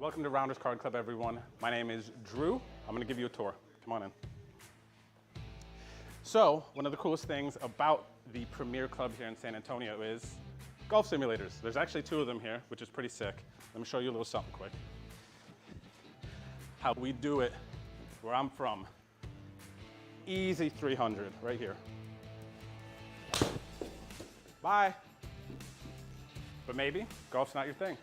Welcome to Rounders Card Club, everyone. My name is Drew. I'm gonna give you a tour. Come on in. So, one of the coolest things about the premier club here in San Antonio is golf simulators. There's actually 2 of them here, which is pretty sick. Let me show you a little something quick. How we do it where I'm from. Easy 300 right here. Bye. But maybe golf's not your thing.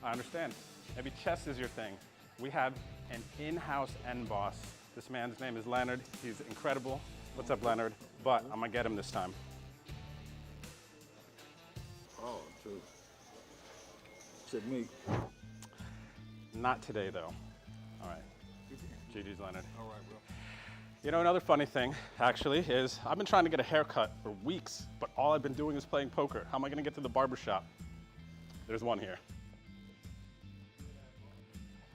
I understand. Maybe chess is your thing. We have an in-house end boss. This man's name is Leonard. He's incredible. What's up, Leonard? But I'm gonna get him this time. Oh, true. Said me. Not today, though. All right. GG's, Leonard. All right, bro. You know, another funny thing, actually, is I've been trying to get a haircut for weeks, but all I've been doing is playing poker. How am I gonna get to the barber shop? There's one here.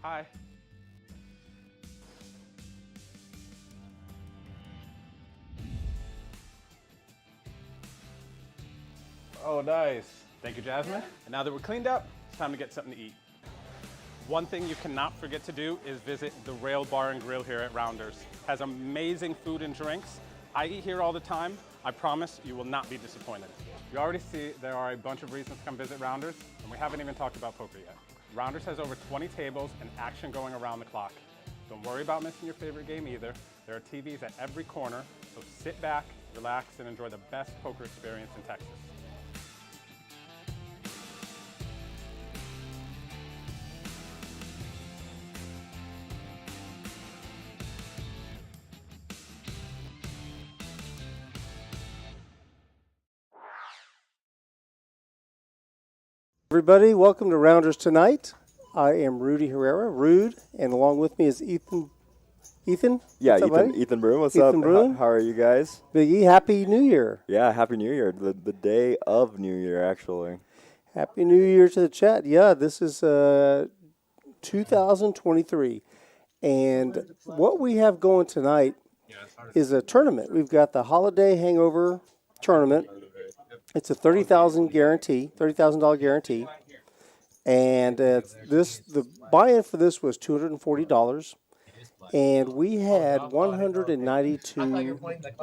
Hi. Oh, nice. Thank you, Jasmine. And now that we're cleaned up, it's time to get something to eat. One thing you cannot forget to do is visit the Rail Bar and Grill here at Rounders. It has amazing food and drinks. I eat here all the time. I promise you will not be disappointed. You already see there are a bunch of reasons to come visit Rounders, and we haven't even talked about poker yet. Rounders has over 20 tables and action going around the clock. Don't worry about missing your favorite game either. There are TVs at every corner, so sit back, relax, and enjoy the best poker experience in Texas. Everybody, welcome to Rounders Tonight. I am Rudy Herrera, Rude, and along with me is Ethan. Ethan? Yeah, What's up, Ethan Bruin. What's Ethan up? Bruin? How are you guys? Biggie, Happy New Year. Yeah, Happy New Year. The day of New Year, actually. Happy New Year to the chat. Yeah, this is 2023. And what we have going tonight is a tournament. We've got the Holiday Hangover tournament. It's a $30,000 guarantee. And the buy-in for this was $240. And we had 192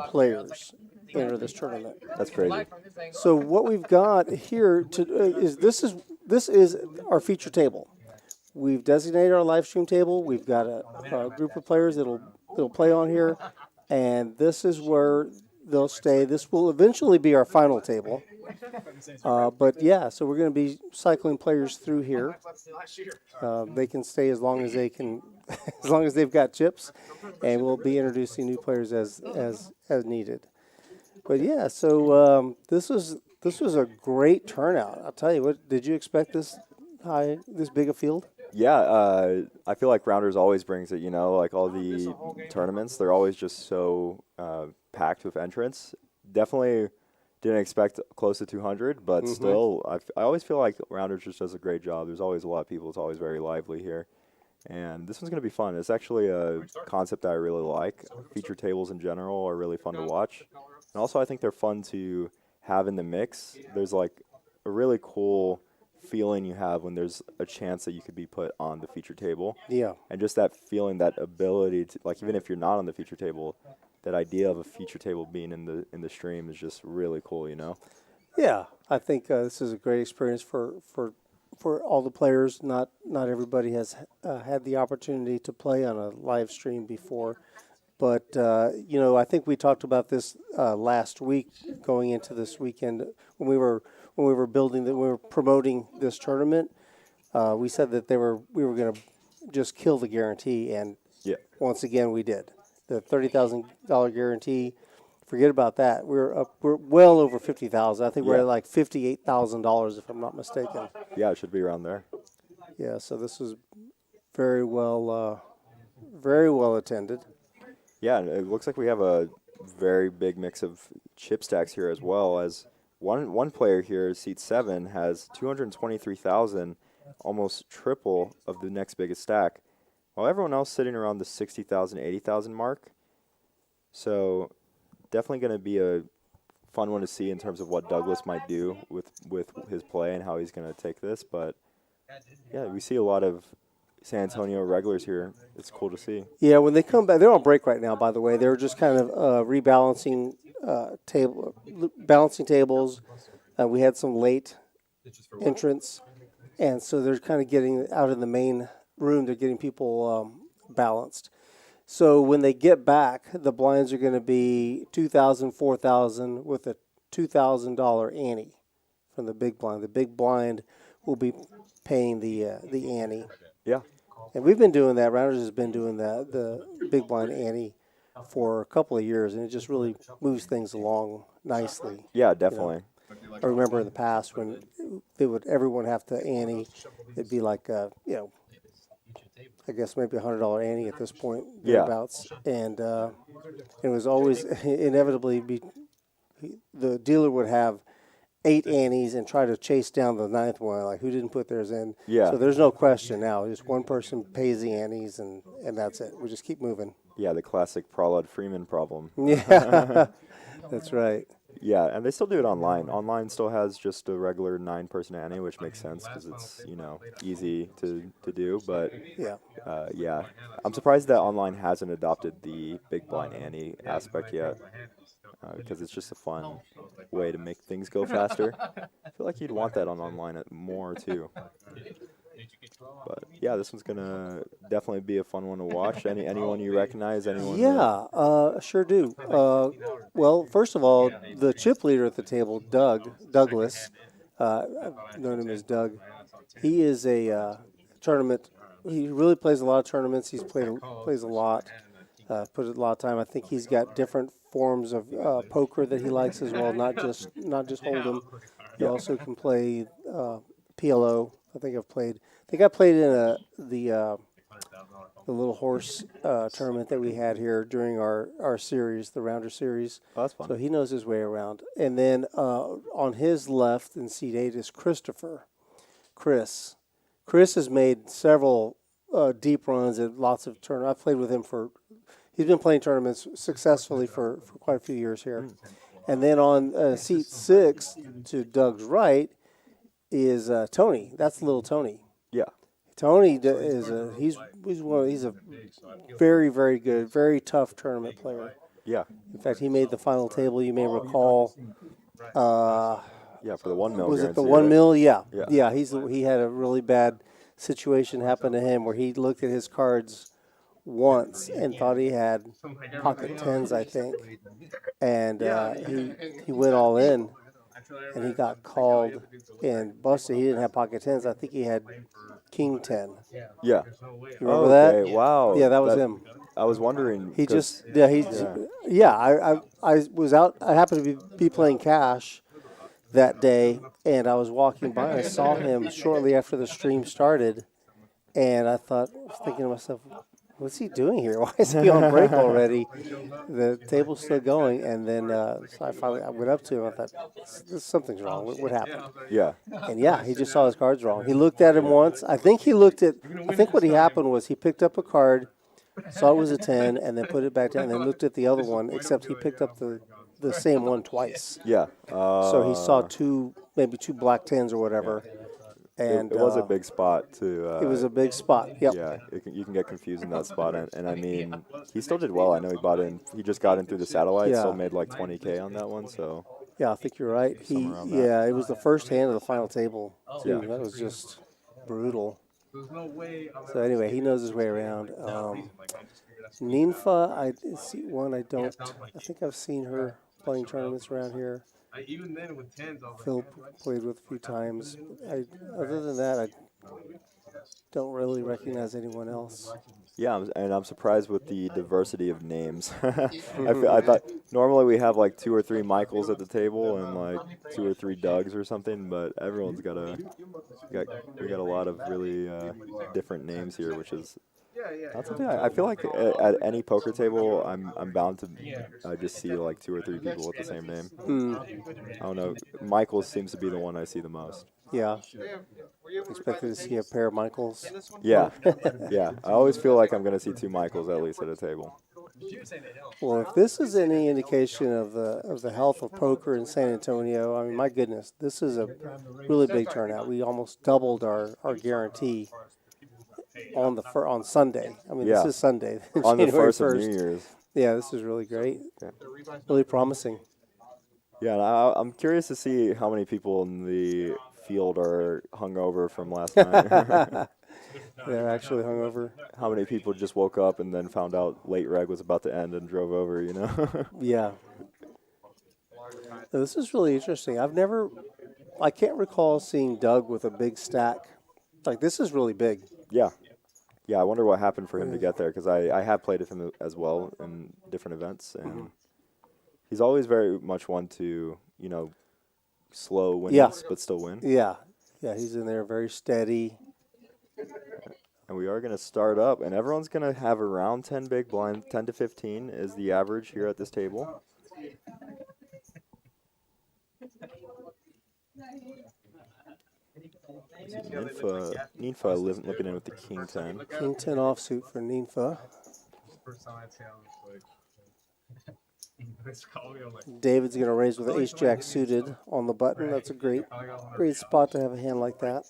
players enter this tournament. That's crazy. So what we've got here is this is our feature table. We've designated our live stream table. We've got a group of players that'll play on here, and this is where they'll stay. This will eventually be our final table. But yeah, so we're going to be cycling players through here. They can stay as long as they can, as long as they've got chips, and we'll be introducing new players as needed. But yeah, so this was a great turnout. I'll tell you what. Did you expect this big a field? Yeah, I feel like Rounders always brings it, like all the tournaments, they're always just so packed with entrants. Definitely didn't expect close to 200, but still, I always feel like Rounders just does a great job. There's always a lot of people. It's always very lively here. And this one's going to be fun. It's actually a concept that I really like. Feature tables in general are really fun to watch. And also, I think they're fun to have in the mix. There's like a really cool feeling you have when there's a chance that you could be put on the feature table. Yeah. And just that feeling, that ability to, like, even if you're not on the feature table, that idea of a feature table being in the stream is just really cool, Yeah, I think this is a great experience for all the players. Not everybody has had the opportunity to play on a live stream before, but I think we talked about this last week going into this weekend when we were promoting this tournament. We said that we were going to just kill the guarantee, and once again we did. The $30,000 guarantee, forget about that. We're well over $50,000. I think we're at like $58,000 if I'm not mistaken. Yeah, it should be around there. Yeah, so this is very well attended. Yeah, and it looks like we have a very big mix of chip stacks here as well. As one player here, seat 7, has 223,000, almost triple of the next biggest stack, while everyone else sitting around the 60,000, 80,000 mark. So definitely going to be a fun one to see in terms of what Douglas might do with his play and how he's going to take this. But yeah, we see a lot of San Antonio regulars here. It's cool to see. Yeah, when they come back, they're on break right now, by the way. They're just kind of rebalancing balancing tables. We had some late entrants, and so they're kind of getting out in the main room. They're getting people balanced. So when they get back, the blinds are going to be $2,000, $4,000 with a $2,000 ante from the big blind. The big blind will be paying the ante. Yeah. And we've been doing that. Rounders has been doing that, the big blind ante, for a couple of years, and it just really moves things along nicely. Yeah, definitely. I remember in the past when everyone have to ante. It'd be like I guess maybe $100 ante at this point, Yeah. thereabouts, and it was always inevitably the dealer would have 8 antes and try to chase down the 9th one, like who didn't put theirs in. Yeah. So there's no question now. Just one person pays the antes, and that's it. We just keep moving. Yeah, the classic Prahlad Freeman problem. Yeah, that's right. Yeah, and they still do it online. Online still has just a regular 9-person ante, which makes sense because it's, easy to do. But Yeah. yeah, I'm surprised that online hasn't adopted the big blind ante aspect yet, because it's just a fun way to make things go faster. I feel like you'd want that on online more too. But yeah, this one's gonna definitely be a fun one to watch. Anyone you recognize? Anyone? Yeah, sure do. Well, first of all, the chip leader at the table, Douglas, I've known him as Doug. He is a tournament. He really plays a lot of tournaments. He's plays a lot. Put a lot of time. I think he's got different forms of poker that he likes as well. Not just Hold'em. He also can play PLO. I think I played in the little horse tournament that we had here during our series, the Rounder series. Oh, that's fun. So he knows his way around. And then on his left in seat 8 is Christopher. Chris has made several deep runs at lots of tournaments. I've played with him he's been playing tournaments successfully for quite a few years here. And then on seat 6 to Doug's right is Tony. That's little Tony. Yeah. Tony is he's a very, very good, very tough tournament player. Yeah. In fact, he made the final table. You may recall. Yeah, for the 1 mil. Was it the guarantee, 1 right? mil? Yeah. Yeah. Yeah. He had a really bad situation happen to him where he looked at his cards once and thought he had pocket 10s, I think, and he went all in. And he got called and busted. He didn't have pocket 10s. I think he had king 10. Yeah. You remember that? Okay, wow. Yeah, that was him. I was wondering. He just, I was out. I happened to be playing cash that day, and I was walking by. I saw him shortly after the stream started, and I was thinking to myself, what's he doing here? Why is he on break already? The table's still going, and then so I went up to him. I thought, something's wrong. What happened? Yeah. And yeah, he just saw his cards wrong. He looked at him once. I think what happened was he picked up a card, saw it was a 10, and then put it back down, and then looked at the other one, except he picked up the same one twice. Yeah. So he saw maybe two black 10s or whatever. And it was a big spot too. It was a big spot. Yep. Yeah, you can get confused in that spot, and I mean, he still did well. I know he just got in through the satellite, Yeah. still made like 20K on that one. So Yeah, I think you're right. Somewhere around that. It was the first hand of the final table too. Yeah. That was just brutal. So anyway, he knows his way around. Ninfa, I think I've seen her playing tournaments around here. Even then with 10s, I was Phil played with a few times. Other than that, I don't really recognize anyone else. yeah, and I'm surprised with the diversity of names. I thought normally we have like 2 or 3 Michaels at the table and like 2 or 3 Dougs or something, but everyone's we got a lot of really different names here, which is. That's something I feel like at any poker table, I'm bound to just see like 2 or 3 people with the same name. I don't know. Michaels seems to be the one I see the most. Yeah. Expected to see a pair of Michaels. Yeah, yeah. I always feel like I'm going to see 2 Michaels at least at a table. Well, if this is any indication of the health of poker in San Antonio, I mean, my goodness, this is a really big turnout. We almost doubled our guarantee on Sunday. I mean, Yeah. this is Sunday, On the January first of New Year's. Yeah, this is really great. Yeah. Really promising. Yeah, and I'm curious to see how many people in the field are hungover from last night. They're actually hungover. How many people just woke up and then found out late reg was about to end and drove over, Yeah. This is really interesting. I've never I can't recall seeing Doug with a big stack. Like, this is really big. Yeah. Yeah, I wonder what happened for him to get there because I have played with him as well in different events, and he's always very much one to, slow winnings but still win. Yeah. Yeah, he's in there very steady. And we are going to start up, and everyone's going to have around 10 big blinds. 10 to 15 is the average here at this table. Ninfa limping in with the king 10. King 10 offsuit for Ninfa. First time I tell him, it's like, David's going to raise with ace jack suited on the button. That's a great spot to have a hand like that.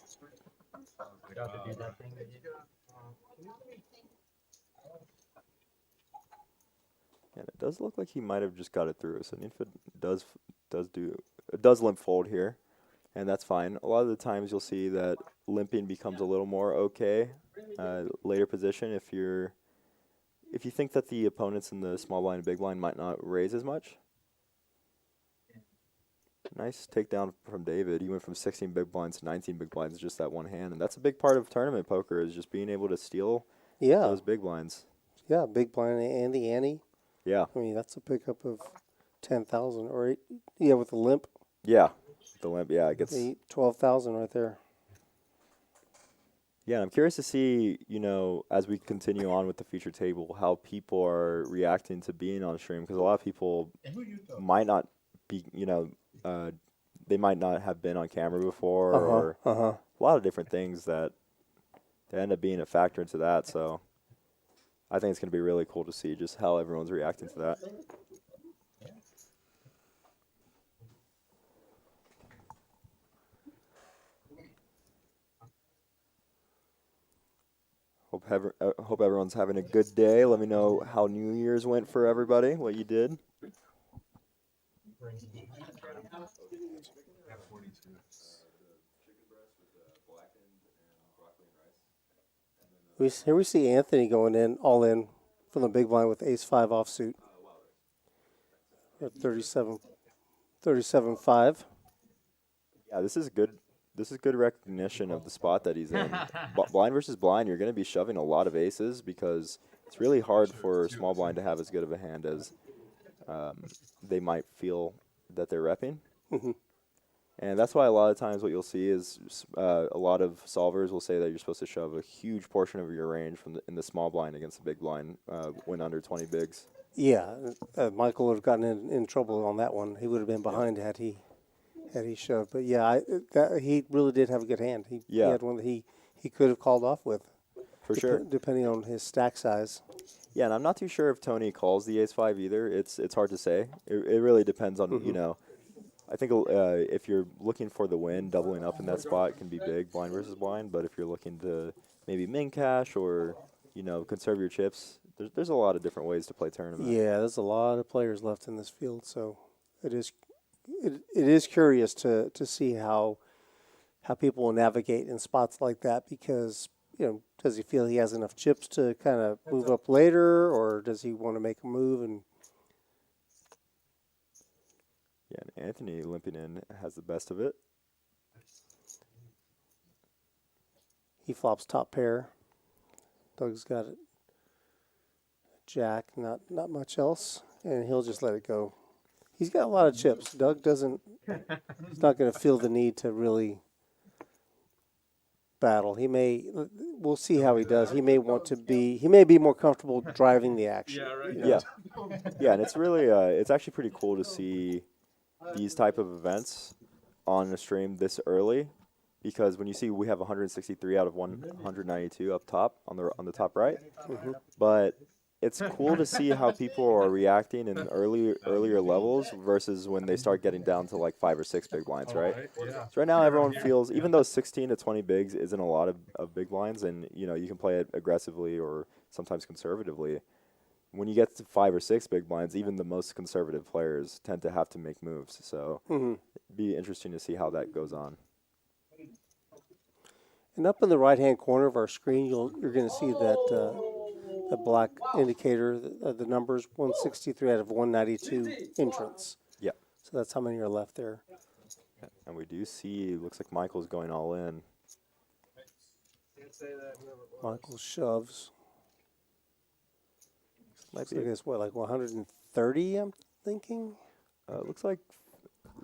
And it does look like he might have just got it through. So Ninfa does limp fold here, and that's fine. A lot of the times you'll see that limping becomes a little more okay later position if you think that the opponents in the small blind and big blind might not raise as much. Nice takedown from David. He went from 16 big blinds to 19 big blinds just that one hand, and that's a big part of tournament poker is just being able to steal those big blinds. Yeah, big blind and the ante. Yeah. I mean, that's a pickup of 10,000 or with the limp. Yeah, the limp. Yeah, it gets 12,000 right there. Yeah, I'm curious to see, as we continue on with the feature table, how people are reacting to being on stream because a lot of people might not be, they might not have been on camera before or a lot of different things that end up being a factor into that. So I think it's going to be really cool to see just how everyone's reacting to that. Hope everyone's having a good day. Let me know how New Year's went for everybody, what you did. Here we see Anthony going all in from the big blind with ace-5 offsuit. At 37.5. Yeah, this is good. This is good recognition of the spot that he's in. Blind versus blind, you're going to be shoving a lot of aces because it's really hard for small blind to have as good of a hand as they might feel that they're repping. And that's why a lot of times what you'll see is a lot of solvers will say that you're supposed to shove a huge portion of your range in the small blind against the big blind when under 20 bigs. Yeah, Michael would have gotten in trouble on that one. He would have been behind had he shoved. But yeah, he really did have a good hand. He had one that he could have called off with. For sure. Depending on his stack size. Yeah, and I'm not too sure if Tony calls the ace-5 either. It's hard to say. It really depends on, I think if you're looking for the win, doubling up in that spot can be big, blind versus blind. But if you're looking to maybe min cash or, conserve your chips, there's a lot of different ways to play tournament. Yeah, there's a lot of players left in this field, so it is curious to see how people will navigate in spots like that because, does he feel he has enough chips to kind of move up later, or does he want to make a move? And yeah, and Anthony limping in has the best of it. he flops top pair. Doug's got it. Jack, not much else, and he'll just let it go. He's got a lot of chips. Doug doesn't. He's not going to feel the need to really battle. He may. We'll see how he does. He may want to be. He may be more comfortable driving the action. Yeah, right. Yeah, yeah, and it's really. It's actually pretty cool to see these type of events on a stream this early, because when you see we have 163 out of 192 up top on the top right, but it's cool to see how people are reacting in earlier levels versus when they start getting down to like 5 or 6 big blinds, right? Yeah. So right now everyone feels, even though 16 to 20 bigs isn't a lot of big blinds, and you can play it aggressively or sometimes conservatively, when you get to 5 or 6 big blinds, even the most conservative players tend to have to make moves. So it'd be interesting to see how that goes on. And up in the right-hand corner of our screen, you're going to see that the black indicator, the numbers 163 out of 192 entrants. Yeah. So that's how many are left there. And we do see, looks like Michael's going all in. Michael shoves. Might Looks be, like it's what, like 130, I'm thinking?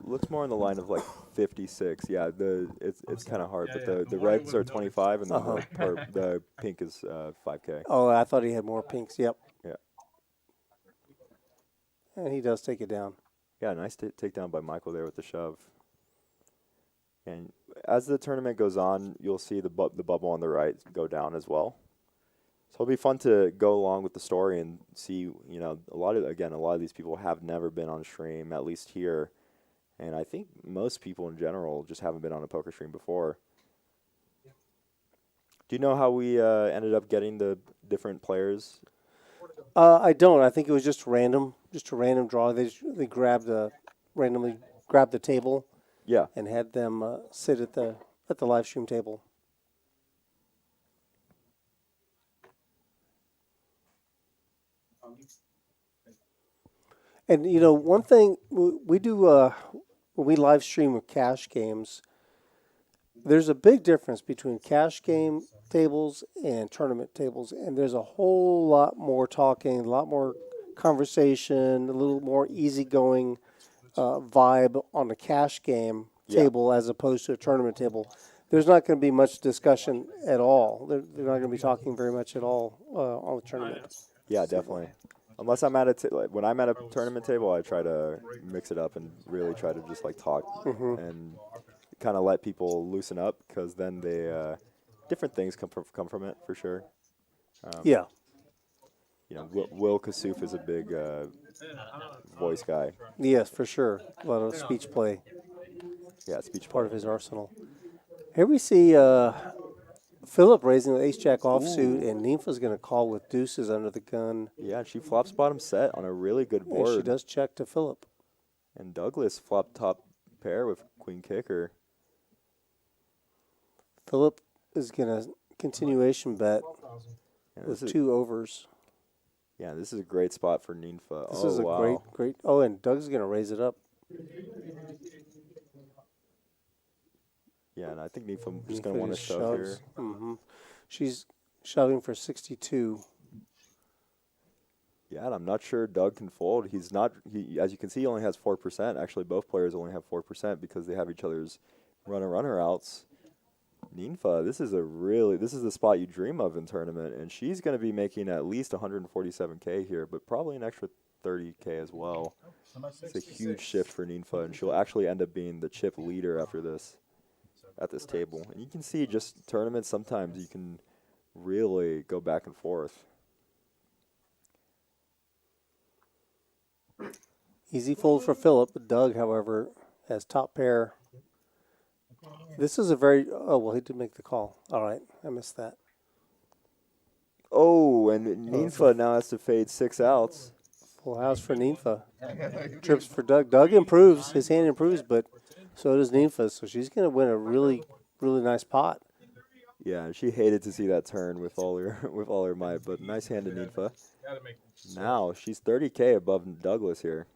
looks more in the line of like 56. Yeah, it's kind of hard, but the reds are 25 and then the pink is 5K. Oh, I thought he had more pinks. Yep. Yeah. And he does take it down. Yeah, nice takedown by Michael there with the shove. And as the tournament goes on, you'll see the bubble on the right go down as well. So it'll be fun to go along with the story and see, you know, a lot of these people have never been on stream, at least here. And I think most people in general just haven't been on a poker stream before. Do you know how we ended up getting the different players? I don't. I think it was just random draw. They randomly grabbed the table. Yeah. And had them sit at the live stream table. And you know, one thing we do when we live stream with cash games, there's a big difference between cash game tables and tournament tables, and there's a whole lot more talking, a lot more conversation, a little more easygoing vibe on the cash game table as opposed to a tournament table. There's not going to be much discussion at all. They're not going to be talking very much at all on the tournament. Yeah, definitely. Unless I'm at when I'm at a tournament table, I try to mix it up and really try to just like talk and kind of let people loosen up, because then they different things come from it for sure. Yeah. You know, Will Kassouf is a big voice guy. Yes, for sure. A lot of speech play. Yeah, speech part of his arsenal. Here we see Philip raising the ace-jack offsuit, and Nympha's going to call with deuces under the gun. Yeah, she flops bottom set on a really good board. Yeah, she does check to Philip. And Douglas flopped top pair with queen kicker. Philip is going to continuation bet with 2 overs. Yeah, this is a great spot for Nympha. This is a great. Oh, and Doug's going to raise it up. Yeah, and I think Nympha just going to want to shove here. Mm-hmm. She's shoving for 62. Yeah, and I'm not sure Doug can fold. He's not. As you can see, he only has 4%. Actually, both players only have 4% because they have each other's runner outs. Nympha, this is the spot you dream of in tournament, and she's going to be making at least 147K here, but probably an extra 30K as well. It's a huge shift for Nympha, and she'll actually end up being the chip leader after this at this table. And you can see just tournaments, sometimes you can really go back and forth. Easy fold for Philip. Doug, however, has top pair. This is a very... Oh, well, he did make the call. All right, I missed that. Oh, and Nympha now has to fade 6 outs. Full house for Nympha. Trips for Doug. Doug improves. His hand improves, but so does Nympha. So she's going to win a really, really nice pot. Yeah, she hated to see that turn with all her might, but nice hand to Nympha. Now she's 30K above Douglas here.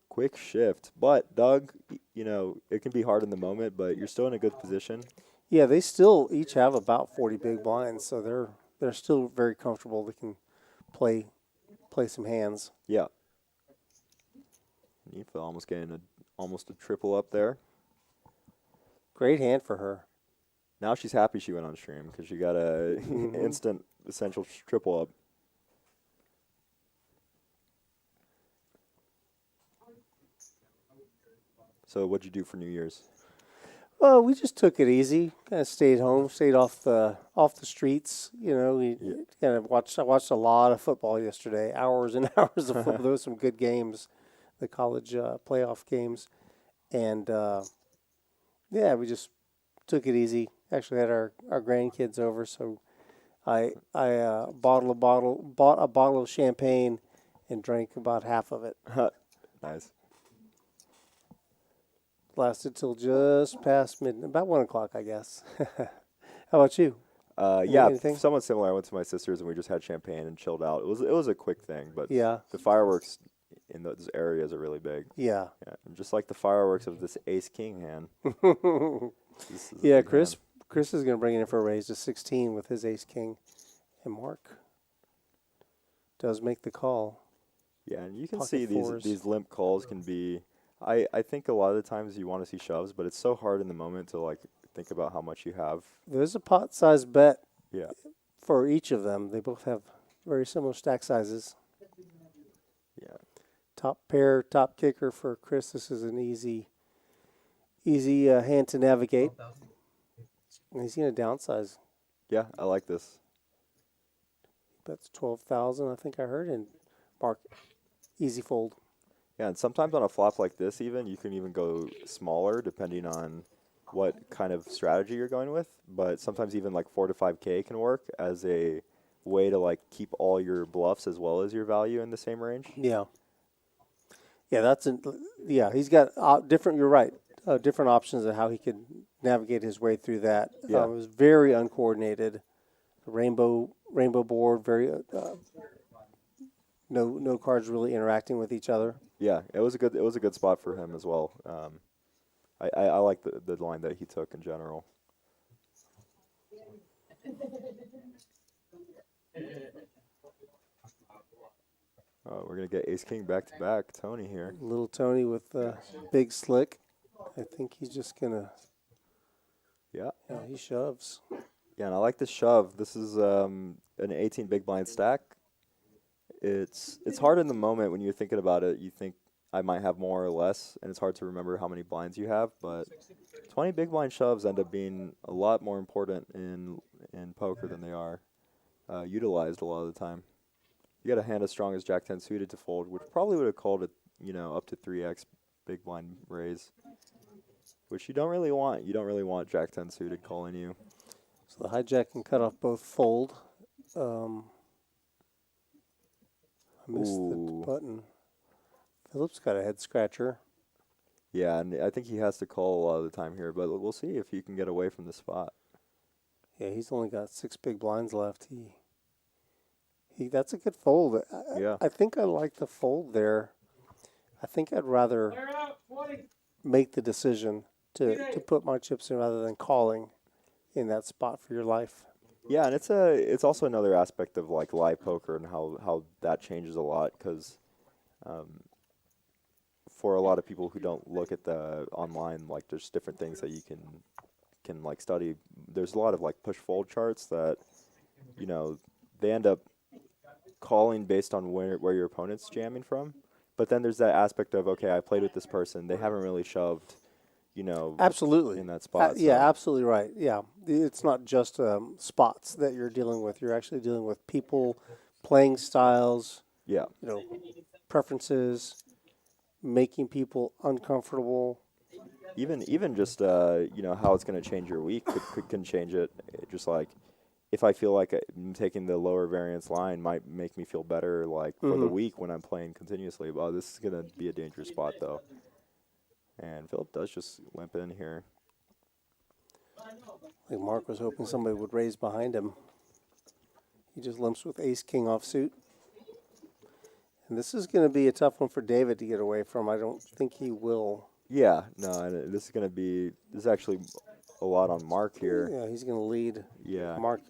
Quick shift, but Doug, you know, it can be hard in the moment, but you're still in a good position. Yeah, they still each have about 40 big blinds, so they're still very comfortable. They can play some hands. Yeah. Nympha almost getting almost a triple up there. Great hand for her. Now she's happy she went on stream because she got a instant essential triple up. So what'd you do for New Year's? Well, we just took it easy. Kind of stayed home, stayed off the streets. You know, we kind of watched. I watched a lot of football yesterday. Hours and hours of football. There were some good games, the college playoff games, and yeah, we just took it easy. Actually, had our grandkids over, so I bought a bottle of champagne and drank about half of it. Nice. Lasted till just past midnight, about 1 o'clock, I guess. How about you? Yeah, Anything? somewhat similar. I went to my sister's and we just had champagne and chilled out. It was a quick thing, but Yeah. the fireworks, in those areas are really big. Yeah. Yeah, and just like the fireworks of this ace king hand. This is a Yeah, big Chris. hand. Chris is going to bring it in for a raise to 16 with his ace king, and Mark does make the call. Yeah, and you can Pocket see fours. these limp calls can be. I think a lot of the times you want to see shoves, but it's so hard in the moment to like think about how much you have. There's a pot-sized bet Yeah, for each of them. They both have very similar stack sizes. yeah. Top pair, top kicker for Chris. This is an easy hand to navigate. And he's going to downsize. Yeah, I like this. That's 12,000, I think I heard. And Mark, easy fold. Yeah, and sometimes on a flop like this, even you can even go smaller depending on what kind of strategy you're going with. But sometimes even like 4 to 5K can work as a way to like keep all your bluffs as well as your value in the same range. Yeah. Yeah, he's got different, you're right, different options of how he could navigate his way through that. Yeah. It was very uncoordinated. Rainbow board, very, no cards really interacting with each other. Yeah, it was a good spot for him as well. I like the line that he took in general. Oh, we're gonna get ace king back to back. Tony here. Little Tony with the big slick. I think he's just gonna. Yeah. Yeah, he shoves. Yeah, and I like the shove. This is an 18 big blind stack. It's hard in the moment when you're thinking about it. You think I might have more or less, and it's hard to remember how many blinds you have. But 20 big blind shoves end up being a lot more important in poker than they are utilized a lot of the time. You got a hand as strong as Jack 10 suited to fold, which probably would have called it, up to 3x big blind raise, which you don't really want. You don't really want Jack 10 suited calling you. So the hijack and cutoff both fold. I missed Ooh. the button. Philip's got a head scratcher. Yeah, and I think he has to call a lot of the time here, but we'll see if he can get away from the spot. Yeah, he's only got 6 big blinds left. That's a good fold. Yeah. I think I like the fold there. I think I'd rather make the decision to put my chips in rather than calling in that spot for your life. Yeah, and it's also another aspect of like live poker and how that changes a lot because for a lot of people who don't look at the online, like there's different things that you can like study. There's a lot of like push fold charts that they end up calling based on where your opponent's jamming from. But then there's that aspect of, okay, I played with this person. They haven't really shoved, absolutely in that spot. Yeah, so. absolutely right. Yeah, it's not just spots that you're dealing with. You're actually dealing with people, playing styles, Yeah. preferences, making people uncomfortable. Even just how it's going to change your week can change it. Just like if I feel like taking the lower variance line might make me feel better, like for the week when I'm playing continuously. Well, this is going to be a dangerous spot though. And Philip does just limp in here. I think Mark was hoping somebody would raise behind him. He just limps with ace king offsuit. And this is going to be a tough one for David to get away from. I don't think he will. Yeah, no, and this is actually a lot on Mark here. Yeah, he's going to lead. Yeah. Mark.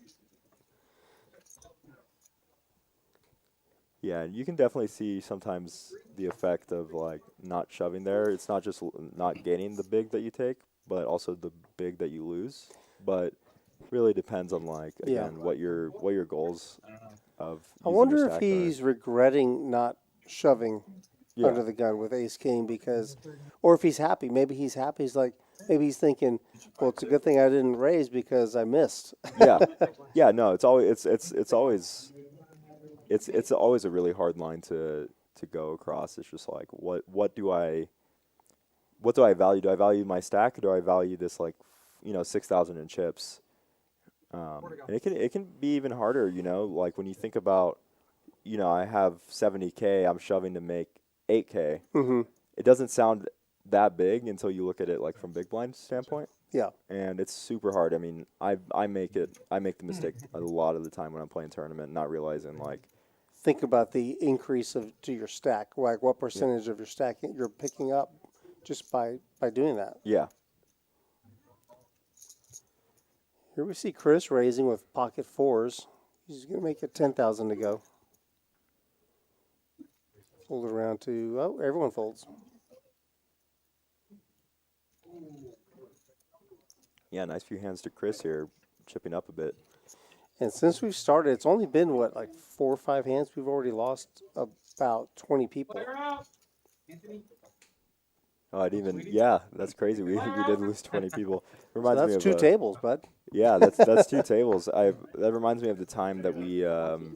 Yeah, you can definitely see sometimes the effect of like not shoving there. It's not just not gaining the big that you take, but also the big that you lose. But really depends on like again what your goals of. I wonder if he's regretting not shoving under the gun with ace king or if he's happy. Maybe he's happy. Maybe he's thinking, well, it's a good thing I didn't raise because I missed. Yeah. No, it's always it's always a really hard line to go across. It's just like what do I value? Do I value my stack or do I value this 6,000 in chips? And it can be even harder, like when you think about, I have 70K, I'm shoving to make 8K. Mm-hmm. It doesn't sound that big until you look at it like from big blind standpoint. Yeah. And it's super hard. I mean, I make the mistake a lot of the time when I'm playing tournament, not realizing like think about the increase to your stack. Like what percentage of your stack you're picking up just by doing that. Yeah. Here we see Chris raising with pocket fours. He's going to make it 10,000 to go. Fold it around to, oh, everyone folds. Yeah, nice few hands to Chris here, chipping up a bit. And since we've started, it's only been, what, like 4 or 5 hands? We've already lost about 20 people. Oh, I'd even, yeah, that's crazy. We did lose 20 people. Reminds So me that's of 2 tables, bud. Yeah, that's 2 tables. That reminds me of the time that we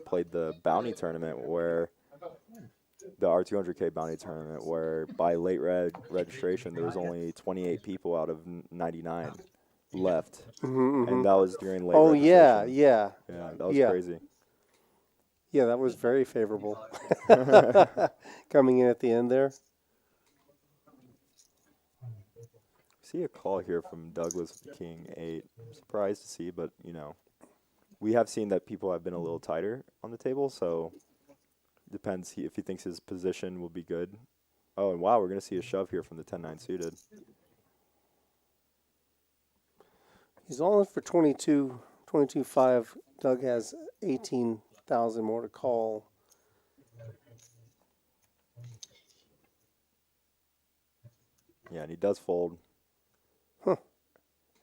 played the bounty tournament where the R200K bounty tournament where by late registration there was only 28 people out of 99 left, and that was during late Oh, registration. yeah. Yeah, that was Yeah. crazy. Yeah, that was very favorable. Coming in at the end there. See a call here from Douglas with King 8. Surprised to see, but we have seen that people have been a little tighter on the table, so depends if he thinks his position will be good. Oh, and wow, we're going to see a shove here from the 10-9 suited. He's all in for 22.5. Doug has 18,000 more to call. Yeah, and he does fold. Huh.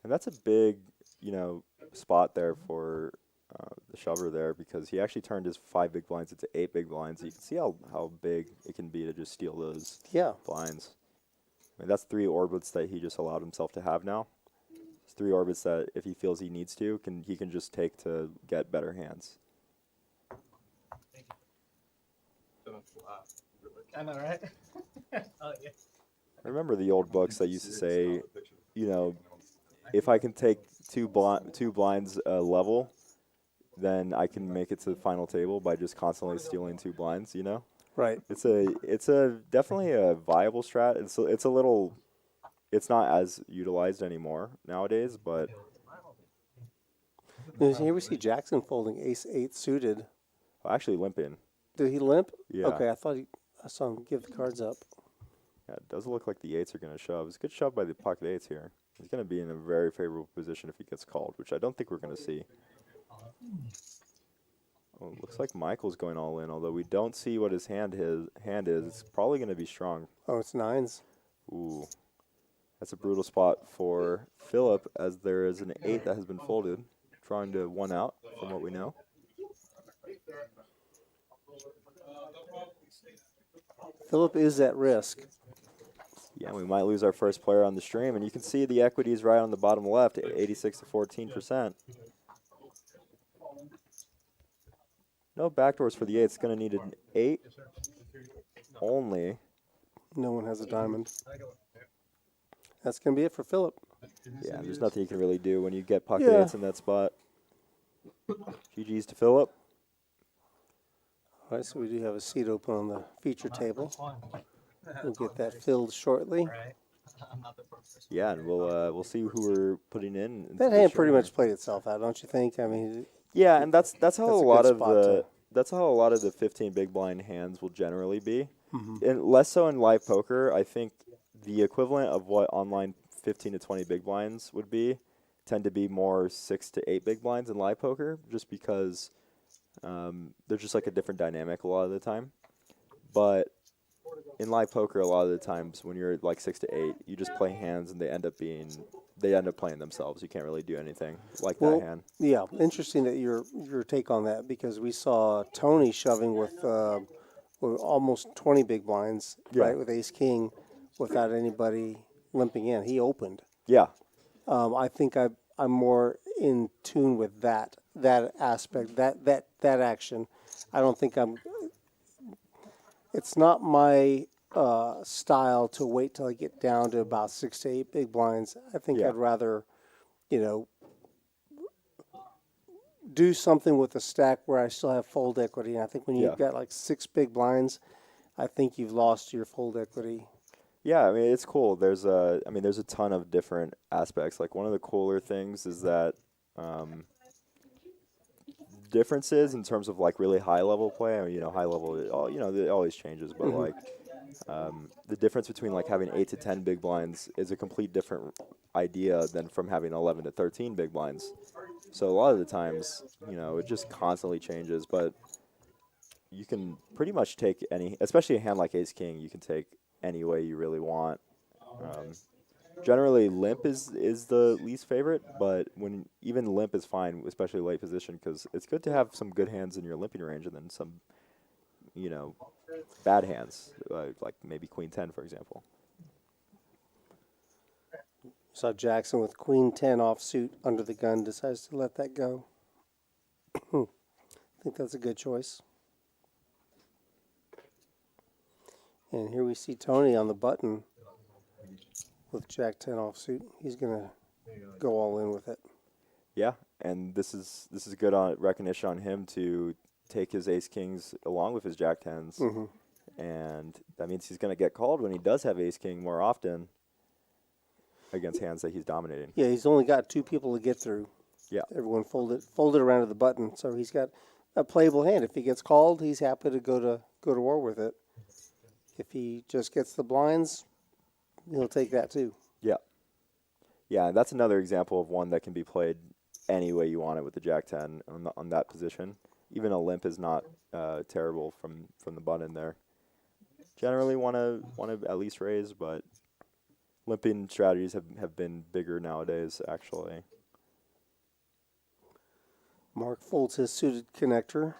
And that's a big, spot there for the shover there because he actually turned his 5 big blinds into 8 big blinds. You can see how big it can be to just steal those blinds. I mean, that's 3 orbits that he just allowed himself to have now. It's 3 orbits that if he feels he needs to, he can just take to get better hands. I know, right? Oh, yeah. I remember the old books that used to say, if I can take two blinds level, then I can make it to the final table by just constantly stealing 2 blinds. Right. It's a definitely a viable strat. It's not as utilized anymore nowadays, but Here we see Jackson folding ace-8 suited. actually limping. Did he limp? Yeah. Okay, I saw him give the cards up. Yeah, it does look like the 8s are going to shove. It's a good shove by the pocket 8s here. He's going to be in a very favorable position if he gets called, which I don't think we're going to see. Oh, it looks like Michael's going all in, although we don't see what his hand is. It's probably going to be strong. Oh, it's 9s. Ooh. That's a brutal spot for Philip, as there is an 8 that has been folded, trying to 1 out from what we know. Philip is at risk. Yeah, we might lose our first player on the stream, and you can see the equities right on the bottom left, 86 to 14%. No backdoors for the 8. It's going to need an 8 only. No one has a diamond. That's going to be it for Philip. Yeah, there's nothing you can really do when you get pocket 8s in that spot. GG's to Philip. All right, so we do have a seat open on the feature table. We'll get that filled shortly. Yeah, and we'll see who we're putting in. That hand pretty much played itself out, don't you think? I mean, yeah, and that's how a lot of the 15 big blind hands will generally be, and less so in live poker. I think the equivalent of what online 15 to 20 big blinds would be tend to be more 6 to 8 big blinds in live poker, just because they're just like a different dynamic a lot of the time. But in live poker, a lot of the times when you're like 6 to 8, you just play hands and they end up playing themselves. You can't really do anything like that hand. Yeah, interesting that your take on that, because we saw Tony shoving with almost 20 big blinds, right, with ace king, without anybody limping in. He opened. Yeah. I think I'm more in tune with that aspect, that action. I don't think it's not my style to wait till I get down to about 6 to 8 big blinds. I think I'd rather, do something with a stack where I still have fold equity. And I think when you've got like 6 big blinds, I think you've lost your fold equity. Yeah, I mean, it's cool. There's a ton of different aspects. Like, one of the cooler things is that differences in terms of like really high level play. I mean, high level, it always changes, but like the difference between like having 8 to 10 big blinds is a complete different idea than from having 11 to 13 big blinds. So a lot of the times, it just constantly changes, but you can pretty much take any, especially a hand like Ace King, you can take any way you really want. Generally, limp is the least favorite, but when even limp is fine, especially late position, because it's good to have some good hands in your limping range and then some, bad hands, like maybe Queen 10, for example. Saw Jackson with Queen 10 offsuit under the gun, decides to let that go. I think that's a good choice. And here we see Tony on the button with Jack 10 offsuit. He's going to go all in with it. Yeah, and this is good on recognition on him to take his Ace Kings along with his Jack 10s. And that means he's going to get called when he does have Ace King more often against hands that he's dominating. Yeah, he's only got 2 people to get through. Yeah. Everyone folded around to the button, so he's got a playable hand. If he gets called, he's happy to go to war with it. If he just gets the blinds, he'll take that too. Yeah. Yeah, and that's another example of one that can be played any way you want it with the Jack 10 on that position. Even a limp is not terrible from the button there. Generally want to at least raise, but limping strategies have been bigger nowadays, actually. Mark folds his suited connector.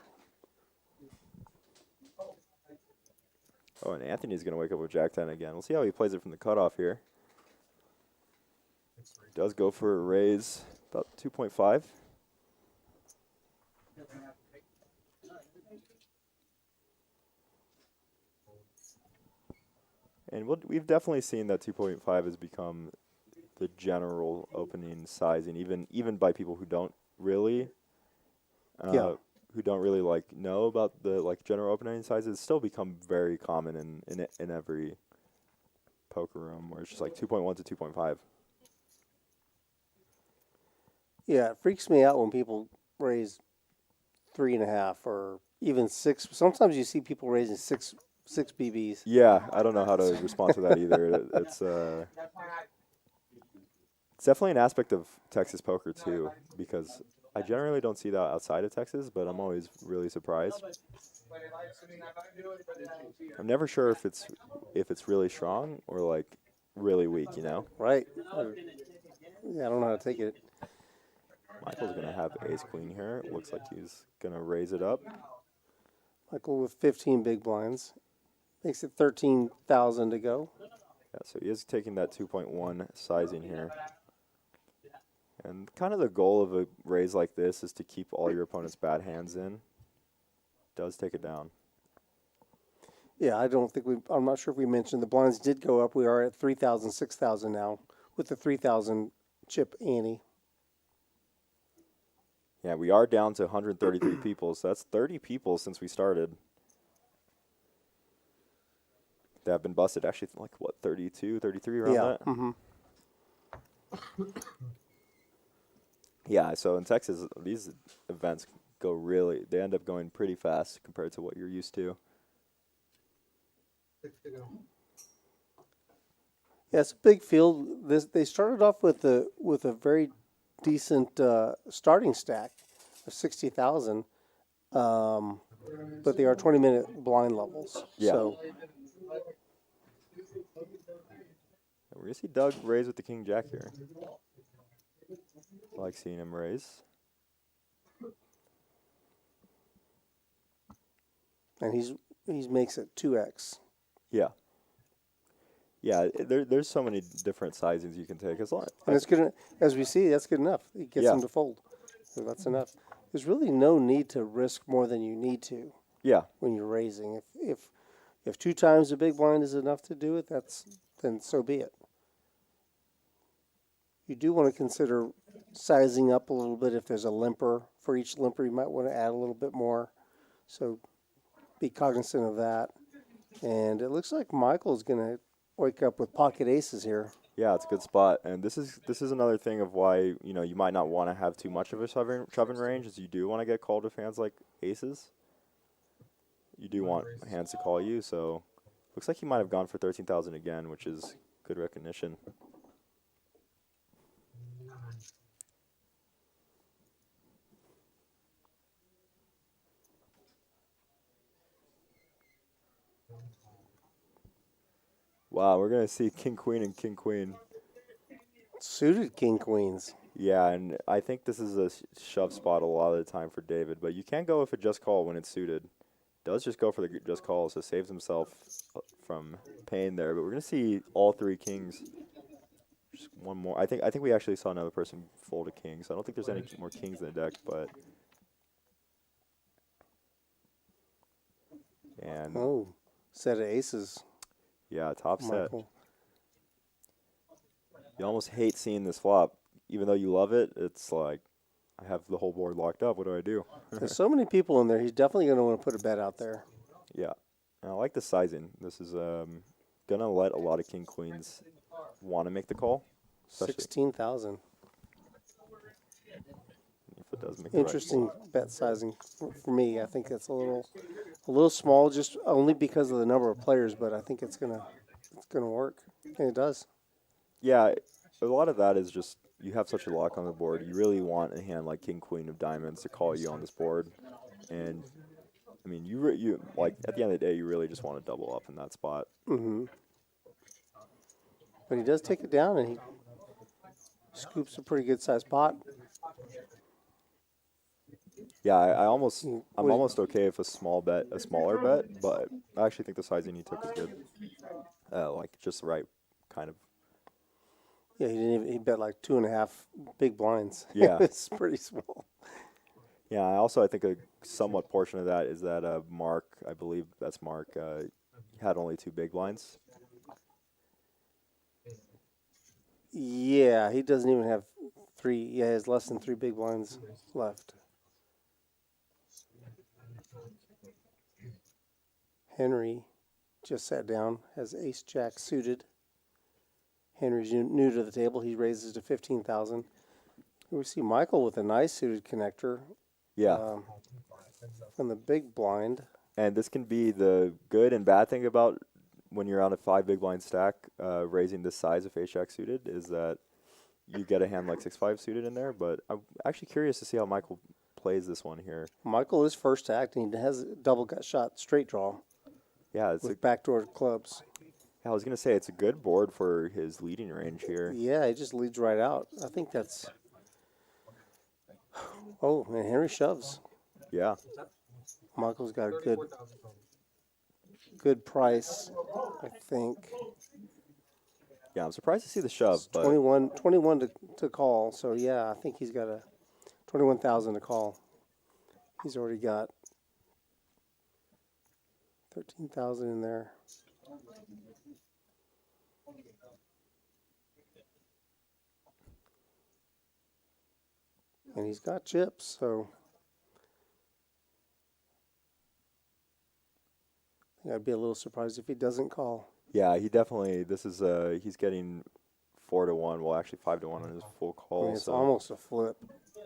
Oh, and Anthony's going to wake up with Jack 10 again. We'll see how he plays it from the cutoff here. Does go for a raise, about 2.5. And we've definitely seen that 2.5 has become the general opening sizing, even by people who don't really like know about the like general opening sizes. It's still become very common in every poker room where it's just like 2.1 to 2.5. Yeah, it freaks me out when people raise 3.5 or even 6. Sometimes you see people raising six BBs. Yeah, I don't know how to respond to that either. It's definitely an aspect of Texas poker too, because I generally don't see that outside of Texas, but I'm always really surprised. I'm never sure if it's really strong or like really weak, Right. Yeah, I don't know how to take it. Michael's going to have ace queen here. It looks like he's going to raise it up. Michael with 15 big blinds. Makes it 13,000 to go. Yeah, so he is taking that 2.1 sizing here. And kind of the goal of a raise like this is to keep all your opponent's bad hands in. Does take it down. Yeah, I'm not sure if we mentioned the blinds did go up. We are at 3,000, 6,000 now with the 3,000 chip ante. Yeah, we are down to 133 people, so that's 30 people since we started that have been busted. Actually, like, what, 32, 33 around that? Mm-hmm. Yeah, so in Texas, these events they end up going pretty fast compared to what you're used to. Yeah, it's a big field. They started off with a very decent starting stack of 60,000, but they are 20-minute blind levels. Yeah. So We're going to see Doug raise with the king jack here. I like seeing him raise. and he makes it 2x. Yeah. Yeah, there's so many different sizings you can take. And it's good, as we see, that's good enough. It gets them to fold. So that's enough. There's really no need to risk more than you need to. Yeah. When you're raising. If 2 times the big blind is enough to do it, then so be it. You do want to consider sizing up a little bit if there's a limper. For each limper, you might want to add a little bit more. So be cognizant of that. And it looks like Michael's going to wake up with pocket aces here. Yeah, it's a good spot, and this is another thing of why you might not want to have too much of a shoving range, is you do want to get called with hands like aces. You do want hands to call you, so looks like he might have gone for 13,000 again, which is good recognition. Wow, we're gonna see king queen and king queen. Suited king queens. Yeah, and I think this is a shove spot a lot of the time for David, but you can't go with a just call when it's suited. Does just go for the just call, so saves himself from pain there. But we're gonna see all three kings. Just one more. I think we actually saw another person fold a king, so I don't think there's any more kings in the deck. But and Oh, set of aces, yeah, top set. Michael. You almost hate seeing this flop, even though you love it. It's like I have the whole board locked up. What do I do? There's so many people in there. He's definitely going to want to put a bet out there. Yeah, and I like the sizing. This is gonna let a lot of king queens want to make the call, especially 16,000. if it does make the right Interesting bet sizing for me. I think that's a little small, just only because of the number of players. But I think it's gonna work, and it does. Yeah, a lot of that is just you have such a lock on the board. You really want a hand like king queen of diamonds to call you on this board, and I mean you like at the end of the day you really just want to double up in that spot. Mm-hmm. But he does take it down, and he scoops a pretty good sized pot. Yeah, I'm What- almost okay with a smaller bet, but I actually think the sizing he took is good. Like just the right kind of. Yeah, he bet like 2.5 big blinds. Yeah. It's pretty small. Yeah, I think a somewhat portion of that is that Mark, I believe that's Mark, had only 2 big blinds. Yeah, he doesn't even have 3. Yeah, he has less than 3 big blinds left. Henry just sat down, has ace jack suited. Henry's new to the table. He raises to 15,000. We see Michael with a nice suited connector. Yeah. From the big blind. And this can be the good and bad thing about when you're on a 5 big blind stack, raising this size of ace jack suited is that you get a hand like 6-5 suited in there. But I'm actually curious to see how Michael plays this one here. Michael is first act, and he has a double gut shot straight draw. Yeah, it's with backdoor clubs. I was gonna say it's a good board for his leading range here. Yeah, he just leads right out. I think that's. Oh, and Henry shoves. Yeah. Michael's got a good price, I think. Yeah, I'm surprised to see the shove, It's but 21 to call. So yeah, I think he's got a 21,000 to call. He's already got 13,000 in there. And he's got chips, so I think I'd be a little surprised if he doesn't call. yeah, he definitely. This is he's getting 4-1. Well, actually 5-1 on his full call. I mean, it's so almost a flip.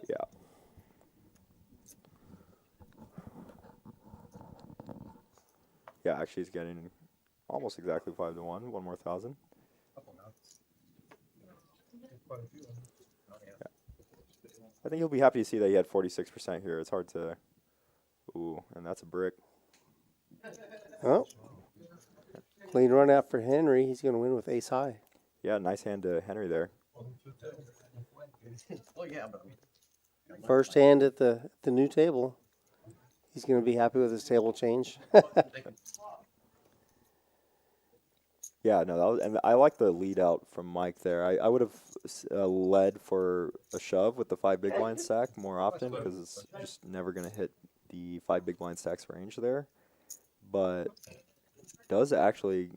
yeah. Yeah, actually he's getting almost exactly 5-1. One more 1,000. I think he'll be happy to see that he had 46% here. It's hard to. Ooh, and that's a brick. Oh, clean run out for Henry. He's going to win with ace high. Yeah, nice hand to Henry there. Oh yeah, but First hand at the new table. He's going to be happy with his table change. Yeah, no, that was, and I like the lead out from Mike there. I would have led for a shove with the 5 big blind stack more often because it's just never going to hit the 5 big blind stacks range there. But does actually,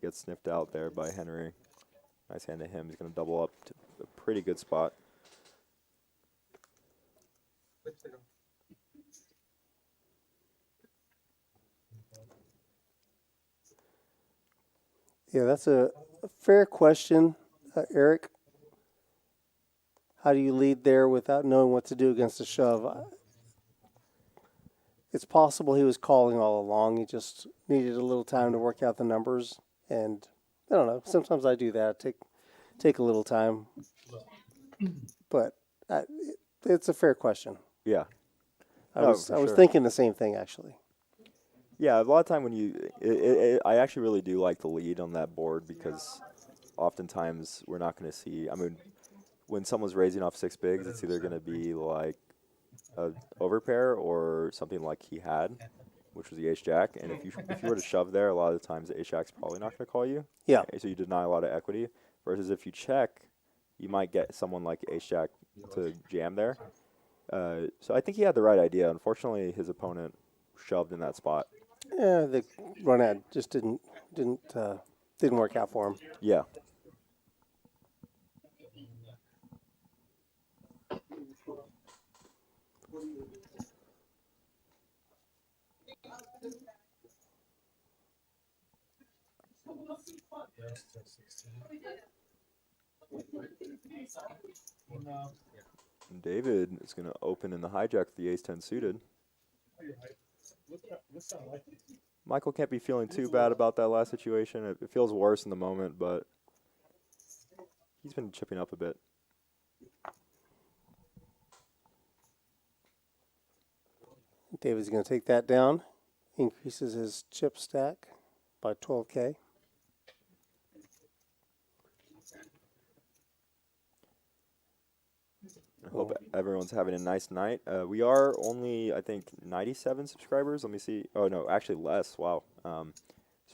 get sniffed out there by Henry. Nice hand to him. He's going to double up to a pretty good spot. Yeah, that's a fair question. Eric, how do you lead there without knowing what to do against a shove? It's possible he was calling all along. He just needed a little time to work out the numbers. And I don't know. Sometimes I do that. Take a little time. But it's a fair question. Yeah. I No, was for sure. thinking the same thing actually. Yeah, a lot of time when I actually really do like the lead on that board because oftentimes we're not going to see. I mean, when someone's raising off six bigs, it's either going to be like a overpair or something like he had, which was the ace jack. And if you were to shove there, a lot of the times the ace jack's probably not going to call you. Yeah. So you deny a lot of equity. Versus if you check, you might get someone like ace jack to jam there. So I think he had the right idea. Unfortunately, his opponent shoved in that spot. Yeah, the run out just didn't work out for him. Yeah. And David is going to open in the hijack with the ace-10 suited. Michael can't be feeling too bad about that last situation. It feels worse in the moment, but he's been chipping up a bit. David's going to take that down, increases his chip stack by 12K. I hope everyone's having a nice night. We are only, I think, 97 subscribers. Let me see. Oh, no, actually less. Wow. So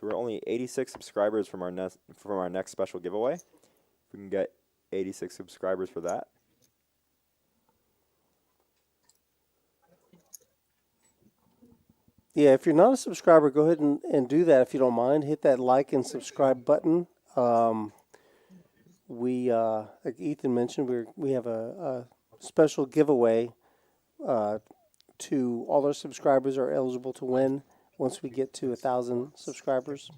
we're only 86 subscribers from our next special giveaway. If we can get 86 subscribers for that. Yeah, if you're not a subscriber, go ahead and do that if you don't mind. Hit that like and subscribe button. Like Ethan mentioned, we have a special giveaway to all our subscribers are eligible to win once we get to 1,000 subscribers.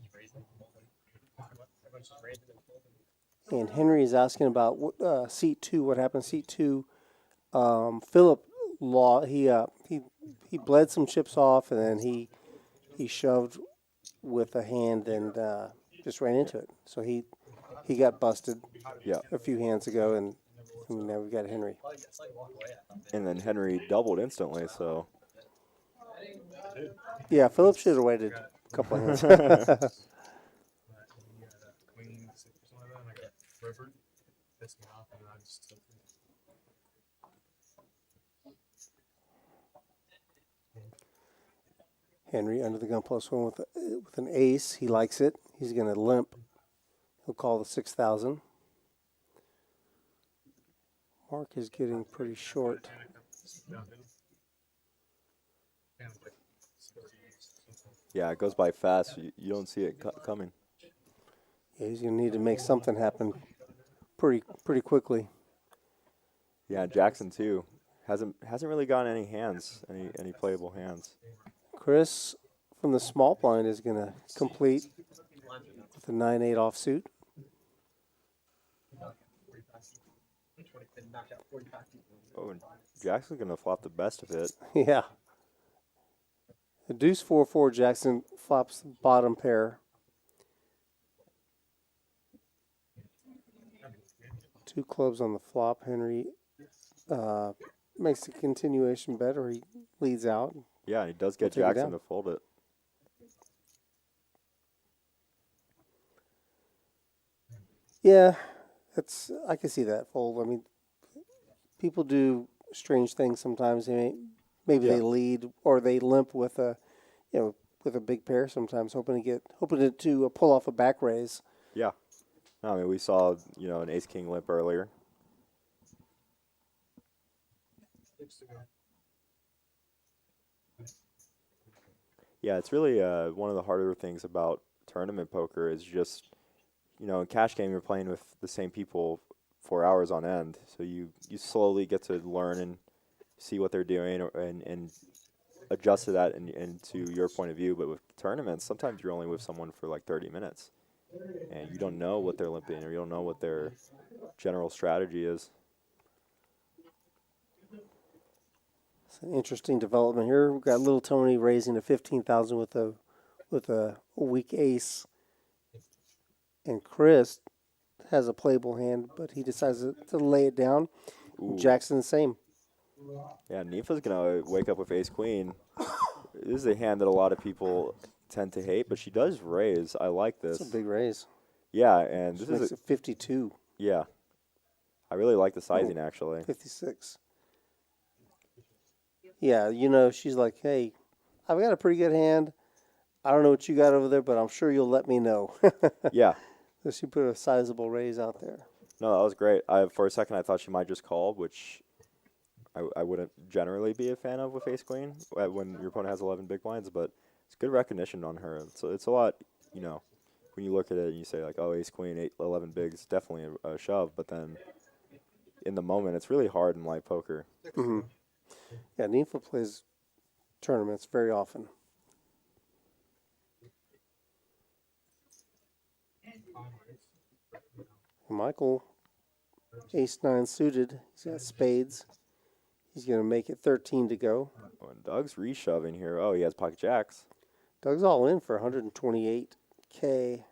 And Henry is asking about seat 2. What happened to seat 2? Philip Law he bled some chips off, and then he shoved with a hand and just ran into it. So he got busted a few hands ago, and now we've got Henry. And then Henry doubled instantly, so. Yeah, Philip should have waited a couple of hands. Henry under the gun +1 with an ace. He likes it. He's going to limp. He'll call the 6,000. Mark is getting pretty short. Yeah, it goes by fast. You don't see it coming. Yeah, he's going to need to make something happen pretty quickly. Yeah, Jackson too hasn't really gotten any hands, any playable hands. Chris from the small blind is going to complete with a 9-8 offsuit. Oh, and Jackson's gonna flop the best of it. Yeah. The deuce 4-4 Jackson flops the bottom pair. 2 clubs on the flop. Henry makes the continuation bet, or he leads out. Yeah, and he does get Take it Jackson down. to fold it. Yeah, I can see that fold. I mean, people do strange things sometimes. Maybe they lead or they limp with a big pair sometimes, hoping to pull off a back raise. Yeah. I mean, we saw, an ace-king limp earlier. Yeah, it's really one of the harder things about tournament poker is just, in cash game you're playing with the same people for hours on end. So you slowly get to learn and see what they're doing and adjust to that and to your point of view. But with tournaments, sometimes you're only with someone for like 30 minutes. and you don't know what they're limping or you don't know what their general strategy is. It's an interesting development here. We've got little Tony raising to 15,000 with a weak ace, and Chris has a playable hand, but he decides to lay it down. Jackson the same. Yeah, Nifa's gonna wake up with ace queen. This is a hand that a lot of people tend to hate, but she does raise. I like this. It's a big raise. Yeah, and this Makes is it 52. yeah. I really like the sizing actually. 56. Yeah, she's like, hey, I've got a pretty good hand. I don't know what you got over there, but I'm sure you'll let me know. Yeah. So she put a sizable raise out there. No, that was great. For a second I thought she might just call, which I wouldn't generally be a fan of with ace queen when your opponent has 11 big blinds, but it's good recognition on her. So it's a lot, when you look at it and you say like, oh, ace queen, 11 bigs, definitely a shove, but then in the moment it's really hard in live poker. Mm-hmm. Yeah, Ninfa plays tournaments very often. Michael, ace-9 suited. He's got spades. He's going to make it 13 to go. Oh, and Doug's reshoving here. Oh, he has pocket jacks. Doug's all in for 128K.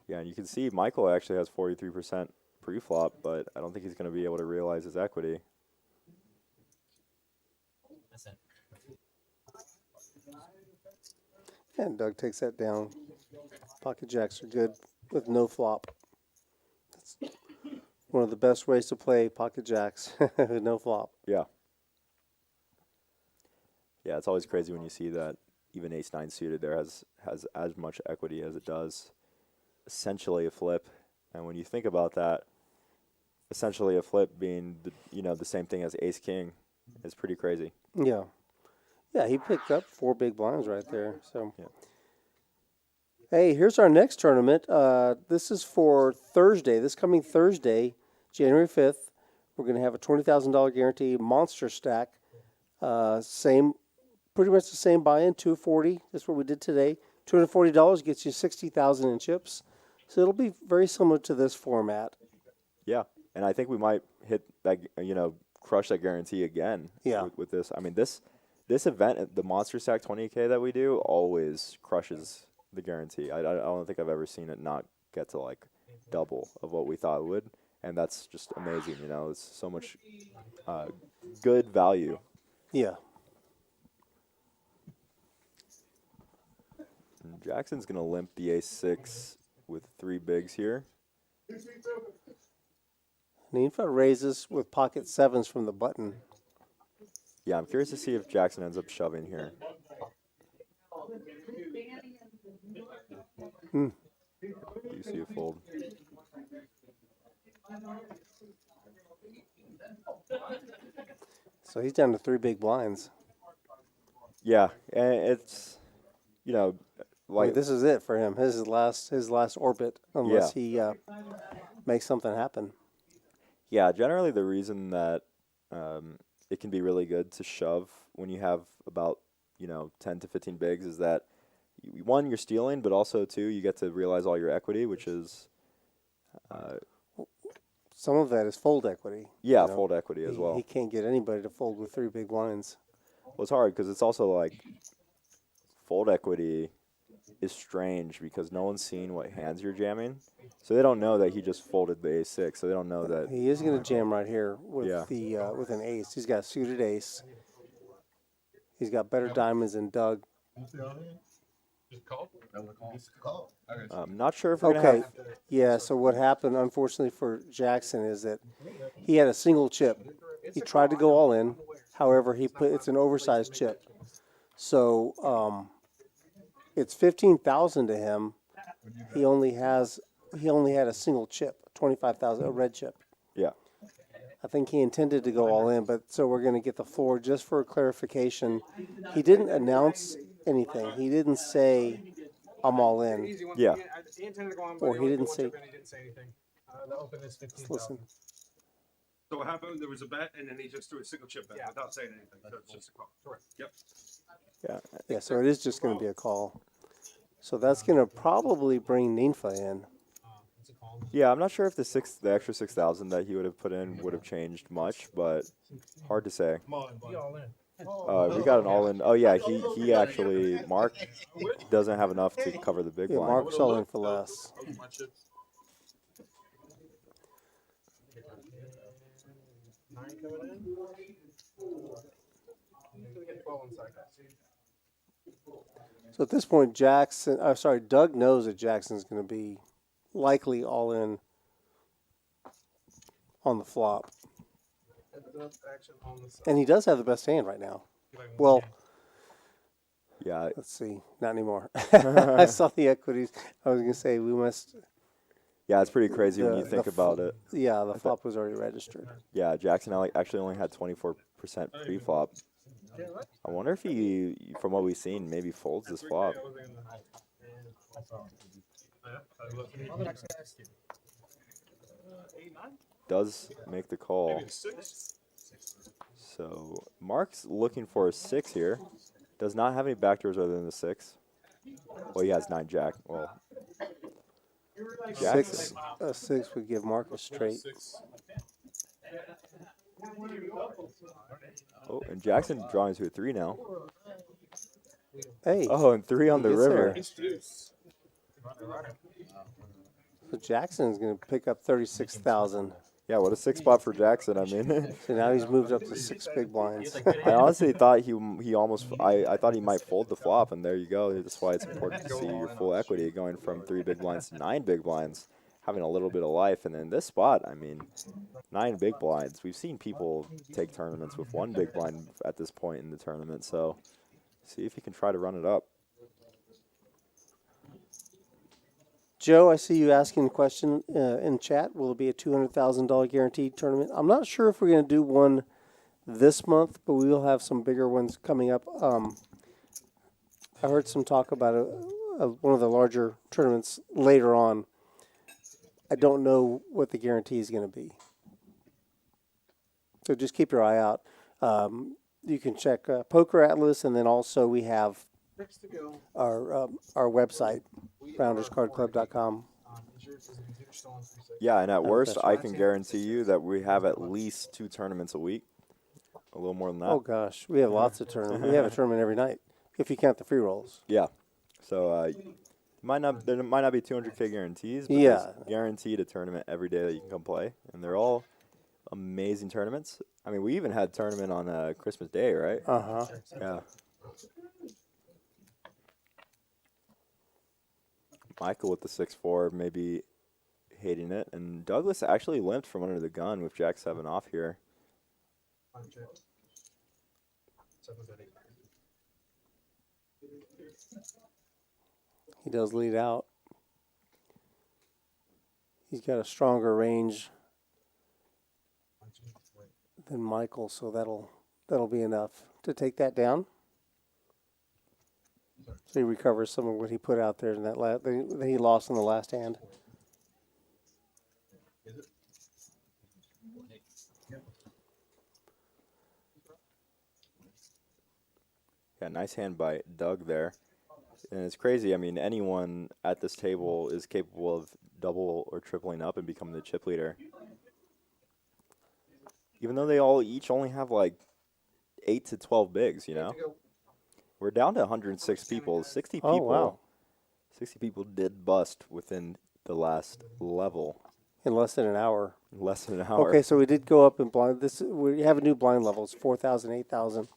Yeah, and you can see Michael actually has 43% pre-flop, but I don't think he's going to be able to realize his equity. And Doug takes that down. Pocket jacks are good with no flop. That's one of the best ways to play pocket jacks with no flop. Yeah. Yeah, it's always crazy when you see that even ace-9 suited there has as much equity as it does. Essentially a flip. And when you think about that, essentially a flip being the same thing as ace-king is pretty crazy. Yeah. Yeah, he picked up 4 big blinds right there. So, yeah. Hey, here's our next tournament. This is for Thursday. This coming Thursday, January 5th. We're going to have a $20,000 guarantee monster stack. Pretty much the same buy-in, $240. That's what we did today. $240 gets you $60,000 in chips. So it'll be very similar to this format. Yeah, and I think we might hit that, crush that guarantee again. Yeah. With this, I mean, this event, the Monster Stack 20K that we do, always crushes the guarantee. I don't think I've ever seen it not get to like double of what we thought it would, and that's just amazing. It's so much good value. Yeah. And Jackson's gonna limp the ace-6 with 3 bigs here. Ninfa raises with pocket 7s from the button. Yeah, I'm curious to see if Jackson ends up shoving here. Do you see a fold? So he's down to 3 big blinds. Yeah, and it's, like This is it for him. His last orbit, unless he makes something happen. Yeah, generally the reason that it can be really good to shove when you have about 10 to 15 bigs is that one, you're stealing, but also two, you get to realize all your equity, which is some of that is fold equity. Yeah, fold equity as well. He can't get anybody to fold with 3 big blinds. Well, it's hard because it's also like fold equity is strange because no one's seen what hands you're jamming, so they don't know that he just folded the ace-6. So they don't know that he is going to jam right here with with an ace. He's got a suited ace. He's got better diamonds than Doug. Just call. I'm not sure if we're gonna have. Yeah. So what happened, unfortunately for Jackson, is that he had a single chip. He tried to go all in. However, it's an oversized chip. So it's 15,000 to him. He only had a single chip, 25,000, a red chip. Yeah. I think he intended to go all in, but so we're going to get the floor just for clarification. He didn't announce anything. He didn't say, "I'm all in." Yeah. Or he didn't say. The open is 15,000. Listen. So what happened? There was a bet, and then he just threw a single chip bet without saying anything. So it's just a call. Correct. Yep. Yeah. Yeah, so it is just going to be a call. So that's going to probably bring Ninfa in. Yeah, I'm not sure if the extra 6,000 that he would have put in would have changed much, but hard to say. Come on, be all in. We got an all in. Oh yeah, he actually Mark doesn't have enough to cover the big Yeah, blind. Mark's all in for less. My chips. 9 coming in. He's gonna get 12 on the side. So at this point, Doug knows that Jackson's going to be likely all in on the flop. Heads up, action on the side. And he does have the best hand right now. Well, Yeah, let's see. Not anymore. I saw the equities. I was going to say we must. yeah, it's pretty crazy when you think about it. Yeah, the flop was already registered. Yeah, Jackson actually only had 24% pre-flop. I wonder if he, from what we've seen, maybe folds this flop. Does make the call. So Mark's looking for a 6 here. Does not have any backdoors other than the 6. Well, he has 9 jack. Well, Jackson. A 6 would give Mark a straight. Oh, and Jackson drawing to a 3 now. Hey, Oh, and 3 on the Gets river. there. So Jackson's going to pick up 36,000. Yeah, what a 6 spot for Jackson. I mean, So now he's moved up to 6 big blinds. I honestly thought he almost I thought he might fold the flop, and there you go. That's why it's important to see your full equity going from 3 big blinds to 9 big blinds, having a little bit of life. And then this spot, I mean, 9 big blinds. We've seen people take tournaments with 1 big blind at this point in the tournament. So see if he can try to run it up. Joe, I see you asking a question in chat. Will it be a $200,000 guaranteed tournament? I'm not sure if we're going to do one this month, but we will have some bigger ones coming up. I heard some talk about one of the larger tournaments later on. I don't know what the guarantee is going to be. So just keep your eye out. You can check Poker Atlas, and then also we have our website, rounderscardclub.com. Yeah, and at worst, that's I can guarantee you that we have at least 2 tournaments a week. A little more than that. Oh gosh, we have lots of tournaments. We have a tournament every night, if you count the free rolls. Yeah. So there might not be 200K guarantees, but Yeah. there's guaranteed a tournament every day that you can come play, and they're all amazing tournaments. I mean, we even had a tournament on Christmas Day, right? Uh-huh. Yeah. Michael with the 6-4, maybe hating it, and Douglas actually limped from under the gun with Jack 7 off here. He does lead out. He's got a stronger range than Michael, so that'll be enough to take that down. So he recovers some of what he put out there in that that he lost in the last hand. Yeah, nice hand by Doug there. And it's crazy. I mean, anyone at this table is capable of double or tripling up and becoming the chip leader. Even though they each only have like 8 to 12 bigs, you know? We're down to 106 people. 60 people. Oh, wow. 60 people did bust within the last level. In less than an hour. Less than an hour. Okay, so we did go up in blind. We have a new blind level. It's 4,000, 8,000.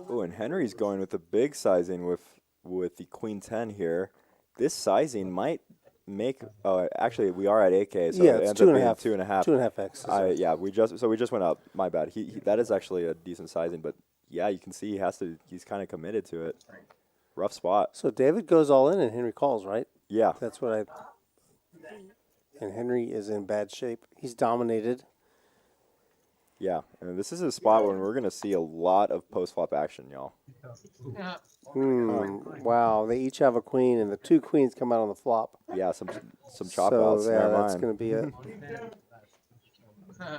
Oh, and Henry's going with the big sizing with the Queen 10 here. This sizing might make. Oh, actually, we are at 8K, so Yeah, it it's ends 2.5. up being 2.5. 2.5x. Yeah, we just went up. My bad. He that is actually a decent sizing, but yeah, you can see he's kind of committed to it. Rough spot. So David goes all in and Henry calls, right? Yeah. That's what and Henry is in bad shape. He's dominated. Yeah, and this is a spot where we're going to see a lot of post-flop action, y'all. Wow, they each have a queen, and the 2 queens come out on the flop. Yeah, some chop So outs. yeah, Never that's mind. going to be it.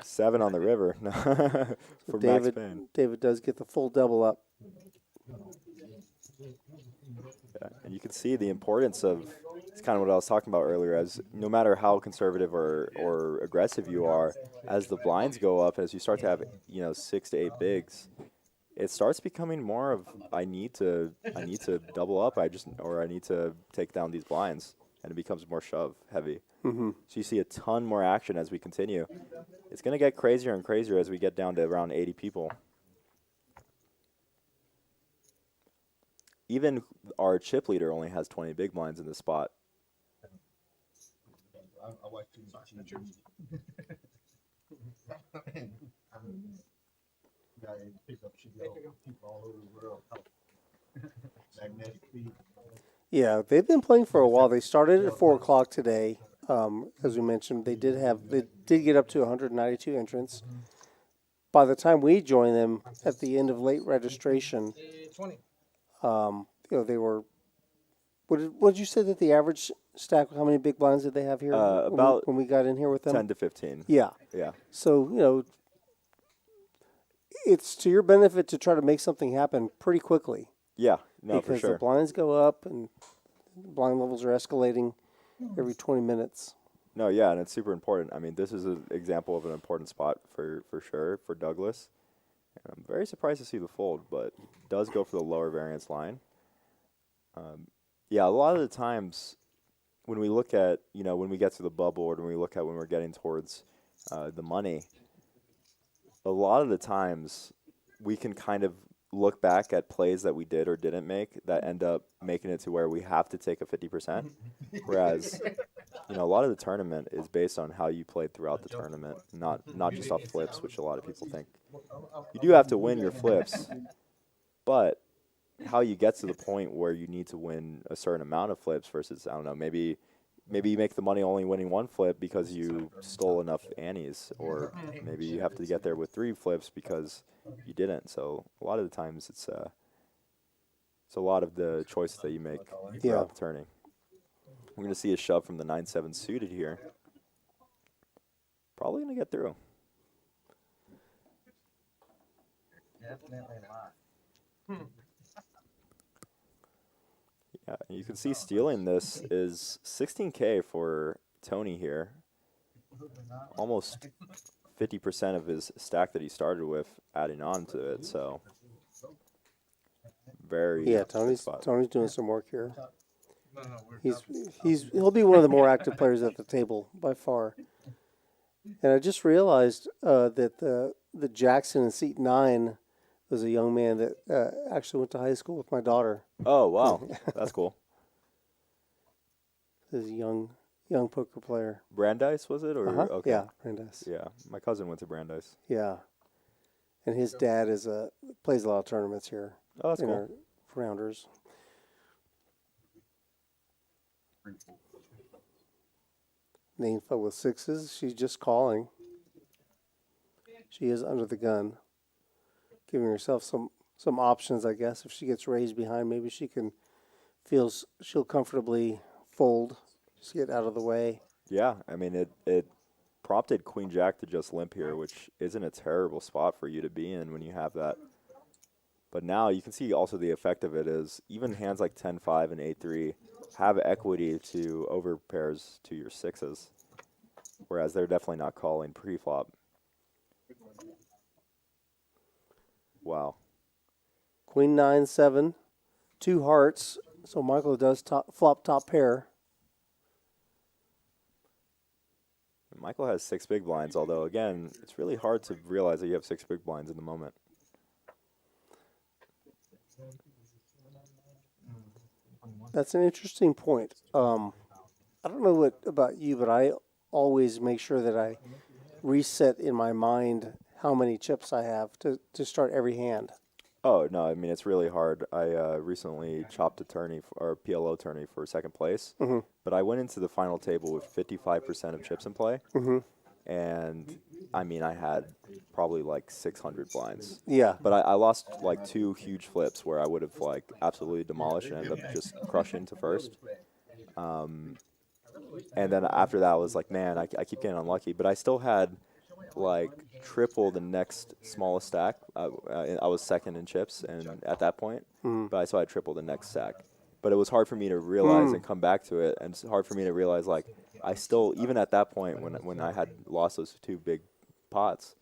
7 on the river for Max Payne. David does get the full double up. Yeah, and you can see the importance of, it's kind of what I was talking about earlier, as no matter how conservative or aggressive you are, as the blinds go up, as you start to have 6 to 8 bigs, it starts becoming more of I need to double up, I need to take down these blinds, and it becomes more shove heavy. So you see a ton more action as we continue. It's going to get crazier and crazier as we get down to around 80 people. Even our chip leader only has 20 big blinds in this spot. I watch too much TV. Guy pick up people all over the world. Magnetic feet. Yeah, they've been playing for a while. They started at 4 o'clock today. As we mentioned, they did get up to 192 entrants. By the time we joined them at the end of late registration, 20. they were. What did you say that the average stack? How many big blinds did they have here? About when we got in here with them, 10 to 15. Yeah. Yeah. So it's to your benefit to try to make something happen pretty quickly. Yeah. No, because for sure. the blinds go up and blind levels are escalating every 20 minutes. No, yeah, and it's super important. I mean, this is an example of an important spot for sure for Douglas. And I'm very surprised to see the fold, but does go for the lower variance line. Yeah, a lot of the times when we look at, when we get to the bubble or when we look at when we're getting towards the money, a lot of the times we can kind of look back at plays that we did or didn't make that end up making it to where we have to take a 50%. Whereas, a lot of the tournament is based on how you played throughout the tournament, not just off flips, which a lot of people think. You do have to win your flips, but how you get to the point where you need to win a certain amount of flips versus, I don't know, maybe you make the money only winning 1 flip because you stole enough annies, or maybe you have to get there with 3 flips because you didn't. So a lot of the times it's a lot of the choices that you make throughout the turning. We're going to see a shove from the 9-7 suited here. Probably going to get through. Definitely not. Yeah, you can see stealing this is 16K for Tony here. Almost 50% of his stack that he started with adding on to it, so very Tony's doing some work here. No, He'll be one of the more active players at the table by far. And I just realized that the Jackson in seat 9 was a young man that actually went to high school with my daughter. Oh, wow. That's cool. He's a young poker player. Brandeis, was it? Or okay. Yeah, Brandeis. Yeah, my cousin went to Brandeis. Yeah. And his dad plays a lot of tournaments here. Oh, that's in cool. our rounders. Ninfa with 6s. She's just calling. She is under the gun. Giving herself some options, I guess. If she gets raised behind, maybe she'll comfortably fold. Just get out of the way. Yeah, I mean, it prompted Queen Jack to just limp here, which isn't a terrible spot for you to be in when you have that. But now you can see also the effect of it is even hands like 10-5 and 8-3 have equity to over pairs to your 6s, whereas they're definitely not calling pre-flop. Wow. Queen 9-7, 2 hearts. So Michael does flop top pair. Michael has 6 big blinds, although again, it's really hard to realize that you have 6 big blinds in the moment. That's an interesting point. I don't know what about you, but I always make sure that I reset in my mind how many chips I have to start every hand. Oh, no, I mean, it's really hard. I recently chopped a tourney, or PLO tourney for second place, but I went into the final table with 55% of chips in play, and I mean, I had probably like 600 blinds. Yeah. But I lost like 2 huge flips where I would have like absolutely demolished and ended up just crushing to first. And then after that, I was like, man, I keep getting unlucky. But I still had like triple the next smallest stack. I was second in chips, and at that point, but I still had triple the next stack. But it was hard for me to realize and come back to it, and it's hard for me to realize like I still, even at that point when I had lost those 2 big pots,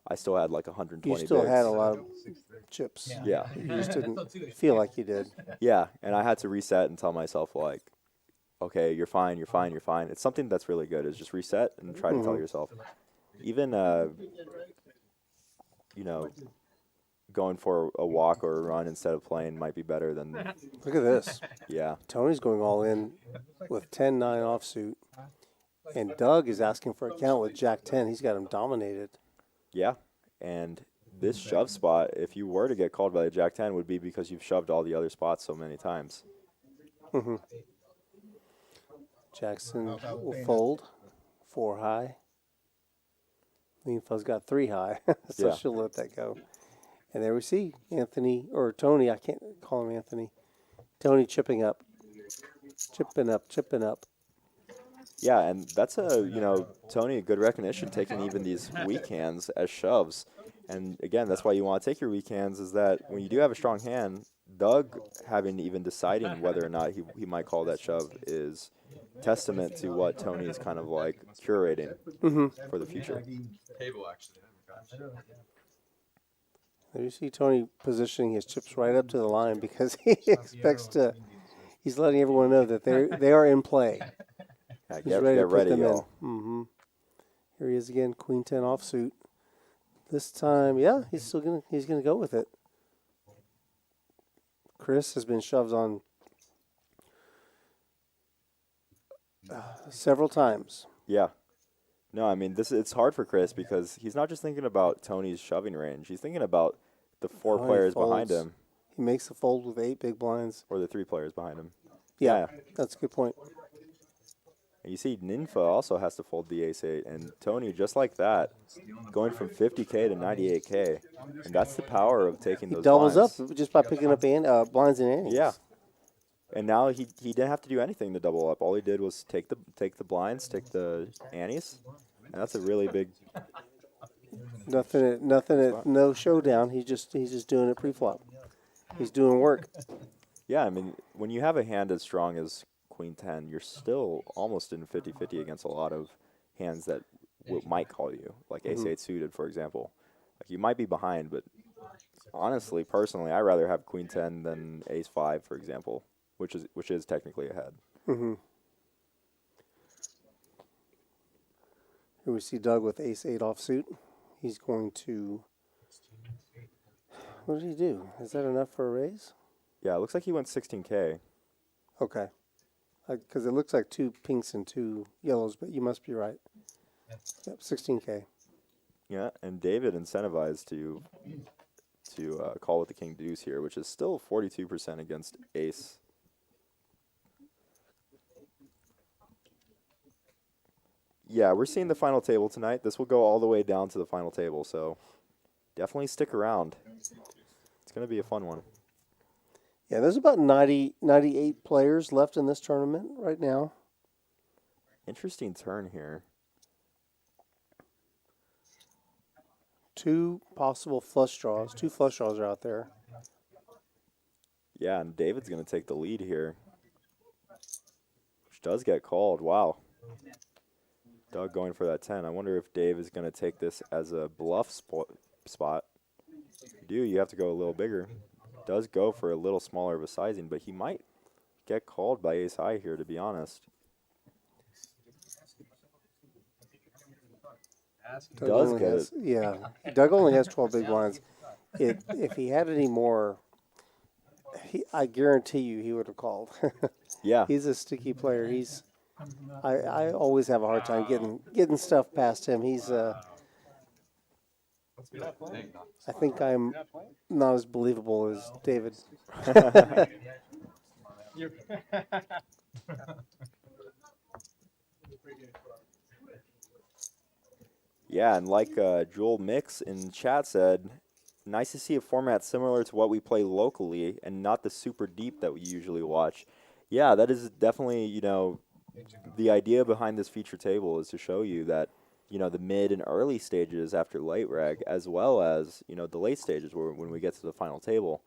I still had like 120. You still bigs. had a lot of chips. Yeah. You just didn't feel like you did. Yeah, and I had to reset and tell myself like, okay, you're fine, you're fine, you're fine. It's something that's really good is just reset and try to tell yourself. Even you know, going for a walk or a run instead of playing might be better than Look at this. yeah. Tony's going all in with 10-9 offsuit. And Doug is asking for a count with Jack-10. He's got him dominated. Yeah. And this shove spot, if you were to get called by the Jack-10, would be because you've shoved all the other spots so many times. Jackson will fold 4 high. Leanfuzz got 3 high, so Yeah. she'll let that go. And there we see Anthony, or Tony, I can't call him Anthony. Tony chipping up. Chipping up, chipping up. Yeah, and that's Tony, good recognition, taking even these weak hands as shoves. And again, that's why you want to take your weak hands, is that when you do have a strong hand, Doug having even deciding whether or not he might call that shove is testament to what Tony is kind of like curating for the future. Table, actually. There you see Tony positioning his chips right up to the line because he expects to. He's letting everyone know that they are in play. Yeah, He's get ready to put ready, them y'all. in. Here he is again, Queen 10 offsuit. This time, yeah, he's gonna go with it. Chris has been shoved on several times. Yeah. No, I mean it's hard for Chris because he's not just thinking about Tony's shoving range. He's thinking about the 4 How he players behind folds. him He makes the fold with 8 big blinds. or the 3 players behind him. Yeah, that's a good point. And you see Ninfa also has to fold the ace-8, and Tony, just like that, going from 50K to 98K. And that's the power of taking He those doubles blinds. up just by picking up blinds and antes. Yeah. And now he didn't have to do anything to double up. All he did was take the blinds, take the antes, and that's a really big. Nothing. No showdown. He's just doing it pre-flop. He's doing work. Yeah, I mean, when you have a hand as strong as Queen 10, you're still almost in 50-50 against a lot of hands that might call you, like ace-8 suited, for example. Like you might be behind, but honestly, personally, I'd rather have Queen 10 than ace-5, for example, which is technically ahead. Here we see Doug with ace-8 offsuit. He's going to. What did he do? Is that enough for a raise? Yeah, it looks like he went 16K. Okay. Because it looks like 2 pinks and 2 yellows, but you must be right. Yep, 16K. Yeah, and David incentivized to call with the king deuce here, which is still 42% against ace. Yeah, we're seeing the final table tonight. This will go all the way down to the final table, so definitely stick around. It's going to be a fun one. Yeah, there's about 98 players left in this tournament right now. Interesting turn here. 2 possible flush draws. 2 flush draws are out there. Yeah, and David's going to take the lead here, which does get called. Wow. Doug going for that 10. I wonder if Dave is going to take this as a bluff spot. If you do, you have to go a little bigger. Does go for a little smaller of a sizing, but he might get called by ace high here, to be honest. Does get it. Yeah, Doug only has 12 big blinds. If he had any more, I guarantee you he would have called. Yeah. He's a sticky player. I always have a hard time getting stuff past him. I think I'm not as believable as David. Yeah, and like Joel Mix in chat said, nice to see a format similar to what we play locally and not the super deep that we usually watch. Yeah, that is definitely, the idea behind this feature table is to show you that, the mid and early stages after late reg, as well as, the late stages when we get to the final table.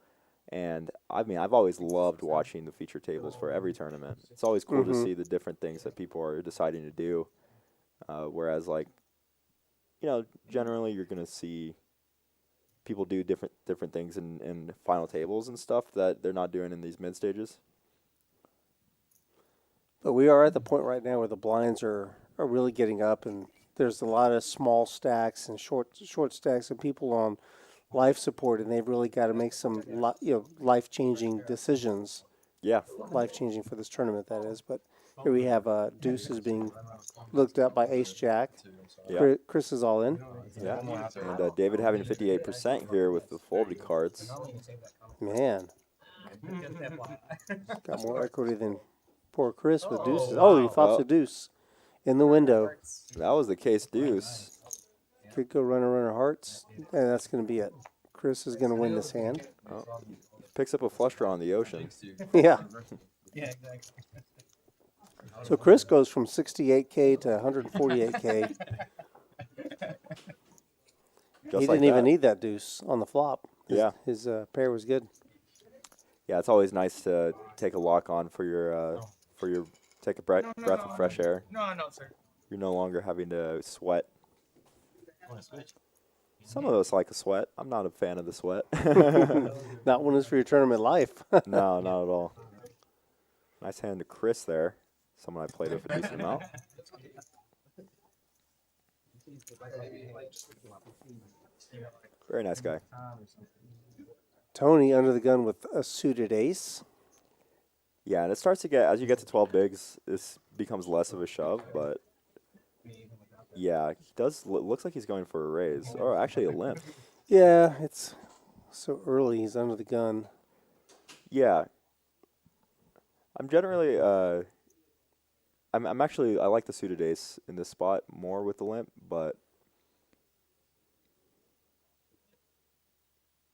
And I mean, I've always loved watching the feature tables for every tournament. It's always cool to see the different things that people are deciding to do. Whereas, like, generally you're going to see people do different things in final tables and stuff that they're not doing in these mid stages. But we are at the point right now where the blinds are really getting up, and there's a lot of small stacks and short stacks and people on life support, and they've really got to make some life-changing decisions. Yeah. Life-changing for this tournament, that is. But here we have deuces being looked at by Ace Jack. Yeah. Chris is all in. Yeah. And David having 58% here with the folded cards. Man. Got more equity than poor Chris with deuces. Oh, he flops a deuce in the window. That was the case deuce. Could go runner hearts, and that's going to be it. Chris is going to win this hand. Oh. Picks up a flush draw on the ocean. Yeah. Yeah, exactly. So Chris goes from 68K to 148K. He didn't even need that deuce on the flop. His pair was good. Yeah, it's always nice to take a lock on for your take a breath of fresh air. No, sir. You're no longer having to sweat. Want to switch? Some of us like a sweat. I'm not a fan of the sweat. Not one is for your tournament life. No, not at all. Nice hand to Chris there. Someone I played with a decent amount. Very nice guy. Tony under the gun with a suited ace. Yeah, and it starts to get, as you get to 12 bigs, this becomes less of a shove, but yeah, he does, looks like he's going for a raise, or actually a limp. Yeah, it's so early, he's under the gun. Yeah. I'm generally, I'm actually, I like the suited ace in this spot more with the limp, but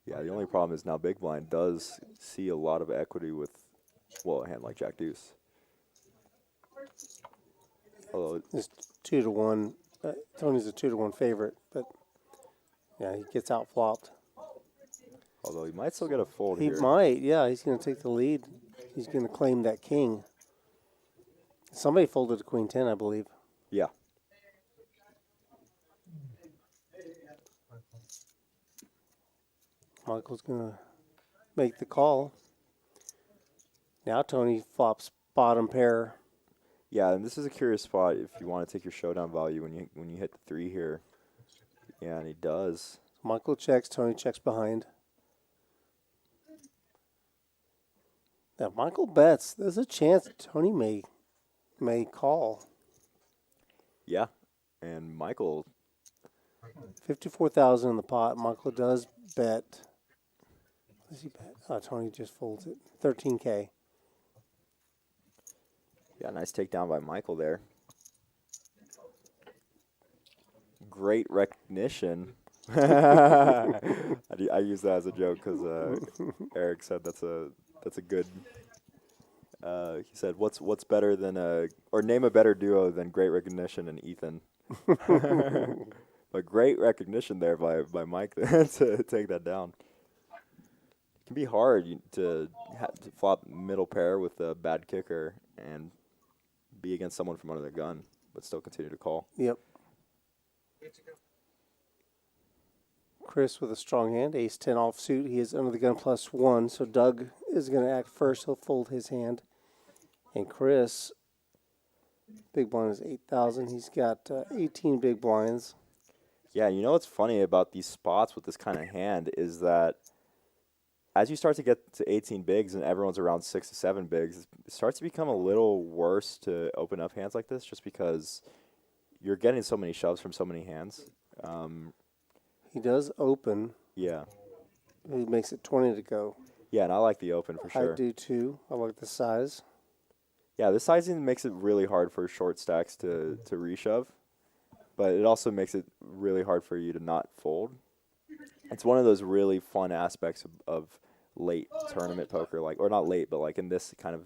yeah, the only problem is now big blind does see a lot of equity with, well, a hand like Jack Deuce. Although It's 2-1. Tony's a 2-1 favorite, but yeah, he gets out flopped. although he might still get a fold He here. might, yeah. He's going to take the lead. He's going to claim that king. Somebody folded a queen 10, I believe. Yeah. Michael's going to make the call. Now Tony flops bottom pair. Yeah, and this is a curious spot if you want to take your showdown value when you hit the 3 here. Yeah, and he does. Michael checks, Tony checks behind. Now Michael bets. There's a chance Tony may call. Yeah, and Michael, 54,000 in the pot. Michael does bet. What does he bet? Oh, Tony just folds it. 13K. yeah, nice takedown by Michael there. Great recognition. I use that as a joke because Eric said that's a good. He said, "What's better than or name a better duo than Great Recognition and Ethan?" But great recognition there by Mike to take that down. It can be hard to flop middle pair with a bad kicker and be against someone from under the gun, but still continue to call. Yep. Chris with a strong hand, ace 10 offsuit. He is under the gun +1, so Doug is going to act first. He'll fold his hand. And Chris, big blind is 8,000. He's got 18 big blinds. Yeah, you know what's funny about these spots with this kind of hand is that as you start to get to 18 bigs and everyone's around 6 to 7 bigs, it starts to become a little worse to open up hands like this just because you're getting so many shoves from so many hands. He does open. Yeah. He makes it 20 to go. Yeah, and I like the open for sure. I do too. I like the size. Yeah, the sizing makes it really hard for short stacks to reshove. but it also makes it really hard for you to not fold. It's one of those really fun aspects of late tournament poker, like, or not late, but like in this kind of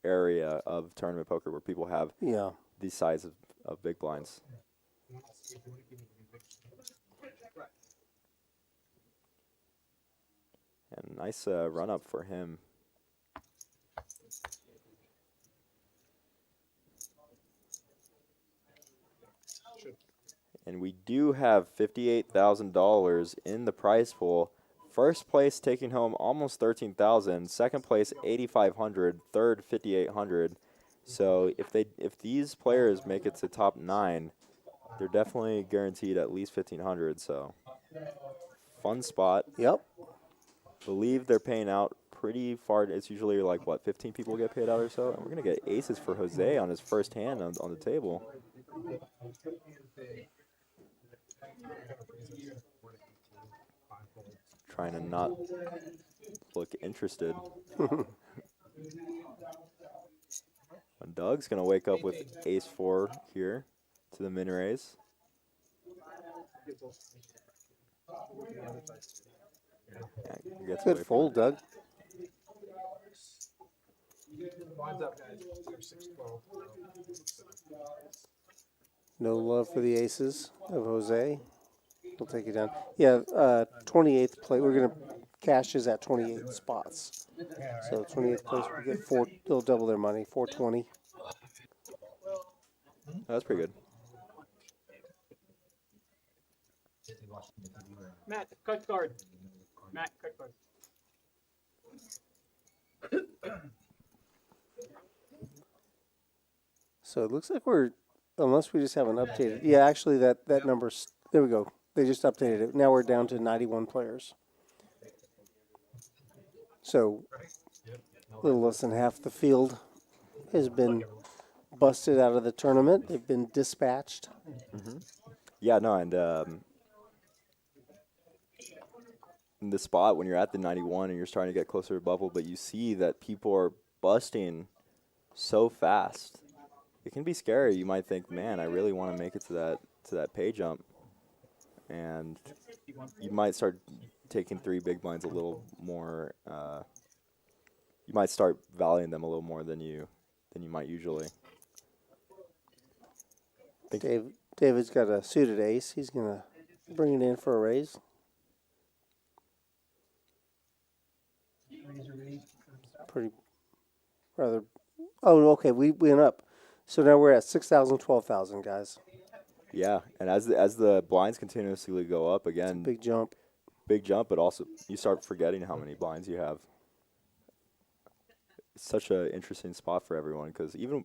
area of tournament poker where people have Yeah. these size of big blinds. And nice run up for him. And we do have $58,000 in the prize pool. First place taking home almost $13,000. Second place $8,500. Third $5,800. So if these players make it to top 9, they're definitely guaranteed at least $1,500. So fun spot. Yep. Believe they're paying out pretty far. It's usually like what, 15 people get paid out or so. And we're gonna get aces for Jose on his first hand on the table. Trying to not look interested. And Doug's going to wake up with ace-4 here to the min raise. Yeah, Good fold, Doug. Lines up, guys. They're 6-12. No love for the aces of Jose. We'll take it down. Yeah, 28th place. We're going to cash is at 28 spots. So 28th place, we get 4. They'll double their money, 420. That's pretty good. Matt, cut card. Matt, cut card. So it looks like we're, unless we just haven't updated. Yeah, actually that number's, there we go. They just updated it. Now we're down to 91 players. So a little less than half the field has been busted out of the tournament. They've been dispatched. Yeah, no, and in the spot when you're at the 91 and you're starting to get closer to bubble, but you see that people are busting so fast, it can be scary. You might think, man, I really want to make it to that pay jump, and you might start taking 3 big blinds a little more. You might start valuing them a little more than you might usually. David's got a suited ace. He's going to bring it in for a raise. Pretty, rather. Oh, okay. We went up. So now we're at 6,000, 12,000, guys. Yeah, and as the blinds continuously go up again, Big jump. big jump, but also you start forgetting how many blinds you have. It's such an interesting spot for everyone because even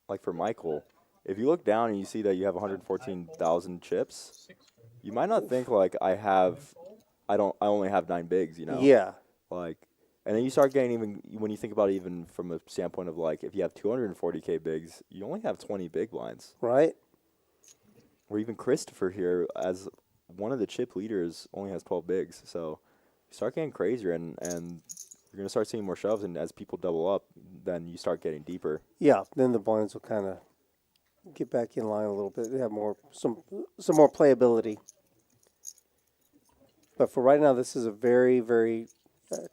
like for Michael, if you look down and you see that you have 114,000 chips, you might not think like I only have 9 bigs, you know? Yeah. Like, and then you start getting even when you think about it, even from a standpoint of like if you have 240K bigs, you only have 20 big blinds. Right. Or even Christopher here, as one of the chip leaders, only has 12 bigs. So you start getting crazier, and you're going to start seeing more shoves. And as people double up, then you start getting deeper. Yeah. Then the blinds will kind of get back in line a little bit. They have some more playability. But for right now, this is a very, very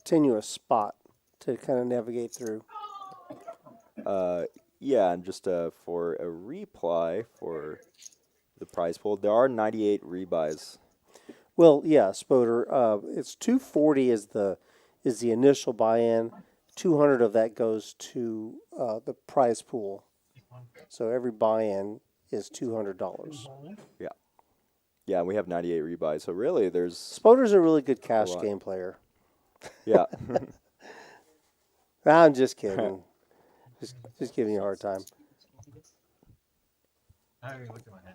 tenuous spot to kind of navigate through. Yeah, and just for a reply for the prize pool, there are 98 rebuys. Well, yeah, Spoder. It's 240 is the initial buy-in. 200 of that goes to the prize pool. So every buy-in is $200. Yeah. Yeah, we have 98 rebuys. So really, there's Spoder's a really good cash game player. yeah. I'm just kidding. just giving you a hard time. I haven't even looked at my head.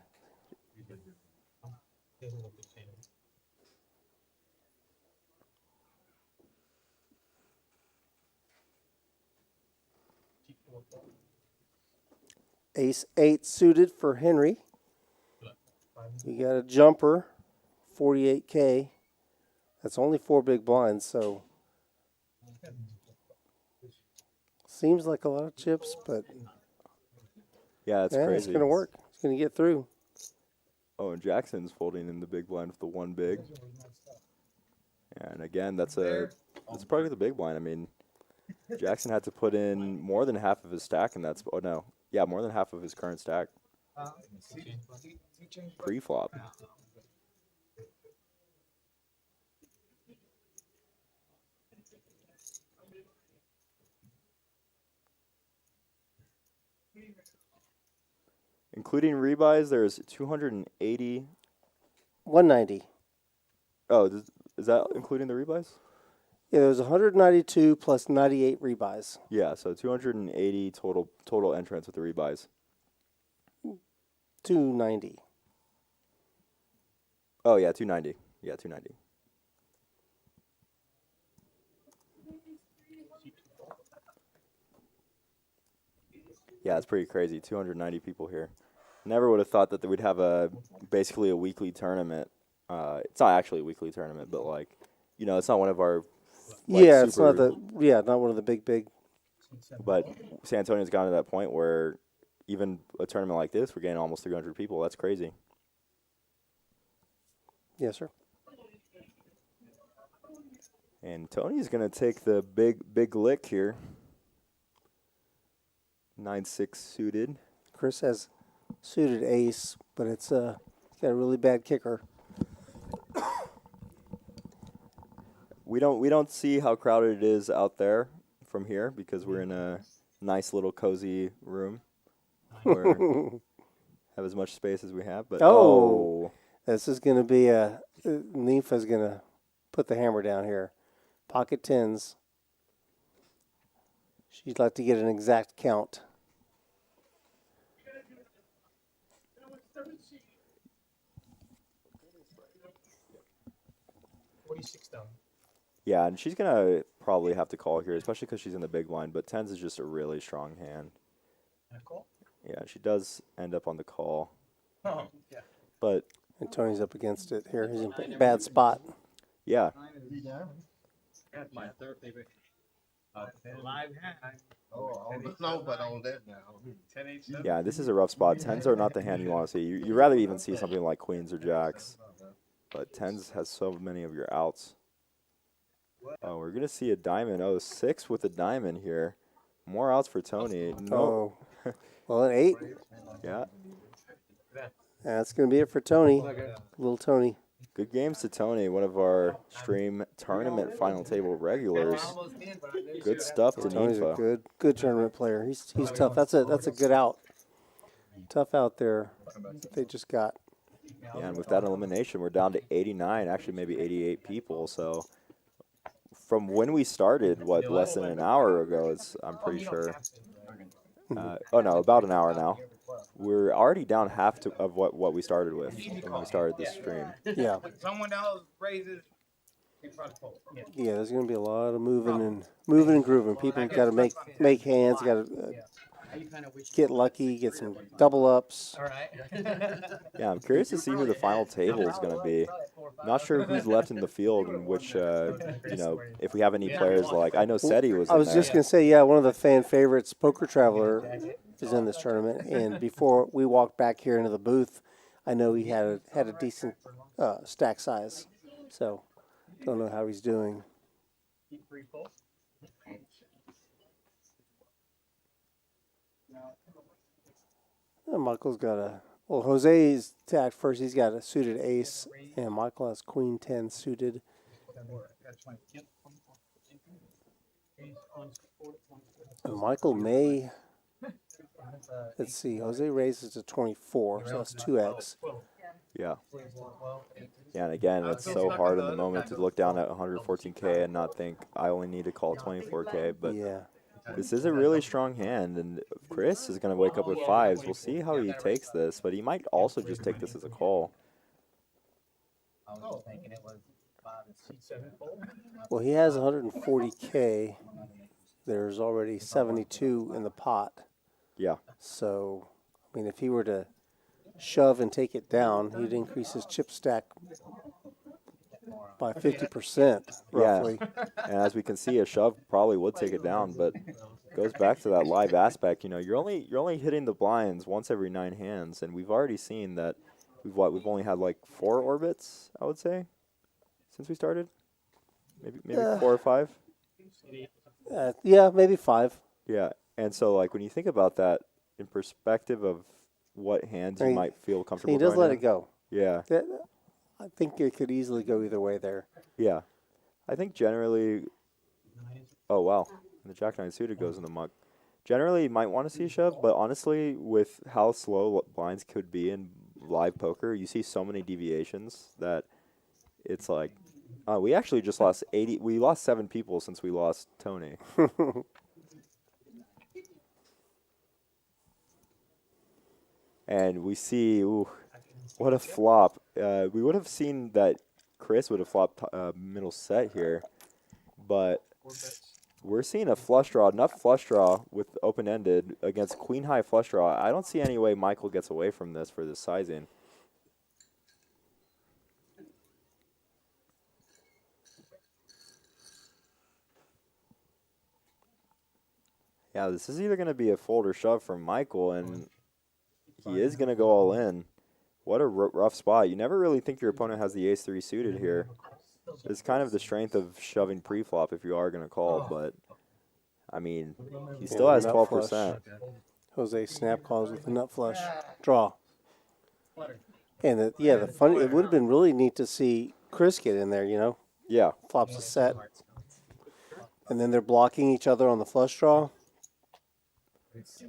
Ace-8 suited for Henry. We got a jumper, 48K. That's only 4 big blinds, so seems like a lot of chips, but Yeah, it's crazy. it's going to work. It's going to get through. Oh, and Jackson's folding in the big blind with the one big. And again, that's probably the big blind. I mean, Jackson had to put in more than half of his stack in that spot. Oh, no. Yeah, more than half of his current stack pre-flop. Including rebuys, there's 280. 190. Oh, is that including the rebuys? Yeah, there was 192 plus 98 rebuys. Yeah, so 280 total entrants with the rebuys. 290. Oh, yeah, 290. Yeah, 290. Yeah, it's pretty crazy. 290 people here. Never would have thought that we'd have basically a weekly tournament. It's not actually a weekly tournament, but like, it's not one of our. Like, yeah, it's not not one of the big. But San Antonio's gotten to that point where even a tournament like this, we're getting almost 300 people. That's crazy. Yes, sir. And Tony's gonna take the big lick here. 9-6 suited. Chris has suited ace, but it's got a really bad kicker. We don't see how crowded it is out there from here because we're in a nice little cozy room where have as much space as we have. But this is going to be Nympha's going to put the hammer down here. Pocket tens. She'd like to get an exact count. Yeah, and she's going to probably have to call here, especially because she's in the big blind. But tens is just a really strong hand. Yeah, she does end up on the call. But And Tony's up against it here. He's in a bad spot. yeah. That's my third favorite. Live hand. Oh, no, but on that now. 10-8-7. Yeah, this is a rough spot. Tens are not the hand you want to see. You'd rather even see something like queens or jacks. But tens has so many of your outs. Oh, we're going to see a diamond. Oh, 6 with a diamond here. More outs for Tony. No. Oh. Well, an 8. Yeah. That's going to be it for Tony. Little Tony. Good games to Tony, one of our stream tournament final table regulars. Good stuff to Tony's a Nympha. good tournament player. He's tough. That's a good out. Tough out there that they just got. Yeah, and with that elimination, we're down to 89, actually maybe 88 people. So from when we started, less than an hour ago, I'm pretty sure. About an hour now. We're already down half of what we started with when we started this stream. Yeah. Someone else raises. Yeah, there's going to be a lot of moving and grooving. People got to make hands, got to get lucky, get some double ups. All right. Yeah, I'm curious to see who the final table is going to be. Not sure who's left in the field and which, if we have any players like, I know Seti was in I was there. just going to say, yeah, one of the fan favorites, Poker Traveler, is in this tournament. And before we walked back here into the booth, I know he had a decent stack size. So, don't know how he's doing. And Michael's got Jose's tacked first. He's got a suited ace, and Michael has queen 10 suited. And Michael may, let's see, Jose raises to 24, so that's 2x. Yeah. Yeah, and again, it's so hard in the moment to look down at 114K and not think I only need to call 24K. But Yeah. this is a really strong hand, and Chris is going to wake up with 5s. We'll see how he takes this, but he might also just take this as a call. Well, he has 140K. There's already 72 in the pot. Yeah. So, I mean, if he were to shove and take it down, he'd increase his chip stack by 50%, roughly. Yeah. And as we can see, a shove probably would take it down, but goes back to that live aspect. You're only hitting the blinds once every 9 hands, and we've already seen that we've only had like 4 orbits, I would say, since we started. Maybe 4 or 5. Yeah, maybe 5. Yeah, and so like when you think about that in perspective of what hands you might feel comfortable. He does going let in, it go. Yeah. I think it could easily go either way there. Yeah, I think generally. Oh wow, the Jack 9 suited goes in the muck. Generally, you might want to see a shove, but honestly, with how slow blinds could be in live poker, you see so many deviations that it's like, we actually just lost 80. We lost 7 people since we lost Tony. And we see, ooh, what a flop. We would have seen that Chris would have flopped middle set here, but we're seeing a flush draw, enough flush draw with open-ended against queen high flush draw. I don't see any way Michael gets away from this for this sizing. Yeah, this is either going to be a fold or shove from Michael, and he is going to go all in. What a rough spot. You never really think your opponent has the ace-3 suited here. It's kind of the strength of shoving pre-flop if you are going to call, but, I mean, he still has 12%. Jose snap calls with a nut flush draw. And the funny, it would have been really neat to see Chris get in there, you know? Yeah. Flops a set. And then they're blocking each other on the flush draw.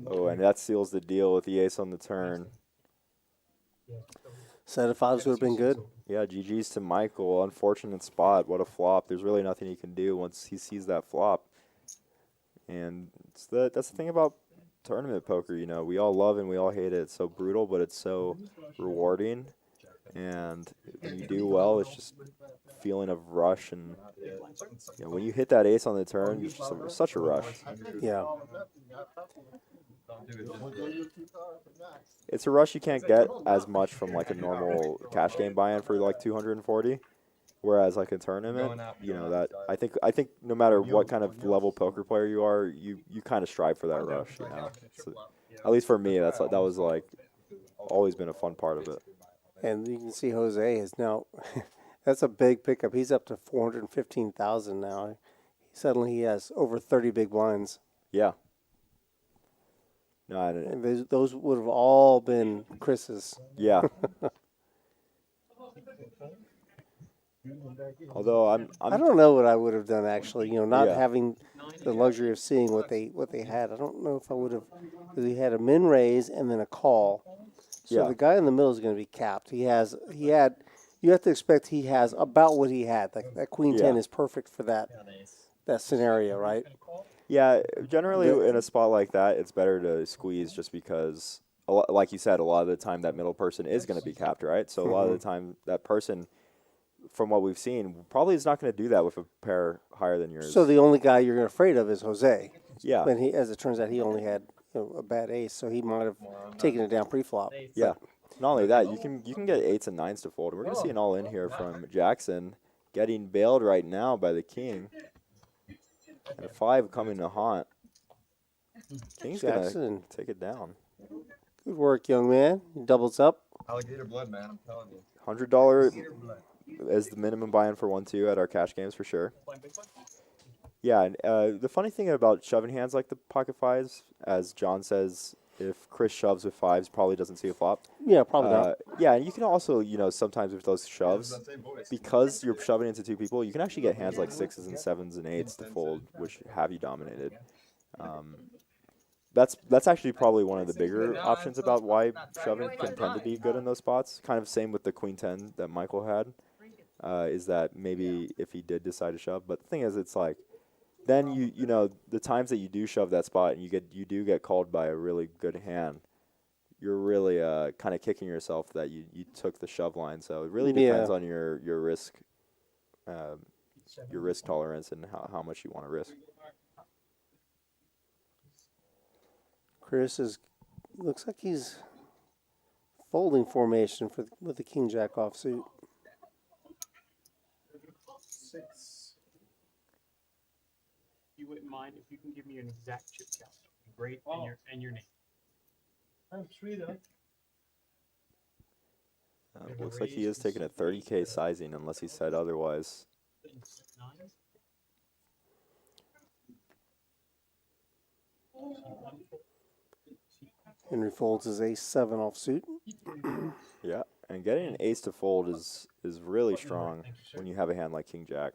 Oh, and that seals the deal with the ace on the turn. Set of 5s would have been good. Yeah, GG's to Michael. Unfortunate spot. What a flop. There's really nothing he can do once he sees that flop. And that's the thing about tournament poker, you know. We all love and we all hate it. It's so brutal, but it's so rewarding. And when you do well, it's just a feeling of rush. And you know, when you hit that ace on the turn, it's just such a rush. Yeah. It's a rush you can't get as much from like a normal cash game buy-in for like 240. Whereas like a tournament, you know, that I think no matter what kind of level poker player you are, you kind of strive for that rush, you know. So, at least for me, that was like always been a fun part of it. And you can see Jose is now, that's a big pickup. He's up to 415,000 now. Suddenly he has over 30 big blinds. Yeah. No, and those would have all been Chris's. Yeah. Although I don't know what I would have done actually. You know, not having the luxury of seeing what they had. I don't know if I would have, because he had a min raise and then a call. So the guy in the middle is going to be capped. You have to expect he has about what he had. Like that queen 10 is perfect for that scenario, right? Yeah, generally in a spot like that, it's better to squeeze just because, like you said, a lot of the time that middle person is going to be capped, right? So a lot of the time that person, from what we've seen, probably is not going to do that with a pair higher than yours. So the only guy you're afraid of is Jose. Yeah. But as it turns out, he only had a bad ace, so he might have taken it down pre-flop. Yeah. Not only that, you can get 8s and 9s to fold. We're going to see an all in here from Jackson, getting bailed right now by the king. And a 5 coming to haunt. King's going to take it down. Good work, young man. He doubles up. Alligator blood, man, I'm telling you. $100 is the minimum buy-in for 1-2 at our cash games for sure. Yeah, and the funny thing about shoving hands like the pocket 5s, as John says, if Chris shoves with 5s, probably doesn't see a flop. Yeah, probably not. Yeah, and you can also, you know, sometimes with those shoves, because you're shoving into 2 people, you can actually get hands like 6s and 7s and 8s to fold, which have you dominated. That's actually probably one of the bigger options about why shoving can tend to be good in those spots. Kind of same with the queen 10 that Michael had, is that maybe if he did decide to shove. But the thing is, it's like, then you know, the times that you do shove that spot and you do get called by a really good hand, you're really kind of kicking yourself that you took the shove line. So it really depends on your risk tolerance and how much you want to risk. Chris looks like he's folding formation with the king jack offsuit. 6. You wouldn't mind if you can give me an exact chip count. Great, and your name. I'm sweet, huh? Looks like he is taking a 30K sizing unless he said otherwise. Henry folds his ace-7 offsuit. Yeah, and getting an ace to fold is really strong when you have a hand like King Jack.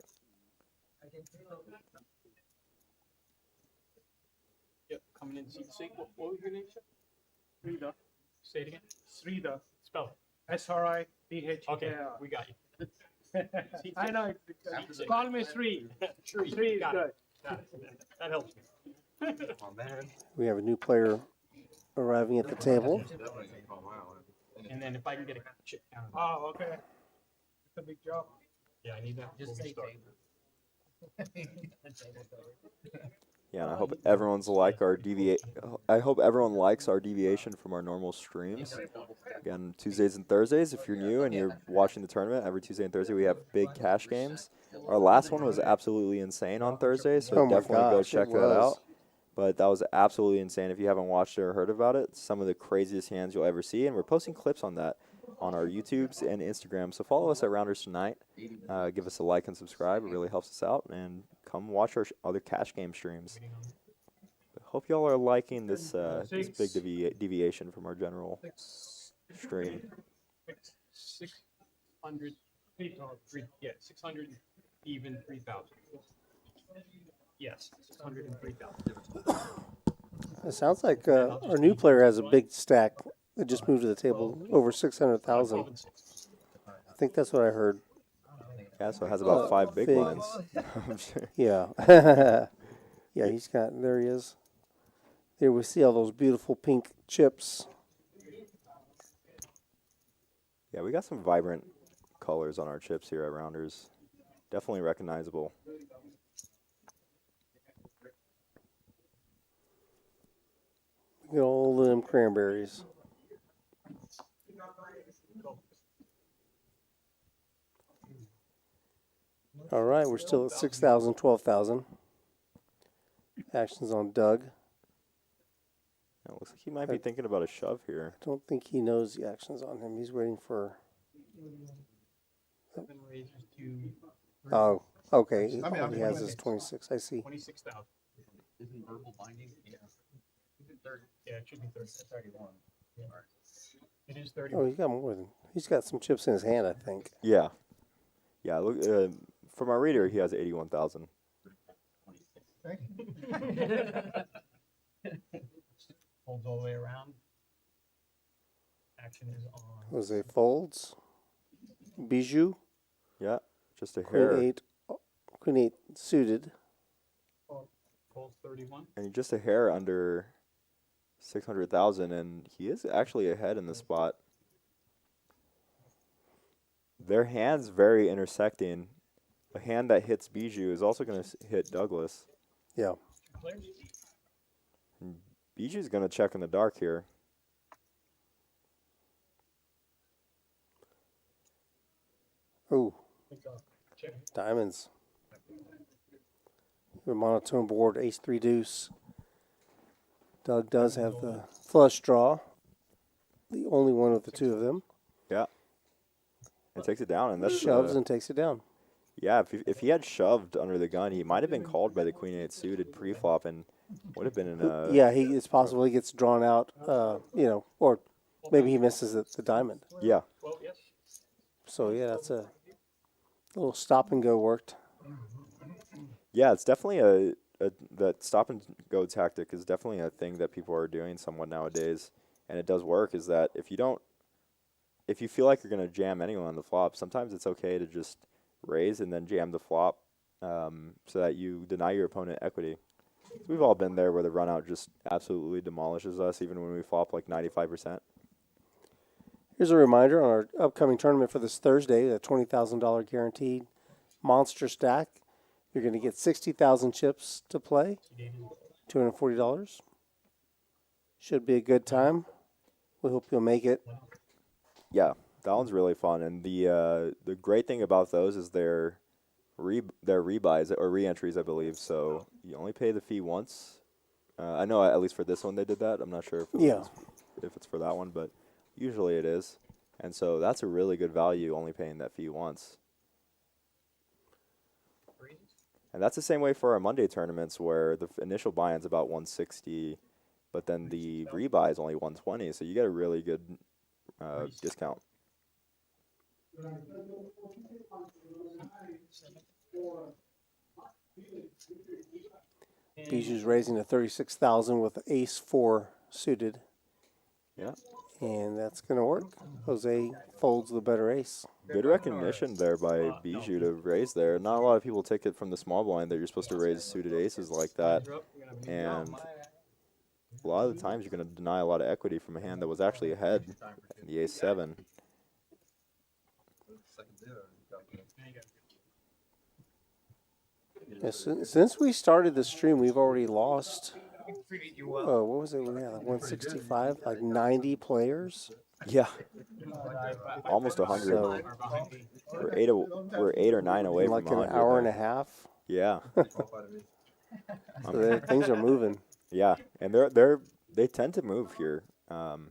Yep, coming in C6. What was your name, sir? Sridhar. Say it again. Sridhar. Spell it. SRIDH. Okay, we got you. I know. Call me Sri. Sri is good. That helps me. Oh, man. We have a new player arriving at the table. And then if I can get a chip count. Oh, okay. It's a big job. Yeah, I need that. Just say Yeah, and I hope everyone's like our I hope everyone likes our deviation from our normal streams. Again, Tuesdays and Thursdays. If you're new and you're watching the tournament, every Tuesday and Thursday we have big cash games. Our last one was absolutely insane on Thursday, so Oh my definitely go gosh, check it that out. was. But that was absolutely insane. If you haven't watched it or heard about it, some of the craziest hands you'll ever see, and we're posting clips on that on our YouTubes and Instagram. So follow us at Rounders Tonight. Give us a like and subscribe. It really helps us out. And come watch our other cash game streams. Hope y'all are liking this this big deviation from our general stream. 600. Yeah, 600 even 3,000. Yes, 603,000. It sounds like our new player has a big stack that just moved to the table, over 600,000. I think that's what I heard. Yeah, so it has about 5 big big. lines. Yeah. Yeah, he's got, there he is. There we see all those beautiful pink chips. Yeah, we got some vibrant colors on our chips here at Rounders. Definitely recognizable. Look at all of them cranberries. All right, we're still at 6,000, 12,000. Actions on Doug. It looks like he might be thinking about a shove here. I don't think he knows the actions on him. He's waiting for. 7 raises to Oh, okay. He, I mean, all he has is 26. I see. 26,000. Isn't verbal binding? Yeah. Yeah, it should be 30. 31. It is Oh, 31. he's got more than. He's got some chips in his hand, I think. Yeah. Yeah, look, from our reader, he has 81,000. Holds all the way around. Action is on. Jose folds. Bijou. Yeah, just a Queen hair. 8. Queen 8 suited. Holds 31. And just a hair under 600,000, and he is actually ahead in the spot. Their hands very intersecting. A hand that hits Bijou is also going to hit Douglas. Yeah. Players. Bijou's going to check in the dark here. Ooh, Check. diamonds. Your monotone board, ace 3 deuce. Doug does have the flush draw. The only one of the two of them. Yeah. And takes it down, and that's Shoves and takes it down. yeah. If he had shoved under the gun, he might have been called by the Queen 8 suited pre-flop, and would have been in a Yeah, it's possible he gets drawn out, you know, or maybe he misses the diamond. yeah. Well, yes. So, yeah, that's a little stop and go worked. Yeah, it's definitely that stop and go tactic is definitely a thing that people are doing somewhat nowadays, and it does work. Is that if you feel like you're going to jam anyone on the flop, sometimes it's okay to just raise and then jam the flop, so that you deny your opponent equity. We've all been there where the run out just absolutely demolishes us, even when we flop like 95%. Here's a reminder on our upcoming tournament for this Thursday, the $20,000 guaranteed monster stack. You're going to get 60,000 chips to play, $240. Should be a good time. We hope you'll make it. Yeah, that one's really fun, and the great thing about those is they're rebuys or re-entries, I believe. So you only pay the fee once. I know at least for this one they did that. I'm not sure if Yeah. if it's for that one, but usually it is. And so that's a really good value, only paying that fee once. And that's the same way for our Monday tournaments, where the initial buy-in's about 160, but then the rebuy is only 120, so you get a really good discount. Bijou's raising to 36,000 with ace 4 suited. Yeah. And that's going to work. Jose folds the better ace. Good recognition there by Bijou to raise there. Not a lot of people take it from the small blind that you're supposed to raise suited aces like that. And a lot of the times you're going to deny a lot of equity from a hand that was actually ahead in the ace 7. Yeah, since we started the stream, we've already lost. What was it? We had like 165, like 90 players. Yeah. Almost 100. So We're 8 or 9 away in like from an 100. hour there. and a half. Yeah. So things are moving. Yeah, and they tend to move here. You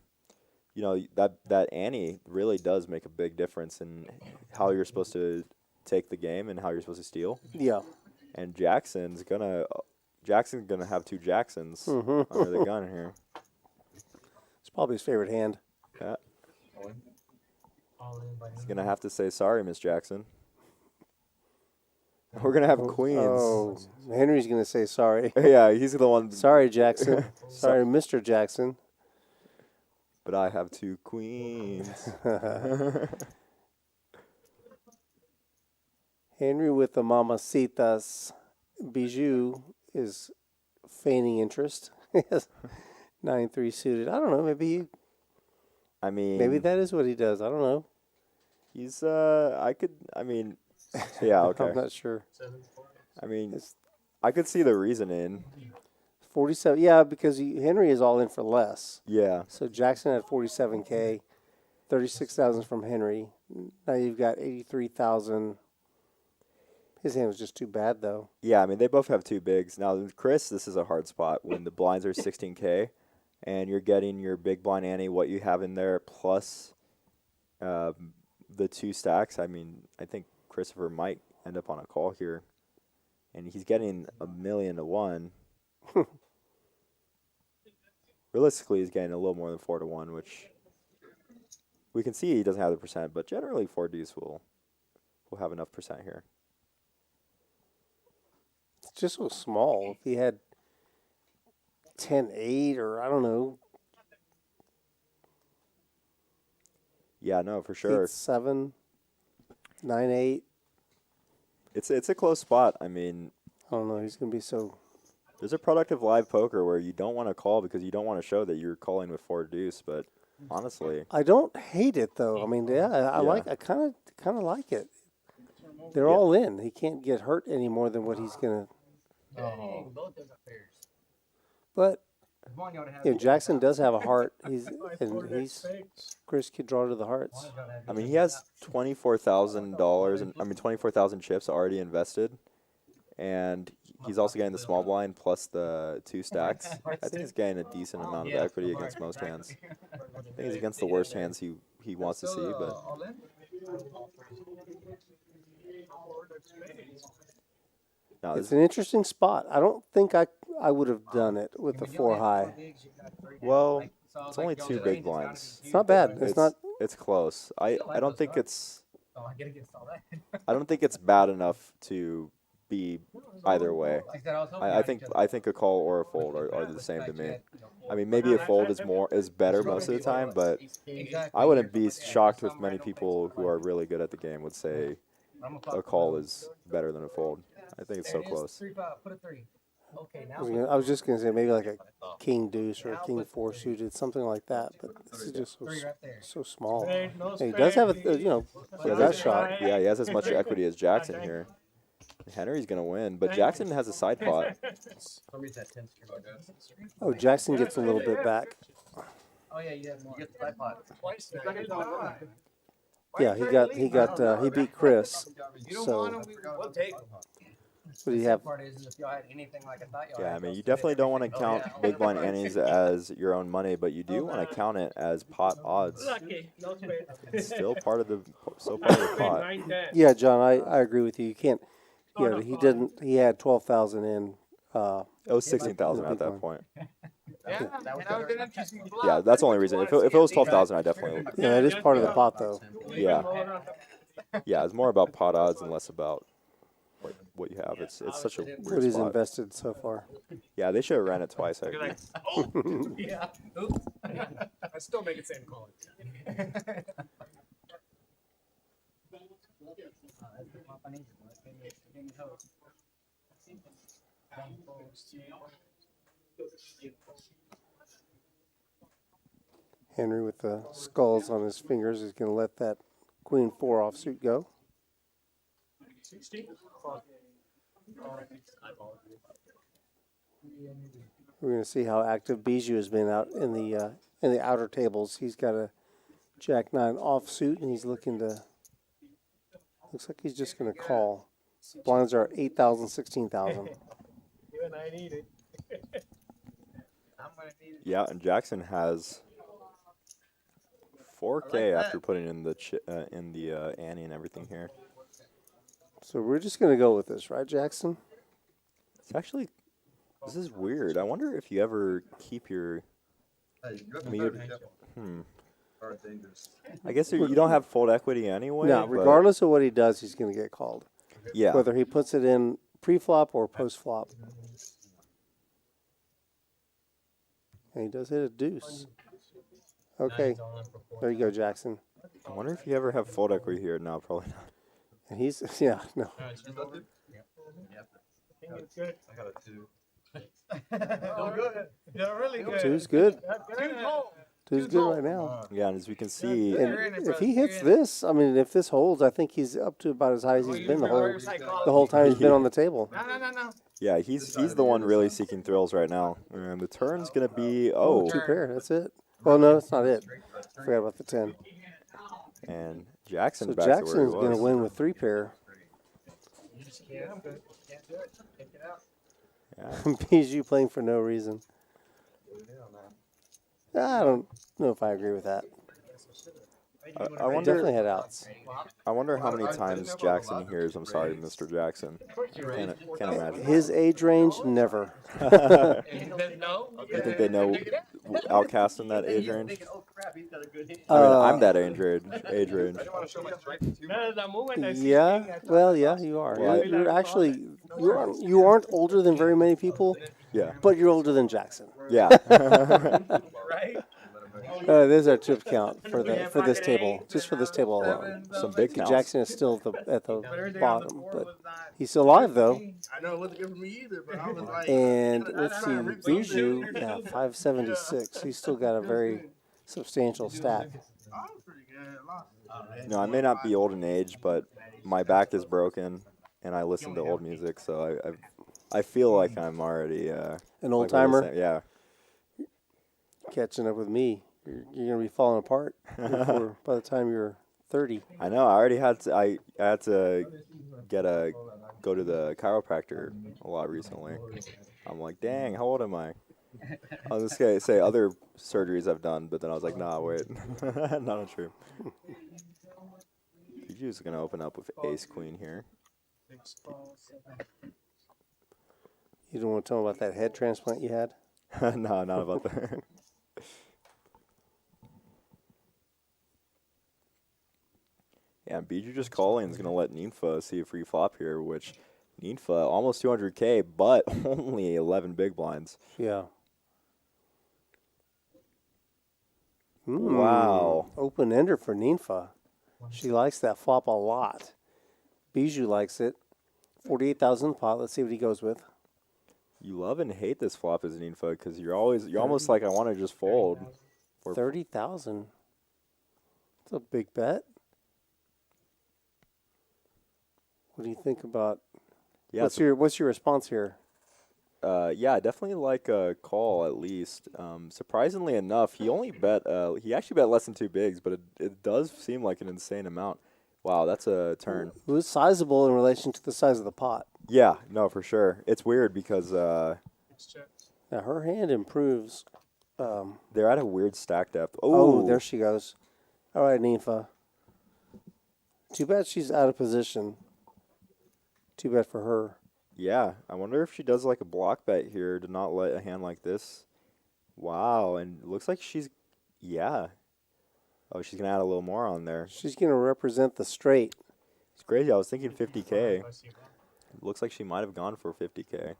know, that ante really does make a big difference in how you're supposed to take the game and how you're supposed to steal. Yeah. And Jackson's gonna have 2 Jacksons under the gun here. It's probably his favorite hand. Yeah. He's gonna have to say sorry, Miss Jackson. We're gonna have queens. Oh, Henry's gonna say sorry. Yeah, he's the one. Sorry, Jackson. Sorry, Mr. Jackson. But I have 2 queens. Henry with the mamacitas. Bijou is feigning interest. 9-3 suited. I don't know. Maybe that is what he does. I don't know. He's yeah, okay. I'm not sure. I mean, I could see the reasoning. 47. Yeah, because Henry is all in for less. Yeah. So Jackson had 47K, 36,000 from Henry. Now you've got 83,000. His hand was just too bad, though. Yeah, I mean, they both have 2 bigs. Now, with Chris, this is a hard spot when the blinds are 16K and you're getting your big blind ante, what you have in there, plus the 2 stacks. I mean, I think Christopher might end up on a call here. And he's getting $1,000,000 to 1. Realistically, he's getting a little more than 4 to 1, which we can see he doesn't have the percent, but generally 4 deuce will have enough percent here. It's just so small. If he had 10-8 or I don't know. Yeah, no, for sure. 8-7, 9-8. It's a close spot. I mean, I don't know. He's going to be so. There's a product of live poker where you don't want to call because you don't want to show that you're calling with 4 deuce, but honestly. I don't hate it, though. I mean, I kind of like it. They're all in. He can't get hurt any more than what he's going to. But Jackson does have a heart. Chris could draw to the hearts. I mean, he has $24,000 and 24,000 chips already invested, and he's also getting the small blind plus the 2 stacks. I think he's getting a decent amount of equity against most hands. I think he's against the worst hands he wants to see, but. No, It's an interesting spot. I don't think I would have done it with the 4 high. Well, it's only 2 big blinds. It's not bad. It's not. It's close. I don't think it's. I don't think it's bad enough to be either way. I think a call or a fold are the same to me. I mean, maybe a fold is better most of the time, but I wouldn't be shocked if many people who are really good at the game would say a call is better than a fold. I think it's so close. I was just going to say maybe like a king deuce or a king 4 suited, something like that. But this is just so small. Yeah, he does have a gut shot. Yeah, he has as much equity as Jackson here. Henry's going to win, but Jackson has a side pot. Oh, Jackson gets a little bit back. Oh yeah, you get the side pot. Yeah, he beat Chris. So What do you have? Part is if y'all had anything like I thought y'all Yeah, had, I mean, y'all you split definitely don't want to everything. count big blind annies as your own money, but you do want to count it as pot odds. Lucky, no spade. It's still part of the pot. 9, 10. Yeah, John, I agree with you. You can't. Oh, Yeah, no, he five. didn't. He had 12,000 in. It was 16,000 Yeah, at big that point. Yeah, that was an interesting block. Yeah, that's the only reason. If it was 12,000, I definitely. Yeah, it is part of the pot, though. Yeah. Yeah, it's more about pot odds and less about what you have. It's such a What weird he's spot. invested so far. Yeah, they should have ran it twice. I agree. Yeah. Oops. I still make it same call. Henry with the skulls on his fingers is going to let that queen 4 offsuit go. 60. We're going to see how active Bijou has been out in the outer tables. He's got a Jack 9 offsuit, and he's looking to. Looks like he's just going to call. Blinds are 8,000, 16,000. Even I need it. I'm gonna need it. Yeah, and Jackson has 4K after putting in the Annie and everything here. So we're just going to go with this, right, Jackson? It's actually, this is weird. I wonder if you ever keep your. Hey, you have to I mean, be you'd- careful. Are dangerous. I guess you don't have fold equity anyway. No, but- regardless of what he does, he's going to get called. Yeah. Whether he puts it in pre-flop or post-flop. And he does hit a deuce. Okay, there you go, Jackson. I wonder if you ever have fold equity here. No, probably not. And he's, yeah, no. It's good. I got a 2. Oh, good. They're really good. Two's good. Two's home. Two's good right now. Yeah, and as we can see, And if he hits this, I mean, if this holds, I think he's up to about as high as he's been the whole time he's been on the table. No. yeah, he's the one really seeking thrills right now. And the turn's gonna be 2 pair, that's it. Well, no, that's not it. Forgot about the 10. and Jackson So back to where Jackson's he going was. to win with 3 pair. Yeah, I'm good. Can't do it. Take it out. Yeah. Bijou playing for no reason. I don't know if I agree with that. I wonder. Definitely had outs. I wonder how many times Jackson hears "I'm sorry, Mr. Jackson." Can't imagine. His age range, never. No. You think they know Outcast in that age range? Oh crap, he's got a good hit. I mean, I'm that age range. want to show my strength too. No, the moment I see Yeah, king, I thought, well, yeah, you are. Well, You're actually, you aren't older than very many people, Yeah. but you're older than Jackson. Yeah. right? There's our chip count for this table, just for this table alone. Some big counts. Jackson is still at the bottom, but he's still alive though. I know it wasn't good for me either, but I was like, And let's see, Bijou, yeah, 576. He's still got a very substantial stack. I was pretty good. I lost. No, I may not be old in age, but my back is broken, and I listen to old music, so I feel like I'm already An like old what you're timer saying. Yeah. catching up with me. You're gonna be falling apart by the time you're 30. I know. I already had to. I had to go to the chiropractor a lot recently. I'm like, dang, how old am I? I was gonna say other surgeries I've done, but then I was like, nah, wait, not true. Biju's gonna open up with Ace Queen here. You don't want to tell me about that head transplant you had? No, not about that. Yeah, Biju just calling is gonna let Ninfa see a free flop here, which Ninfa almost 200K, but only 11 big blinds. Yeah. Wow. Open ender for Ninfa. She likes that flop a lot. Bijou likes it. 48,000 pot. Let's see what he goes with. You love and hate this flop as Ninfa because you're almost like I want to just fold. 30,000. That's a big bet. What do you think about? Yeah, What's your response here? yeah, definitely like a call at least. Surprisingly enough, he only bet. He actually bet less than 2 bigs, but it does seem like an insane amount. Wow, that's a turn. It was sizable in relation to the size of the pot. Yeah, no, for sure. It's weird because It's check. Now her hand improves. they're at a weird stack depth. Oh, there she goes. All right, Ninfa. Too bad she's out of position. Too bad for her. Yeah, I wonder if she does like a block bet here to not let a hand like this. Wow, and it looks like she's, yeah. Oh, she's going to add a little more on there. She's going to represent the straight. It's crazy. I was thinking 50K. Looks like she might have gone for 50K.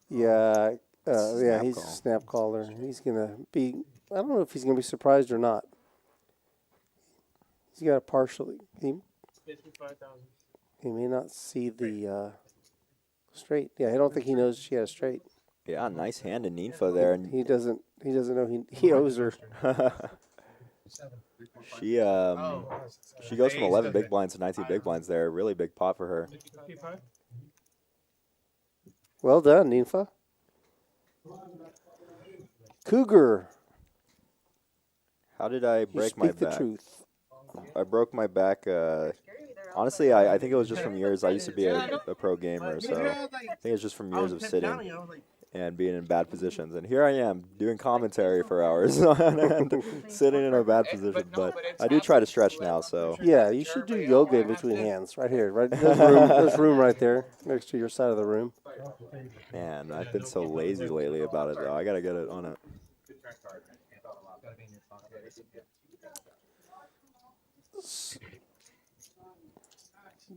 Yeah, Snap he's call. a snap caller. He's going to be, I don't know if he's going to be surprised or not. He's got a partially, he 55,000. may not see the straight. Yeah, I don't think he knows she had a straight. Yeah, nice hand in Ninfa there. And He doesn't know he owes her. she goes from 11 big blinds to 19 big blinds there. Really big pot for her. 55? Well done, Ninfa. Cougar, How did I you break my speak the back? truth. I broke my back. Honestly, I think it was just from years. I used to be a pro gamer, so I think it's just from years of sitting and being in bad positions. And here I am doing commentary for hours and sitting in a bad position. But I do try to stretch now, so Yeah, you should do yoga in between hands, right here. Right, there's room right there next to your side of the room. man, I've been so lazy lately about it, though. I got to get it on it.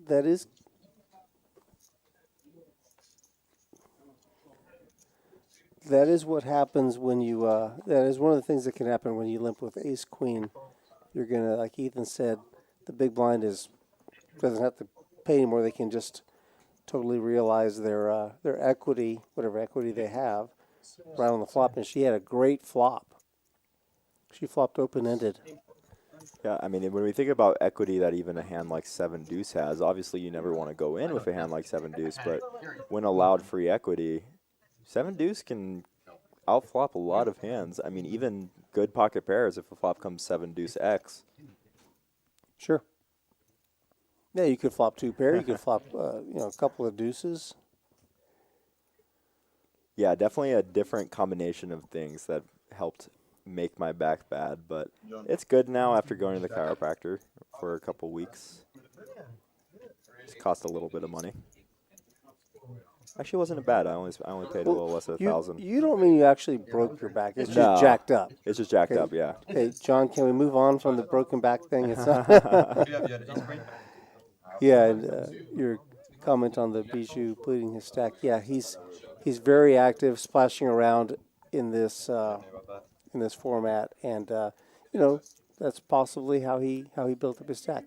That is what happens when you. That is one of the things that can happen when you limp with ace queen. You're gonna, like Ethan said, the big blind doesn't have to pay anymore. They can just totally realize their equity, whatever equity they have, right on the flop. And she had a great flop. She flopped open ended. Yeah, I mean, when we think about equity that even a hand like 7 deuce has, obviously you never want to go in with a hand like 7 deuce, but when allowed free equity, 7 deuce can outflop a lot of hands. I mean, even good pocket pairs if a flop comes 7 deuce X. Sure. Yeah, you could flop 2 pair. You could flop, a couple of deuces. Yeah, definitely a different combination of things that helped make my back bad, but it's good now after going to the chiropractor for a couple weeks. It's cost a little bit of money. Actually, it wasn't bad. I only paid a little less than $1,000. You don't mean you actually broke your back. It's No. just jacked up. It's just jacked Okay. up, yeah. Hey, John, can we move on from the broken back thing? It's not. Yeah, and your comment on the Bijou bleeding his stack. Yeah, he's very active, splashing around in this format, and that's possibly how he built up his stack.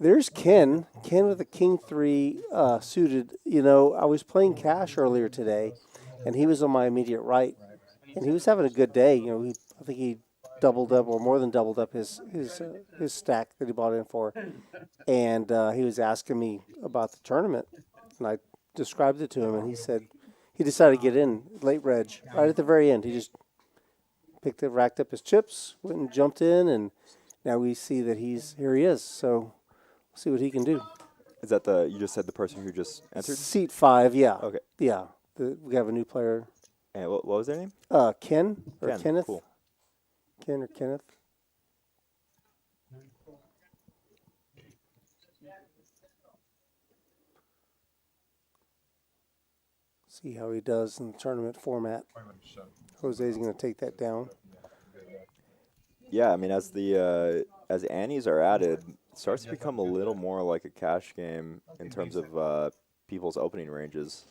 There's Ken with a king 3 suited. I was playing cash earlier today, and he was on my immediate right, and he was having a good day. I think he doubled up or more than doubled up his stack that he bought in for, and he was asking me about the tournament, and I described it to him, and he said he decided to get in late reg right at the very end. He just racked up his chips, went and jumped in, and now we see that here he is. So we'll see what he can do. Is that you just said the person who just entered? Seat 5, yeah. Okay. Yeah, we have a new player. And what was their name? Ken or Ken, Kenneth. cool. Ken or Kenneth. See how he does in the tournament format. Jose's going to take that down. Yeah, I mean, as Annies are added, it starts to become a little more like a cash game in terms of people's opening ranges.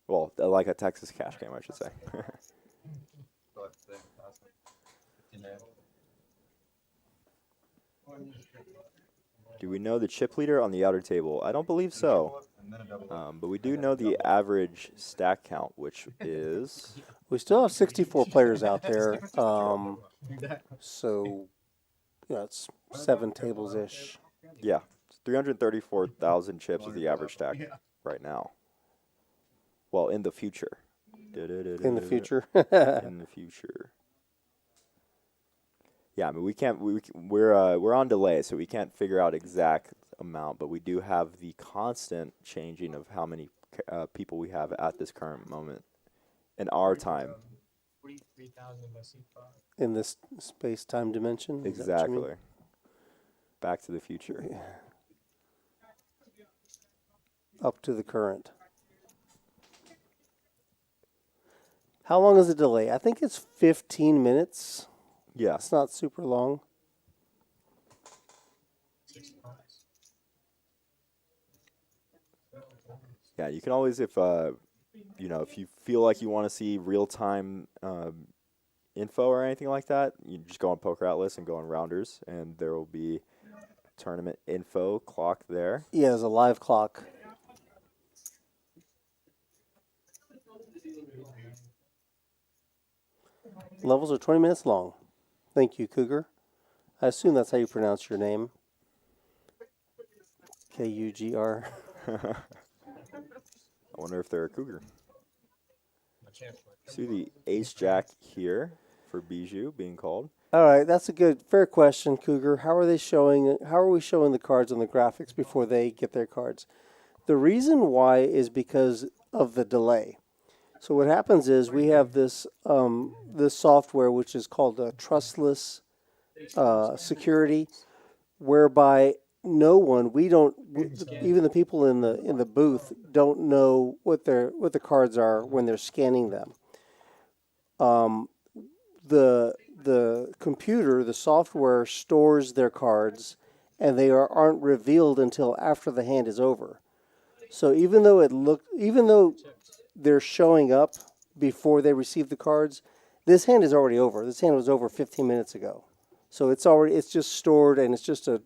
Well, like a Texas cash game, I should say. Do we know the chip leader on the outer table? I don't believe so. But we do know the average stack count, which is... We still have 64 players out there. So, it's 7 tables-ish. Yeah, 334,000 chips is the average stack right now. Well, in the future. In the future. In the future. Yeah, I mean, we're on delay, so we can't figure out exact amount, but we do have the constant changing of how many people we have at this current moment in our time. 43,000 seat five. In this space-time dimension? Is that what you mean? Exactly. Back to the future. Yeah. Up to the current. How long is the delay? I think it's 15 minutes. Yeah. It's not super long. 6 points. Yeah, you can always, if if you feel like you want to see real-time info or anything like that, you just go on Poker Atlas and go on Rounders, and there will be tournament info clock there. Yeah, there's a live clock. Levels are 20 minutes long. Thank you, Cougar. I assume that's how you pronounce your name. K-U-G-R. I wonder if they're a cougar. See the ace jack here for Bijou being called. All right, that's a fair question, Cougar. How are we showing the cards on the graphics before they get their cards? The reason why is because of the delay. So what happens is we have this software which is called trustless security, whereby even the people in the booth don't know what the cards are when they're scanning them. The computer, the software stores their cards, and they aren't revealed until after the hand is over. So even though they're showing up before they receive the cards, this hand is already over. This hand was over 15 minutes ago. So it's just stored, and it's just a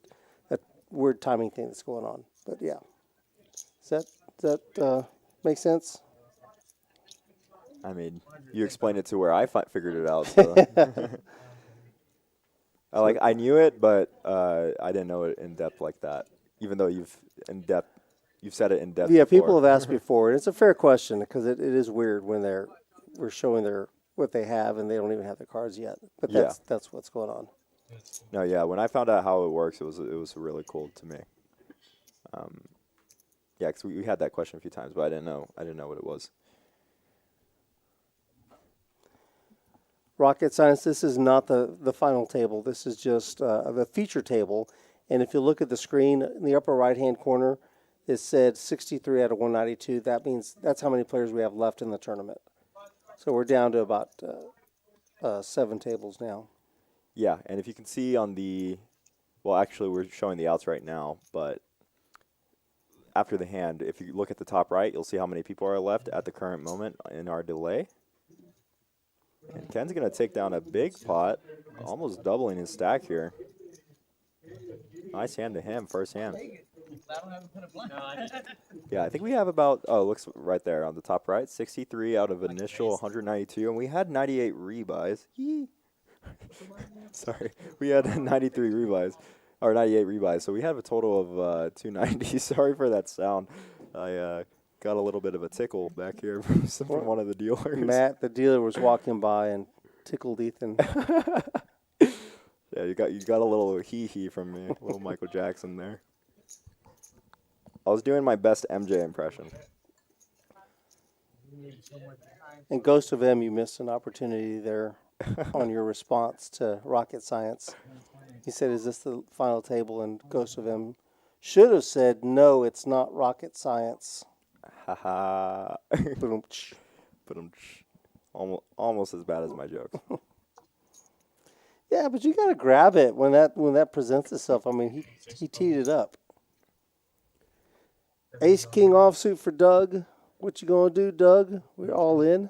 weird timing thing that's going on. But yeah. Does that make sense? I mean, you explained it to where I figured it out. So. I knew it, but I didn't know it in depth like that. Even though you've said it in depth. Yeah, before. people have asked before, and it's a fair question because it is weird when we're showing what they have and they don't even have the cards yet. But that's what's going on. No, yeah. When I found out how it works, it was really cool to me. Yeah, because we had that question a few times, but I didn't know what it was. Rocket Science, this is not the final table. This is just the feature table. And if you look at the screen in the upper right-hand corner, it said 63 out of 192. That means that's how many players we have left in the tournament. So we're down to about 7 tables now. Yeah, and if you can see on actually we're showing the outs right now, but after the hand, if you look at the top right, you'll see how many people are left at the current moment in our delay. And Ken's going to take down a big pot, almost doubling his stack here. Nice hand to him, first hand. Yeah, I think we have about, looks right there on the top right, 63 out of initial 192, and we had 98 rebuys. Sorry, we had 93 rebuys, or 98 rebuys, so we have a total of 290. Sorry for that sound. I got a little bit of a tickle back here from one of the dealers. Matt, the dealer, was walking by and tickled Ethan. Yeah, you got a little hee-hee from me, a little Michael Jackson there. I was doing my best MJ impression. And Ghost of M, you missed an opportunity there on your response to Rocket Science. He said, is this the final table? And Ghost of M should have said, no, it's not Rocket Science. Ha-ha. Almost as bad as my jokes. Yeah, but you got to grab it when that presents itself. I mean, he teed it up. Ace King offsuit for Doug. What you gonna do, Doug? We're all in.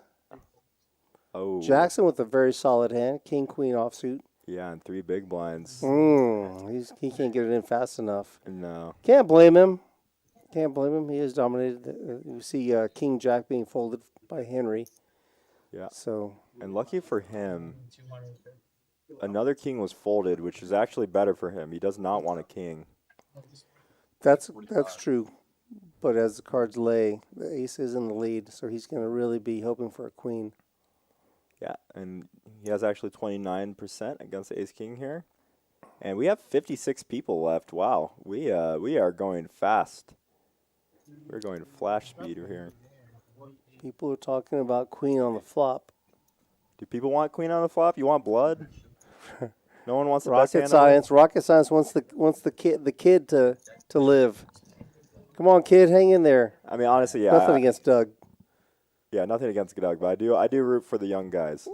Oh. Jackson with a very solid hand. King Queen offsuit. Yeah, and 3 big blinds. He can't get it in fast enough. No. Can't blame him. Can't blame him. He has dominated. You see King Jack being folded by Henry. Yeah. So. And lucky for him, another king was folded, which is actually better for him. He does not want a king. That's true. But as the cards lay, the ace is in the lead, so he's going to really be hoping for a queen. Yeah, and He has actually 29% against the ace king here. And we have 56 people left. Wow, we are going fast. We're going flash speed here. People are talking about queen on the flop. Do people want queen on the flop? You want blood? No one wants the best Rocket hand. science. Rocket science wants the kid to live. Come on, kid, hang in there. I mean, honestly, yeah. Nothing against Doug. Yeah, nothing against Doug, but I do root for the young guys.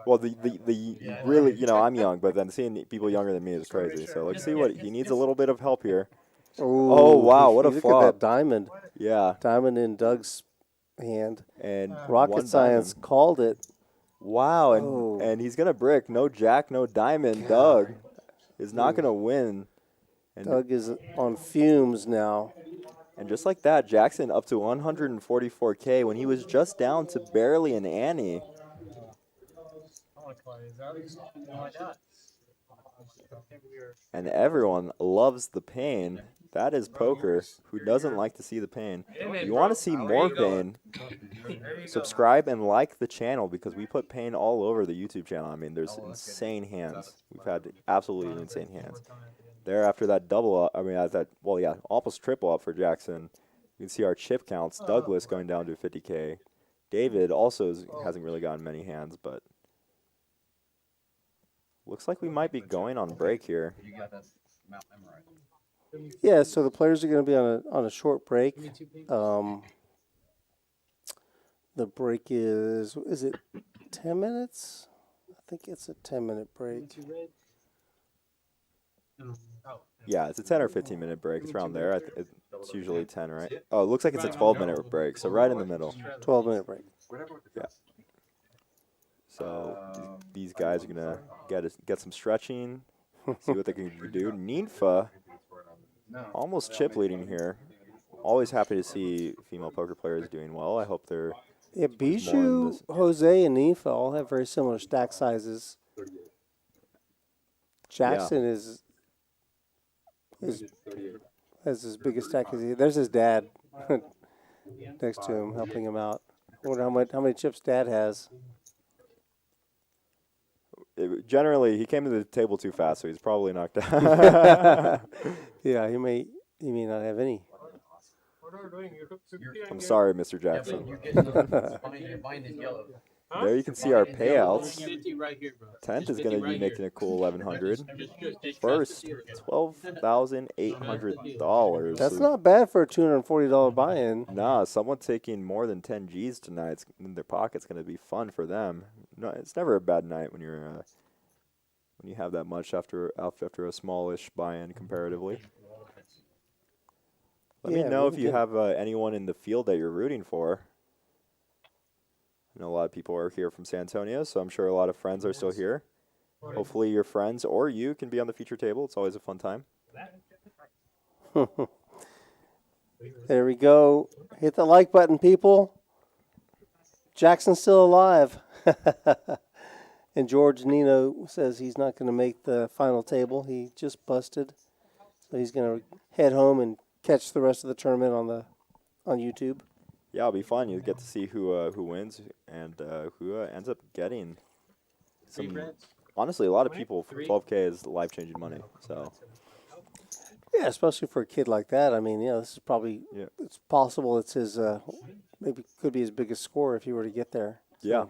Well, the really, you know, I'm young, but then seeing people younger than me is crazy. So let's see what he needs a little bit of help here. Ooh, Oh wow, what a look flop! at that diamond. Yeah, Diamond in Doug's hand. and Rocket one science diamond. called it. Wow, and Oh. and he's gonna brick. No jack, no diamond. Doug is not gonna win. And Doug is on fumes now. And just like that, Jackson up to 144K when he was just down to barely an Annie. And everyone loves the pain. That is poker. Who doesn't like to see the pain? You want to see more pain? Subscribe and like the channel because we put pain all over the YouTube channel. I mean, there's insane hands. We've had absolutely insane hands. There after that double up, I mean, well, yeah, almost triple up for Jackson. You can see our chip counts. Douglas going down to 50K. David also hasn't really gotten many hands, but looks like we might be going on break here. Yeah, so the players are going to be on a short break. The break is it 10 minutes? I think it's a 10-minute break. Yeah, it's a 10 or 15-minute break. It's around there. It's usually 10, right? Oh, it looks like it's a 12-minute break, so right in the middle. 12-minute break. Yeah. So these guys are gonna get some stretching, see what they can do. Ninfa almost chip leading here. Always happy to see female poker players doing well. I hope they're Yeah, Bijou, Jose, and Ninfa all have very similar stack sizes. Jackson has as big a stack as he. There's his dad next to him, helping him out. I wonder how many chips Dad has. Generally, he came to the table too fast, so he's probably knocked out. Yeah, he may not have any. I'm sorry, Mr. Jackson. Mine is yellow. There you can see our payouts. Right here, bro. 10th is going to be making a cool 1,100. First, $12,800. That's not bad for a $240 buy-in. Nah, someone taking more than 10 G's tonight in their pocket's going to be fun for them. No, it's never a bad night when you're when you have that much after a smallish buy-in comparatively. Let me know if you have anyone in the field that you're rooting for. I know a lot of people are here from San Antonio, so I'm sure a lot of friends are still here. Hopefully your friends or you can be on the feature table. It's always a fun time. There we go. Hit the like button, people. Jackson's still alive. And George Nino says he's not going to make the final table. He just busted. So he's going to head home and catch the rest of the tournament on YouTube. Yeah, it'll be fun. You get to see who wins and who ends up getting some. Honestly, a lot of people for 12K is life-changing money. So yeah, especially for a kid like that. I mean, this is probably it's possible it's his maybe could be his biggest score if he were to get there. So yeah,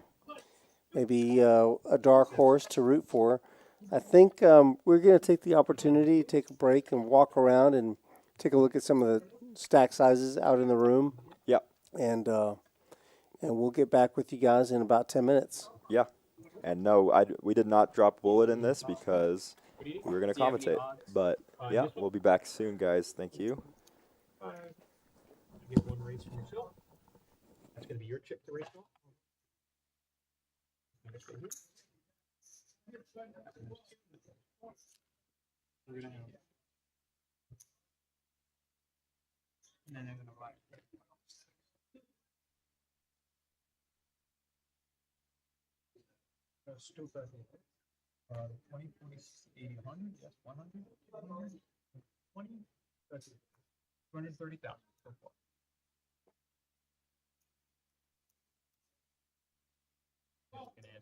maybe a dark horse to root for. I think we're going to take the opportunity, take a break, and walk around and take a look at some of the stack sizes out in the room. Yeah. And we'll get back with you guys in about 10 minutes. Yeah. And no, we did not drop bullet in this because we were going to commentate. But yeah, we'll be back soon, guys. Thank you. Get one raise from yourself. That's going to be your chip to raise off. We're going to have. And then they're going to write. Stupid. 20, 40, 80, 100, yes, 100, 20, 230,000 so far. Just gonna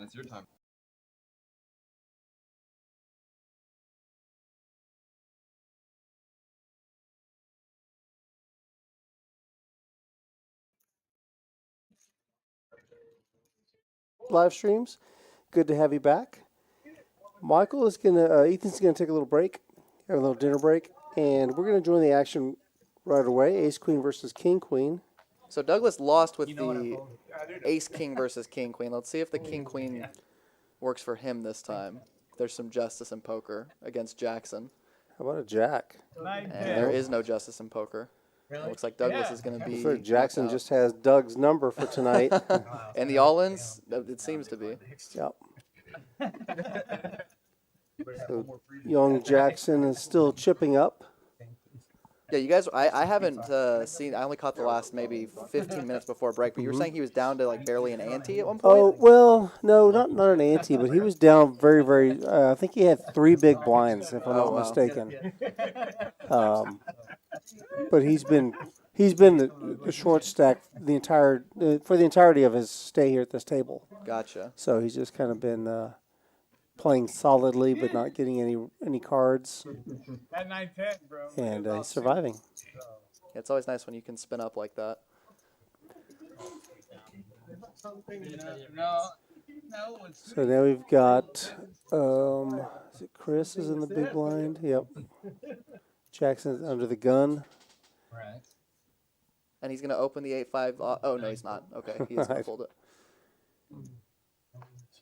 man. It's your time. Live streams. Good to have you back. Michael is gonna, Ethan's gonna take a little break, have a little dinner break, and we're gonna join the action right away. Ace Queen versus King Queen. So Douglas lost with the Ace King versus King Queen. Let's see if the King Queen works for him this time. There's some justice in poker against Jackson. How about a jack? And there is no justice in poker. It looks like Douglas is going to be. So Jackson just has Doug's number for tonight. And the all-ins, it seems to be. Yep. So young Jackson is still chipping up. Yeah, you guys, I haven't seen, I only caught the last maybe 15 minutes before break, but you were saying he was down to like barely an ante at one point? Oh, well, no, not an ante, but he was down very, very, I think he had 3 big blinds, if I'm not mistaken. But he's been the short stack for the entirety of his stay here at this table. Gotcha. So he's just kind of been playing solidly, but not getting any cards. At 9-10, bro. And he's surviving. It's always nice when you can spin up like that. So now we've got, is it Chris is in the big blind? Yep. Jackson's under the gun. Right. And he's going to open the 8-5. Oh, no, he's not. Okay, he is going to fold it.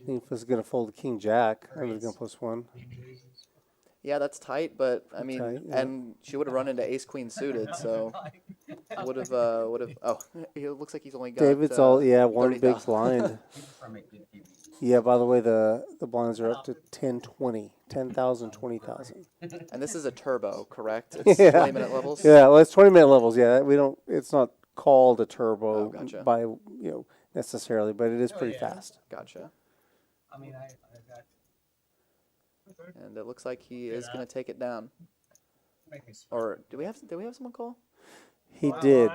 He's going to fold the King Jack. I was going to +1. Yeah, that's tight, but I mean, Tight, yeah. and she would have run into Ace Queen suited, so would have. Oh, it looks like he's only got. David's all one 30,000. big blind. Yeah, by the way, the blinds are up to 10,000, 20,000. And this is a turbo, correct? It's Yeah. 20-minute levels. Yeah, well, it's 20-minute levels. Yeah, we don't. It's not called a turbo Oh, gotcha. by necessarily, but it is pretty fast. Gotcha. I mean, I got And it looks like he is going to take it down. make me smile. Or do we have someone call? He did.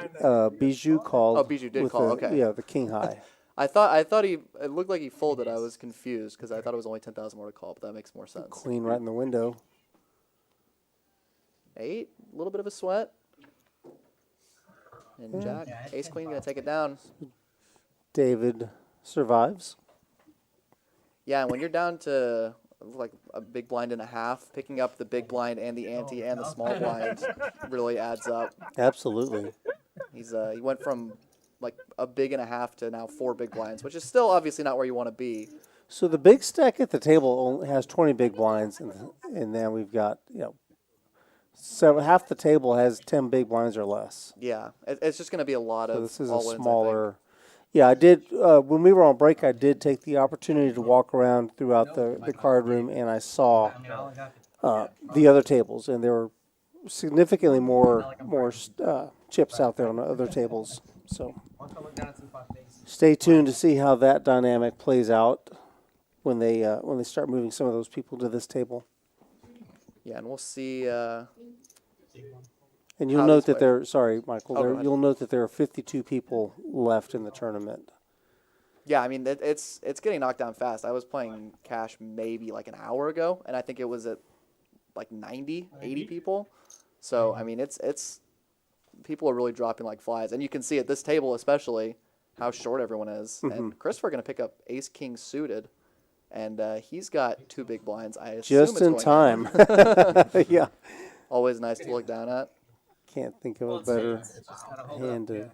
Bijou called. Oh, Bijou did with call, the- okay. Yeah, the King High. I thought it looked like he folded. I was confused because I thought it was only 10,000 more to call, but that makes more sense. Queen right in the window. 8, a little bit of a sweat. And Jack, Ace Queen going to take it down. David survives. Yeah, and when you're down to like a big blind and a half, picking up the big blind and the ante and the small blind really adds up. Absolutely. He went from like a big and a half to now 4 big blinds, which is still obviously not where you want to be. So the big stack at the table only has 20 big blinds, and then we've got so half the table has 10 big blinds or less. Yeah, it's just going to be a lot So of this is a all-ins, I think. smaller. Yeah, I did. When we were on break, I did take the opportunity to walk around throughout the card room, and I saw the other tables, and there were significantly more chips out there on the other tables. So stay tuned to see how that dynamic plays out when they start moving some of those people to this table. Yeah, and we'll see. And you'll How note this that way. there. Sorry, Michael. Oh, go There, ahead. you'll note that there are 52 people left in the tournament. Yeah, I mean it's getting knocked down fast. I was playing cash maybe like an hour ago, and I think it was at like 90, 80 people. So I mean it's people are really dropping like flies, and you can see at this table especially how short everyone is. And Christopher going to pick up Ace King suited, and he's got 2 big blinds. I assume Just it's in going time. Yeah. Always nice to look down at. Can't think of a better hand to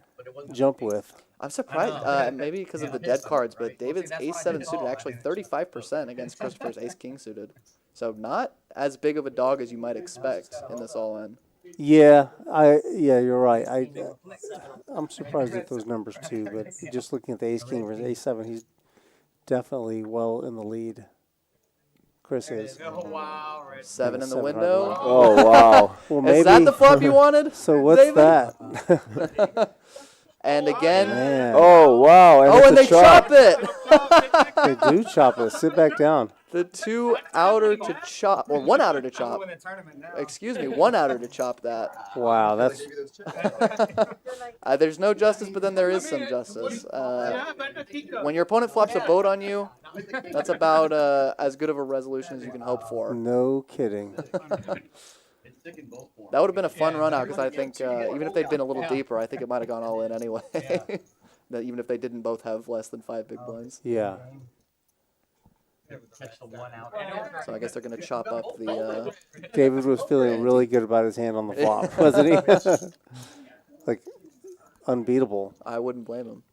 jump with. I'm surprised, maybe because of the dead cards, but David's Ace-7 suited actually 35% against Christopher's Ace-King suited. So not as big of a dog as you might expect in this all-in. Yeah, you're right. I'm surprised at those numbers too, but just looking at the Ace King versus Ace-7, he's definitely well in the lead. Chris is. 7 in the 700 window. left. Oh, wow. Well, maybe. Is that the flop you wanted? So what's David? that? And again, Man, Oh, wow. and it's a they chop it. they do chop it. Sit back down. The 2 outer to chop, or 1 outer to chop. Win a tournament now. Excuse me, 1 outer to chop that. Wow, that's There's no justice, but then there is some justice. When your opponent flops a boat on you, that's about as good of a resolution as you can hope for. no kidding. That would have been a fun run out because I think even if they'd been a little deeper, I think it might have gone all in anyway. That even if they didn't both have less than 5 big blinds. Yeah. So I guess they're going to chop up the. David was feeling really good about his hand on the flop, wasn't he? Like, unbeatable. I wouldn't blame him.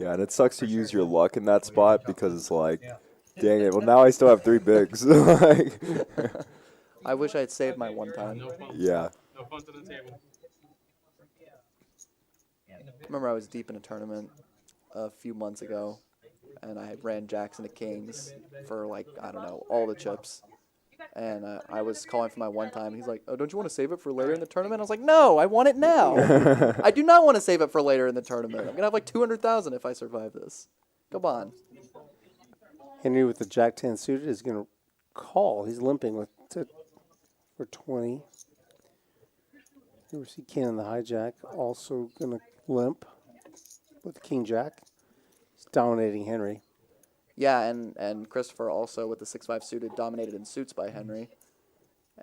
Yeah, and it sucks to use your luck in that spot because it's like, dang it. Well, now I still have 3 bigs. Like, I wish I had saved my 1 time. yeah. No fun to the table. I remember I was deep in a tournament a few months ago, and I had ran jacks into kings for like, I don't know, all the chips. And I was calling for my 1 time, and he's like, "Oh, don't you want to save it for later in the tournament?" I was like, "No, I want it now. I do not want to save it for later in the tournament. I'm gonna have like 200,000 if I survive this. Come on." Henry with the Jack 10 suited is going to call. He's limping with for 20. Here we see Ken in the hijack, also going to limp with King Jack. He's dominating Henry. Yeah, and Christopher also with the 6-5 suited, dominated in suits by Henry.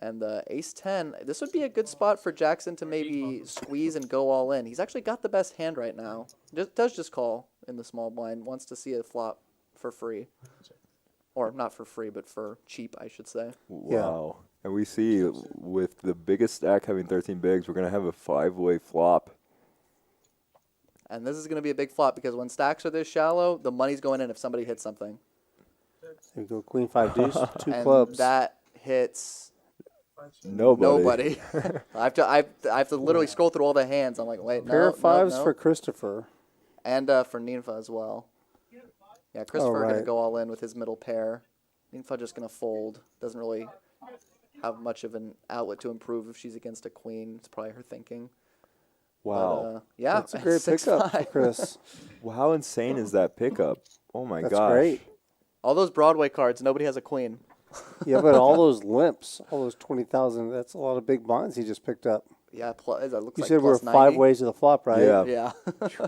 And the ace-10, this would be a good spot for Jackson to maybe squeeze and go all in. He's actually got the best hand right now. Does just call in the small blind, wants to see a flop for free. Or not for free, but for cheap, I should say. Wow. And we see with the biggest stack having 13 bigs, we're going to have a 5-way flop. And this is going to be a big flop because when stacks are this shallow, the money's going in if somebody hits something. There you go, Queen 5 deuce, 2 And clubs. that hits Nobody. I have to literally scroll through all the hands. I'm like, wait, no. Pair of fives no. for Christopher. And for Ninfa as well. Yeah, Christopher going to right. go all in with his middle pair. Ninfa just going to fold. Doesn't really have much of an outlet to improve if she's against a queen. It's probably her thinking. Wow. But, yeah, That's a great 6-5. pickup for Chris. Well, how insane is that pickup? Oh my That's gosh. great. All those Broadway cards, nobody has a queen. Yeah, but all those limps, all those 20,000, that's a lot of big blinds he just picked up. Yeah, that looks You like said we're plus 5 90. ways to the flop, right? Yeah. Yeah.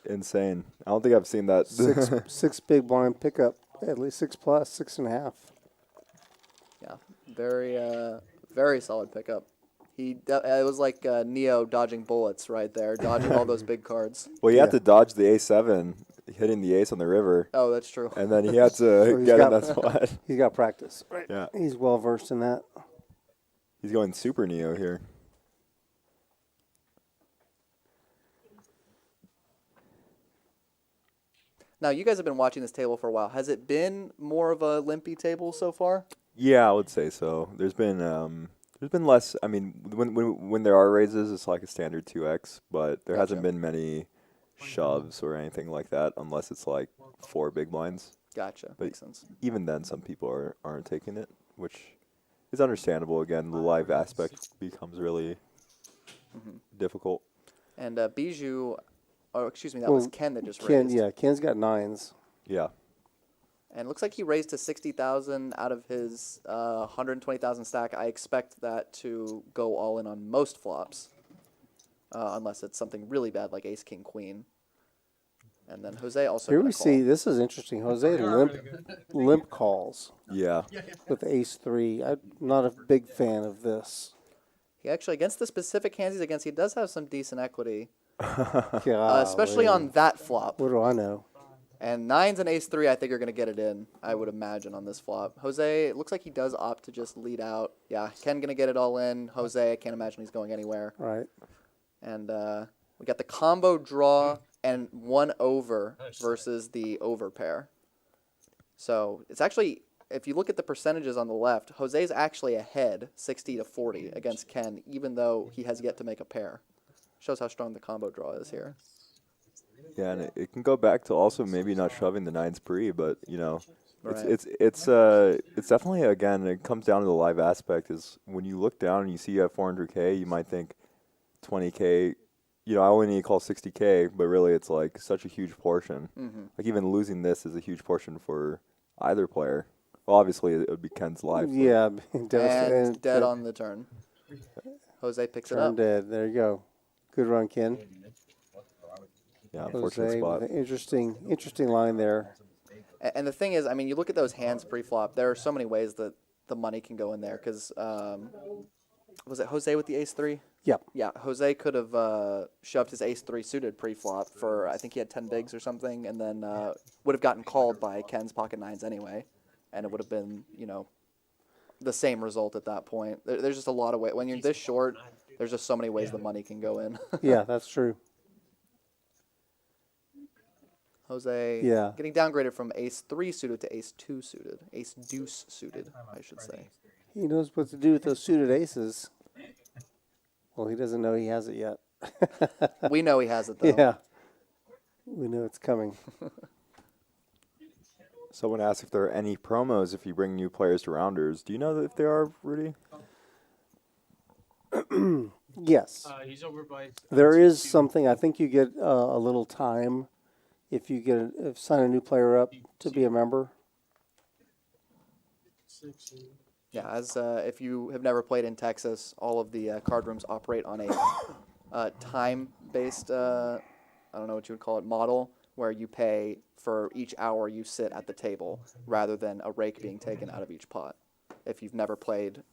Insane. I don't think I've seen that. Six big blind pickup, at least 6 plus, 6.5. Yeah, very solid pickup. It was like Neo dodging bullets right there, dodging all those big cards. Well, you had Yeah. to dodge the A7, hitting the ace on the river, Oh, that's true. and then he had to he's get in got- that spot. He's got practice. Yeah. He's well versed in that. He's going super Neo here. Now, you guys have been watching this table for a while. Has it been more of a limpy table so far? Yeah, I would say so. There's been less. I mean, when there are raises, it's like a standard 2x, but there hasn't Gotcha. been many shoves or anything like that, unless it's like 4 big blinds. Gotcha. But Makes sense. even then, some people aren't taking it, which is understandable. Again, the live aspect becomes really difficult. And Bijou, oh, excuse me, that was Well, Ken that just Ken, raised. yeah, Ken's got 9s. Yeah. And it looks like he raised to 60,000 out of his 120,000 stack. I expect that to go all in on most flops, unless it's something really bad like Ace King Queen. And then Jose also. Here gonna we call. see, this is interesting. Jose limp calls Yeah. with ace 3. I'm not a big fan of this. He actually, against the specific hands he's against, he does have some decent equity, Golly. especially on that flop. What do I know? And 9s and ace 3, I think are going to get it in, I would imagine, on this flop. Jose, it looks like he does opt to just lead out. Yeah, Ken going to get it all in. Jose, I can't imagine he's going anywhere. Right. And we got the combo draw and 1 over versus the over pair. So it's actually, if you look at the percentages on the left, Jose's actually ahead 60-40 against Ken, even though he has yet to make a pair. Shows how strong the combo draw is here. Yeah, and it can go back to also maybe not shoving the 9s pre, but you know, Right. it's definitely, again, it comes down to the live aspect. Is when you look down and you see you have 400K, you might think 20K. You know, I only need to call 60K, but really it's like such a huge portion. Mm-hmm. Like even losing this is a huge portion for either player. Well, obviously it would be Ken's life. but- Yeah, And dead on the turn. Jose picks it turn up. dead. There you go. Good run, Ken. Yeah, unfortunate Jose spot. with an interesting line there. And the thing is, I mean, you look at those hands pre-flop. There are so many ways that the money can go in there. Because was it Jose with the ace three? Yep. Yeah, Jose could have shoved his ace three suited pre-flop for I think he had 10 bigs or something, and then would have gotten called by Ken's pocket nines anyway, and it would have been the same result at that point. There's just a lot of ways when you're this short. There's just so many ways the money can go in. Yeah, that's true. Jose Yeah. getting downgraded from ace three suited to ace two suited, ace deuce suited, I should say. He knows what to do with those suited aces. Well, he doesn't know he has it yet. We know he has it though. Yeah. We know it's coming. Someone asked if there are any promos if you bring new players to Rounders. Do you know if there are, Rudy? Yes. He's over by. There is something. I think you get a little time if you sign a new player up to be a member. Yeah, as if you have never played in Texas, all of the card rooms operate on a time-based, I don't know what you would call it, model, where you pay for each hour you sit at the table, rather than a rake being taken out of each pot. If you've never played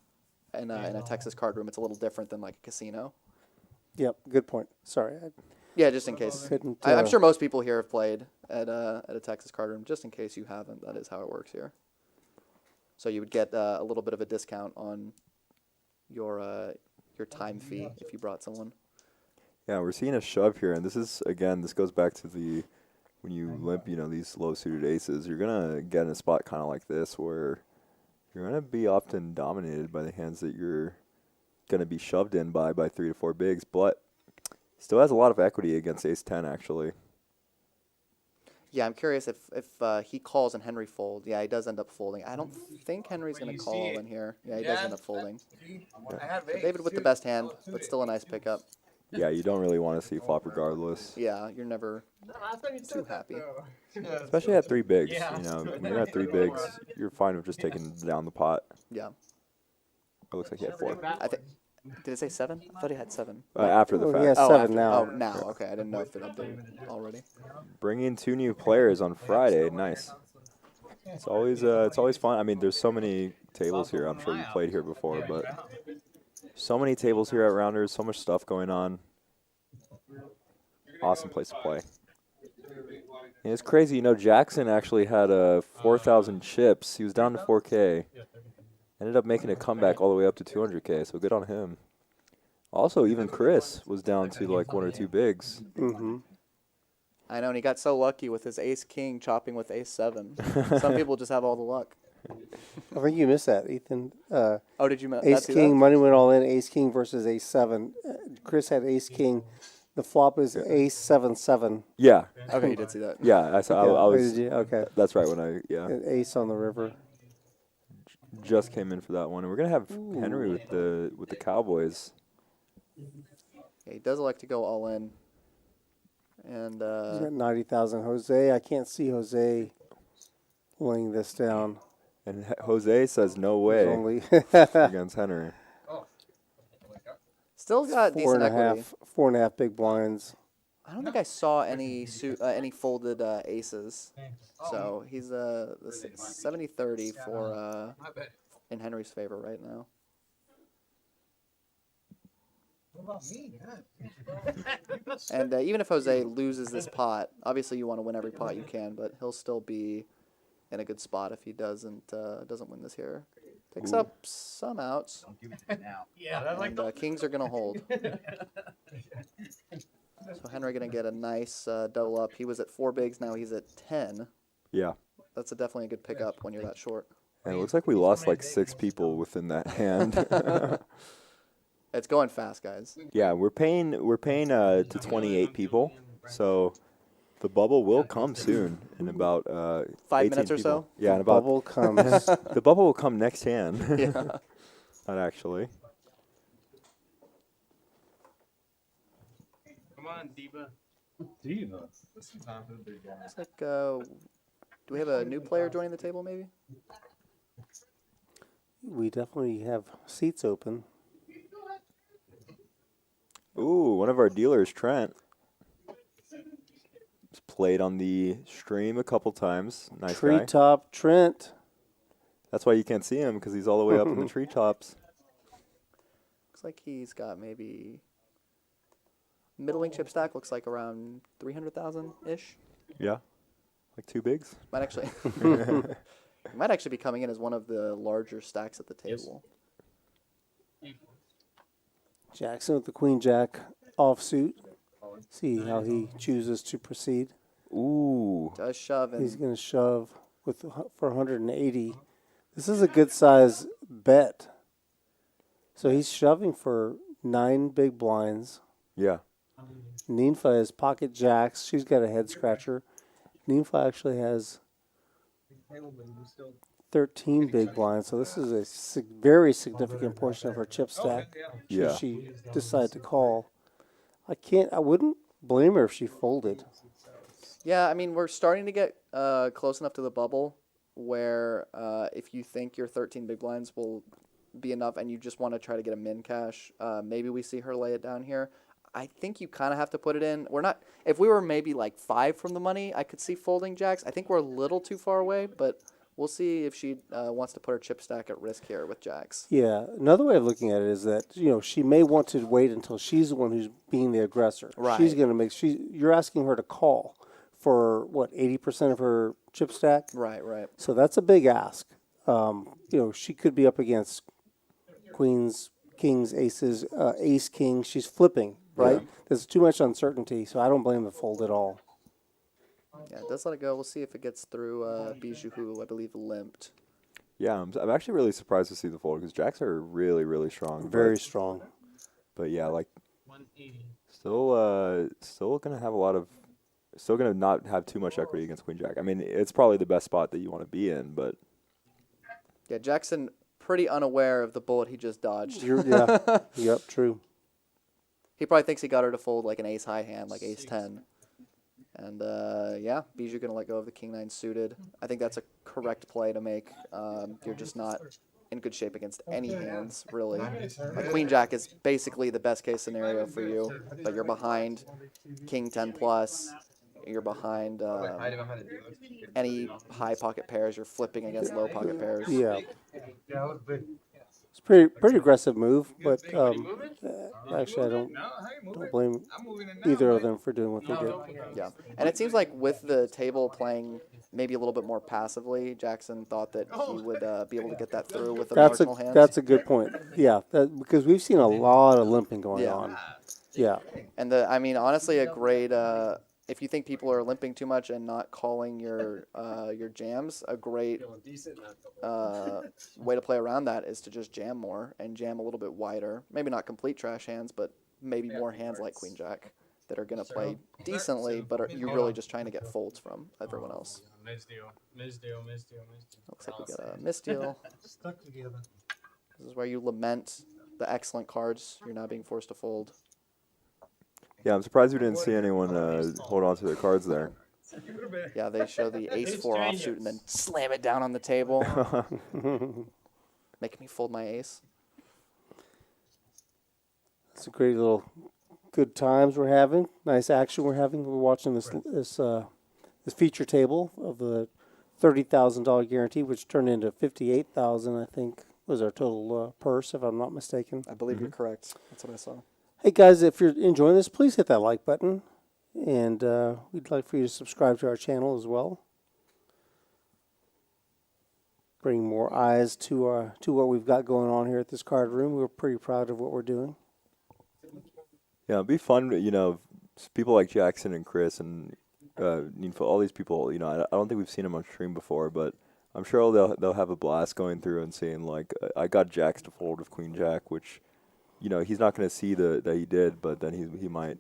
in a Texas card room, it's a little different than like a casino. Yep. Good point. Sorry. Yeah, just in case. Couldn't, I'm sure most people here have played at a Texas card room. Just in case you haven't, that is how it works here. So you would get a little bit of a discount on your time fee if you brought someone. Yeah, we're seeing a shove here, and this is, again, this goes back to when you limp, these low-suited aces, you're going to get in a spot kind of like this where you're going to be often dominated by the hands that you're going to be shoved in by 3 to 4 bigs, but still has a lot of equity against ace-10, actually. Yeah, I'm curious if he calls and Henry folds. Yeah, he does end up folding. I don't think Henry's going to call in here. Yeah, he does end up folding. So David with the best hand, but still a nice pickup. Yeah, you don't really want to see flop regardless. Yeah, you're never too happy. Especially at 3 bigs. When you're at 3 bigs, you're fine with just taking down the pot. Yeah. It looks like he had 4. I think. Did it say 7? I thought he had 7. After the Oh, fact. he has Oh, 7 after- now. Oh, now. Okay, I didn't know if it updated already. Bringing 2 new players on Friday. Nice. It's always fun. I mean, there's so many tables here. I'm sure you played here before, but so many tables here at Rounders. So much stuff going on. Awesome place to play. And it's crazy. Jackson actually had 4,000 chips. He was down to 4K. Ended up making a comeback all the way up to 200K. So good on him. Also, even Chris was down to like 1 or 2 bigs. Mm-hmm. I know, and he got so lucky with his ace-king chopping with ace-7. Some people just have all the luck. I think you missed that, Ethan. Oh, did you miss Ace King, money went all in. Ace King versus Ace 7. Chris had Ace King. The flop is Ace 7-7. Yeah. Okay, you did see that. Yeah. I was. Did you? Okay. That's right. An ace on the river. Just came in for that one. And we're gonna have Henry with the Cowboys. Yeah, he does like to go all in. And He's got 90,000. Jose, I can't see Jose laying this down. And Jose says no way Only against Henry. still got four decent and a equity. half, 4.5 big blinds. I don't think I saw any any folded aces. So he's 70-30 for in Henry's favor right now. And even if Jose loses this pot, obviously you want to win every pot you can, but he'll still be in a good spot if he doesn't win this here. Picks up some outs. Yeah, that's like And kings are gonna hold. So Henry gonna get a nice double up. He was at 4 bigs, now he's at 10. Yeah. That's definitely a good pickup when you're that short. And it looks like we lost like 6 people within that hand. It's going fast, guys. Yeah, we're paying to 28 people, so the bubble will come soon in about 5 18 minutes or so? people. Yeah, in about Bubble comes. the bubble will come next hand. Yeah. Not actually. Come on, Diva. Looks like, do we have a new player joining the table, maybe? we definitely have seats open. Ooh, one of our dealers, Trent, has played on the stream a couple times. Nice guy. Treetop Trent. That's why you can't see him, because he's all the way up in the treetops. Looks like he's got maybe middling chip stack. Looks like around 300,000 ish. Yeah, like 2 bigs. Might actually, he might actually be coming in as one of the larger stacks at the table. Jackson with the Queen Jack offsuit. See how he chooses to proceed. Ooh. Does shove and He's going to shove for 180. This is a good size bet. So he's shoving for 9 big blinds. Yeah. Ninfa is pocket jacks. She's got a head scratcher. Ninfa actually has 13 big blinds. So this is a very significant portion of her chip stack. Yeah. Should she decide to call? I wouldn't blame her if she folded. yeah, I mean we're starting to get close enough to the bubble where if you think your 13 big blinds will be enough and you just want to try to get a min cash, maybe we see her lay it down here. I think you kind of have to put it in. We're not. If we were maybe like 5 from the money, I could see folding jacks. I think we're a little too far away, but we'll see if she wants to put her chip stack at risk here with jacks. Yeah. Another way of looking at it is that she may want to wait until she's the one who's being the aggressor. Right. She's going to make. You're asking her to call for what 80% of her chip stack. Right, right. So that's a big ask. She could be up against queens, kings, aces, ace, king. She's flipping, right? Yeah. There's too much uncertainty, so I don't blame the fold at all. Yeah, it does let it go. We'll see if it gets through Bijou, who I believe limped. Yeah, I'm actually really surprised to see the fold, because jacks are really, really strong. Very strong. But yeah, like, still going to have a lot of, still going to not have too much equity against queen jack. I mean, it's probably the best spot that you want to be in, but Yeah, Jackson pretty unaware of the bullet he just dodged. Yeah. Yep. True. He probably thinks he got her to fold like an ace high hand, like ace 10. And yeah, Bijou gonna let go of the king 9 suited. I think that's a correct play to make. You're just not in good shape against any hands, really. Like queen jack is basically the best case scenario for you, but you're behind king 10 plus. You're behind any high pocket pairs. You're flipping against low pocket pairs. Yeah. It's pretty aggressive move, but actually I don't blame either of them for doing what they did. Yeah, and it seems like with the table playing maybe a little bit more passively, Jackson thought that he would be able to get that through with the marginal hands. That's a good point. Yeah, because we've seen a lot of limping going on. Yeah. And I mean, honestly, a great. If you think people are limping too much and not calling your jams, a great way to play around that is to just jam more and jam a little bit wider. Maybe not complete trash hands, but maybe more hands like queen jack that are going to play decently, but you're really just trying to get folds from everyone else. Misdeal. Looks like we got a misdeal. Stuck together. This is where you lament the excellent cards you're now being forced to fold. yeah, I'm surprised we didn't see anyone hold on to their cards there. Yeah, they show the ace 4 offsuit and then slam it down on the table. Making me fold my ace. It's a great little good times we're having. Nice action we're having. We're watching this feature table of the $30,000 guarantee, which turned into $58,000. I think was our total purse, if I'm not mistaken. I believe you're correct. That's what I saw. Hey guys, if you're enjoying this, please hit that like button, and we'd like for you to subscribe to our channel as well. Bring more eyes to what we've got going on here at this card room. We're pretty proud of what we're doing. Yeah, it'd be fun, people like Jackson and Chris and Ninfa, all these people, I don't think we've seen them on stream before, but I'm sure they'll have a blast going through and seeing, like, I got jacks to fold with queen jack, which, he's not going to see that he did, but then he might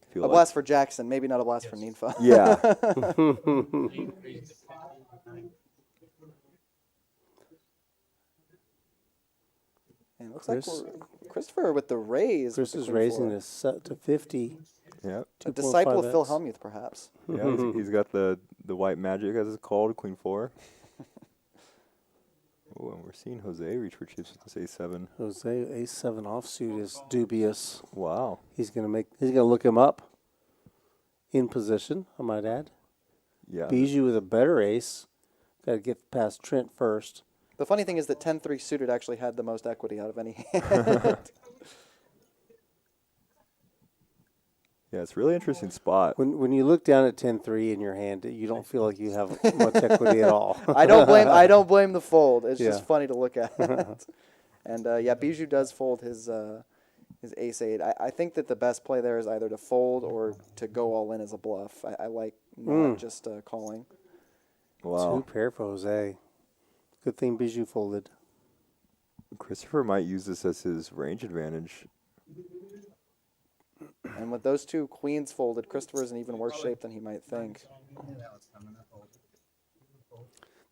feel A blast for Jackson, maybe not a blast for Ninfa. Yeah. And it looks like Christopher with the raise. Chris is raising this set to 50. Yeah. A disciple of 2.5x. Phil Hellmuth, perhaps. Yeah, he's got the white magic, as it's called, queen 4. Oh, and we're seeing Jose reach for chips with this A7. Jose A7 offsuit is dubious. Wow. He's gonna look him up in position, I might add. Yeah. Bijou with a better ace. Got to get past Trent first. The funny thing is that 10-3 suited actually had the most equity out of any hand. Yeah, it's a really interesting spot. When you look down at 10-3 in your hand, you don't feel like you have much equity at all. I don't blame the fold. It's just funny to look at. And yeah, Bijou does fold his ace-8. I think that the best play there is either to fold or to go all in as a bluff. I like not just calling. Wow. Two pair for Jose. Good thing Bijou folded. Christopher might use this as his range advantage. And with those two queens folded, Christopher's in even worse shape than he might think.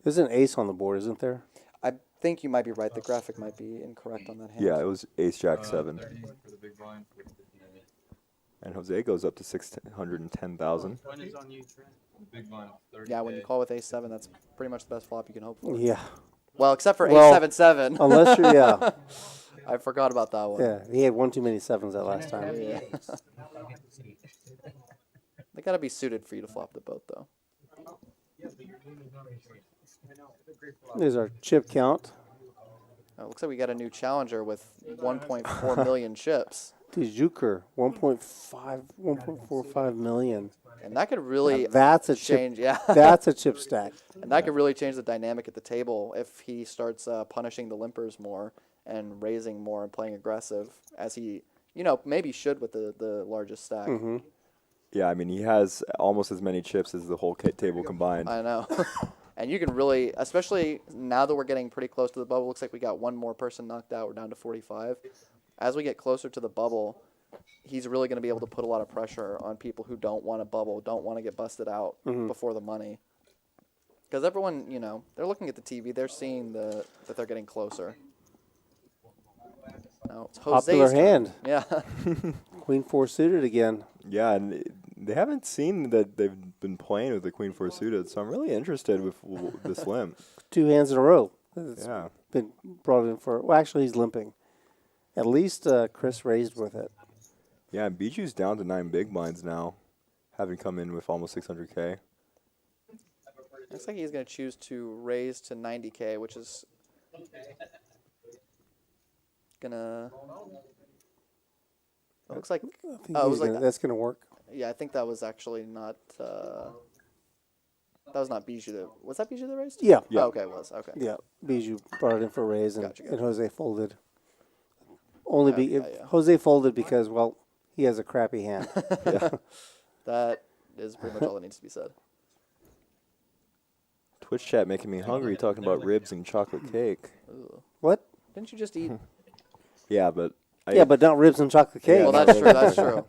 There's an ace on the board, isn't there? I think you might be right. The graphic might be incorrect on that hand. Yeah, it was ace jack 7. And Jose goes up to 610,000. Yeah, when you call with ace-7, that's pretty much the best flop you can hope for. Yeah. Well, except for Well, ace-7-7. Unless you're, yeah. I forgot about that one. Yeah, he had one too many sevens that last time. Yeah. They got to be suited for you to flop the boat, though. There's our chip count. Looks like we got a new challenger with 1.4 million chips. Dijuker, 1.45 million. And that could really That's a change, chip. yeah. That's a chip stack. And that could really change the dynamic at the table if he starts punishing the limpers more and raising more and playing aggressive, as he, maybe should with the largest stack. Mm-hmm. Yeah, I mean, he has almost as many chips as the whole table combined. I know. And you can really, especially now that we're getting pretty close to the bubble, looks like we got one more person knocked out. We're down to 45. As we get closer to the bubble, he's really going to be able to put a lot of pressure on people who don't want to bubble, don't want to get busted out before the money. Because everyone, they're looking at the TV. They're seeing that they're getting closer. Now it's Jose's Popular turn. hand. Yeah. Queen 4 suited again. Yeah, and they haven't seen that they've been playing with the Queen 4 suited, so I'm really interested with this limp. 2 hands in a row. It's Yeah. been brought in for, well, actually, he's limping. At least Chris raised with it. Yeah, and Bijou's down to 9 big blinds now, having come in with almost 600K. Looks like he's going to choose to raise to 90K, which is going to... It looks like... I think Oh, it was like that's going to work. Yeah, I think that was actually not... that was not Bijou. Was that Bijou that raised? Yeah. Yeah. Oh, okay, it was. Okay. Yeah. Bijou brought it in for a raise, and, Gotcha. and Jose folded. Yeah. Jose folded because, well, he has a crappy hand. That is pretty much all that needs to be said. Twitch chat making me hungry talking about ribs and chocolate cake. Ooh. What? Didn't you just eat? Yeah, but... Yeah, but not ribs and chocolate cake. Well, that's true. That's true.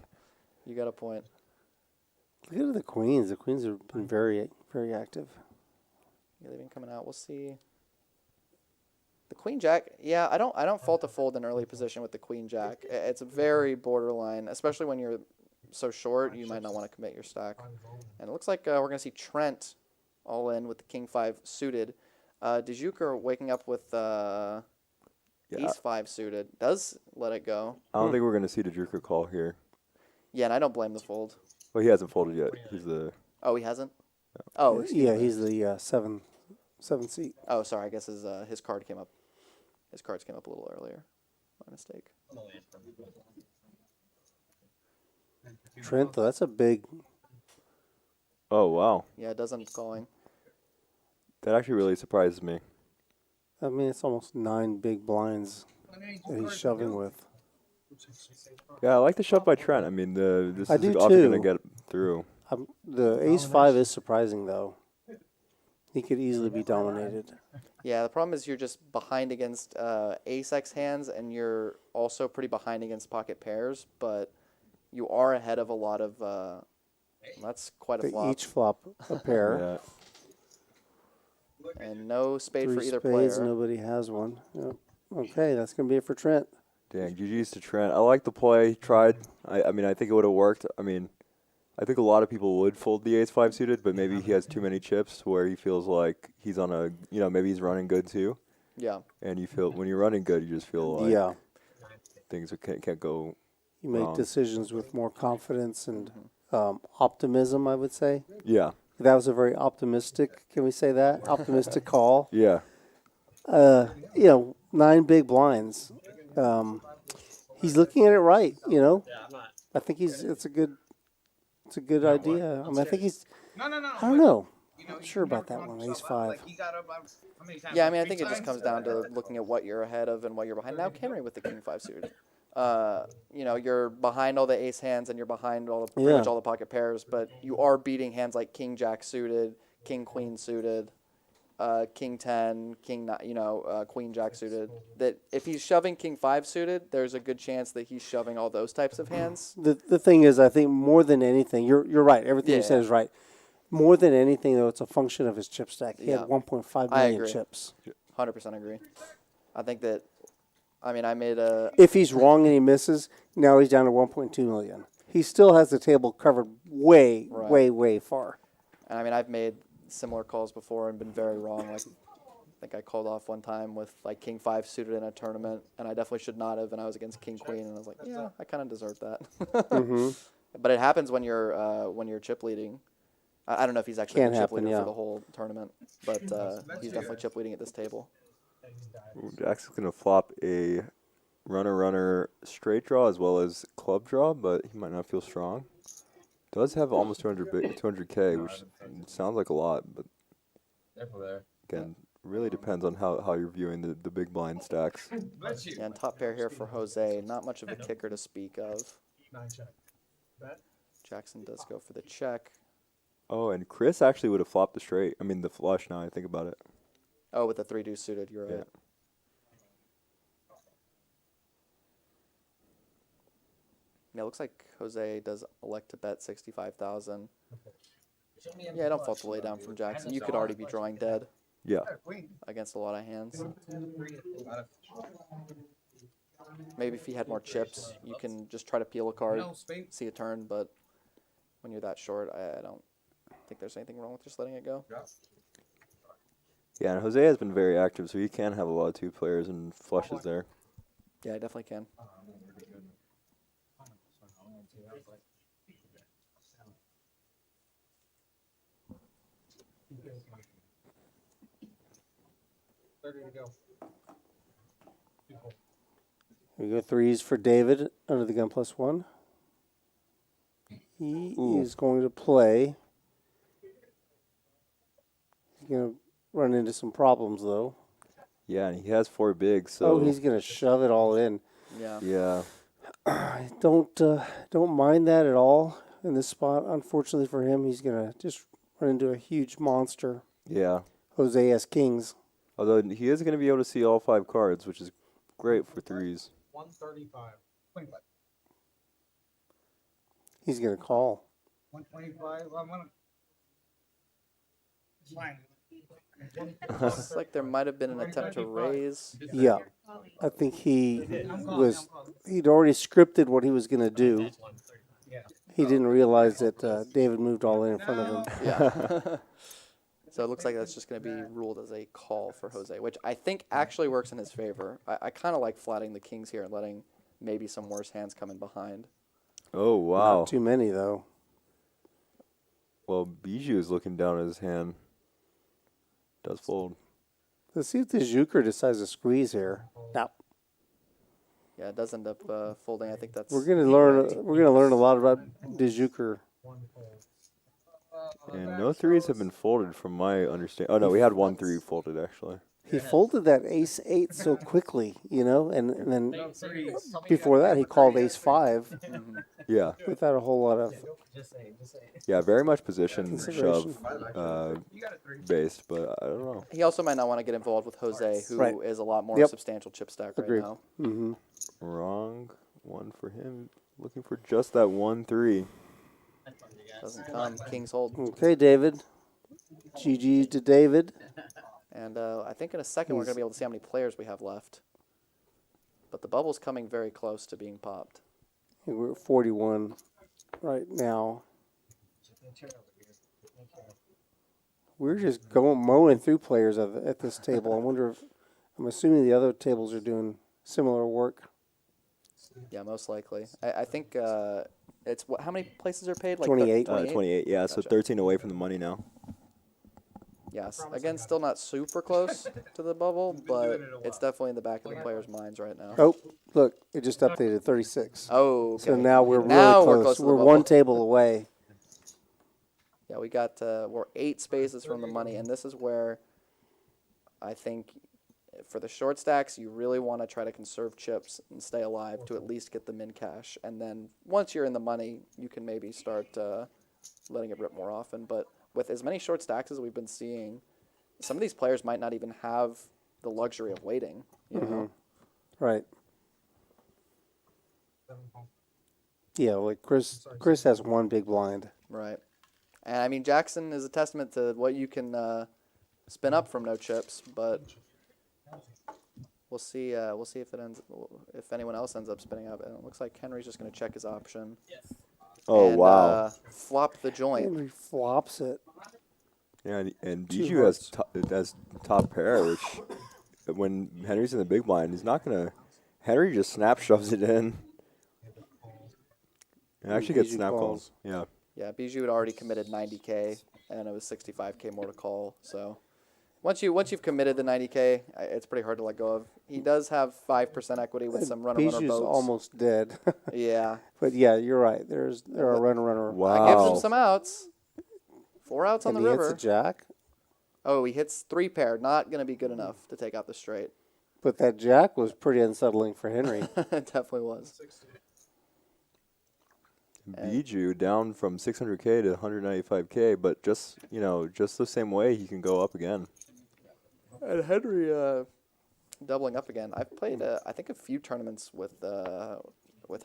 You got a point. Look at the queens. The queens have been very, very active. Yeah, they've been coming out. We'll see. The queen jack. Yeah, I don't fault a fold in early position with the queen jack. It's very borderline, especially when you're so short. You might not want to commit your stack. And it looks like we're gonna see Trent all in with the king 5 suited. Dijuker waking up with ace 5 suited. Does let it go. I don't think we're going to see the Druker call here. Yeah, and I don't blame the fold. Well, he hasn't folded yet. He's the... Oh, he hasn't? Oh, excuse Yeah, me. he's the seven seat. Oh, sorry. I guess his card came up. His cards came up a little earlier. My mistake. Trent, though, that's a big. Oh, wow. Yeah, it doesn't calling. That actually really surprises me. I mean, it's almost 9 big blinds that he's shoving with. Yeah, I like the shove by Trent. I mean, this I is do often going to too. get through. The ace 5 is surprising, though. He could easily be dominated. Yeah, the problem is you're just behind against ace-x hands, and you're also pretty behind against pocket pairs, but you are ahead of a lot of... that's quite a They flop. each flop a pair. Yeah. And no spade 3 for either spades, player. nobody has one. Yep. Okay, that's going to be it for Trent. Dang, GG's to Trent. I like the play. He tried. I mean, I think it would have worked. I mean, I think a lot of people would fold the ace 5 suited, but maybe he has too many chips where he feels like he's on a, maybe he's running good too. Yeah. And you feel when you're running good, you just feel like Yeah. things can't go. You make wrong. decisions with more confidence and optimism, I would say. Yeah, That was a very optimistic, can we say that? Optimistic call. yeah, 9 big blinds. He's looking at it right, I think it's a good idea. I mean, I think he's, No. I don't know. Not sure about that one, ace 5. He got up, how many times? Yeah, I Like mean, I three think it just times? comes down to looking at what you're ahead of and what you're behind. Now, Henry with the king 5 suited. You're behind all the ace hands and you're behind pretty much all the pocket pairs, but you are beating hands like king jack suited, king queen suited, king 10, queen jack suited. That if he's shoving king 5 suited, there's a good chance that he's shoving all those types of hands. The thing is, I think more than anything, you're right. Everything you said Yeah. is right. More than anything, though, it's a function of his chip stack. He Yeah. had 1.5 I million agree. chips. 100% agree. I think that, I made a, If he's wrong and he misses, now he's down to 1.2 million. He still has the table covered way, Right. way, way far. and I've made similar calls before and been very wrong. Like, I think I called off one time with like king 5 suited in a tournament, and I definitely should not have. And I was against king queen, and I was like, yeah, I kind of deserve that. But it happens when you're chip leading. I don't know if he's actually Can a chip happen, leader yeah. for the whole tournament, but he's definitely chip leading at this table. Jack's gonna flop a runner straight draw as well as club draw, but he might not feel strong. Does have almost 200K, which sounds like a lot, but again, really depends on how you're viewing the big blind stacks. Bless you. Yeah, and top pair here for Jose, not much of a kicker to speak of. 9 check. Bet. Jackson does go for the check. Oh, and Chris actually would have flopped the straight. I mean the flush. Now I think about it. Oh, with the 3 deuce suited, you're right. Yeah. Yeah, it looks like Jose does elect to bet 65,000. Yeah, I don't fault the lay down from Jackson. You could already be drawing dead Yeah. against a lot of hands. Maybe if he had more chips, you can just try to peel a card, see a turn, but when you're that short, I don't think there's anything wrong with just letting it go. Yeah, and Jose has been very active, so he can have a lot of 2 players and flushes there. Yeah, I definitely can. We go 3s for David under the gun +1. He Ooh. is going to play. He's going to run into some problems, though. Yeah, and he has 4 bigs, so He's going to shove it all in. Yeah. yeah. Don't mind that at all in this spot. Unfortunately for him, he's going to just run into a huge monster. Yeah. Jose S. Kings. Although he is going to be able to see all 5 cards, which is great for 3s. 135. 25. He's going to call. 125. I'm gonna. Fine. Looks like there might have been an attempt to raise. Yeah. I think he'd already scripted what he was going to do. He didn't realize that David moved all in front of him. Yeah. So it looks like that's just going to be ruled as a call for Jose, which I think actually works in his favor. I kind of like flatting the kings here and letting maybe some worse hands come in behind. Oh, wow. Not too many, though. Well, Bijou is looking down at his hand. Does fold. Let's see if the Joker decides to squeeze here. Now, Yeah, it does end up folding. I think that's we're gonna learn a lot about the Joker. And no 3s have been folded from my understanding. Oh, no, we had 1 3 folded, actually. He folded that ace 8 so quickly, and then before that he called ace 5 Yeah. without a whole lot of. Yeah, very much position Consideration. shove based, but I don't know. He also might not want to get involved with Jose, who Right. is a lot more Yep. substantial chip stack right Agreed. now. Mm-hmm. Wrong one for him. Looking for just that 1 3. Doesn't come. Kings hold. Okay, David. GG to David. And I think in a second we're going to be able to see how many players we have left. But the bubble's coming very close to being popped. We're at 41 right now. We're just mowing through players at this table. I I'm assuming the other tables are doing similar work. Yeah, most likely. I think it's what? How many places are paid? Like 28. 28, yeah, so Gotcha. 13 away from the money now. Yes. Again, still not super close to the bubble, but it's definitely in the back of the players' minds right now. Oh, look, it just updated 36. Oh, okay. So now we're Now really we're close. close to the We're bubble. one table away. Yeah, we got we're 8 spaces from the money, and this is where I think for the short stacks, you really want to try to conserve chips and stay alive to at least get the min cash, and then once you're in the money, you can maybe start letting it rip more often. But with as many short stacks as we've been seeing, some of these players might not even have the luxury of waiting. You know? Right. Yeah, like Chris has one big blind. Right. And I mean, Jackson is a testament to what you can spin up from no chips, but we'll see. We'll see if anyone else ends up spinning up. And it looks like Henry's just going to check his option. Oh, and, wow. Flop the joint. Henry flops it. Yeah, and Two Bijou hearts. has top pair, which when Henry's in the big blind, he's not going to. Henry just snap shoves it in. And actually gets Bijou snap calls. calls. Yeah. Yeah, Bijou had already committed 90K, and it was 65K more to call. So once you've committed the 90K, it's pretty hard to let go of. He does have 5% equity with some runner Bijou's boats. almost dead. Yeah, But yeah, you're right. There are runner. Wow. that gives him some outs. 4 outs on And the he river. hits a jack. Oh, he hits 3 pair. Not going to be good enough to take out the straight. But that jack was pretty unsettling for Henry. It definitely was. Bijou down from 600K to 195K, but just the same way he can go up again. And Henry doubling up again. I've played I think a few tournaments with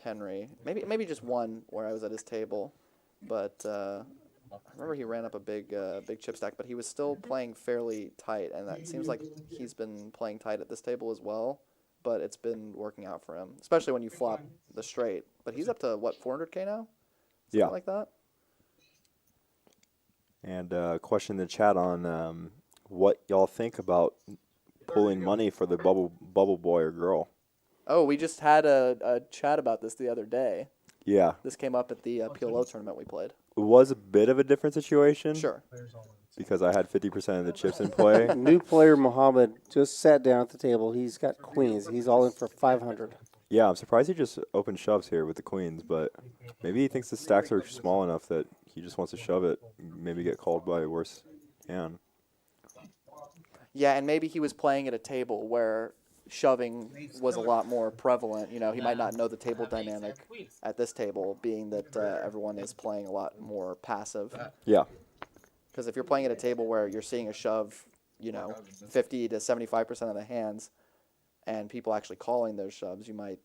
Henry. Maybe just one where I was at his table, but I remember he ran up a big chip stack, but he was still playing fairly tight, and that seems like he's been playing tight at this table as well. But it's been working out for him, especially when you flop the straight. But he's up to what, 400K now? Something Yeah. like that. And question in the chat on what y'all think about pulling money for the bubble boy or girl. Oh, we just had a chat about this the other day. Yeah, This came up at the PLO tournament we played. it was a bit of a different situation. Sure. Because I had 50% of the chips in play. New player Mohammed just sat down at the table. He's got queens. He's all in for 500. Yeah, I'm surprised he just opened shoves here with the queens, but maybe he thinks the stacks are small enough that he just wants to shove it, maybe get called by a worse hand. Yeah, and maybe he was playing at a table where shoving was a lot more prevalent. You know, he might not know the table dynamic at this table, being that everyone is playing a lot more passive. Yeah. Because if you're playing at a table where you're seeing a shove, 50 to 75% of the hands, and people actually calling those shoves, you might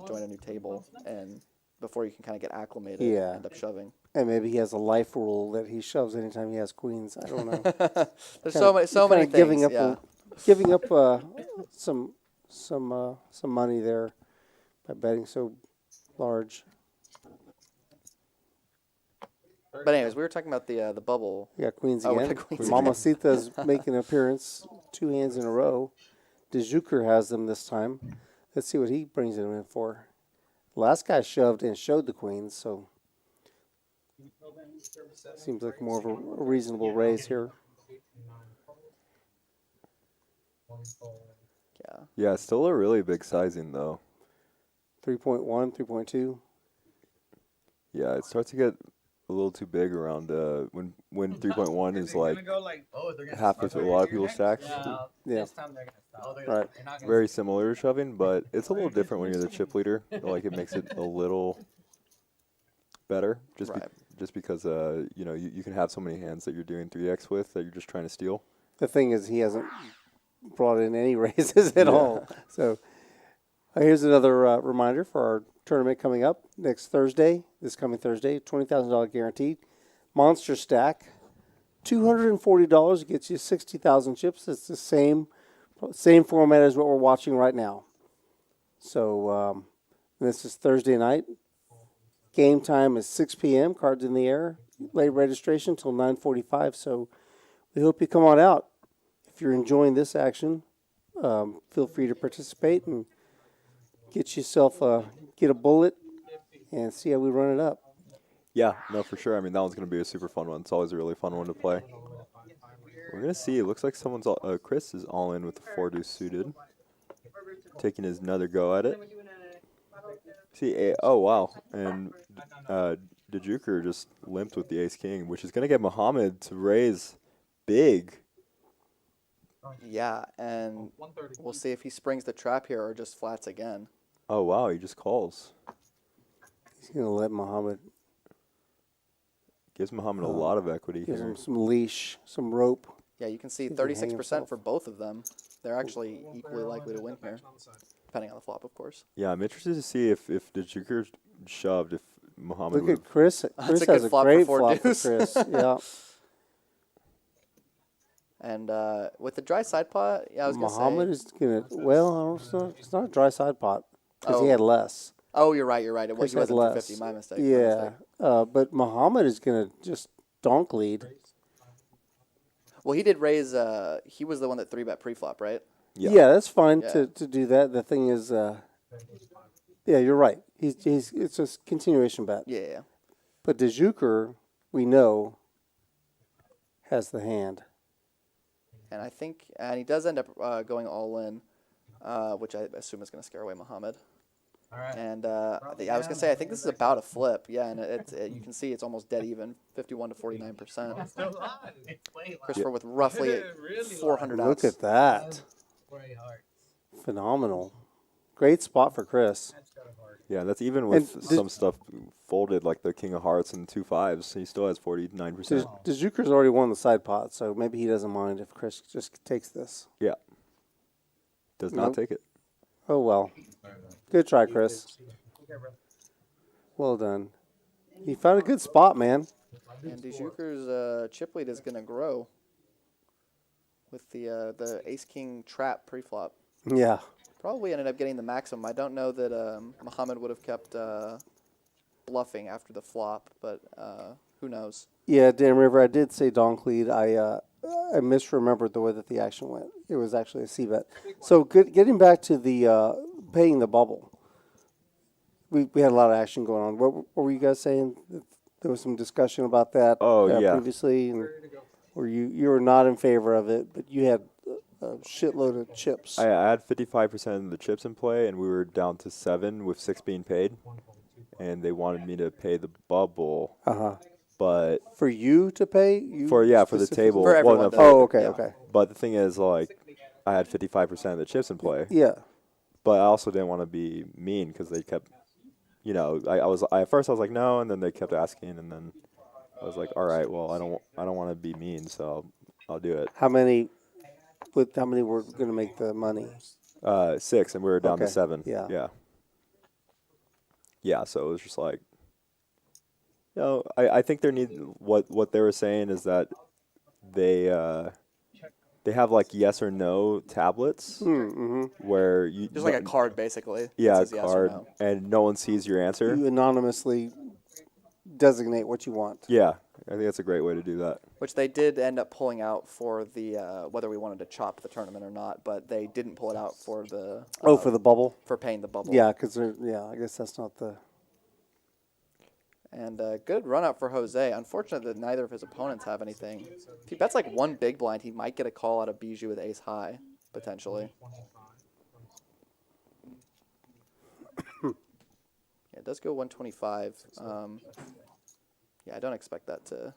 join a new table, and before you can kind of get acclimated, Yeah. end up shoving. And maybe he has a life rule that he shoves anytime he has queens. I don't know. There's so many things. Giving up, Yeah. giving up some money there by betting so large. But anyways, we were talking about the bubble. We got queens Oh, we again. got queens Mamacita's making an appearance 2 hands in a row. DeJuker has them this time. Let's see what he brings them in for. Last guy shoved and showed the queens, so seems like more of a reasonable raise here. Yeah. Yeah, still a really big sizing, though. 3.1, 3.2. Yeah, it starts to get a little too big around when 3.1 is like half of a lot of people's stacks. Yeah. Right. Very similar to shoving, but it's a little different when you're the chip leader. Like it makes it a little better, just because you can have so many hands that you're doing 3x with that you're just trying to steal. The thing is, he hasn't brought in any raises at all. So here's another reminder for our tournament coming up this coming Thursday, $20,000 guaranteed. Monster stack, $240 gets you 60,000 chips. It's the same format as what we're watching right now. So this is Thursday night. Game time is 6 p.m. Cards in the air. Late registration till 9:45. So we hope you come on out. If you're enjoying this action, feel free to participate and get yourself get a bullet and see how we run it up. Yeah, no, for sure. I mean, that one's going to be a super fun one. It's always a really fun one to play. We're going to see. It looks like Chris is all in with the 4-deuce suited. Taking his another go at it. See, oh, wow. And DeJuker just limped with the ace-king, which is going to get Muhammad to raise big. Yeah, and we'll see if he springs the trap here or just flats again. Oh, wow, he just calls. He's going to let Muhammad. Gives Muhammad a lot of equity Gives here. him some leash, some rope. Yeah, you can see He can hang 36% himself. for both of them. They're actually equally likely to win here, depending on the flop, of course. Yeah, I'm interested to see if DeJuker shoved, if Muhammad Look would at Chris. That's Chris a good has a flop for great four flop for deuce. Chris. Yeah. And with the dry side pot, yeah, I was going to say. Muhammad is going to, well, it's not a dry side pot because he Oh. had less. Oh, you're right, you're right. Chris He had wasn't less. 250, my mistake. Yeah. But Muhammad is going to just donk lead. Well, he did raise, he was the one that 3-bet pre-flop, right? Yeah, that's fine Yeah. to do that. The thing is, yeah, you're right. It's a continuation bet. Yeah. But DeJuker, we know, has the hand. And I think, and he does end up going all in, which I assume is going to scare away Muhammad. All right. And I was going to say, I think this is about a flip. Yeah, and you can see it's almost dead even, 51 to 49%. Still on. Christopher with roughly Really 400 Look outs. at that. Very hard. Phenomenal. Great spot for Chris. Yeah, that's even with And some stuff folded, like the king of hearts and 2 5s. He still has 49%. DeJuker's already won the side pot, so maybe he doesn't mind if Chris just takes this. Yeah. Does not Nope. take it. Oh, well. Good try, Chris. Well done. You found a good spot, man. And DeJuker's chip lead is going to grow with the ace-king trap pre-flop. Yeah. Probably ended up getting the maximum. I don't know that Muhammad would have kept bluffing after the flop, but who knows? Yeah, Dan River, I did say donk lead. I misremembered the way that the action went. It was actually a c-bet. So getting back to the paying the bubble. We had a lot of action going on. What were you guys saying? There was some discussion about that Yeah. previously, and where you were not in favor of it, but you had a shitload of chips. I had 55% of the chips in play, and we were down to 7 with 6 being paid. And they wanted me to pay the bubble. But For you to pay? You for the specifically? table. For everyone no, to- Oh, okay, Yeah. okay. But the thing is, like, I had 55% of the chips in play. Yeah. But I also didn't want to be mean because they kept, at first I was like no, and then they kept asking, and then I was like, all right, well, I don't want to be mean, so I'll do it. How many were going to make the money? 6, and we were down Okay, to 7. yeah. Yeah. So it was just like, I think what they were saying is that they have like yes or no tablets where you Just like a card, basically. that yeah, a says yes or card, no. and no one sees your answer. You anonymously designate what you want. Yeah, I think that's a great way to do that. Which they did end up pulling out for the whether we wanted to chop the tournament or not, but they didn't pull it out for the For the bubble? for paying the bubble. Yeah, because I guess that's not the. And good run up for Jose. Unfortunate that neither of his opponents have anything. If he bets like one big blind, he might get a call out of Bijou with ace high, potentially. Yeah, it does go 125. Yeah, I don't expect that to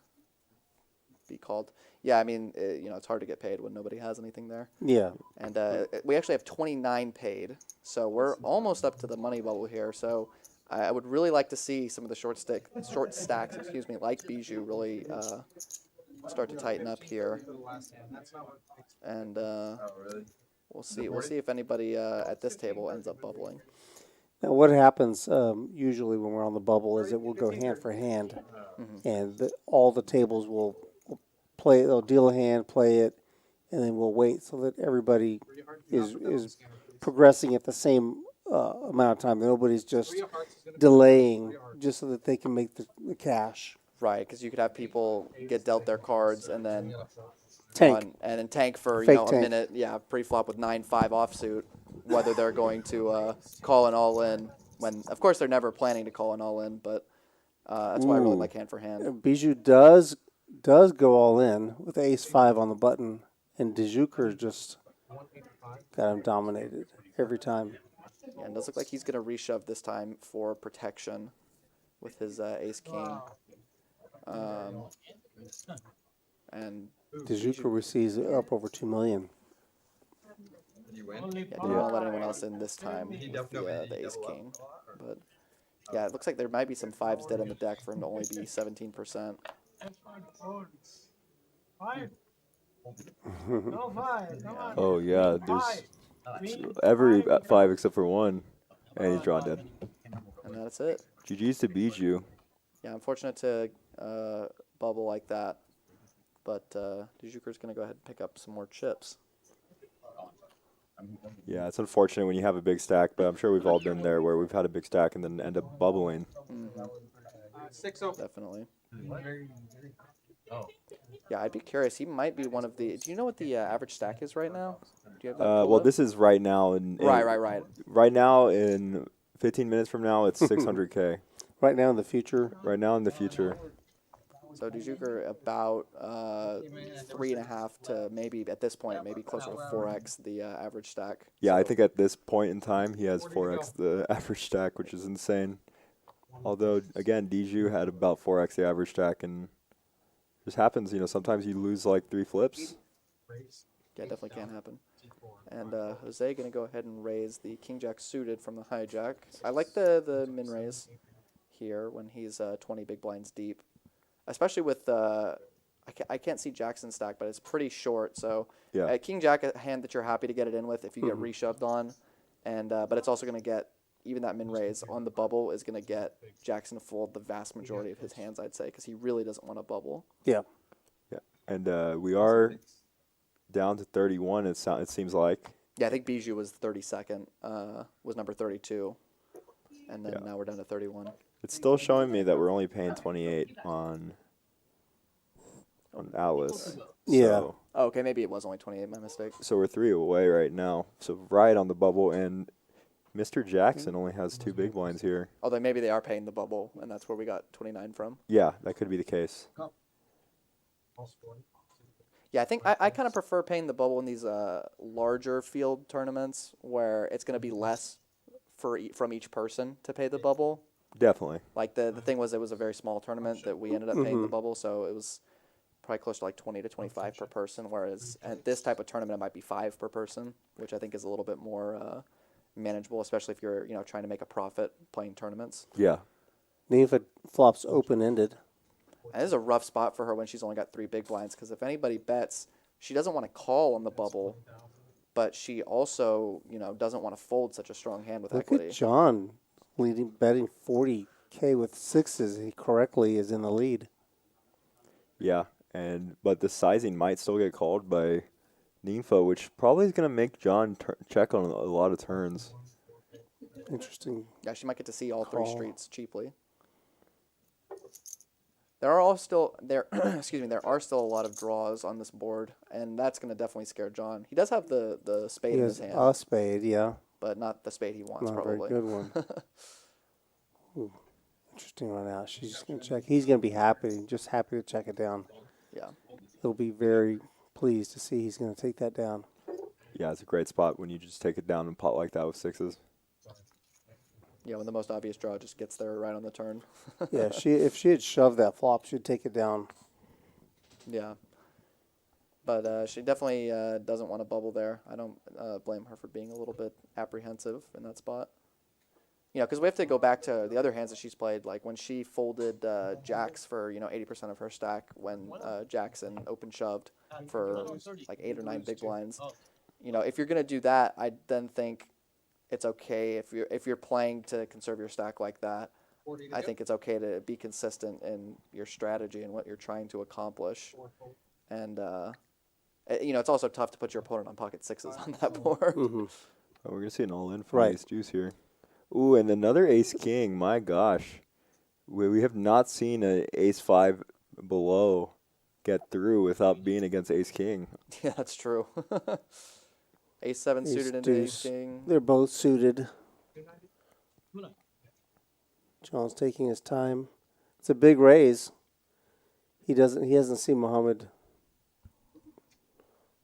be called. Yeah, I mean, it's hard to get paid when nobody has anything there. Yeah. And we actually have 29 paid, so we're almost up to the money bubble here. So I would really like to see some of the short stacks, like Bijou, really start to tighten up here. And we'll see. We'll see if anybody at this table ends up bubbling. Now, what happens usually when we're on the bubble is it will go hand for hand, and all the tables will play. They'll deal a hand, play it, and then we'll wait so that everybody is progressing at the same amount of time. Nobody's just delaying just so that they can make the cash. Right, because you could have people get dealt their cards and then Tank. and then tank for Fake a tank. minute. Yeah, pre-flop with 9-5 offsuit. Whether they're going to call an all in when, of course, they're never planning to call an all in, but that's why I really Ooh. like hand for hand. Bijou does go all in with ace 5 on the button, and Dijuker just got him dominated every time. Yeah, and it does look like he's going to reshove this time for protection with his ace king. And Dijuker receives up over 2 million. You win. yeah, didn't want to let anyone else in this time with the ace king. But yeah, it looks like there might be some 5s dead in the deck for him to only be 17%. Oh yeah, there's every 5 except for 1, and he's drawn dead. And that's it. GG's to Bijou. Yeah, unfortunate to bubble like that. But Dijuker's going to go ahead and pick up some more chips. Yeah, it's unfortunate when you have a big stack, but I'm sure we've all been there where we've had a big stack and then end up bubbling. Definitely. Yeah, I'd be curious. He might be one of the. Do you know what the average stack is right now? Do you have that? pulled Well, up? this is right now. Right. Right now, in 15 minutes from now, it's 600K. Right now in the future, Right now in the future. So Dijuker about 3.5 to maybe at this point maybe closer to 4x the average stack. Yeah, So, I think at this point in time, he has 4x the average stack, which is insane. Although, again, Dijou had about 4x the average stack, and it just happens, sometimes you lose like 3 flips. yeah, definitely can happen. And Jose going to go ahead and raise the king jack suited from the hijack. I like the min raise here when he's 20 big blinds deep, especially with I can't see Jackson stack, but it's pretty short. So Yeah. king jack, a hand that you're happy to get it in with if you get reshoved on, and but it's also going to get even that min raise on the bubble is going to get Jackson to fold the vast majority of his hands, I'd say, because he really doesn't want to bubble. yeah. Yeah, and we are down to 31. It seems like. Yeah, I think Bijou was 32nd, was number 32, and then now we're down to 31. It's still showing me that we're only paying 28 on Atlas. Yeah. So, Oh, okay, maybe it was only 28, my mistake. so we're 3 away right now. So right on the bubble, and Mr. Jackson only has 2 big blinds here. Although maybe they are paying the bubble, and that's where we got 29 from. Yeah, that could be the case. Yeah, I think I kind of prefer paying the bubble in these larger field tournaments where it's going to be less from each person to pay the bubble. Definitely. Like the thing was, it was a very small tournament that we ended up paying the bubble, so it was probably close to like 20 to 25 per person, whereas at this type of tournament it might be 5 per person, which I think is a little bit more manageable, especially if you're trying to make a profit playing tournaments. Yeah. Nympha flops open-ended. And this is a rough spot for her when she's only got 3 big blinds, because if anybody bets, she doesn't want to call on the bubble, but she also, doesn't want to fold such a strong hand with Look equity. at John betting 40K with 6s. He correctly is in the lead. Yeah, but the sizing might still get called by Nympha, which probably is going to make John check on a lot of turns. Interesting. Yeah, she might get to see all 3 Call. streets cheaply. There are still there are still a lot of draws on this board, and that's going to definitely scare John. He does have the spade He in his has hand, a spade, yeah. but not the spade he wants, Not a probably. very good one. Ooh, interesting right now. She's just going to check. He's going to be happy, just happy to check it down. Yeah. He'll be very pleased to see he's going to take that down. Yeah, it's a great spot when you just take it down and pot like that with 6s. Yeah, when the most obvious draw just gets there right on the turn. Yeah, if she had shoved that flop, she'd take it down. Yeah. But she definitely doesn't want to bubble there. I don't blame her for being a little bit apprehensive in that spot. Because we have to go back to the other hands that she's played, like when she folded jacks for 80% of her stack when Jackson open shoved for like 8 or 9 big blinds. If you're gonna do that, I then think it's okay if you're playing to conserve your stack like that. I think it's okay to be consistent in your strategy and what you're trying to accomplish. And it's also tough to put your opponent on pocket 6s on that board. Mm-hmm. Oh, we're going to see an all-in from Right. Ace Deuce here. Ooh, and another Ace King. My gosh. We have not seen an Ace 5 below get through without being against Ace King. Yeah, that's true. Ace 7 Ace suited into Ace deuce. King. They're both suited. John's taking his time. It's a big raise. He hasn't seen Muhammad.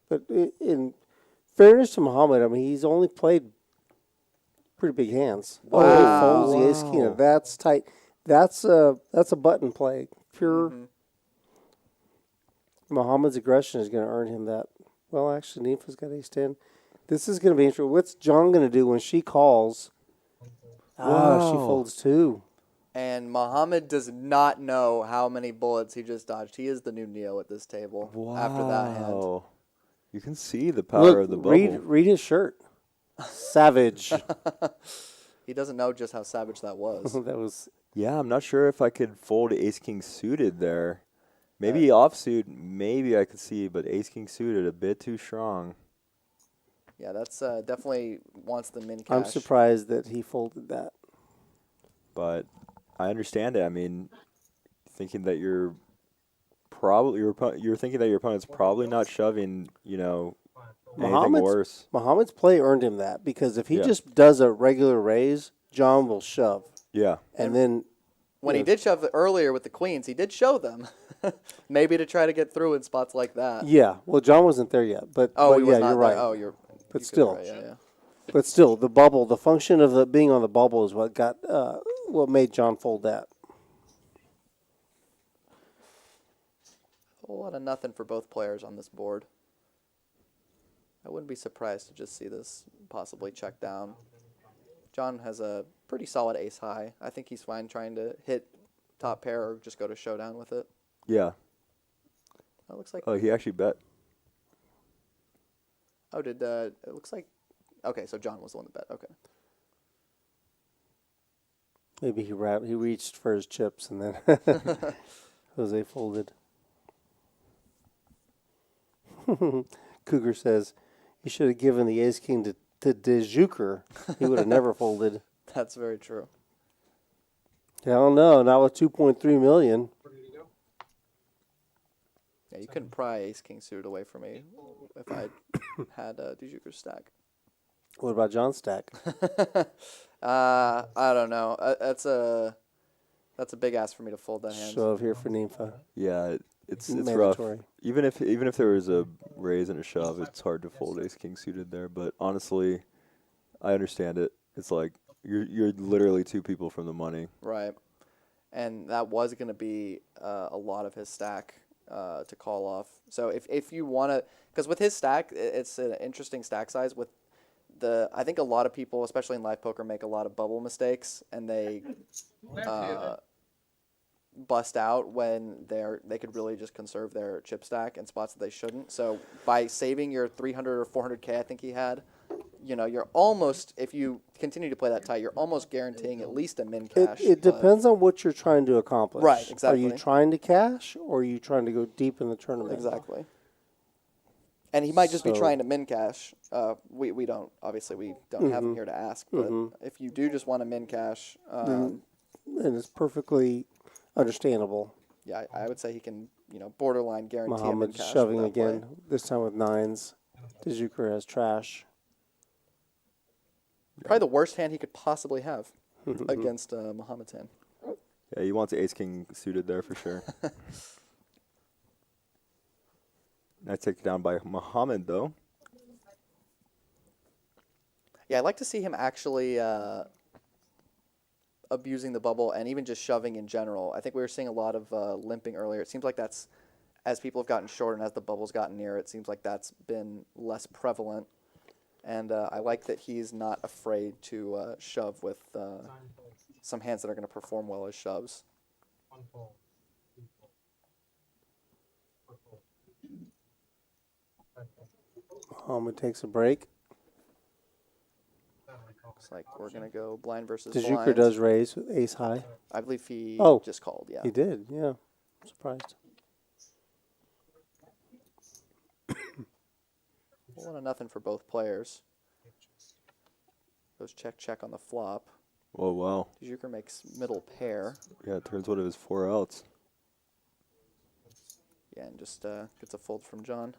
But in fairness to Muhammad, I mean, he's only played pretty big hands. Wow. Oh, he folds the ace king. Wow. That's tight. That's a button play. Pure. Muhammad's aggression is going to earn him that. Well, actually, Nifa's got ace 10. This is going to be interesting. What's John going to do when she calls? Ah, she Wow. folds 2. And Muhammad does not know how many bullets he just dodged. He is the new Neo at this table after that hand. Wow. You can see the power of the bubble. Read his shirt. Savage. He doesn't know just how savage that was. That was. Yeah, I'm not sure if I could fold Ace King suited there. Maybe offsuit, maybe I could see, but Ace King suited a bit too strong. Yeah, that's definitely wants the min cash. I'm surprised that he folded that. But I understand it. I mean, thinking that you're thinking that your opponent's probably not shoving, anything worse. Muhammad's play earned him that because if he Yeah. just does a regular raise, John will shove. Yeah. And then When he did shove earlier with the queens, he did show them. Maybe to try to get through in spots like that. yeah, well, John wasn't there yet, but Oh, he was yeah, not you're there. right. Oh, you're. But you could be still. right, yeah. But still, the bubble, the function of the being on the bubble is what what made John fold that. A whole lot of nothing for both players on this board. I wouldn't be surprised to just see this possibly check down. John has a pretty solid ace high. I think he's fine trying to hit top pair or just go to showdown with it. Yeah. It looks like. Oh, he actually bet. Oh, did it looks like. Okay, so John was the one that bet. Okay. Maybe he reached for his chips and then Jose folded. Cougar says he should have given the ace king to De Juker. He would have never folded. That's very true. Hell no, not with 2.3 million. Yeah, you couldn't pry ace king suited away from me if I had Dejuker's stack. What about John's stack? I don't know. That's a big ask for me to fold that hand. Shove here for Nympha. Yeah, it's Mandatory. rough. Even if there was a raise and a shove, it's hard to fold Ace King suited there. But honestly, I understand it. It's like you're literally 2 people from the money. Right. And that was going to be a lot of his stack to call off. So if you want to, because with his stack, it's an interesting stack size. With I think a lot of people, especially in live poker, make a lot of bubble mistakes, and they bust out when they could really just conserve their chip stack in spots that they shouldn't. So by saving your 300 or 400K, I think he had, you're almost, if you continue to play that tight, you're almost guaranteeing at least a min cash. It depends on what you're trying to accomplish. Right, exactly. Are you trying to cash or are you trying to go deep in the tournament? Exactly. And he might just be So- trying to min cash. We don't, obviously, we don't have him here to ask. But if you do just want to min cash, And it's perfectly understandable. yeah, I would say he can, borderline guarantee a min Muhammad's cash. shoving with that again, play. this time with 9s. Dejuker has trash. Probably the worst hand he could possibly have against Muhammad's hand. Yeah, he wants Ace King suited there for sure. Nice take down by Muhammad though. Yeah, I'd like to see him actually abusing the bubble and even just shoving in general. I think we were seeing a lot of limping earlier. It seems like that's, as people have gotten shorter and as the bubble's gotten near, it seems like that's been less prevalent. And I like that he's not afraid to shove with some hands that are going to perform well as shoves. Muhammad takes a break. Looks like we're going to go blind versus Dejuker blind. does raise with ace high. I believe he Oh. just called, yeah. He did, yeah. I'm surprised. One of nothing for both players. Goes check on the flop. Oh wow. Dejuker makes middle pair. Yeah, it turns one of his 4 outs. Yeah, and just gets a fold from John.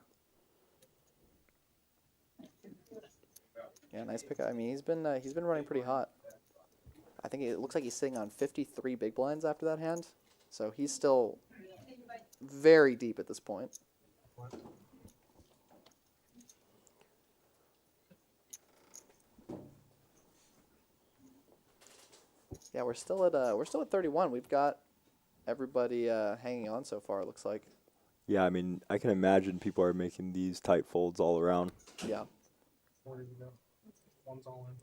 Yeah, nice pick. I mean, he's been running pretty hot. I think it looks like he's sitting on 53 big blinds after that hand, so he's still very deep at this point. Yeah, we're still at 31. We've got everybody hanging on so far. It looks like. Yeah, I mean, I can imagine people are making these tight folds all around. Yeah. 40 to go. One's all in.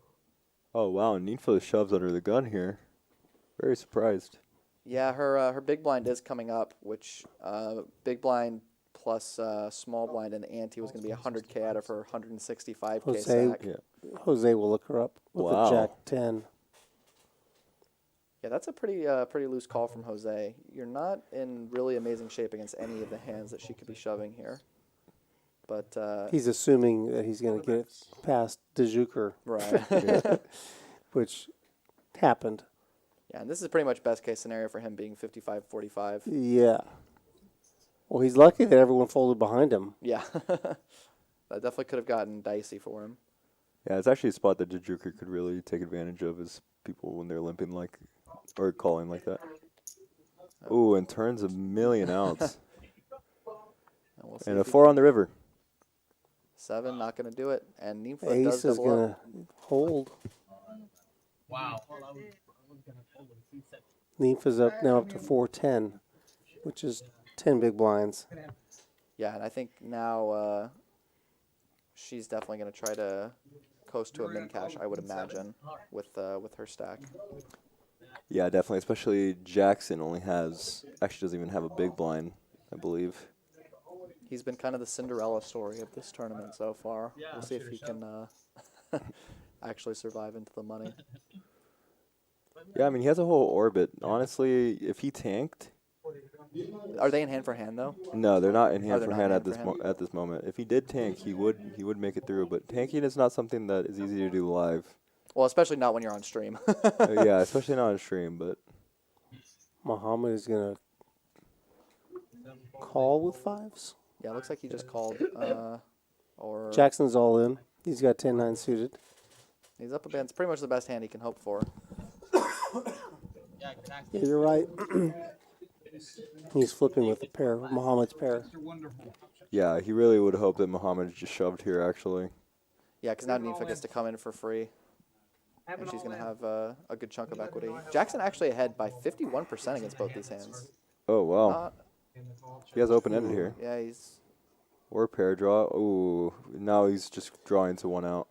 Oh, wow, Ninfa shoves under the gun here. Very surprised. Yeah, her big blind is coming up, which big blind plus small blind and the ante was going to be 100K out of her 165K Jose, stack. Yeah. Jose will look her up with Wow. a Jack 10. Yeah, that's a pretty loose call from Jose. You're not in really amazing shape against any of the hands that she could be shoving here. But He's assuming that he's going to get it past DeJuker, right. which happened. Yeah, and this is pretty much best case scenario for him being 55-45. Yeah. Well, he's lucky that everyone folded behind him. Yeah. That definitely could have gotten dicey for him. Yeah, it's actually a spot that DeJuker could really take advantage of is people when they're limping like, or calling like that. Ooh, and turns a million outs. And we'll see And a if he 4 on the river. 7, not going to do it. And Ninfa Ace does is double going up. to hold. Wow. Nympha's up now up to 410, which is 10 big blinds. Yeah, and I think now she's definitely going to try to coast to a min cash, I would imagine, with her stack. Yeah, definitely. Especially Jackson only has, actually doesn't even have a big blind, I believe. He's been kind of the Cinderella story of this tournament so far. We'll see if he can actually survive into the money. Yeah, I mean, he has a whole orbit. Honestly, if he tanked, Are they in hand for hand though? no, they're not in hand they're for not hand in at hand this for hand? at this moment. If he did tank, he would make it through. But tanking is not something that is easy to do live. Well, especially not when you're on stream. Yeah, especially not on stream. But Muhammad is going to call with fives. Yeah, it looks like he just called. Or Jackson's all in. He's got 10-9 suited. he's up against pretty much the best hand he can hope for. Yeah, you're right. He's flipping with the pair, Muhammad's pair. yeah, he really would hope that Muhammad just shoved here. Actually, Yeah, because now Ninfa gets to come in for free. And she's going to have a good chunk of equity. Jackson actually ahead by 51% against both these hands. oh wow, Not, he has open ended here yeah, he's or pair draw. Ooh, now he's just drawing to 1 out.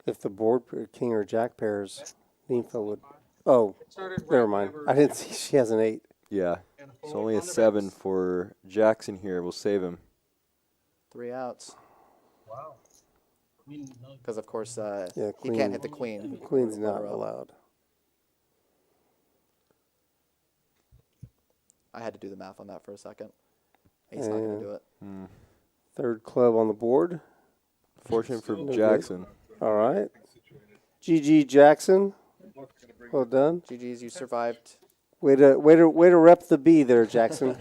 If the board king or jack pairs, Nympha would. Oh, never mind. I didn't see she has an 8. Yeah, it's only a 7 for Jackson here. We'll save him. 3 outs. Wow. Because, of course, Yeah, he queen. can't hit the queen. The queen's not Runner up. allowed. I had to do the math on that for a second. Ace not going to do it. Third club on the board. Fortunate for good. Jackson. All right. GG Jackson. Well done. GG's, you survived. Way to rep the B there, Jackson.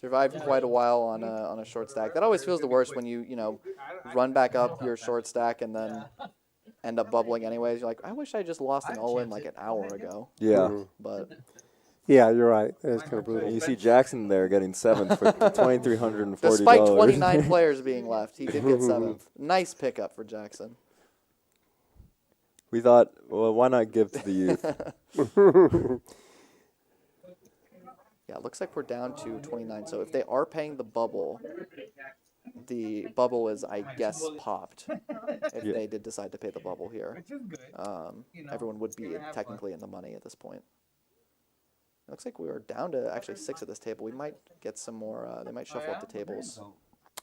Survived quite a while on a short stack. That always feels the worst when you run back up your short stack and then end up bubbling anyways. You're like, I wish I just lost an all-in like an hour ago. Yeah. But Yeah, you're right. That is kind of And brutal. you see Jackson there getting 7th for $2,340. despite 29 players being left, he did get 7th. Nice pickup for Jackson. We thought, well, why not give to the youth? Yeah, it looks like we're down to 29. So if they are paying the bubble is, I guess, popped. If Yeah. they did decide to pay the bubble here, everyone would be technically in the money at this point. It looks like we are down to actually 6 at this table. We might get some more. They might shuffle up the tables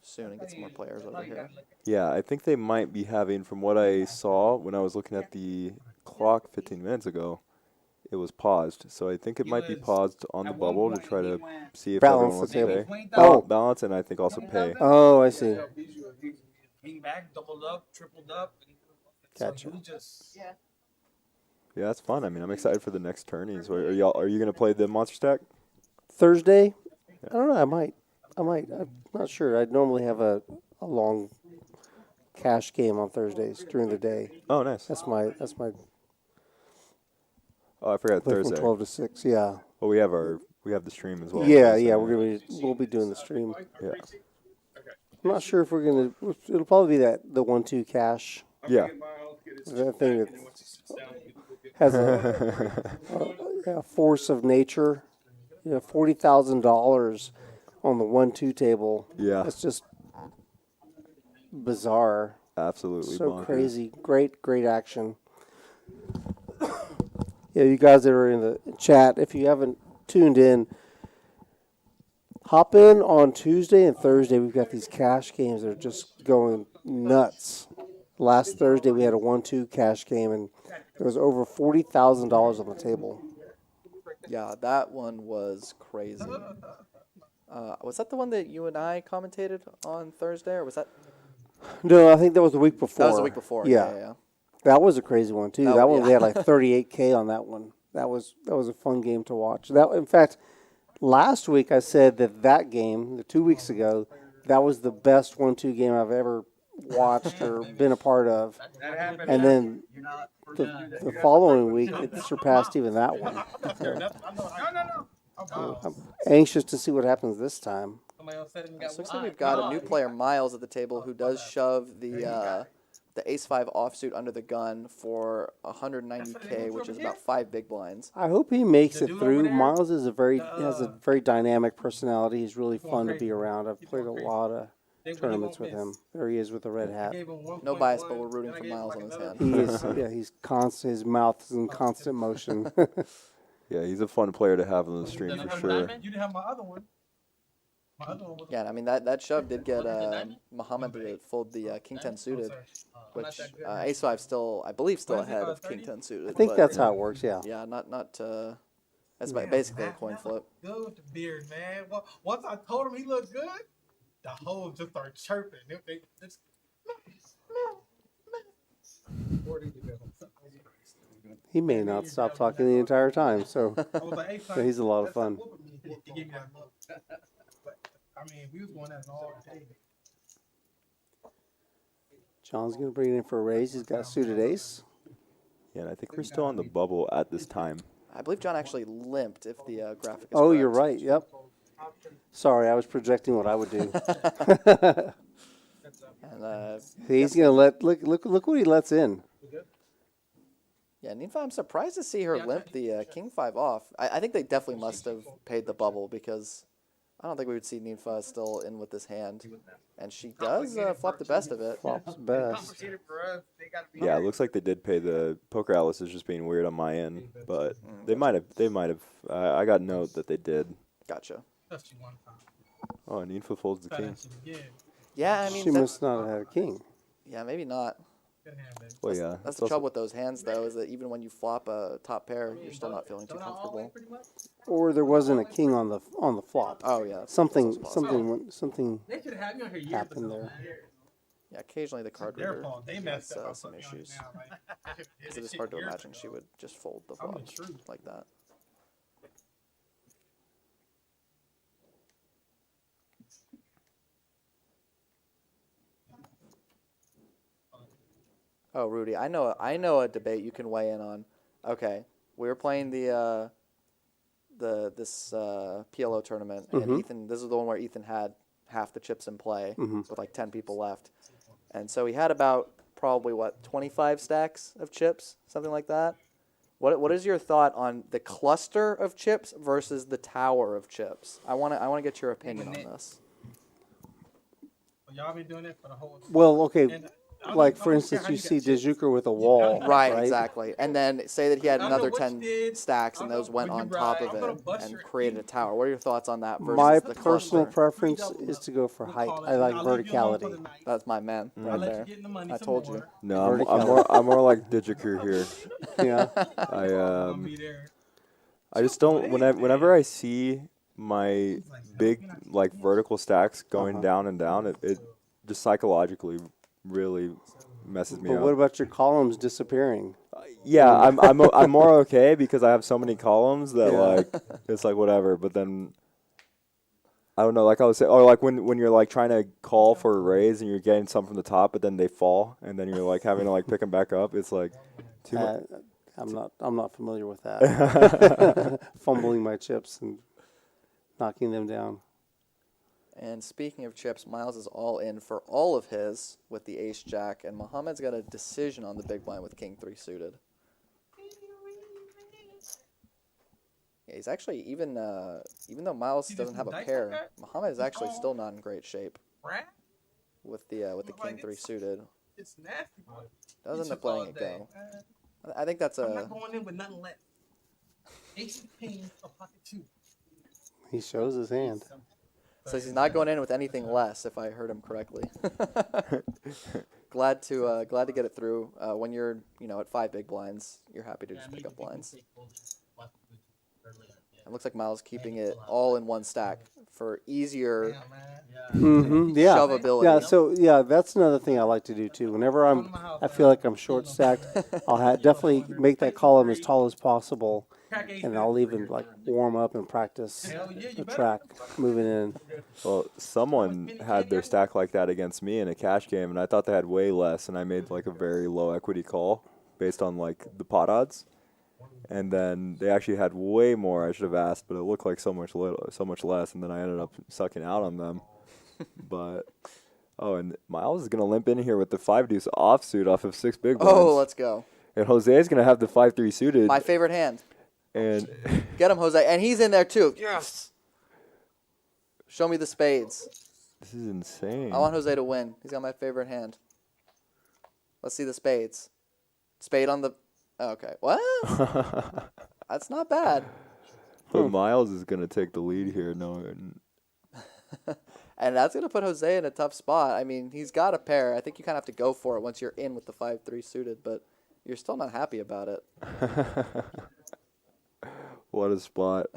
soon and get some more players over here. Yeah, I think they might be having, from what I saw when I was looking at the clock 15 minutes ago, it was paused. So I think it might be paused on the bubble to try to see if Balance everyone wants the to table. pay. Oh. Balance and I think also pay. Oh, I see. Came back, doubled up, tripled up. Gotcha. So he just, Yeah, that's fun. I mean, I'm excited for the next tourneys. Are you going to play the monster stack? Thursday? I don't know. I might. I might. I'm not sure. I'd normally have a long cash game on Thursdays during the day. Oh, nice. That's my Oh, I forgot play Thursday. from 12 to 6. Yeah. Well, we have the stream as well. Yeah, Thursday. yeah. We'll be doing the stream. Yeah. I'm not sure if we're gonna. It'll probably be the 1-2 cash. Yeah. That thing that has a force of nature. $40,000 on the 1-2 table. Yeah. It's just bizarre. Absolutely. So bonkers. crazy. Great action. Yeah, you guys that are in the chat, if you haven't tuned in, hop in on Tuesday and Thursday. We've got these cash games that are just going nuts. Last Thursday we had a 1-2 cash game, and there was over $40,000 on the table. Yeah, that one was crazy. Was that the one that you and I commentated on Thursday, or was that? No, I think that was the week before. That was the week before. Yeah. That was a crazy one too. Oh, That one yeah. we had like 38K on that one. That was a fun game to watch. That, in fact, last week I said that game, 2 weeks ago, that was the best 1-2 game I've ever watched or been a part of. And then the following week it surpassed even that one. So, I'm anxious to see what happens this time. So looks like we've got a new player, Miles, at the table, who does shove the ace-5 offsuit under the gun for 190K, which is about 5 big blinds. I hope he makes it through. Miles is has a very dynamic personality. He's really fun to be around. I've played a lot of tournaments with him. There he is with the red hat. No bias, but we're rooting for Miles on his hand. He is. Yeah, he's constant. His mouth is in constant motion. Yeah, he's a fun player to have on the stream for sure. You didn't have my other one. My other one was Yeah, and I mean, that shove did get Muhammad to fold the King 10 suited, which ace-5 still, I believe, still ahead of King 10 suited. I think but, that's how it works. Yeah. Yeah, that's basically a coin flip. good with the beard, man. Once I told him he looked good, the whole just started chirping. He may not stop talking the entire time. So yeah, he's a lot of fun. He gave me that look. But, I mean, we was going at it all day. John's gonna bring it in for a raise. He's got a suited ace. Yeah, and I think we're still on the bubble at this time. I believe John actually limped, if the graphic is Oh, correct. you're right. Yep. Sorry, I was projecting what I would do. And He's gonna look what he lets in. yeah, Ninfa, I'm surprised to see her limp the King 5 off. I think they definitely must have paid the bubble, because I don't think we would see Ninfa still in with this hand. And she does flop the best of it. Flops best. Yeah, it looks like they did pay. The Poker Atlas is just being weird on my end, but they might have. I got note that they did. Gotcha. That's you one time. Oh, and Ninfa folds the Try king. that shit again. Yeah, I mean, She must not have had a king. yeah, maybe not. Good hand, baby. Well, yeah. That's it's the also- trouble with those hands, though, is that even when you flop a top pair, you're still not feeling too Don't I always comfortable. pretty much? Or there wasn't a king on the flop. Oh, yeah. Something that's possible. something They should have had me on here years happened ago. there. man. Yeah, occasionally the card Their reader fault. They has messed up. some issues. Now, Because it is hard to imagine she would just fold the I'm the flops truth. like that. Oh, Rudy, I know a debate you can weigh in on. Okay, we were playing this PLO tournament, and Ethan. This is the one where Ethan had half the chips in play with like 10 people left, and so he had about probably 25 stacks of chips, something like that. What is your thought on the cluster of chips versus the tower of chips? I want to get your opinion on this. Y'all been doing it for the whole. Well, okay. And I Like don't for care instance, how you got see chips. Dejuker with a wall, Right, exactly. And then say that he had I don't know another what 10 you did. stacks, I and don't those know went when you on top ride. of I'm gonna it bust and your created a tower. What are your thoughts on that versus My the personal cluster? preference is to go for height. I like verticality. That's my man I'll right let you there. get in the money I some told more. you. No, Vertical. I'm more like Digikur here. Yeah. I'll be there. I just don't. Whenever I see my big like vertical stacks going down and down, it just psychologically really messes me But up. what about your columns disappearing? Yeah, I'm more okay because I have so many columns that Yeah. like it's like whatever. But then I don't know, like I was saying, or like when you're like trying to call for a raise and you're getting some from the top, but then they fall, and then you're like having to like pick them back up. It's like too much. I'm not familiar with that. Fumbling my chips and knocking them down. And speaking of chips, Miles is all in for all of his with the ace jack, and Muhammad's got a decision on the big blind with king 3 suited. Yeah, he's actually even though Miles doesn't have a pair, Muhammad is actually still not in great shape with the king 3 suited. It's nasty. Does end up letting it go. I think that's I'm a not going in with nothing left. Ace of Kings, a pocket 2. He shows his hand. says he's not going in with anything less, if I heard him correctly. glad to get it through. When you're at 5 big blinds, you're happy to just pick up blinds. It looks like Miles keeping it all in one stack for easier shovability. Yeah, so that's another thing I like to do too. Whenever I feel like I'm short stacked, I'll definitely make that column as tall as possible, and I'll even like warm up and practice the track moving in. Well, someone had their stack like that against me in a cash game, and I thought they had way less, and I made like a very low equity call based on like the pot odds. And then they actually had way more. I should have asked, but it looked like so much less. And then I ended up sucking out on them. But and Miles is gonna limp in here with the 5-deuce offsuit off of 6 big blinds. Oh, let's go. And Jose is gonna have the 5-3 suited. My favorite hand. And get him, Jose, and he's in there too. Yes. Show me the spades. This is insane. I want Jose to win. He's got my favorite hand. Let's see the spades. Spade on the. Okay, what? That's not bad. But Miles is going to take the lead here. No. And that's going to put Jose in a tough spot. I mean, he's got a pair. I think you kind of have to go for it once you're in with the 5-3 suited, but you're still not happy about it. What a spot.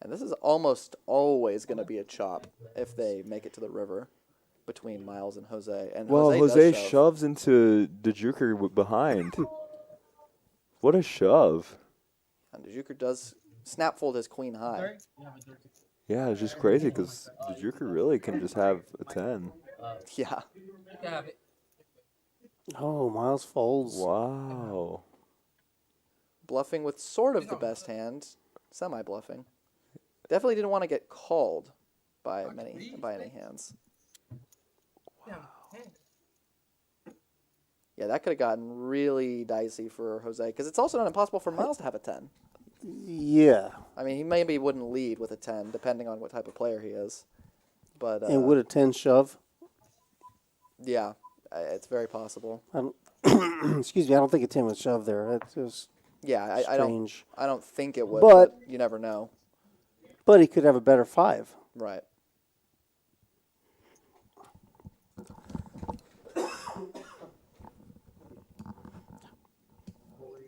And this is almost always going to be a chop if they make it to the river between Miles and Jose. And Jose shoves into the Joker behind. What a shove. And the Joker does snap fold his queen high. Yeah, it's just crazy because the Joker really can just have a 10. Yeah. Oh, Miles folds. Wow. Bluffing with sort of the best hand. Semi-bluffing. Definitely didn't want to get called by any hands. Yeah, that could have gotten really dicey for Jose, because it's also not impossible for Miles to have a 10. Yeah. I mean, he maybe wouldn't lead with a 10, depending on what type of player he is. But and would a 10 shove? Yeah, it's very possible. Excuse me, I don't think a 10 would shove there. It's just strange. I don't think it would, but you never know. But he could have a better 5. Right.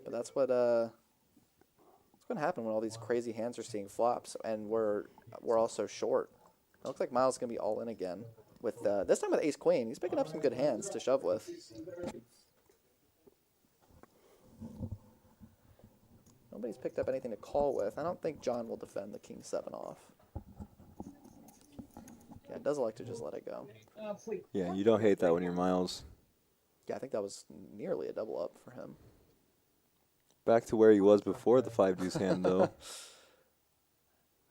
But that's what's going to happen when all these crazy hands are seeing flops, and we're also short. It looks like Miles is going to be all in again with this time with Ace Queen. He's picking up some good hands to shove with. Nobody's picked up anything to call with. I don't think John will defend the King 7 off. Yeah, it does like to just let it go. Yeah, you don't hate that when you're Miles. Yeah, I think that was nearly a double up for him. Back to where he was before the 5-deuce hand, though.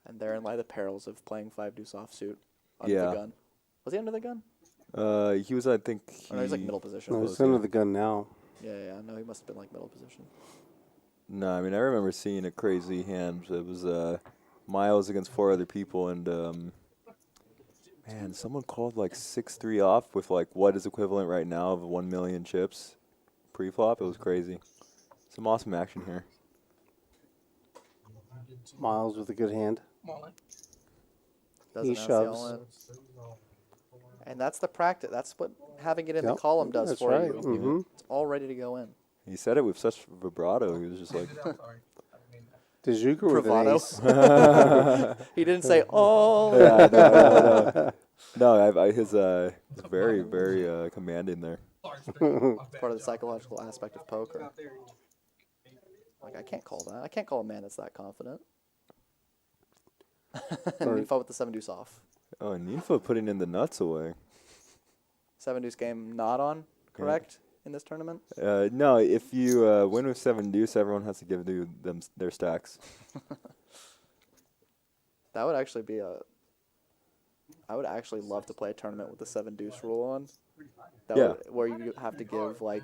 And therein lie the perils of playing 5-deuce offsuit under the gun. Was he under the gun? He was, I think. No, he's like middle position. No, he's under the gun now. Yeah. No, he must have been like middle position. No, I mean, I remember seeing a crazy hand. It was Miles against 4 other people, and man, someone called like 6-3 off with like what is equivalent right now of 1 million chips pre-flop. It was crazy. Some awesome action here. Miles with a good hand. He shoves. And that's the practice. That's what having it in the column does for you. Mm-hmm. It's all ready to go in. He said it with such vibrato. He was just like... The Joker with an ace. He didn't say, oh. No, his very, very commanding there. Part of the psychological aspect of poker. Like, I can't call that. I can't call a man that's that confident. Or- Ninfa with the 7 deuce off. Oh, Ninfa putting in the nuts away. 7 deuce game not on, correct, in this tournament? No, if you win with 7 deuce, everyone has to give them their stacks. That would actually be a. I would actually love to play a tournament with the 7 deuce rule on. That Yeah. would, where you have to give like,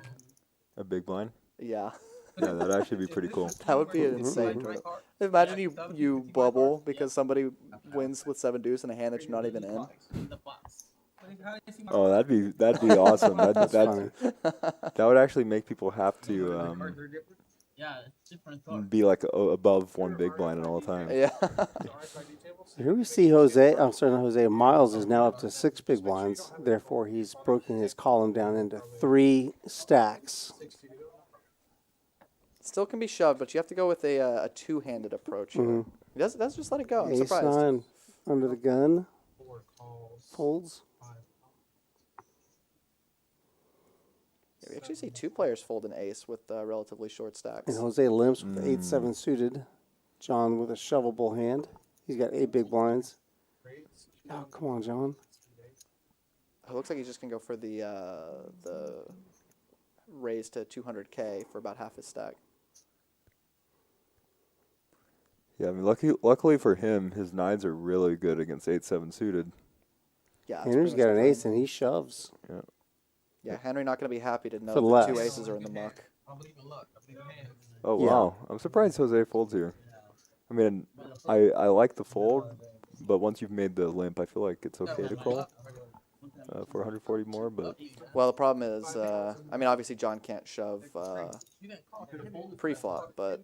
A big blind. yeah, Yeah, that'd actually be pretty cool. that would be an insane tournament. Imagine you bubble because somebody wins with 7 deuce in a hand that you're not even in. Oh, that'd be awesome. That's funny. That would actually make people have to be like above 1 big blind at all time. Yeah. Here we see Jose. I'm sorry, not Jose. Miles is now up to 6 big blinds. Therefore, he's broken his column down into 3 stacks. Still can be shoved, but you have to go with a two-handed approach here. He doesn't just let it go. I'm Ace surprised. 9 under the gun. Folds. Yeah, we actually see 2 players fold an ace with relatively short stacks. And Jose limps with 8-7 suited. John with a shovelable hand. He's got 8 big blinds. Oh, come on, John. It looks like he's just gonna go for the raise to 200K for about half his stack. Yeah, I mean, luckily for him, his 9s are really good against 8-7 suited. Yeah, that's Henry's pretty got much an the ace and he shoves. Yeah, Henry not going to be happy to know For that less. 2 aces are in the muck. Oh, Yeah. wow. I'm surprised Jose folds here. I mean, I like the fold, but once you've made the limp, I feel like it's okay to call for 140 more. But Well, the problem is, I mean, obviously John can't shove pre-flop, but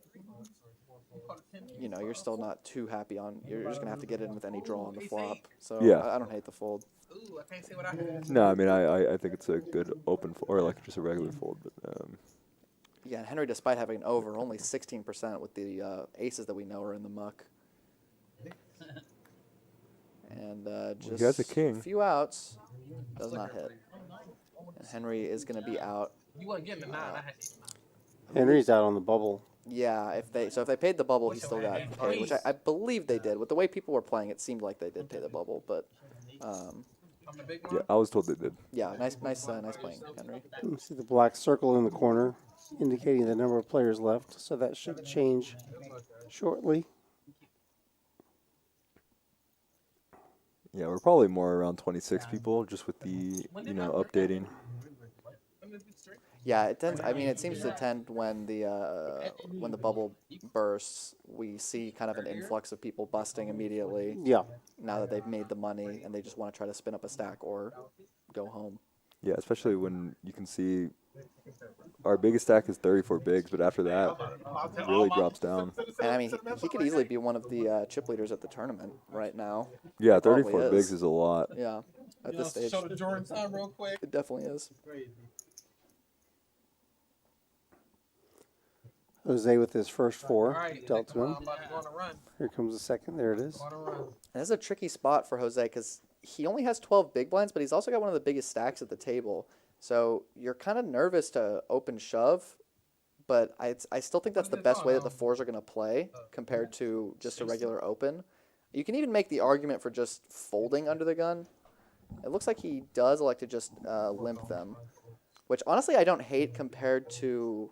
you know, you're still not too happy on. You're just gonna have to get in with any draw on the flop. So Yeah. I don't hate the fold. no, I mean, I think it's a good open or like just a regular fold. But Yeah, and Henry, despite having an over, only 16% with the aces that we know are in the muck. And just has a king. few outs, does not hit. And Henry is going to be out. Henry's out on the bubble. Yeah, if they paid the bubble, he still got paid, which I believe they did. With the way people were playing, it seemed like they did pay the bubble, but yeah, I was told they did. yeah, nice playing, Henry. You see the black circle in the corner indicating the number of players left, so that should change shortly. Yeah, we're probably more around 26 people just with the updating. Yeah, it tends. I mean, it seems to tend when the bubble bursts, we see kind of an influx of people busting immediately. Yeah. Now that they've made the money and they just want to try to spin up a stack or go home. Yeah, especially when you can see our biggest stack is 34 bigs, but after that, it really drops down. And I mean, he could easily be one of the chip leaders at the tournament right now. Yeah, Probably 34 is. bigs is a lot. Yeah, at this stage, Show the Jordan sign real quick. it definitely is. Jose with his first 4 All right, dealt to him. I'm about to go on a run. Here comes the second. There it is. On a run. And this is a tricky spot for Jose because he only has 12 big blinds, but he's also got one of the biggest stacks at the table. So you're kind of nervous to open shove, but I still think that's the best way that the 4s are going to play compared to just a regular open. You can even make the argument for just folding under the gun. It looks like he does elect to just limp them, which honestly I don't hate compared to.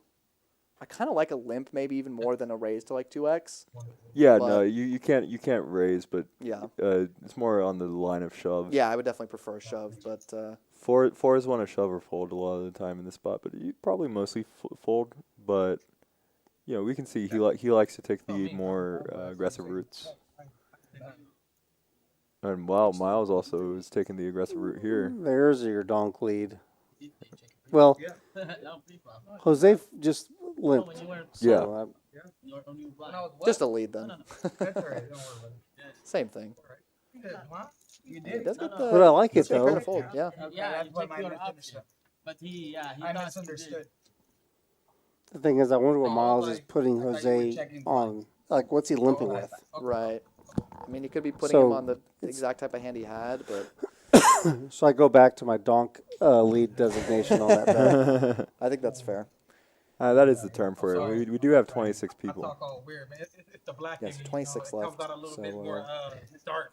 I kind of like a limp maybe even more than a raise to like 2x. Yeah, But- no, you can't raise, but Yeah. it's more on the line of shove. Yeah, I would definitely prefer a shove, but Fours want to shove or fold a lot of the time in this spot, but you probably mostly fold. But we can see he likes to take the more aggressive routes. And wow, Miles also is taking the aggressive route here. There's your donk lead. Well, Jose just limped. Yeah. So, just a lead then. That's all right. Don't worry about it. Same thing. You did, huh? You He did. does get the. But I like it, does get though. pair to fold. Yeah. Okay, Yeah, that's you what take my your misunderstood. option. But he I thought he did. misunderstood. the thing is, I wonder what Oh, Miles like, is putting I thought you were Jose checking on. Like, what's he limping Oh, with? okay. Right. I mean, he could be putting So, him on the it's- exact type of hand he had, but So I go back to my donk lead designation on that bet. I think that's fair. That is the term for it. We do have 26 I people. talk all weird, man. It's the black Yes, in me, 26 you know, it comes left, out a little so, bit more dark.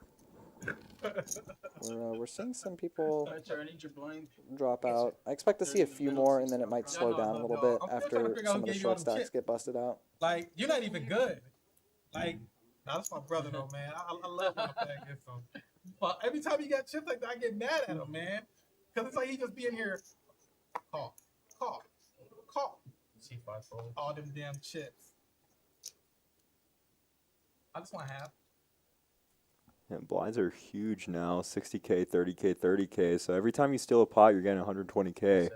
We're seeing some people Sir, I need your blind. drop out. I expect to see a few more, and then it might slow no, down a no, little no. bit I'm still trying to after figure out some who of the gave you all short them stacks chips. get busted out. Like, you're not even good. Like, nah, that's my brother though, man. I love when my dad gets some. But every time he got chips like that, I get mad at him, man. Because it's like he just be in here, call, call, call. All them damn chips. I just want to have. Yeah, blinds are huge now, 60K, 30K, 30K. So every time you steal a pot, you're getting 120K.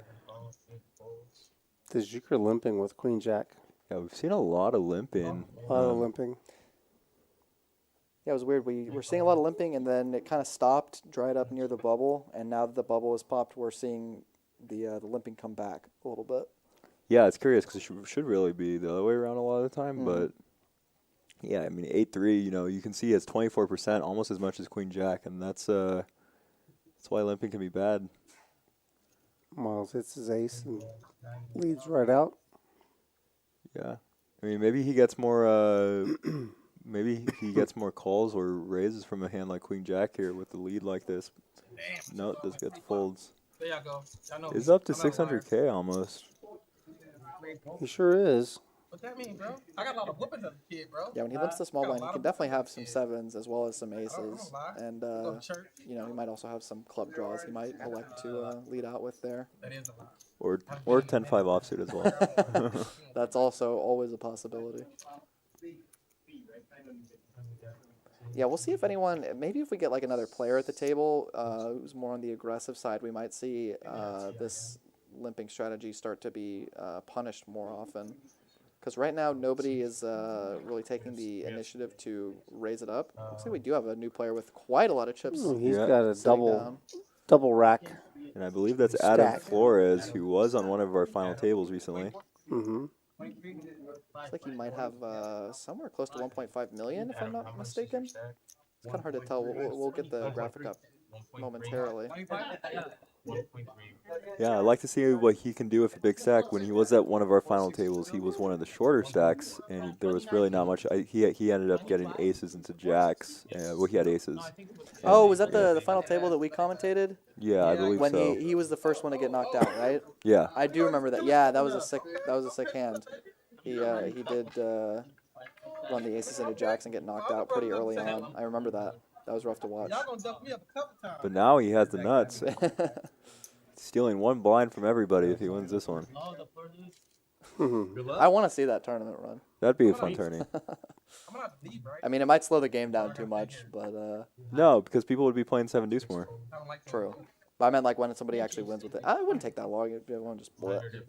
The Juker limping with Queen Jack. Yeah, we've seen a lot of limping. A lot of limping. Yeah, it was weird. We were seeing a lot of limping, and then it kind of stopped, dried up near the bubble, and now that the bubble has popped, we're seeing the limping come back a little bit. Yeah, it's curious because it should really be the other way around a lot of the time. But yeah, I mean, 8-3, you know, you can see it's 24%, almost as much as Queen Jack, and that's why limping can be bad. Miles hits his ace and leads right out. Yeah, I mean, maybe he gets more. Maybe he gets more calls or raises from a hand like Queen Jack here with the lead like this. Damn. No, this gets folds. There y'all go. Y'all know It's me. up to I'm not a liar. 600K almost. He sure is. What that mean, bro? I got a lot of whoopings as a kid, bro. Yeah, when he limps the small Got a blind, he lot can of definitely have whoopings some as a kid. sevens as well as some aces, lie. and Go to church. you know, he might also have some club draws he might elect to lead out with there. That is a lot. Or 10-5 offsuit as well. That's also always a possibility. Yeah, we'll see if anyone, maybe if we get like another player at the table who's more on the aggressive side, we might see this limping strategy start to be punished more often. Because right now, nobody is really taking the initiative to raise it up. Looks like we do have a new player with quite a lot of chips. He's Yeah. got a sitting down. double rack. And I believe that's Adam Stack. Flores, who was on one of our final tables recently. Mm-hmm. Looks like he might have somewhere close to 1.5 million, if I'm not mistaken. It's kind of hard to tell. We'll get the graphic up momentarily. Yeah, I'd like to see what he can do with a big stack. When he was at one of our final tables, he was one of the shorter stacks, and there was really not much. He ended up getting aces into jacks. Well, he had aces. Oh, was that the final table that we commentated? Yeah, I believe When so. he was the first one to get knocked out, right? Yeah. I do remember that. Yeah, that was a sick hand. He did run the aces into jacks and get knocked out pretty early on. I remember that. That was rough to watch. Y'all gonna duck me up a couple times. But now he has the nuts. Stealing one blind from everybody if he wins this one. I want to see that tournament run. That'd be a fun tourney. I'm gonna have to leave, right? I mean, it might slow the game down too much, but No, because people would be playing 7 deuce more. I don't like true. But I meant like when somebody actually wins with it. I wouldn't take that long. Everyone just split. It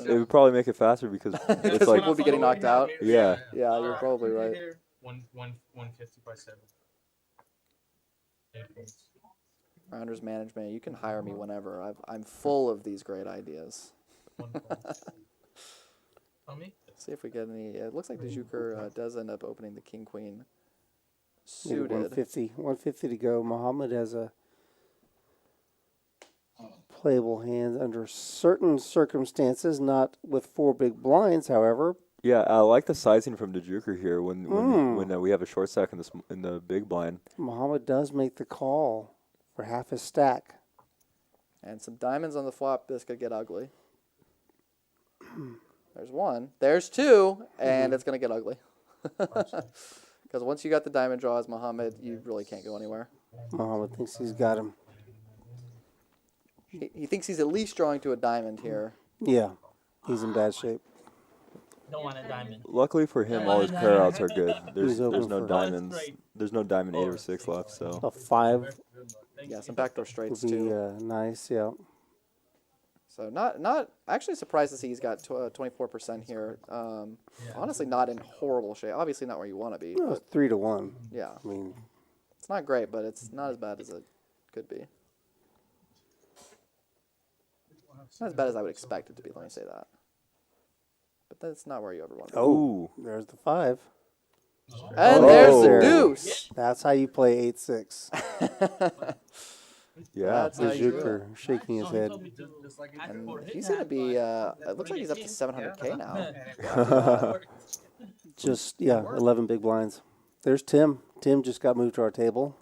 would probably make it faster because it's Because like, we'll be getting knocked out. yeah. Yeah, you're probably right. 150 by 7. Rounders management, you can hire me whenever. I'm full of these great ideas. On me? See if we get any. It looks like the Juker does end up opening the King Queen Maybe suited. 150 to go. Muhammad has a playable hand under certain circumstances, not with 4 big blinds, however. Yeah, I like the sizing from the Juker here when we have a short stack in the big blind. Muhammad does make the call for half his stack. And some diamonds on the flop. This could get ugly. There's one. There's two. And it's going to get ugly. Because once you got the diamond draws, Muhammad, you really can't go anywhere. Muhammad thinks he's got him. He thinks he's at least drawing to a diamond here. Yeah, he's in bad shape. Don't want a diamond. Luckily for him, all his pair outs are good. There's open no for- diamonds. There's no diamond 8 or 6 left, so. A 5 Yeah, some backdoor would straights be too. nice, yeah. So not actually surprised to see he's got 24% here. Honestly, not in horrible shape. Obviously, not where you want to be. Well, But it's 3 to 1. yeah, I mean, it's not great, but it's not as bad as it could be. Not as bad as I would expect it to be. Let me say that. But that's not where you ever want to be. Oh, there's the 5. And there's the Oh. deuce. That's how you play 8-6. Yeah. That's how you do it. Zucker shaking his head. And he's gonna be. It looks like he's up to 700K now. Just, yeah, 11 big blinds. There's Tim. Tim just got moved to our table.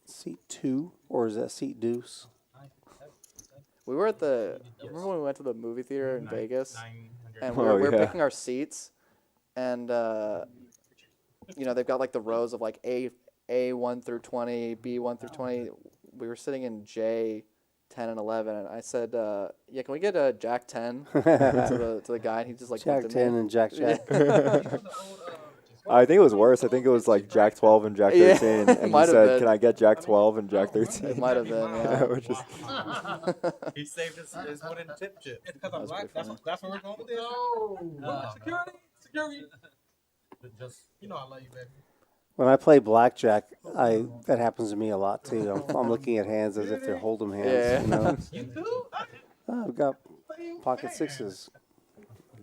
Seat 2, or is that seat deuce? We were at the. Remember when we went to the movie theater in Vegas, and Oh, we were yeah. picking our seats, and you know they've got like the rows of like A 1 through 20, B 1 through 20. We were sitting in J 10 and 11, and I said, "Yeah, can we get a Jack 10 to the guy?" And he just like Jack looked at 10 me. and Jack Jack. I think it was worse. I think it was like Jack 12 and Jack Yeah, 13. And he might have said, been. "Can I get Jack 12 and Jack 13?" It might have been. Yeah. Which is He saved his wooden tip chip. It's because I'm That's black. pretty funny. That's what we're going with this. Security. You know I love you, baby. When I play blackjack, that happens to me a lot too. I'm looking at hands as if they're hold'em hands. Yeah. You know? You too? Oh, I've got pocket sixes.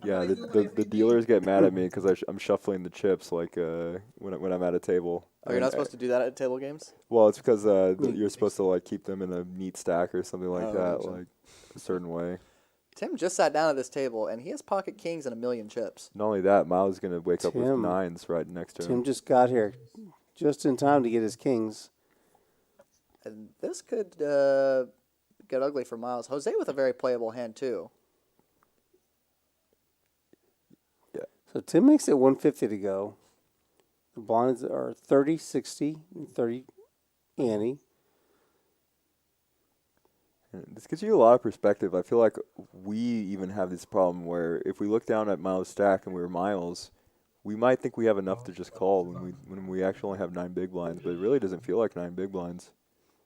yeah. The dealers get mad at me because I'm shuffling the chips like when I'm at a table. Oh, you're not supposed to do that at table games? Well, it's because you're supposed to like keep them in a neat stack or something like Oh, that, gotcha. like a certain way. Tim just sat down at this table, and he has pocket kings and a million chips. Not only that, Miles is gonna wake up with Tim. 9s right next to him. Tim just got here, just in time to get his kings. And this could get ugly for Miles. Jose with a very playable hand, too. So Tim makes it 150 to go. The blinds are 30, 60, and 30 ante. And this gives you a lot of perspective. I feel like we even have this problem where if we look down at Miles' stack and we were Miles, we might think we have enough to just call when we actually only have 9 big blinds, but it really doesn't feel like 9 big blinds.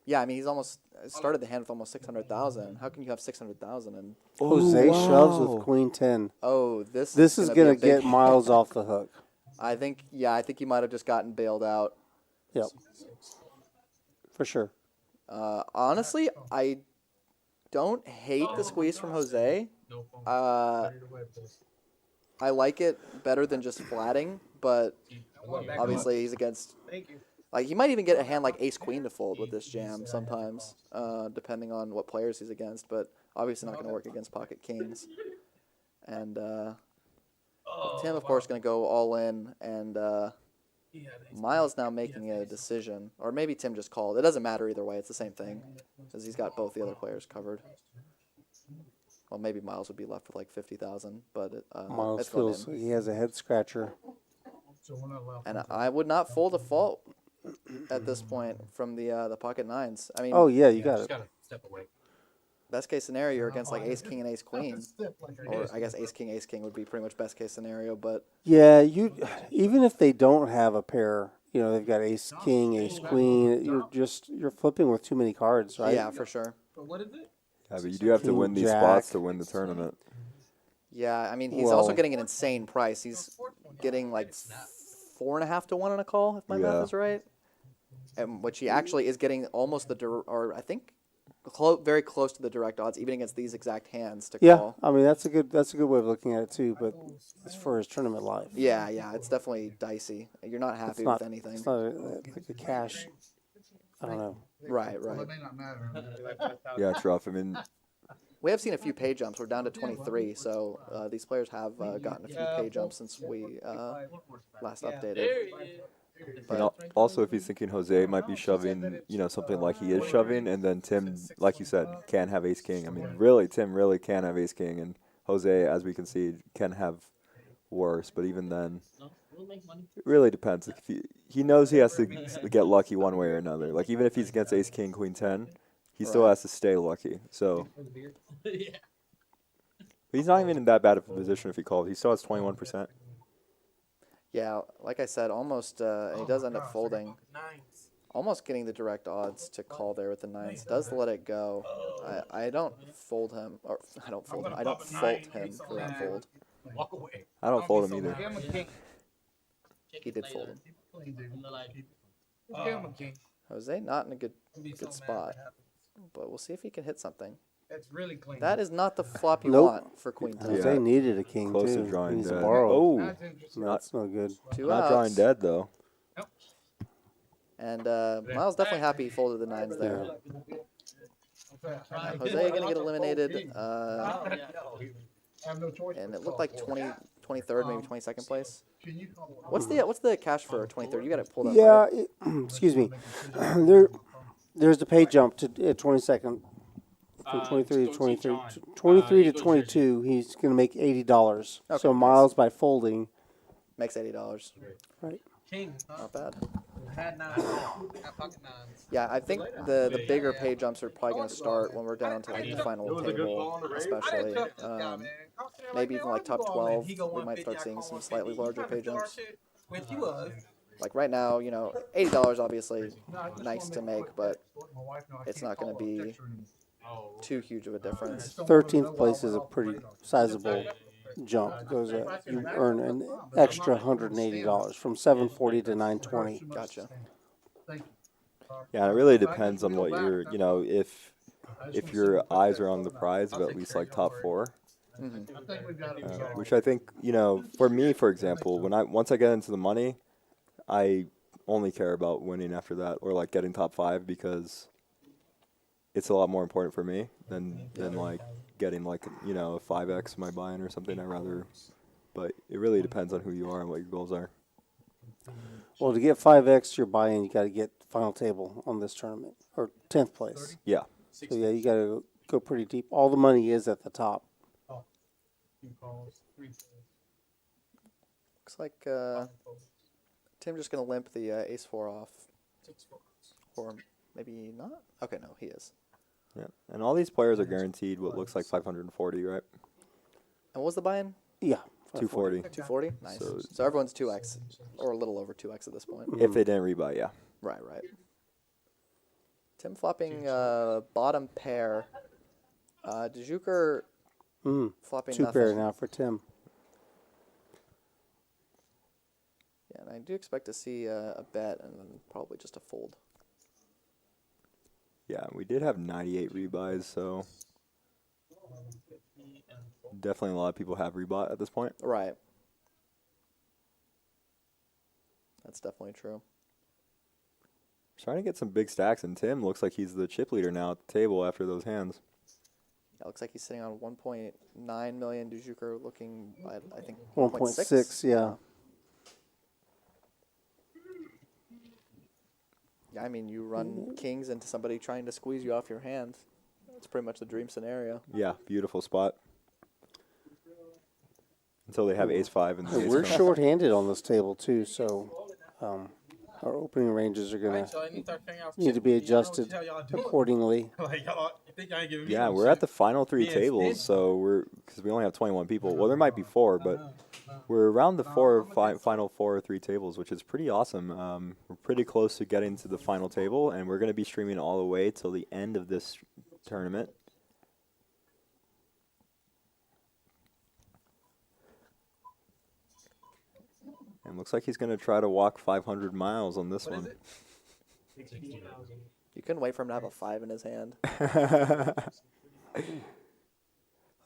Yeah, I mean, he's almost started the hand with almost 600,000. How can you have 600,000? And Jose wow. shoves with queen 10. oh, this This is gonna going be to a get big- Miles off the hook. I think he might have just gotten bailed out. Yep. For sure. Honestly, I don't hate the squeeze from Jose. I like it better than just flatting, but obviously he's against. Like he might even get a hand like Ace Queen to fold with this jam sometimes, depending on what players he's against. But obviously not going to work against pocket kings. And Tim, of course, going to go all in, and Miles now making a decision, or maybe Tim just called. It doesn't matter either way; it's the same thing, because he's got both the other players covered. Well, maybe Miles would be left with like 50,000, but Miles it's going feels in. he has a head scratcher. And I would not fold a fault at this point from the pocket nines. I mean, Oh, yeah, you got it. best case scenario, you're against like Ace King and Ace Queen, or I guess Ace King would be pretty much best case scenario. But Yeah, even if they don't have a pair, you know, they've got ace king, ace queen, you're flipping with too many cards, right? yeah, for sure. Yeah, but you do have to King win these Jack. spots to win the tournament. Yeah, I mean, he's also Well- getting an insane price. He's getting like 4.5 to 1 on a call, if my Yeah. math is right. And which he actually is getting almost or I think very close to the direct odds, even against these exact hands to Yeah, call. I mean that's a good way of looking at it too. But as far as tournament life, Yeah, it's definitely dicey. You're not happy with anything. It's not like a cash. I don't know. Right. Yeah, it's rough. I mean, We have seen a few pay jumps. We're down to 23, so these players have gotten a few pay jumps since we last updated. and also if he's thinking Jose might be shoving, you know, something like he is shoving, and then Tim, like you said, can have ace king. I mean, really, Tim really can have ace king, and Jose, as we can see, can have worse. But even then, it really depends. If he knows he has to get lucky one way or another. Like even if he's against ace king, queen 10, he still has to stay lucky. So. But he's not even in that bad of a position if he called. He still has 21%. Yeah, like I said, almost, and he does end up folding. Almost getting the direct odds to call there with the nines. Does let it go. I don't fold him, or I don't fold him. I don't fault him for that fold. I don't fold him either. He did fold him. Jose not in a good spot, but we'll see if he can hit something. That's really clean. That is not the flop you Nope. want for queen 10. Jose needed a king Close too. to drawing he needs to dead. borrow. Oh, That's interesting. No, that's no good. 2 not outs. drawing dead though. And Miles definitely happy he folded the nines there. Jose gonna get eliminated. And it looked like 23rd, maybe 22nd place. What's the cash for 23rd? You got it pulled up. Yeah, Right? excuse me. There's the pay jump to 22nd from 23 to 23. 23 to 22, he's going to make $80. Okay, So nice. Miles by folding. Makes $80. Right. King, Not bad. had nines, had pocket nines. Yeah, I think the bigger pay jumps are probably going to start when we're down to like the final table, especially. Maybe even like top 12, we might start seeing some slightly larger pay jumps. With you was. Like right now, you know, $80 obviously nice to make, but it's not going to be too huge of a difference. 13th place is a pretty sizable jump. Goes you earn an extra $180 from 740 to 920. Gotcha. Yeah, it really depends on what you're, you know, if your eyes are on the prize of at least like top 4. Which I think, you know, for me, for example, once I get into the money, I only care about winning after that, or like getting top 5, because it's a lot more important for me than like getting like, you know, a 5x my buy-in or something. I'd rather, but it really depends on who you are and what your goals are. Well, to get 5x your buy-in, you got to get final table on this tournament, or 10th place. Yeah. So yeah, you got to go pretty deep. All the money is at the top. Looks like Tim just going to limp the ace-4 off. Or maybe not? Okay, no, he is. Yeah. And all these players are guaranteed what looks like 540, right? And what was the buy-in? Yeah. 240. 240? Nice. So everyone's 2x, or a little over 2x at this point. If they didn't rebuy, yeah. Right. Tim flopping bottom pair. DeJuker flopping 2 nothing. pair now for Tim. Yeah, and I do expect to see a bet and then probably just a fold. Yeah, we did have 98 rebuys, so definitely a lot of people have rebought at this point. Right. That's definitely true. Trying to get some big stacks, and Tim looks like he's the chip leader now at the table after those hands. It looks like he's sitting on 1.9 million. DeJuker looking at, I think, 1.6, yeah. Yeah, I mean, you run kings into somebody trying to squeeze you off your hand. That's pretty much the dream scenario. Yeah, beautiful spot. Until they have ace-5 and the ace We're comes. short-handed on this table too, so our opening ranges are going to need to be adjusted accordingly. Yeah, we're at the final 3 tables, so because we only have 21 people. Well, there might be 4, but we're around the final 4 or 3 tables, which is pretty awesome. We're pretty close to getting to the final table, and we're going to be streaming all the way till the end of this tournament. And looks like he's going to try to walk 500 miles on this one. You couldn't wait for him to have a 5 in his hand.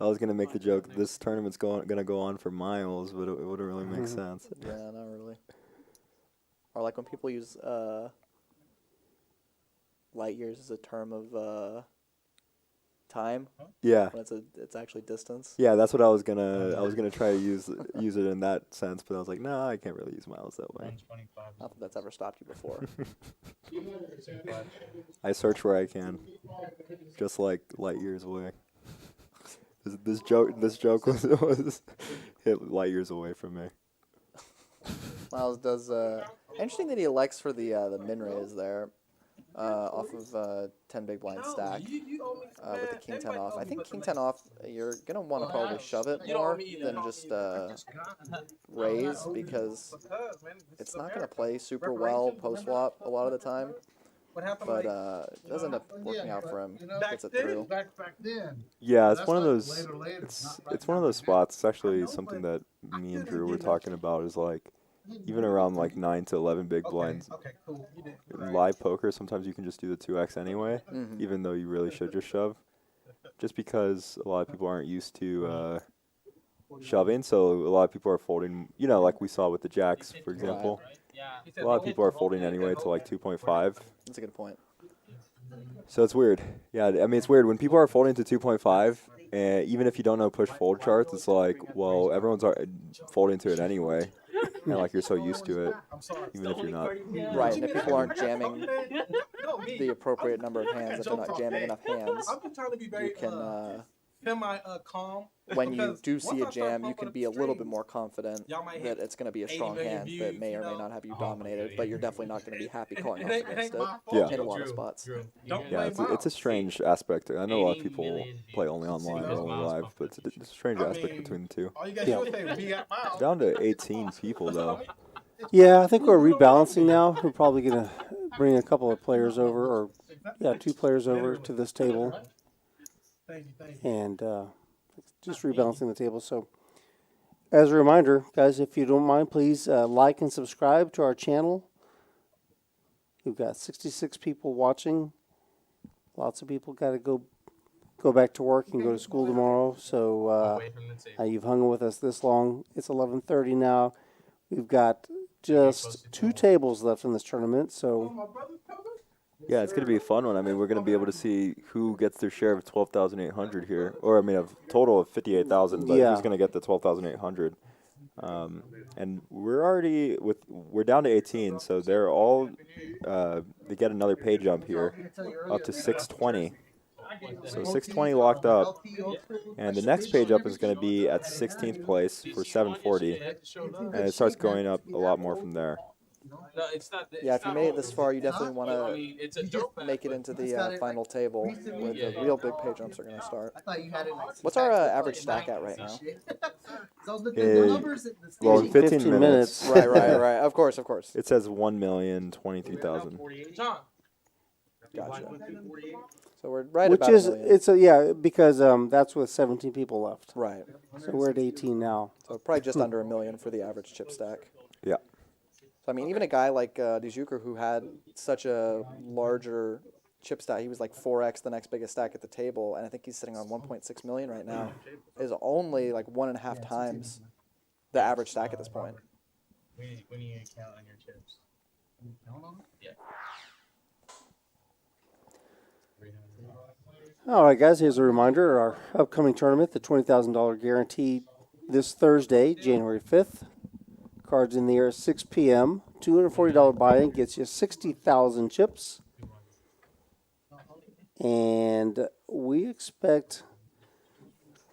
I was going to make the joke, this tournament's going to go on for miles, but it wouldn't really make sense. Yeah, not really. Or like when people use light years as a term of time. Yeah. When it's actually distance. Yeah, that's what I was gonna try to use it in that sense, but I was like, no, I can't really use miles that way. Not that that's ever stopped you before. I search where I can, just like light years away. This joke was hit light years away from me. Miles does interesting that he elects for the min raise there. Off of 10 big blind stack with the king 10 off. I think king 10 off, you're going to want to probably shove it more than just raise, because it's not going to play super well post-flop a lot of the time. But it does end up working out for him. Gets it through. Yeah, it's one of those. It's one of those spots. It's actually something that me and Drew were talking about. Is like, even around like 9 to 11 big blinds, in live poker, sometimes you can just do the 2x anyway, even though you really should just shove. Just because a lot of people aren't used to shoving, so a lot of people are folding. You know, like we saw with the jacks, for example. A lot of people are folding anyway to like 2.5. That's a good point. So it's weird. Yeah, I mean, it's weird when people are folding to 2.5, and even if you don't know push fold charts, it's like, well, everyone's folding to it anyway, and like you're so used to it, even if you're not. Right, and if people aren't jamming the appropriate number of hands, if they're not jamming enough hands, I'm just trying to be very you can. calm. When you because do once see a I start jam, you pumping can up be a the little bit strings, more confident y'all might that hit it's going to be a 80 strong million hand views, that may you or may know. not have you dominated, but you're definitely not going to be happy calling off It against ain't it my Yeah. fault. in a lot of spots. Don't Yeah, blame it's a Miles. strange aspect. I know a lot of people play only online or only live, but it's a strange I aspect mean, between the two. All you gotta do is say we at It's Miles. down to 18 people though. Yeah, I think we're rebalancing now. We're probably going to bring a couple of players over, or yeah, 2 players over to this table, Thank you. and just rebalancing the table. So, as a reminder, guys, if you don't mind, please like and subscribe to our channel. We've got 66 people watching. Lots of people got to go back to work and go to school tomorrow. So you've hung with us this long. It's 11:30 now. We've got just 2 tables left in this tournament. So Yeah, it's gonna be a fun one. I mean, we're gonna be able to see who gets their share of 12,800 here, or I mean, a total of 58,000. But Yeah. who's gonna get the 12,800? And we're down to 18, so they're all they get another pay jump here, up to 620. So 620 locked up, and the next page up is going to be at 16th place for 740, and it starts going up a lot more from there. Yeah, if you made it this far, you definitely want to make it into the final table where the real big pay jumps are going to start. What's our average stack at right now? Well, in 15 15 minutes, minutes. Right. Of course. it says 1,023,000. Gotcha. So we're right which about is a million. it's a yeah because that's with 17 people left. Right. So we're at 18 now. So probably just under a million for the average chip stack. Yeah. So I mean, even a guy like Dijuker, who had such a larger chip stack, he was like 4x the next biggest stack at the table, and I think he's sitting on 1.6 million right now, is only like 1.5 times the average stack at this point. When you count on your chips. Count on it? Yeah. All right, guys. Here's a reminder: our upcoming tournament, the $20,000 guarantee, this Thursday, January 5th. Cards in the air at 6 p.m. $240 buy-in gets you 60,000 chips. And we expect,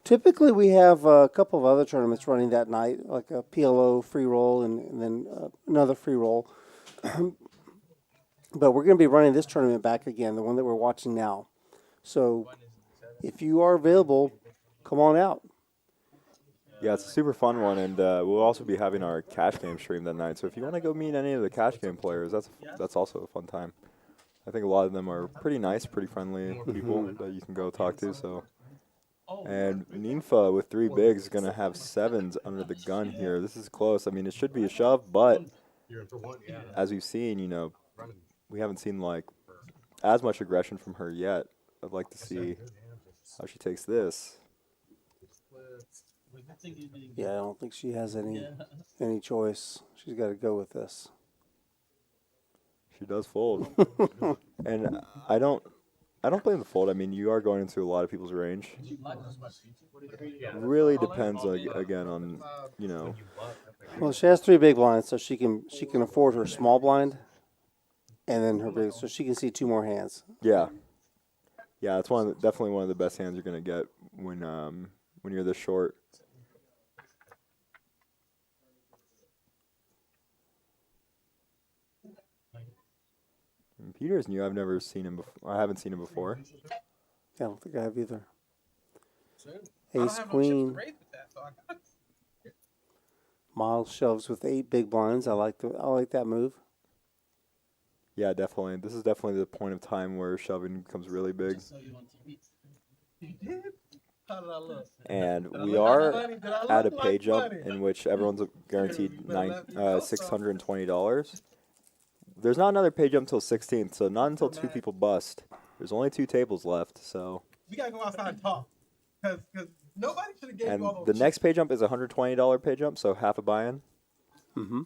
typically we have a couple of other tournaments running that night, like a PLO free roll and then another free roll. But we're going to be running this tournament back again, the one that we're watching now. So if you are available, come on out. Yeah, it's a super fun one, and we'll also be having our cash game stream that night. So if you want to go meet any of the cash game players, that's also a fun time. I think a lot of them are pretty nice, pretty friendly people that you can go talk to. So, and Ninfa with 3 bigs is gonna have 7s under the gun here. This is close. I mean, it should be a shove, but as we've seen, we haven't seen like as much aggression from her yet. I'd like to see how she takes this. Yeah, I don't think she has any choice. She's got to go with this. She does fold, and I don't blame the fold. I mean, you are going into a lot of people's range. Really depends, again, on Well, she has 3 big blinds, so she can afford her small blind, and then her big, so she can see 2 more hands. Yeah, it's definitely one of the best hands you're gonna get when you're this short. And Peter's new. I've never seen him before. I haven't seen him before. Yeah, I don't think I have either. I don't Ace have no chips to queen. raise with that, so I got Miles shoves with 8 big blinds. I like that move. Yeah, definitely. This is definitely the point of time where shoving becomes really big. How did I look? And Did I we look are like money? Did I at a look pay like jump money? in which everyone's guaranteed $620. There's not another pay jump till 16th, so not until 2 people bust. There's only 2 tables left, so We gotta go outside and talk, cause Nobody should have gave And you all the those next pay jump is a $120 pay jump, so half a buy-in. Mm-hmm.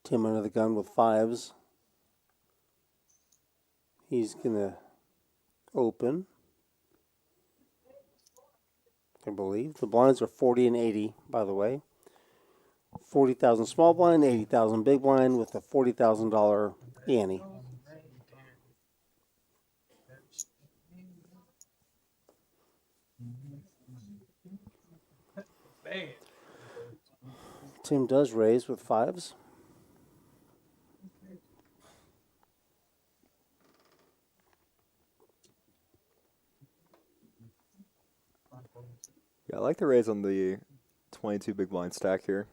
Tim under the gun with fives. He's gonna open. I believe the blinds are 40 and 80. By the way, 40,000 small blind, 80,000 big blind with a $40,000 ante. Bang. Tim does raise with fives. Yeah, I like the raise on the 22 big blind stack here.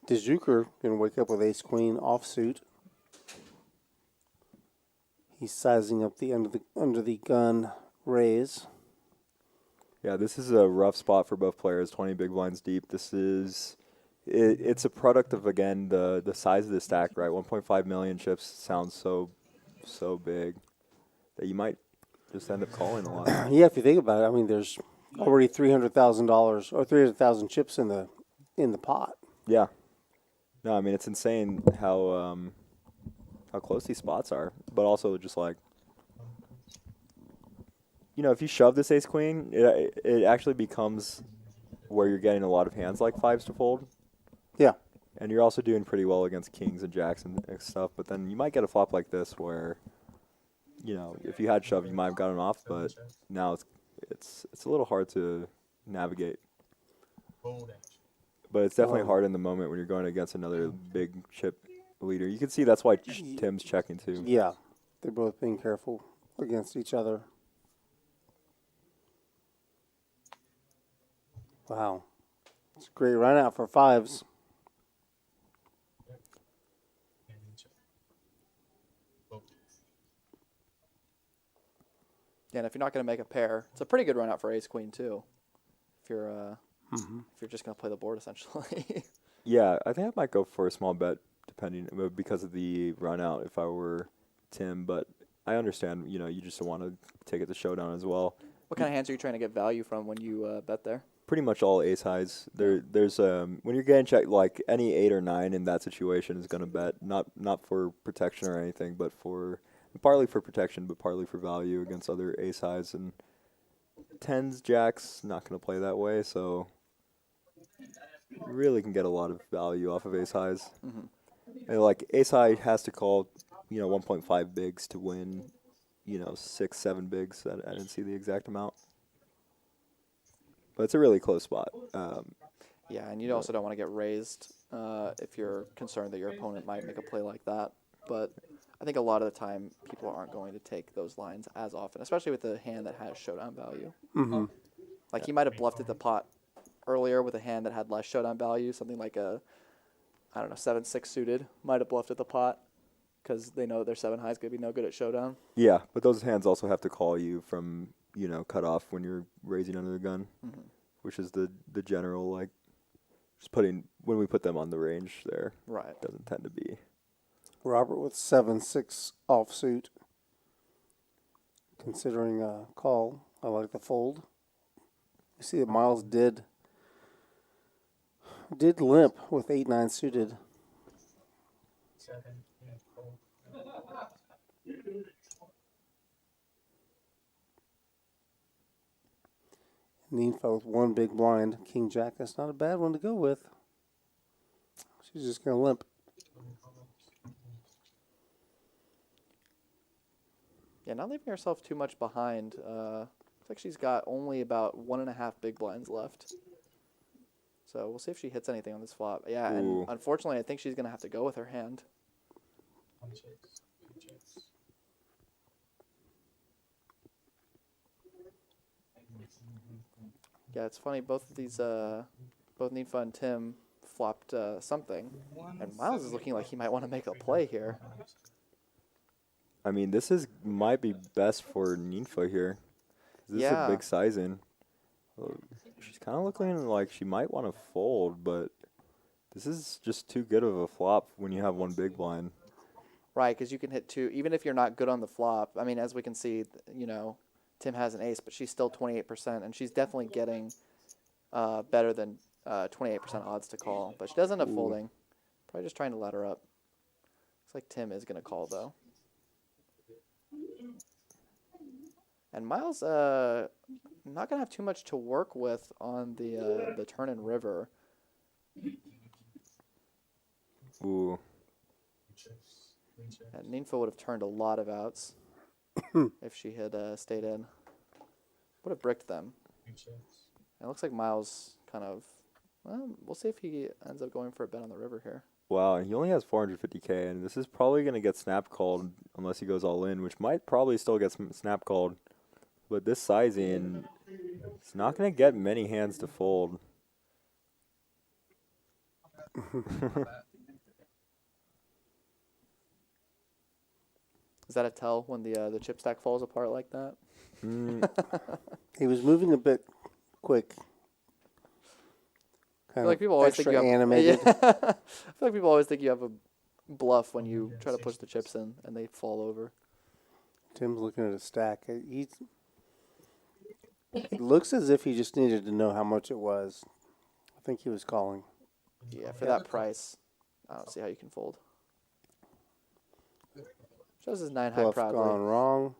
DeJuker gonna wake up with ace queen offsuit. He's sizing up the under the gun raise. Yeah, this is a rough spot for both players. 20 big blinds deep. This is, it's a product of, again, the size of the stack, right? 1.5 million chips sounds so big that you might just end up calling a lot. Yeah, if you think about it, I mean, there's already $300,000 or 300,000 chips in the pot. Yeah. No, I mean, it's insane how close these spots are, but also just like, you know, if you shove this ace queen, it actually becomes where you're getting a lot of hands like fives to fold. Yeah. And you're also doing pretty well against kings and jacks and stuff, but then you might get a flop like this where, you know, if you had shoved, you might have gotten off, but now it's a little hard to navigate. But it's definitely hard in the moment when you're going against another big chip leader. You can see that's why Tim's checking too. Yeah, they're both being careful against each other. Wow. It's a great run out for fives. Yeah, and if you're not going to make a pair, it's a pretty good run out for ace queen too. If you're just going to play the board essentially. Yeah, I think I might go for a small bet depending because of the run out if I were Tim, but I understand, you know, you just want to take it to showdown as well. What kind of hands are you trying to get value from when you bet there? Pretty much all ace highs. There's when you're getting checked, like any 8 or 9 in that situation is going to bet, not for protection or anything, but partly for protection, but partly for value against other ace highs. And 10s, jacks, not going to play that way, so you really can get a lot of value off of ace highs. And like ace high has to call, you know, 1.5 bigs to win, you know, 6, 7 bigs. I didn't see the exact amount. But it's a really close spot. Yeah, and you also don't want to get raised if you're concerned that your opponent might make a play like that. But I think a lot of the time people aren't going to take those lines as often, especially with a hand that has showdown value. Mm-hmm. Like he might have bluffed at the pot earlier with a hand that had less showdown value, something like a, I don't know, 7-6 suited might have bluffed at the pot because they know their 7 high is going to be no good at showdown. Yeah, but those hands also have to call you from, you know, cut off when you're raising under the gun, which is the general, like, just when we put them on the range there. Right. Doesn't tend to be. Robert with 7-6 offsuit. Considering a call, I like the fold. You see that Miles did limp with 8-9 suited. Ninfa with 1 big blind, king jack. That's not a bad one to go with. She's just gonna limp. Yeah, not leaving herself too much behind. Looks like she's got only about 1.5 big blinds left. So we'll see if she hits anything on this flop. Yeah, Ooh. and unfortunately, I think she's going to have to go with her hand. Yeah, it's funny. Both of these, both Ninfa and Tim flopped something. And Miles is looking like he might want to make a play here. I mean, might be best for Ninfa here. This is a big sizing. She's kind of looking like she might want to fold, but this is just too good of a flop when you have one big blind. Right, because you can hit two, even if you're not good on the flop. I mean, as we can see, Tim has an ace, but she's still 28%, and she's definitely getting better than 28% odds to call. But she does end up folding. Probably just trying to let her up. Looks like Tim is going to call, though. And Miles not going to have too much to work with on the turn and river. Ooh. And Ninfa would have turned a lot of outs if she had stayed in. Would have bricked them. And it looks like Miles kind of, well, we'll see if he ends up going for a bet on the river here. Wow, he only has 450K, and this is probably going to get snap called unless he goes all in, which might probably still get snap called. But this sizing, it's not going to get many hands to fold. Is that a tell when the chip stack falls apart like that? He was moving a bit quick. I feel like people always think extra you have animated. Yeah. I feel like people always think you have a bluff when you try to push the chips in and they fall over. Tim's looking at a stack. It looks as if he just needed to know how much it was. I think he was calling. Yeah, for that price, I don't see how you can fold. Shows his 9 high Bluff proudly. gone wrong.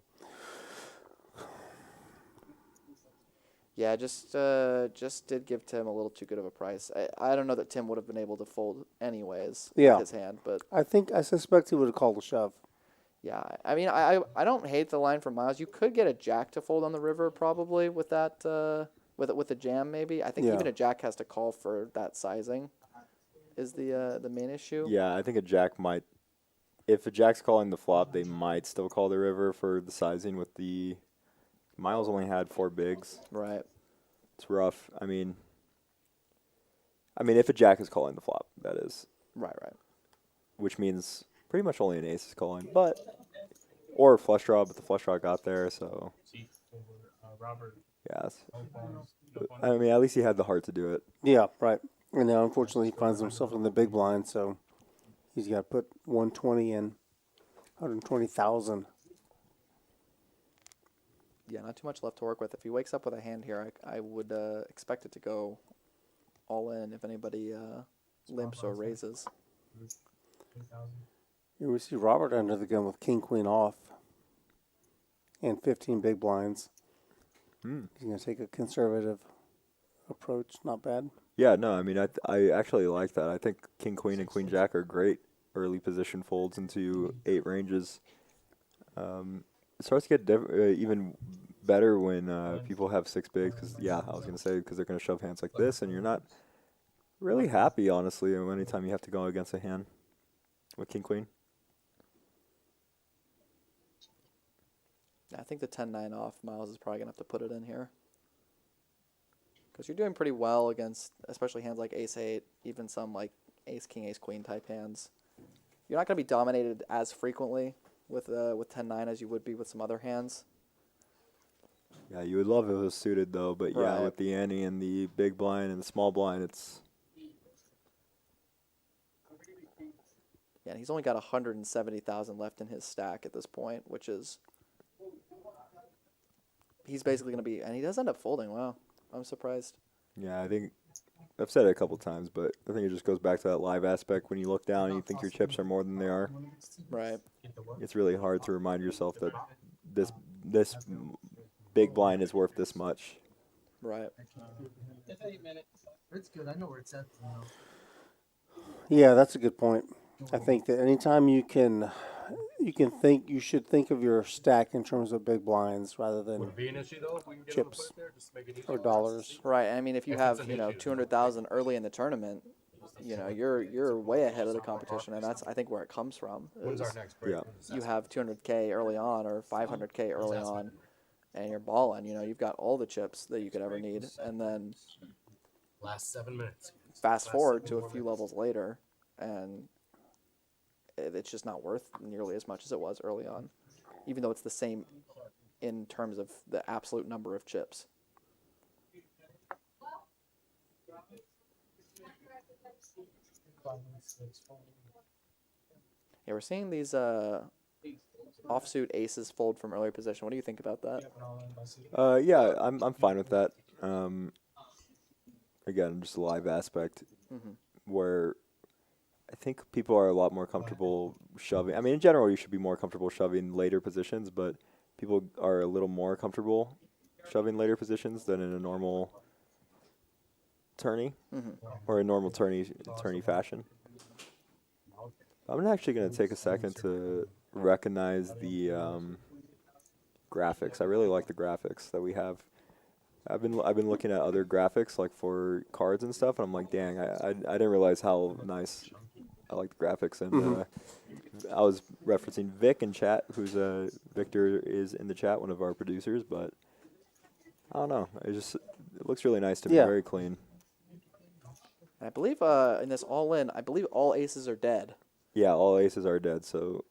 Yeah, just did give Tim a little too good of a price. I don't know that Tim would have been able to fold anyways with his hand, but I suspect he would have called a shove. yeah, I mean, I don't hate the line from Miles. You could get a jack to fold on the river probably with that with a jam maybe. I think even a jack has to call for that sizing. Is the main issue? Yeah, I think a jack might. If a jack's calling the flop, they might still call the river for the sizing with the. Miles only had 4 bigs. Right. It's rough. I mean, if a jack is calling the flop, that is. Right. Which means pretty much only an ace is calling, or a flush draw, but the flush draw got there, so. Robert. Yes. I mean, at least he had the heart to do it. Yeah, right. And now, unfortunately, he finds himself in the big blind, so he's got to put 120 in, 120,000. Yeah, not too much left to work with. If he wakes up with a hand here, I would expect it to go all in if anybody limps or raises. Here we see Robert under the gun with king, queen off and 15 big blinds. He's going to take a conservative approach. Not bad. Yeah, no, I mean, I actually like that. I think king, queen, and queen jack are great early position folds into 8 ranges. It starts to get even better when people have 6 bigs. Because I was gonna say because they're gonna shove hands like this, and you're not really happy, honestly, anytime you have to go against a hand with king queen. I think the 10-9 off, Miles is probably gonna have to put it in here because you're doing pretty well against, especially hands like ace-8, even some like ace-king, ace-queen type hands. You're not gonna be dominated as frequently with 10-9 as you would be with some other hands. Yeah, you would love if it was suited though, but Right. with the ante and the big blind and the small blind, it's. Yeah, and he's only got 170,000 left in his stack at this point, which is he's basically going to be, and he does end up folding. Wow, I'm surprised. Yeah, I think I've said it a couple times, but I think it just goes back to that live aspect. When you look down and you think your chips are more than they are, Right. it's really hard to remind yourself that this big blind is worth this much. Right. It's good. I know where it's at. Yeah, that's a good point. I think that anytime you should think of your stack in terms of big blinds rather than chips or dollars. Right. I mean, if you have 200,000 early in the tournament, you're way ahead of the competition, and that's I think where it comes from. When's our next break? Yeah. You have 200K early on or 500K early on, and you're balling. You've got all the chips that you could ever need, and then Last 7 minutes. fast forward to a few levels later, and it's just not worth nearly as much as it was early on, even though it's the same in terms of the absolute number of chips. Yeah, we're seeing these offsuit aces fold from earlier position. What do you think about that? Yeah, I'm fine with that. Again, just a live aspect where I think people are a lot more comfortable shoving. I mean, in general, you should be more comfortable shoving later positions, but people are a little more comfortable shoving later positions than in a normal tourney or a normal tourney fashion. I'm actually going to take a second to recognize the graphics. I really like the graphics that we have. I've been looking at other graphics like for cards and stuff, and I'm like, dang, I didn't realize how nice I like the graphics. And I was referencing Vic in chat, who's Victor is in the chat, one of our producers, but I don't know. It looks really nice to me, Yeah. very clean. And I believe in this all-in, I believe all aces are dead. Yeah, all aces are dead, so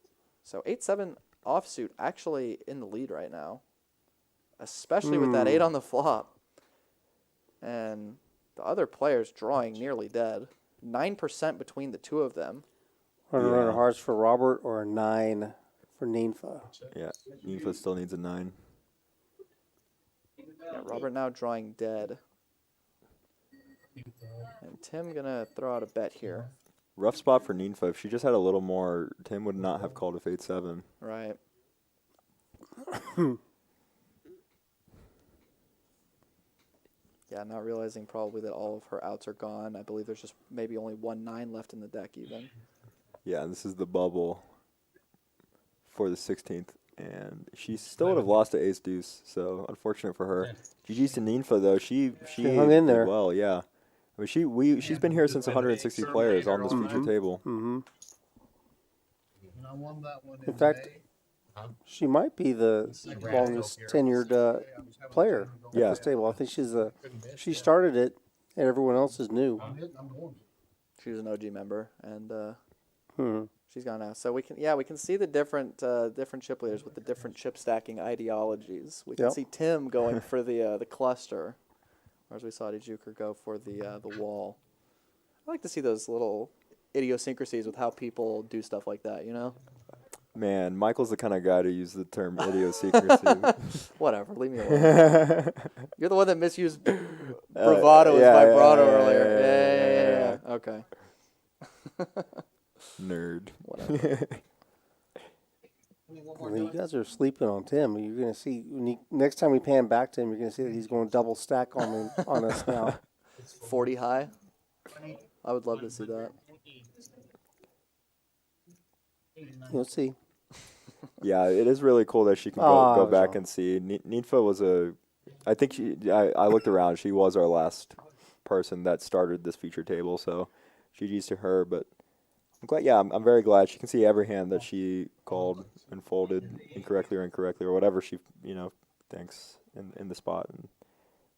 8-7 offsuit actually in the lead right now, especially with that 8 on the flop. And the other players drawing nearly dead. 9% between the two of them. Runner hearts for Robert or a 9 for Ninfa. yeah, Ninfa still needs a 9. Yeah, Robert now drawing dead. And Tim gonna throw out a bet here. Rough spot for Ninfa. If she just had a little more, Tim would not have called if 8-7. Right. Yeah, not realizing probably that all of her outs are gone. I believe there's just maybe only 1 9 left in the deck even. Yeah, this is the bubble for the 16th, and she still would have lost to Ace Deuce, so unfortunate for her. GG's to Ninfa though. She hung in did there. well. Yeah, I mean she's been here since 160 players on this feature table. Mm-hmm. And I won that one In fact, May. she might be the longest tenured player at Yeah. this table. I think she started it, and everyone else is new. I'm going. She was an OG member, and Hmm. she's gone now. So we can see the different chip leaders with the different chip stacking ideologies. We can Yep. see Tim going for the cluster, whereas we saw Juker go for the wall. I like to see those little idiosyncrasies with how people do stuff like that. You know. Man, Michael's the kind of guy to use the term idiosyncrasy. Whatever, leave me alone. You're the one that misused bravado as yeah, vibrato yeah, earlier. Yeah. Okay. Nerd. Whatever. Well, you guys are sleeping on Tim. You're gonna see next time we pan back to him, you're gonna see that he's going double stack on us now. 40 high. I would love to see that. You'll see. Yeah, it is really cool that she can go back and see. Ninfa was I think I looked around. She was our last person that started this feature table, so GG's to her. But I'm very glad she can see every hand that she called and folded incorrectly or whatever she thinks in the spot. And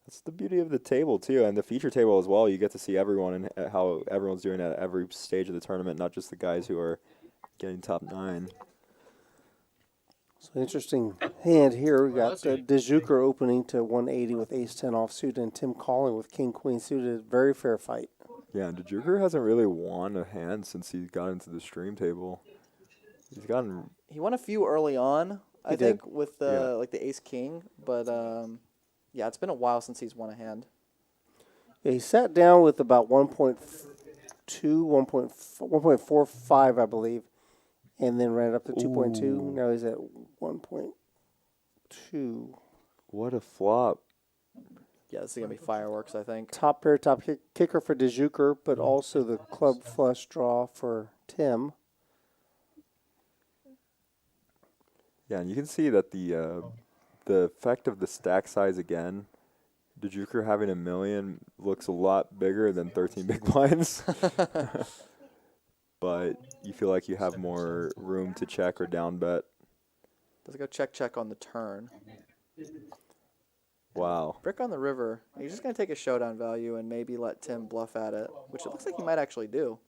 that's the beauty of the table too, and the feature table as well. You get to see everyone and how everyone's doing at every stage of the tournament, not just the guys who are getting top 9. So interesting hand here. We got DeJuker opening to 180 with Ace-10 offsuit, and Tim calling with King-Queen suited. Very fair fight. Yeah, and DeJuker hasn't really won a hand since he got into the stream table. He won a few early on, I think, with like the Ace King, but yeah, it's been a while since he's won a hand. Yeah, he sat down with about 1.2, 1.45, I believe, and then ran it up to 2.2. Now he's at 1.2. What a flop. Yeah, this is going to be fireworks, I think. Top pair, kicker for DeJuker, but also the club flush draw for Tim. Yeah, and you can see that the effect of the stack size again, DeJuker having 1 million looks a lot bigger than 13 big blinds. But you feel like you have more room to check or down bet. Does it go check on the turn? Wow. Brick on the river. He's just going to take a showdown value and maybe let Tim bluff at it, which it looks like he might actually do.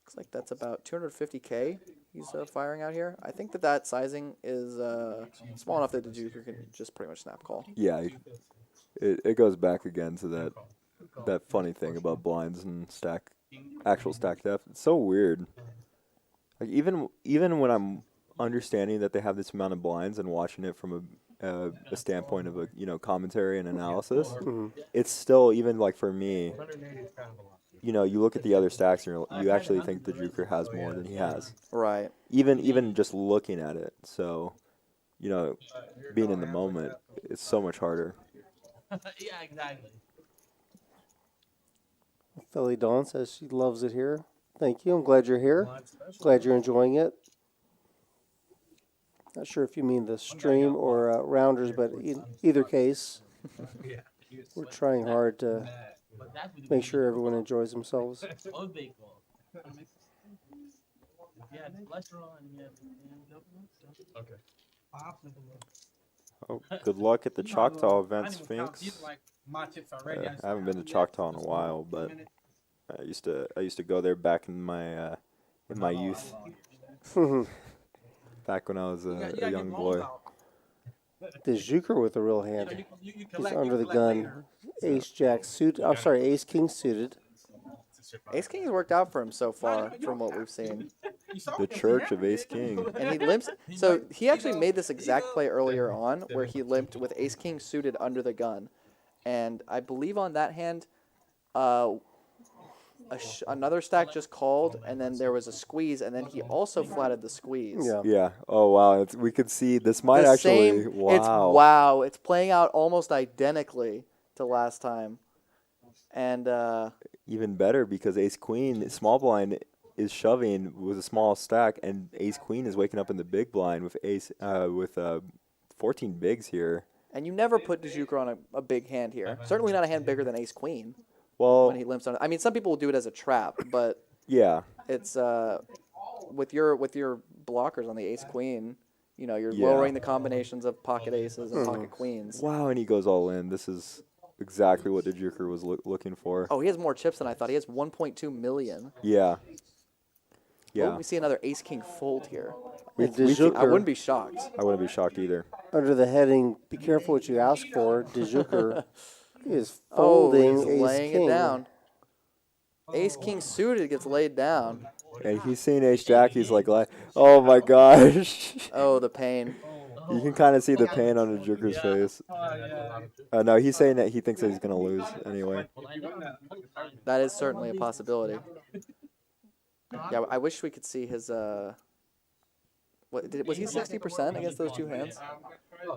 Looks like that's about 250K he's firing out here. I think that sizing is small enough that the Juker can just pretty much snap call. Yeah, it goes back again to that that funny thing about blinds and actual stack depth. It's so weird. Like even when I'm understanding that they have this amount of blinds and watching it from a standpoint of a commentary and analysis, it's still, even like for me, you look at the other stacks and you actually think the Juker has more than he has. Right. Even just looking at it. So, being in the moment, it's so much harder. Yeah, exactly. Philly Dawn says she loves it here. Thank you. I'm glad you're here. Glad you're enjoying it. Not sure if you mean the stream or rounders, but in either case, we're trying hard to make sure everyone enjoys themselves. Okay. Oh, good luck at the Choctaw event, Sphinx. My chips are I ready. haven't been to Choctaw in a while, but I used to go there back in my youth, back when I was a young boy. The Juker with the real hand. He's under the gun. Ace Jack suited. I'm sorry, Ace King suited. Ace King's worked out for him so far, from what we've seen. The Church of Ace King. And he limps. So he actually made this exact play earlier on, where he limped with Ace King suited under the gun, and I believe on that hand, another stack just called, and then there was a squeeze, and then he also flatted the squeeze. Yeah. Yeah. Oh wow. We could see this might The actually. same, Wow. It's playing out almost identically to last time, and Even better because Ace Queen small blind is shoving with a small stack, and Ace Queen is waking up in the big blind with 14 bigs here. and you never put DeJuker on a big hand here. Certainly not a hand bigger than Ace Queen Well, when he limps on it. I mean, some people will do it as a trap, but yeah. it's with your blockers on the Ace Queen. You're Yeah. lowering the combinations of pocket aces and pocket queens. Wow, and he goes all in. This is exactly what the Juker was looking for. Oh, he has more chips than I thought. He has 1.2 million. Yeah. Yeah. Yeah. We see another Ace King fold here. And I DeJuker, wouldn't be shocked. I wouldn't be shocked either. under the heading, be careful what you ask for, DeJuker is Oh, folding he's Ace laying King. it down. Ace King suited gets laid down. And he's seeing Ace Jack. He's like, oh my gosh. Oh, the pain. You can kind of see the pain on the Juker's face. No, he's saying that he thinks that he's going to lose anyway. That is certainly a possibility. Yeah, I wish we could see his. Was he 60% against those two hands?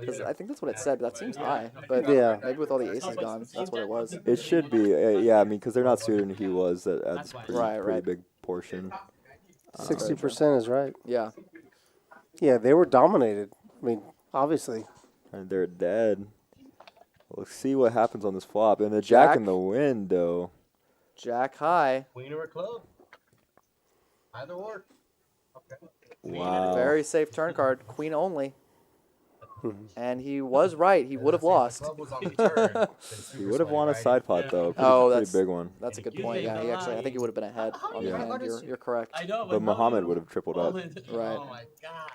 'Cause I think that's what it said. But that seems high. But Yeah. maybe with all the aces gone, that's what it was. It should be. Yeah, I mean, because they're not suited, and he was. That adds a pretty big portion. 60% is right. Yeah. Yeah, they were dominated. I mean, obviously. And they're dead. Let's see what happens on this flop. And the Jack in the window. Jack high. Queen or a club. Either or. Okay. Wow. Very safe turn card. Queen only. And he was right. He would have lost. Club was on the turn. He would have won a side pot, though. Oh, Pretty that's big one. That's a good point. Yeah, I think he would have been ahead on the Yeah. hand. You're correct. I know, But Muhammad would have tripled up. Right. Oh my god.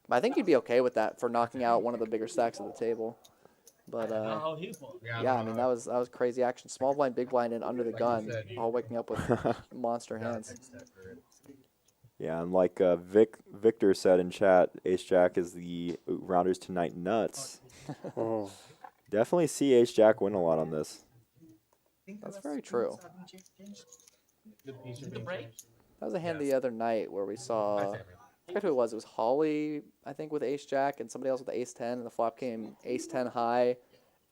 But I think he'd be okay with that for knocking out one of the bigger stacks of the table. But Oh, he's one. yeah, I mean that was crazy action. Small blind, big blind, and under the gun, all waking up with monster hands. Yeah, and like Victor said in chat, Ace Jack is the Rounders Tonight nuts. Oh. Definitely see Ace Jack win a lot on this. That's very true. Is it the break? That was a hand the other night where we saw. I forget who it was. It was Holly, I think, with Ace Jack, and somebody else with Ace 10, and the flop came Ace 10 high,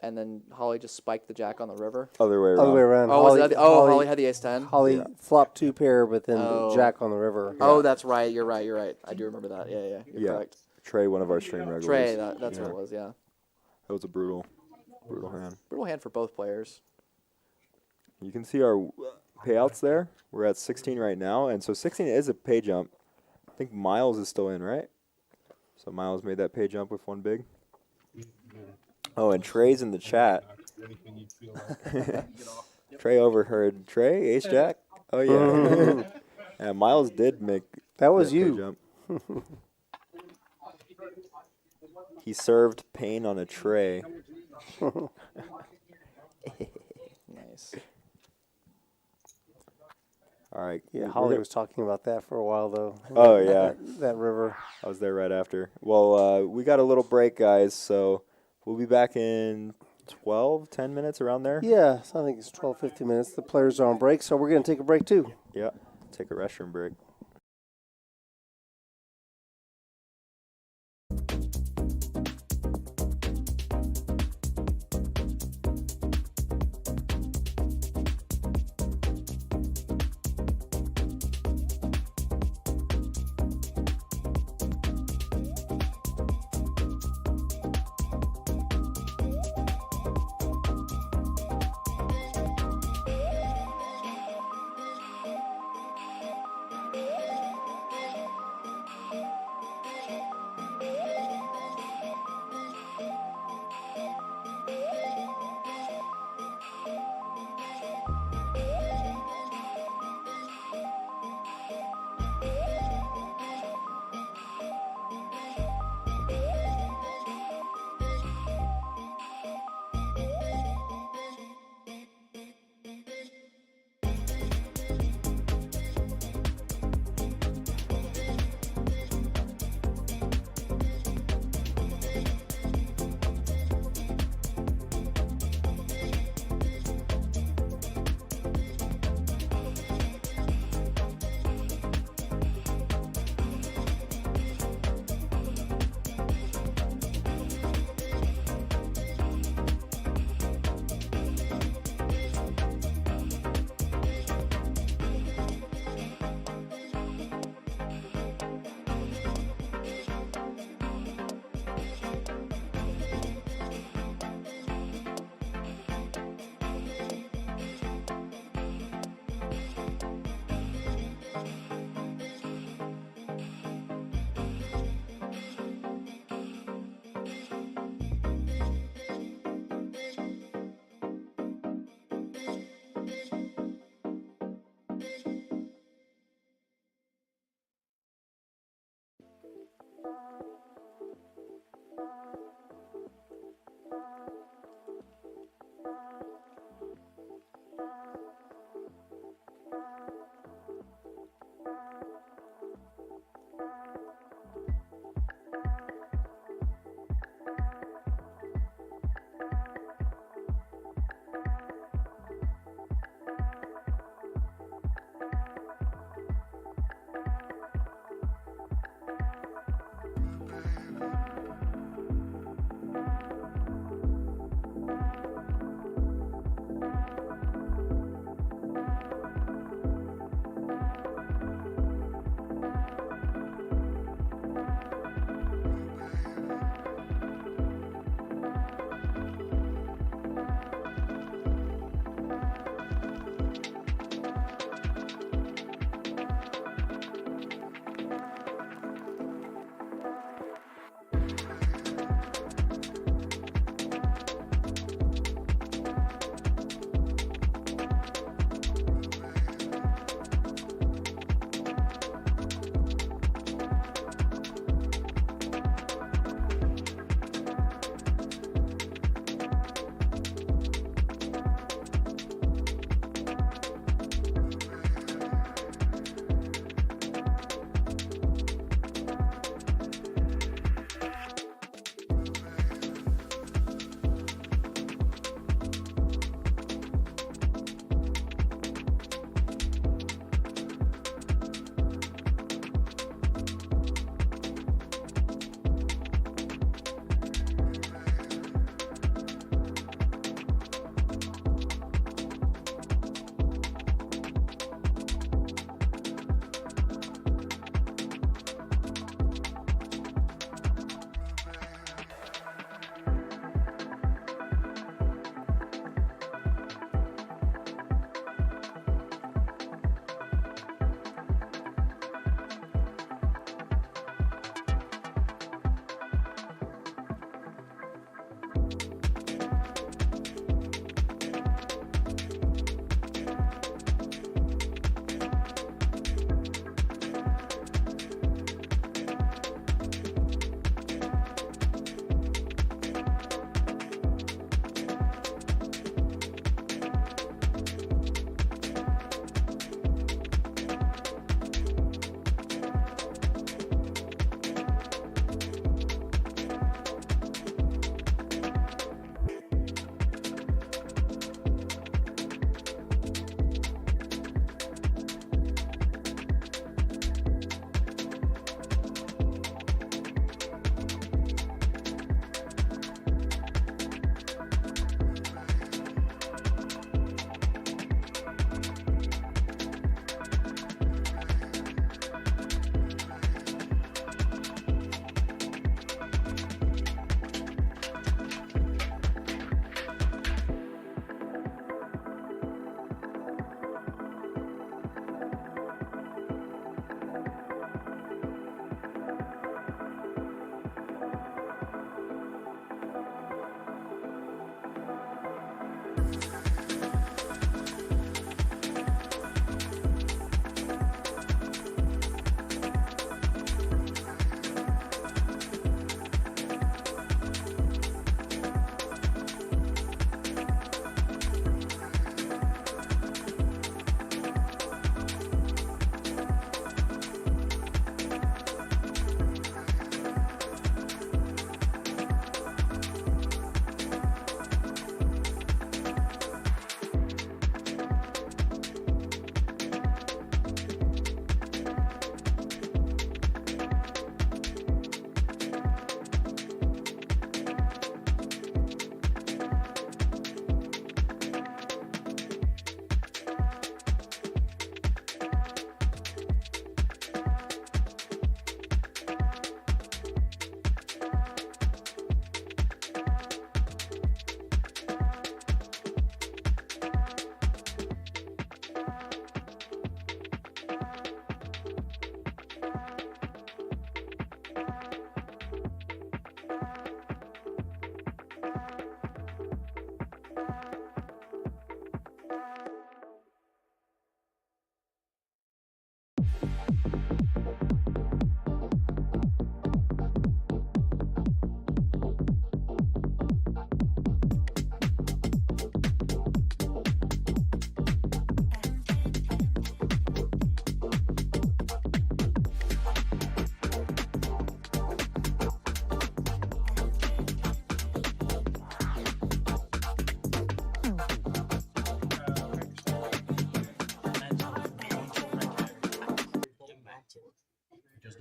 and then Holly just spiked the Jack on the river. Other way around. Other way around. Oh, Holly had the Ace 10. Holly flopped two pair, but then Oh. Jack on the river. Oh, that's right. You're right. I do remember that. Yeah. You're correct. Trey, one of our stream regulars. Trey, that's what it was. Yeah. That was a brutal hand. Brutal hand for both players. You can see our payouts there. We're at 16 right now, and so 16 is a pay jump. I think Miles is still in, right? So Miles made that pay jump with one big. Oh, and Trey's in the chat. Trey overheard. Trey, Ace Jack? Oh, yeah. Yeah, Miles did make That was pay you. jump. He served pain on a tray. Nice. right. Yeah, we're Holly gonna- was talking about that for a while though. Oh, yeah. that river. I was there right after. Well, we got a little break, guys, so we'll be back in 10 minutes around there. Yeah, so I think it's 12, 15 minutes. The players are on break, so we're going to take a break too. Yeah, take a restroom break.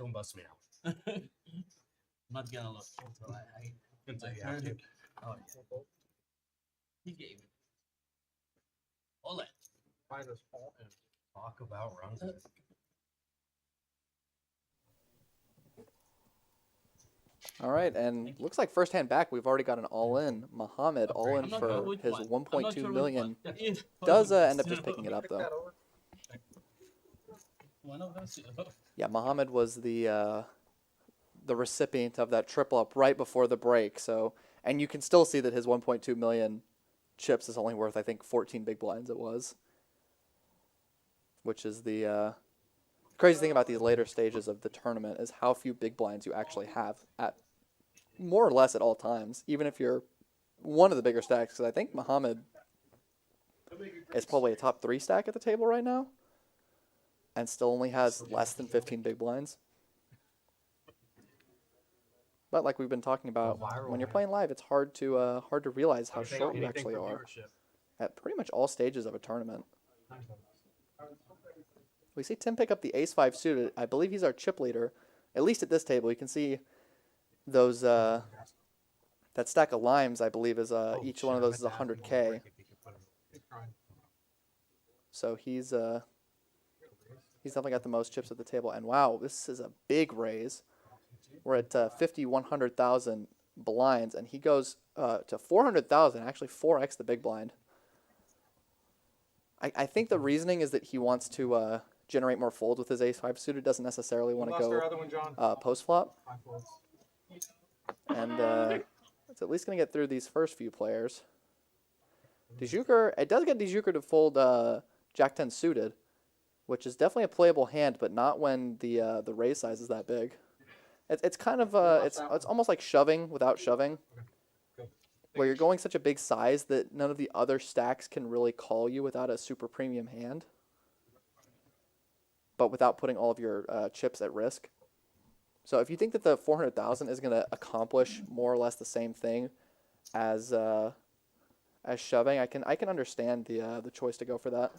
don't bust me out. I'm not gonna look until I Until you heard have to. it. Oh, yeah. He gave it. Hold it. Finals all in. Talk about runs. All right, and looks like first hand back, we've already got an all-in. Muhammad all in I'm not for sure which his one. I'm 1.2 not sure which million. one. Yeah. Does end up just picking it up though. One of those. Yeah, Muhammad was the recipient of that triple up right before the break. So, and you can still see that his 1.2 million chips is only worth, I think, 14 big blinds. It was, which is the crazy thing about these later stages of the tournament is how few big blinds you actually have at more or less at all times, even if you're one of the bigger stacks. Because I think Muhammad is probably a top 3 stack at the table right now, and still only has less than 15 big blinds. But like we've been talking about, when you're playing live, it's hard to realize how short you actually are at pretty much all stages of a tournament. We see Tim pick up the ace-5 suited. I believe he's our chip leader, at least at this table. You can see those that stack of limes. I believe is each one of those is 100K. So he's definitely got the most chips at the table. And wow, this is a big raise. We're at 50, 100,000 blinds, and he goes to 400,000, actually 4x the big blind. I think the reasoning is that he wants to generate more folds with his ace-5 suited. Doesn't necessarily want to go post-flop. And it's at least going to get through these first few players. DeJuker, it does get DeJuker to fold Jack-10 suited, which is definitely a playable hand, but not when the raise size is that big. It's kind of it's almost like shoving without shoving, where you're going such a big size that none of the other stacks can really call you without a super premium hand, but without putting all of your chips at risk. So if you think that the 400,000 is going to accomplish more or less the same thing as shoving, I can understand the choice to go for that.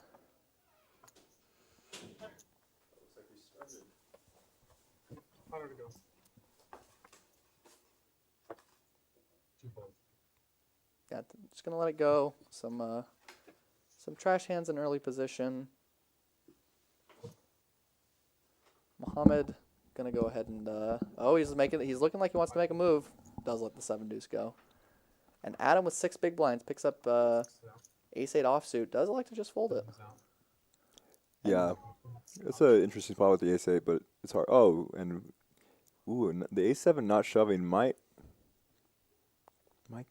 Yeah, just gonna let it go. Some trash hands in early position. Muhammad gonna go ahead and he's looking like he wants to make a move. Does let the 7 deuce go. And Adam with 6 big blinds picks up ace-8 offsuit. Does like to just fold it. Yeah, it's an interesting spot with the ace-8, but it's hard. Oh, and the ace-7 not shoving might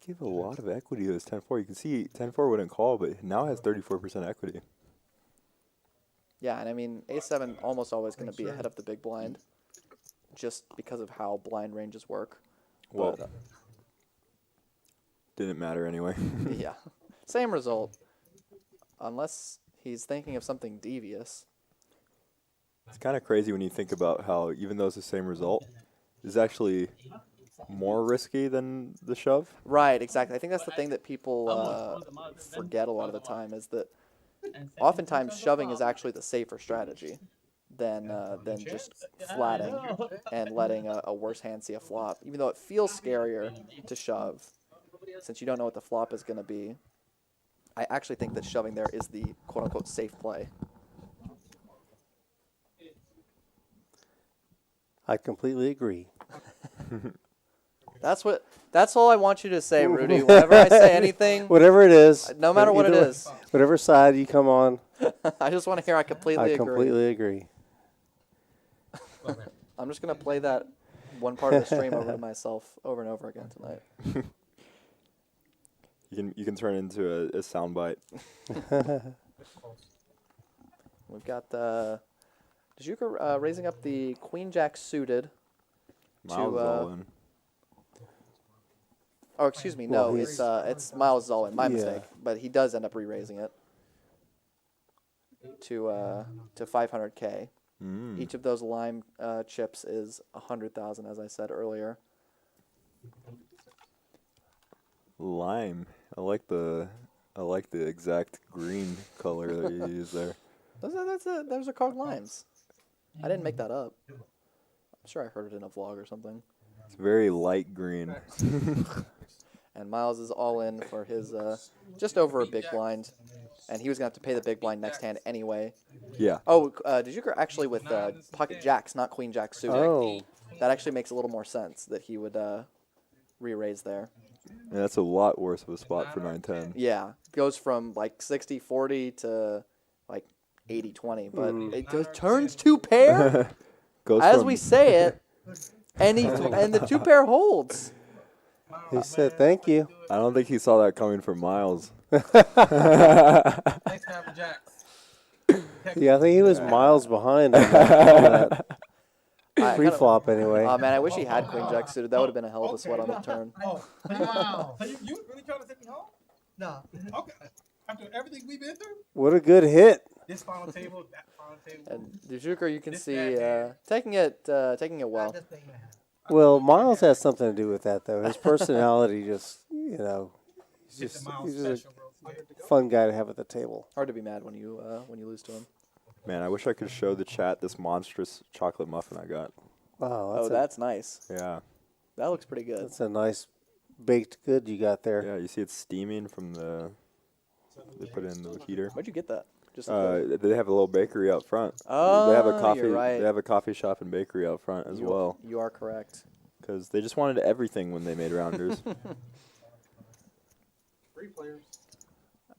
give a lot of equity to this 10-4. You can see 10-4 wouldn't call, but now has 34% equity. Yeah, and I mean, ace-7 almost always going to be ahead of the big blind, just because of how blind ranges work. Well, But, didn't matter anyway. yeah, same result, unless he's thinking of something devious. It's kind of crazy when you think about how, even though it's the same result, it's actually more risky than the shove. Right, exactly. I think that's the thing that people forget a lot of the time is that oftentimes shoving is actually the safer strategy than just flatting and letting a worse hand see a flop. Even though it feels scarier to shove, since you don't know what the flop is going to be, I actually think that shoving there is the quote-unquote safe play. I completely agree. That's all I want you to say, Rudy. Whenever I say anything, Whatever it is. no matter what it either way, is, Whatever side you come on, I just want to hear I completely I agree. completely agree. I'm just going to play that one part of the stream over to myself over and over again tonight. You can turn it into a soundbite. We've got DeJuker raising up the Queen-Jack suited. Miles is all in. Oh, excuse me. Well, No, it's Miles Zollin. My Yeah. mistake. But he does end up re-raising it to 500K. Each of those lime chips is 100,000, as I said earlier. Lime. I like the exact green color that you use there. Those are called limes. I didn't make that up. sure I heard it in a vlog or something. It's very light green. And Miles is all in for his just over a big blind, and he was gonna have to pay the big blind next hand anyway. Yeah. Oh, did you actually with pocket jacks, not queen jack suited? Oh, That actually makes a little more sense that he would re-raise there. And that's a lot worse of a spot for 9-10. Yeah, goes from like 60-40 to like 80-20, but it just turns two pair Goes as from, we say it, and the two pair holds. he said thank you. I don't think he saw that coming from Miles. Next half of jacks. Yeah, I think he was miles behind on that I free kinda- flop anyway. Oh man, I wish he had queen jack suited. That would have been a hell of a sweat on the turn. Oh, wow. So you really trying to send me home? No. Okay. After everything we've been through? What a good hit. This final table, that final table. And Dujuker, you can This see bad taking it well. This thing, man. Well, Miles has something to do with that, though. His personality just, he's It's just, the Miles he's just special, bro. a fun guy to have at the table. Hard to be mad when you lose to him. Man, I wish I could show the chat this monstrous chocolate muffin I got. Wow, That's nice. Yeah. That looks pretty good. that's a nice baked good you got there. Yeah, you see it's steaming from they put it in the heater. Where'd you get that? Just like They have a little bakery out front. Oh, they have a coffee. you're right. They have a coffee shop and bakery out front as well. You are correct. Because they just wanted everything when they made rounders. 3 players.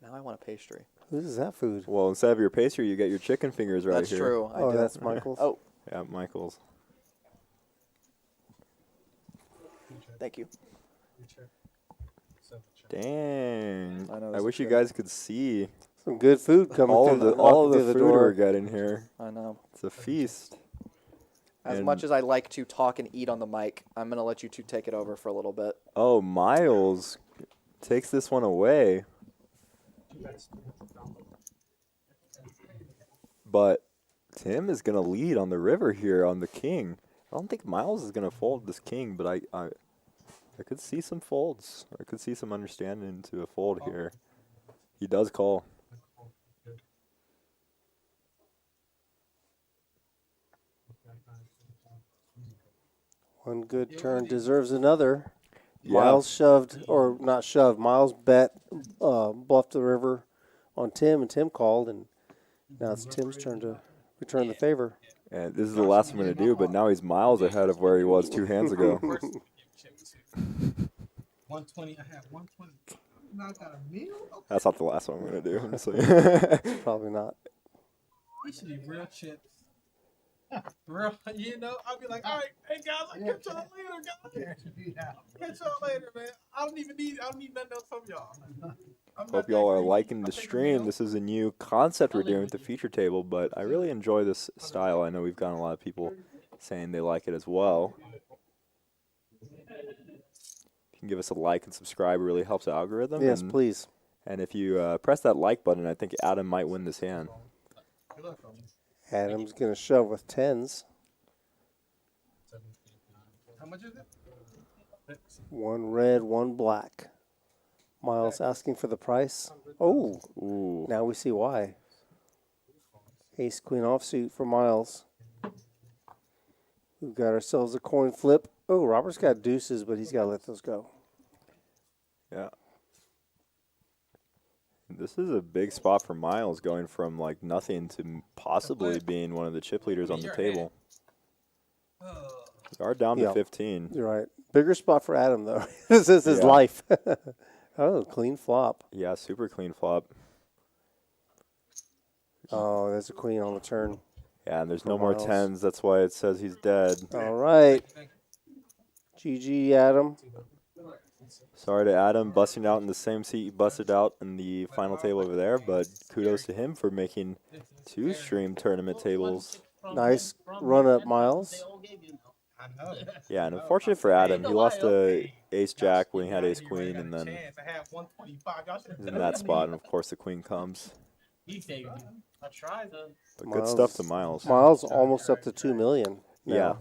Now I want a pastry. Whose is that food? Well, instead of your pastry, you get your chicken fingers right That's here. true. I Oh, do. that's Michael's. Oh, Yeah, Michael's. thank you. Dang. I know, I this wish is you good. guys could see Some good food coming all through of the walking through food we're door. getting here. I know. It's a feast. As And- much as I like to talk and eat on the mic, I'm gonna let you two take it over for a little bit. Oh, Miles takes this one away. But Tim is going to lead on the river here on the king. I don't think Miles is going to fold this king, but I could see some folds. I could see some understanding to a fold here. He does call. One good turn deserves another. Yeah. Miles shoved, or not shoved, Miles bet, bluffed the river on Tim, and Tim called, and now it's Tim's turn to return the favor. And this is the last I'm going to do, but now he's miles ahead of where he was 2 hands ago. 120. I have 120. Now I got a meal? Okay. That's not the last one I'm going to do. honestly. Probably not. These should be real chips. Real, I'll be like, all right, hey guys, I'll catch y'all later, guys. Catch y'all later, man. I don't need nothing else from y'all. I'm not Hope y'all that are greedy. liking I'll the take a stream. meal. This is a new concept we're doing with the feature table, but I really enjoy this style. I know we've gotten a lot of people saying they like it as well. If you can give us a like and subscribe, it really helps the algorithm. Yes, and, please. And if you press that like button, I think Adam might win this hand. Good luck, fellas. Adam's going to shove with tens. How much is it? One red, one black. Miles asking for the price. Oh, Ooh. now we see why. Ace queen offsuit for Miles. We've got ourselves a coin flip. Oh, Robert's got deuces, but he's got to let those go. Yeah. This is a big spot for Miles, going from like nothing to possibly being one of the chip leaders on the table. We are down to Yeah. 15. You're right. Bigger spot for Adam, though. This is his Yeah. life. Oh, clean flop. Yeah, super clean flop. Oh, there's a queen on the turn. Yeah, and there's For no more Miles. tens. That's why it says he's dead. All right. GG, Adam. Sorry to Adam, busting out in the same seat he busted out in the final table over there, but kudos to him for making 2 stream tournament tables. Nice run up, Miles. I know. Yeah, and unfortunate for Adam, he lost to Ace Jack when he had Ace Queen, and then Chance. I have 125. Y'all should he's in that spot, and of course the Queen comes. He saved me. I tried though. But good stuff to Miles. Miles almost up to 2 million. Yeah,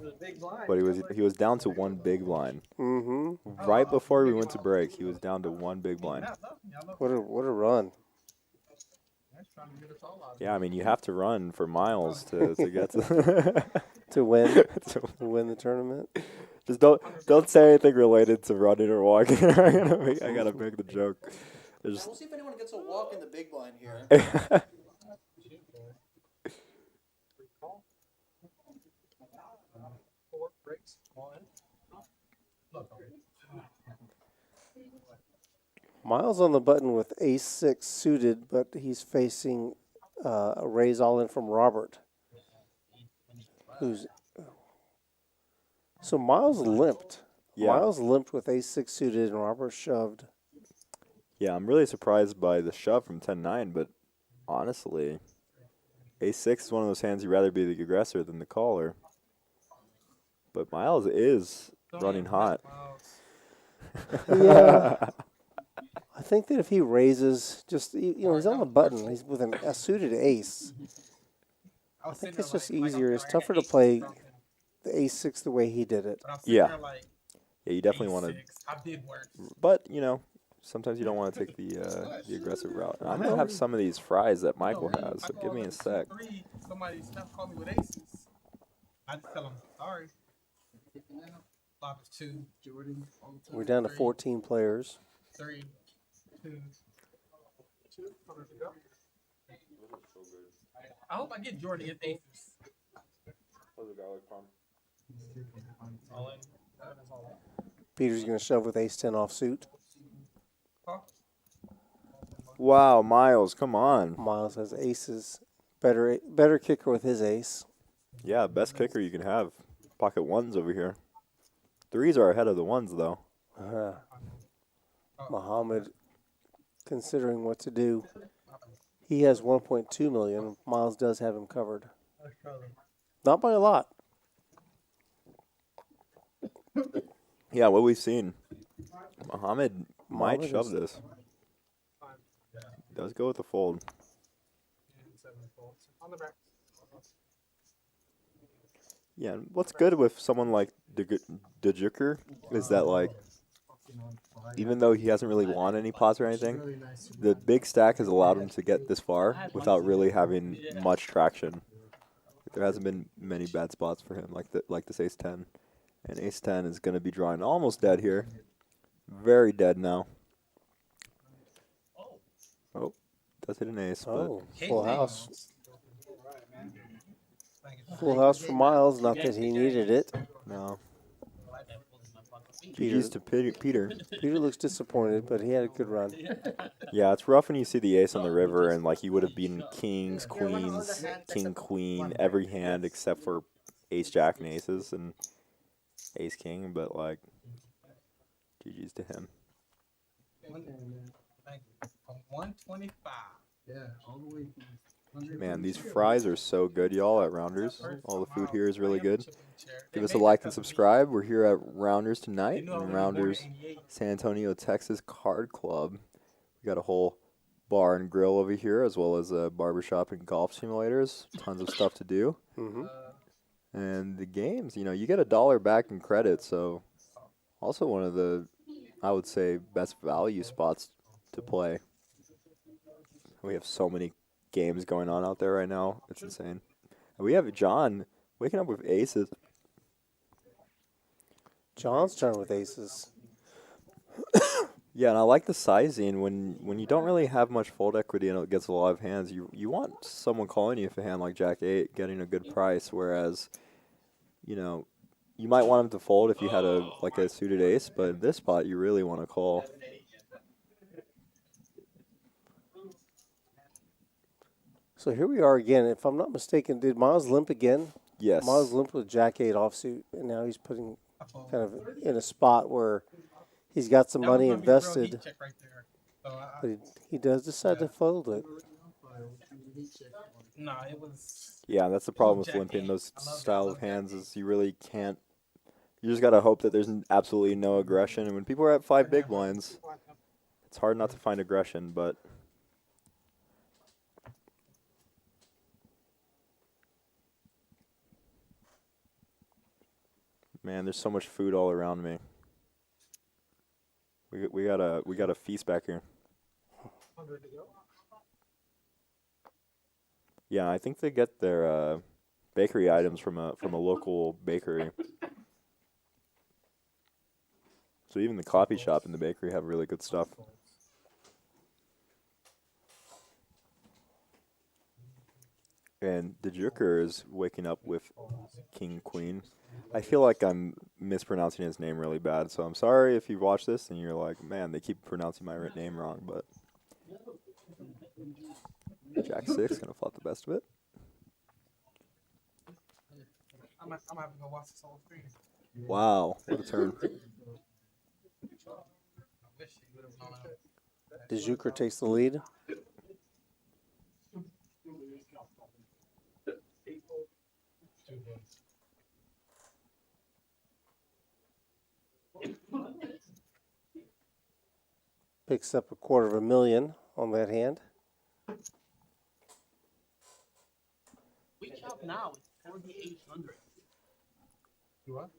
but he was down to 1 big blind. Mm-hmm. Right before we went to break, he was down to 1 big blind. What a run. Yeah, I mean, you have to run for miles to get to To win, to win the tournament. Just don't say anything related to running or walking. I gotta make the joke. We'll see if anyone gets a walk in the big blind here. Four breaks, one. Miles on the button with ace six suited, but he's facing a raise all in from Robert. So Miles limped. Yeah. Miles limped with ace six suited, and Robert shoved. Yeah, I'm really surprised by the shove from 10-9, but honestly, ace-6 is one of those hands you'd rather be the aggressor than the caller. But Miles is running hot. Yeah. I think that if he raises, just, he's on the button. He's with a suited ace. I think it's just easier. It's tougher to play the ace-6 the way he did it. Yeah. Yeah, you definitely want to. I did worse. But, sometimes you don't want to take the aggressive route. And I'm going to have some of these fries that Michael has, so give me a sec. Somebody called me with aces. I just tell them, sorry. Flop is 2. Jordan. We're down to 14 players. 3, 2. I hope I get Jordan his aces. All in. Peter's going to shove with ace-10 offsuit. Wow, Miles, come on. Miles has aces. Better kicker with his ace. Yeah, best kicker you can have. Pocket ones over here. Threes are ahead of the ones, though. Muhammad, considering what to do. He has 1.2 million. Miles does have him covered. Not by a lot. Yeah, what we've seen. Muhammad might shove this. Does go with the fold. Yeah, and what's good with someone like Dejuker is that, like, even though he hasn't really won any pots or anything, the big stack has allowed him to get this far without really having much traction. There hasn't been many bad spots for him, like this ace-10. And ace-10 is going to be drawing almost dead here. Very dead now. Oh, does hit an ace, Oh, full house. Full house for Miles, not that he needed it. no. GG's to Peter. Peter looks disappointed, but he had a good run. Yeah, it's rough when you see the ace on the river and, like, he would have beaten kings, queens, king, queen, every hand except for ace, jack, and aces, and ace, king, but, like, GG's to him. Thank you. From 125. Yeah, all the way. Man, these fries are so good, y'all, at Rounders. All the food here is really good. Give us a like and subscribe. We're here at Rounders tonight, in Rounders San Antonio, Texas Card Club. We got a whole bar and grill over here, as well as a barbershop and golf simulators. Tons of stuff to do. And the games, you get $1 back in credit, so also one of the, I would say, best value spots to play. We have so many games going on out there right now. It's insane. And we have John waking up with aces. John's turn with aces. Yeah, and I like the sizing when you don't really have much fold equity and it gets a lot of hands. You want someone calling you for a hand like Jack 8, getting a good price. Whereas, you might want him to fold if you had a suited ace, but in this spot you really want to call. So here we are again. If I'm not mistaken, did Miles limp again? Yes. Miles limped with Jack 8 offsuit, and now he's putting kind of in a spot where he's got some money invested. But he does decide to fold it. No, it was. Yeah, that's the problem with limping those style of hands is you really can't. You just got to hope that there's absolutely no aggression. And when people are at 5 big blinds, it's hard not to find aggression, but. Man, there's so much food all around me. We got a feast back here. Yeah, I think they get their bakery items from a local bakery. So even the coffee shop and the bakery have really good stuff. And the Joker is waking up with King Queen. I feel like I'm mispronouncing his name really bad, so I'm sorry if you watch this and you're like, man, they keep pronouncing my name wrong, but Jack 6 gonna flop the best of it. I'm gonna have to go watch this whole stream. Wow, what a turn. I wish he would have known that. The Joker takes the lead. Picks up $250,000 on that hand. We chop now. It's 4,800. You what?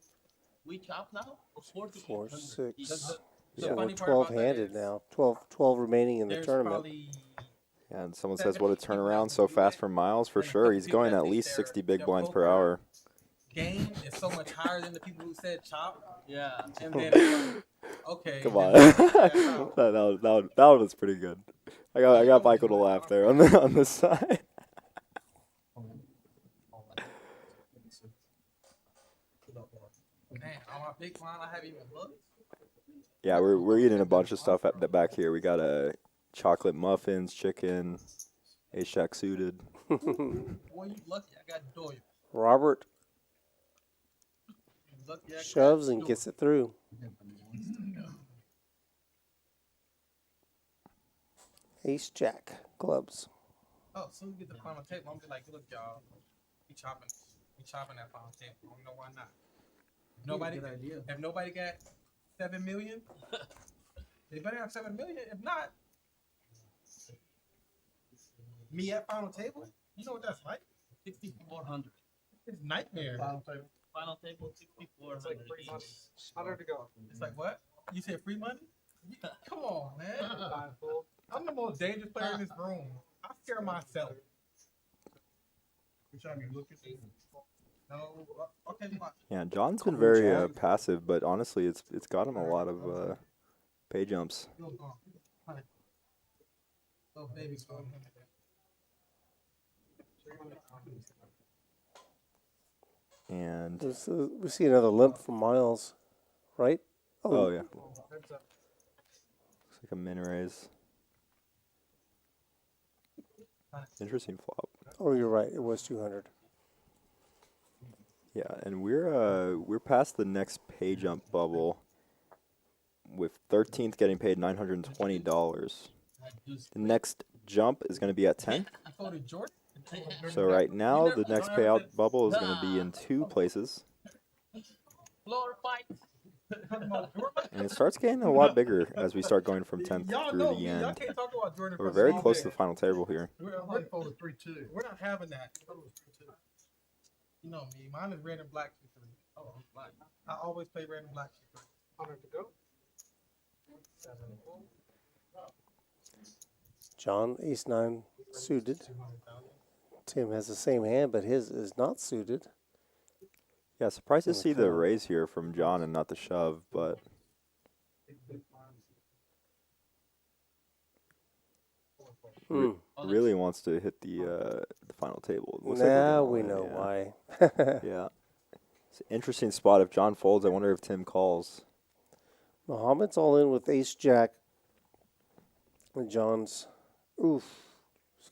We chop now. 4, 4,800. 6. The Yeah, we're funny part 12 about that handed is now. 12 remaining in the There's tournament. probably And someone says, what a turnaround so fast from Miles. For sure, he's going at least 60 big blinds per hour. game is so much higher than the people who said chop. Yeah. And then it's like, okay. Come then on. that that one was pretty good. I got Michael to laugh there on the side. Man, on my big blind, I haven't even looked. Yeah, we're eating a bunch of stuff at the back here. We got chocolate muffins, chicken, A-Shack suited. Boy, you lucky I got Doyle. Robert You lucky I got shoves and Doyle. gets it through. Ace Jack clubs. Oh, as soon as we get to the final table, I'm gonna be like, look, y'all, we chopping that final table. I don't know why not. If nobody got 7 million, they better have 7 million. If not, me at final table, you know what that's like? 6,400. It's nightmare. Final table 6,400. $100 to go. It's like what? You said free money? Come on, man. I'm the most dangerous player in this room. I scare myself. No, okay, watch. Yeah, John's been very passive, but honestly, it's got him a lot of pay jumps. Go, honey. Go, baby, go. And We see another limp from Miles, right? oh yeah, looks like a min raise. Interesting flop. Oh, you're right. It was 200. Yeah, and we're past the next pay jump bubble, with 13th getting paid $920. The next jump is going to be at 10. I voted Jordan. So right now, the next payout bubble is going to be in 2 places, Floor fight. and it starts getting a lot bigger as we start going from 10th Y'all through know the me. Y'all end. can't talk about Jordan. We're for very all close day. to the final table here. We're not having that. You know me. Mine is red and black. Oh, black. I always play red and black. 100 to go. John, ace 9 suited. Tim has the same hand, but his is not suited. Yeah, surprised to see the raise here from John and not the shove, but really wants to hit the final table. It looks like we're Now gonna we win, know yeah. why. Yeah. It's an interesting spot. If John folds, I wonder if Tim calls. Muhammad's all in with ace jack. And John's, he's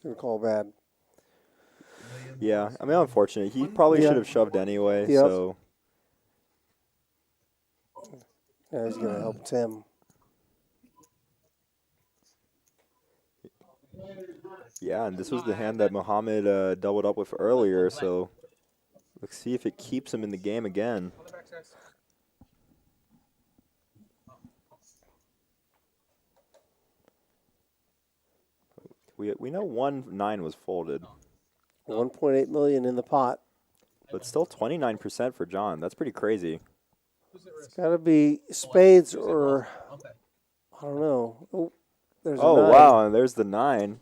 going to call bad. Yeah, I mean, unfortunate. He probably should have shoved anyway, Yep. so Now he's going to help Tim. yeah, and this was the hand that Muhammad doubled up with earlier, so let's see if it keeps him in the game again. We know 1-9 was folded, 1.8 million in the pot. but still 29% for John. That's pretty crazy. It's got to be spades or, I don't know. Oh, there's a Oh, 9. wow, and there's the 9.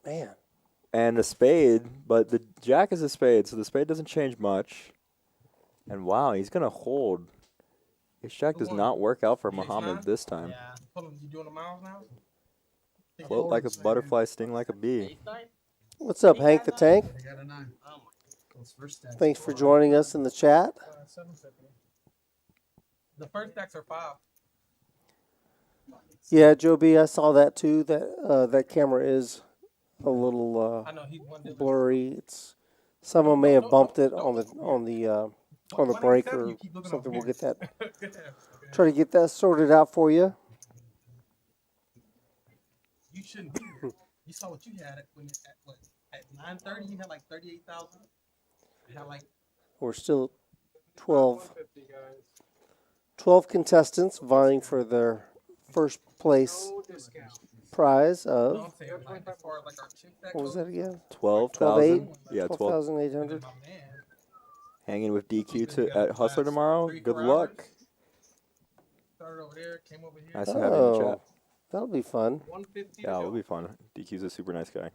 Man, and a spade, but the jack is a spade, so the spade doesn't change much. And wow, he's gonna hold. Ace jack does not work out for Muhammad this time. Yeah. Hold on, you doing the miles now? Float like a butterfly, sting like a bee. Ace nine? What's up, Hank the Tank? I got a 9. Oh my. Those first stacks. Thanks for joining us in the chat. 750. The first stacks are 5. Yeah, Joe B, I saw that too. That camera is a little I know he's one that blurry. It's someone may have bumped it on the break or something. We'll get that. Try to get that sorted out for you. You shouldn't be here. You saw what you had at 9:30. You had like 38,000. You had like We're still at 12 contestants vying for their first place prize of, I'm saying like as far as like our chick that what was that again? 12,000. Yeah, 12. 12,800. my man. Hanging with DQ at Hustler tomorrow. Good luck. Started over there, came over here. Nice to have you in the Oh, chat. that'll be fun. 150. Yeah, it'll be fun. DQ's a super nice guy.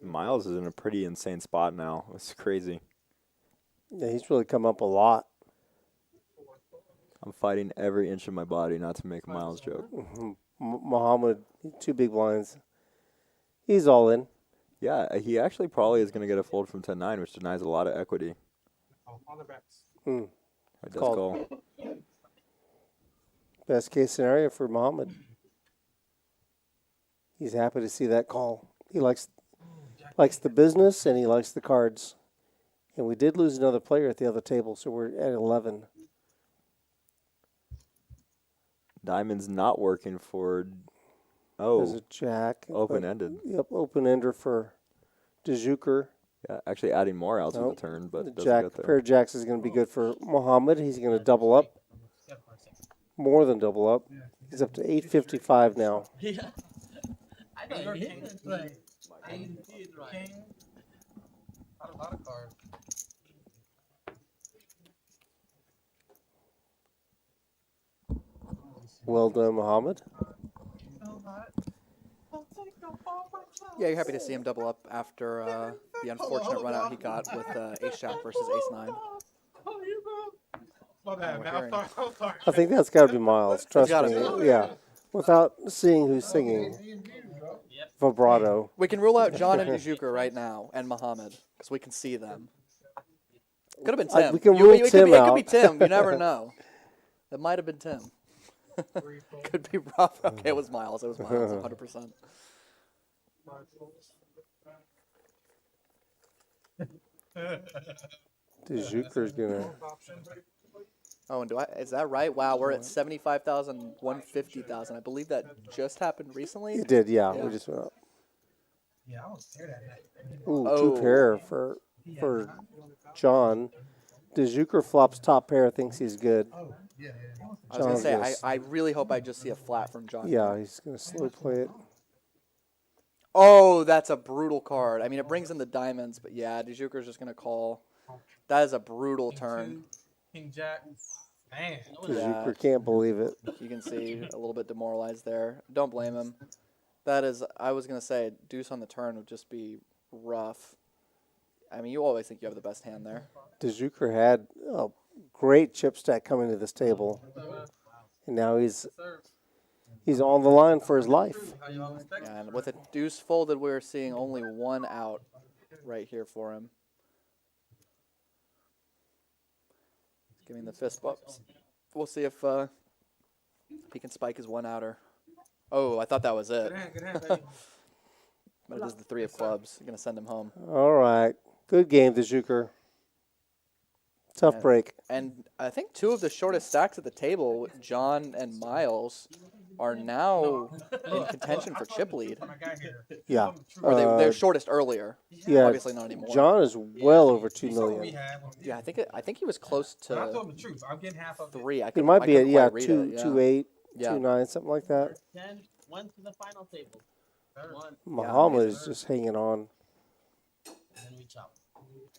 Miles is in a pretty insane spot now. It's crazy. Yeah, he's really come up a lot. I'm fighting every inch of my body not to make a Miles joke. Muhammad, 2 big blinds. He's all in. Yeah, he actually probably is going to get a fold from 10-9, which denies a lot of equity. On the backs. It does Called. call. Best case scenario for Muhammad. He's happy to see that call. He likes the business and he likes the cards. And we did lose another player at the other table, so we're at 11. Diamond's not working for... There's Oh, a jack. open-ended. Yep, open-ender for DeJuker. Yeah, actually adding more outs on Nope. the turn, but The doesn't jack, get there. pair of jacks is going to be good for Muhammad. He's going to double up. More than double up. He's up to 855 now. Yeah. I know you hit this right. King, Right. a lot of cards. Well done, Muhammad. Yeah, you're happy to see him double up after the unfortunate run out he got with Ace Jack versus Ace 9. My bad, man. I'm sorry. I think that's got to be Miles. Trust gotta me. Yeah. Without seeing who's singing. Vibrato. We can rule out John and DeJuker right now, and Muhammad, because we can see them. Could have been Tim. we can rule it Tim could be, It out. could be Tim. You never know. It might have been Tim. Could be Rob. Okay, it was Miles. It was Miles, 100%. DeJuker's going to. Oh, and is that right? Wow, we're at 75,000, 150,000. I believe that just happened recently. It did, yeah. Yeah. We just went up. Yeah, I was scared at that. Ooh, Oh. 2 pair for John. DeJuker flops top pair, thinks he's good. Oh, yeah. I was going to say, John's I really hope I just see a flat from John. Yeah, he's going to slow play it. Oh, that's a brutal card. I mean, it brings in the diamonds, but yeah, DeJuker's just going to call. That is a brutal turn. King Jack. Man. DeJuker can't believe it. You can see a little bit demoralized there. Don't blame him. That is, I was going to say, deuce on the turn would just be rough. I mean, you always think you have the best hand there. DeJuker had a great chip stack coming to this table. And now he's on the line for his life. And with a deuce folded, we're seeing only one out right here for him. Giving the fist bumps. We'll see if he can spike his one outer. Oh, I thought that was it. Good hand, baby. But it is the 3 of clubs. You're going to send him home. All right. Good game, DeJuker. Tough Yeah. break. And I think 2 of the shortest stacks at the table, John and Miles, are now in contention for chip lead. When I got here. Yeah. Or they're shortest earlier. Yeah. Obviously not anymore. John is well over 2 You saw what we million. had when we- Yeah, I think he was close But I to told him the truth. I'm getting half of it. 3. I He couldn't- might I be at, couldn't yeah, quite read 2, it, yeah. 2.8, Yeah. 2.9, something like that. 10 went to the final table. One. Muhammad is just hanging on. then we chop.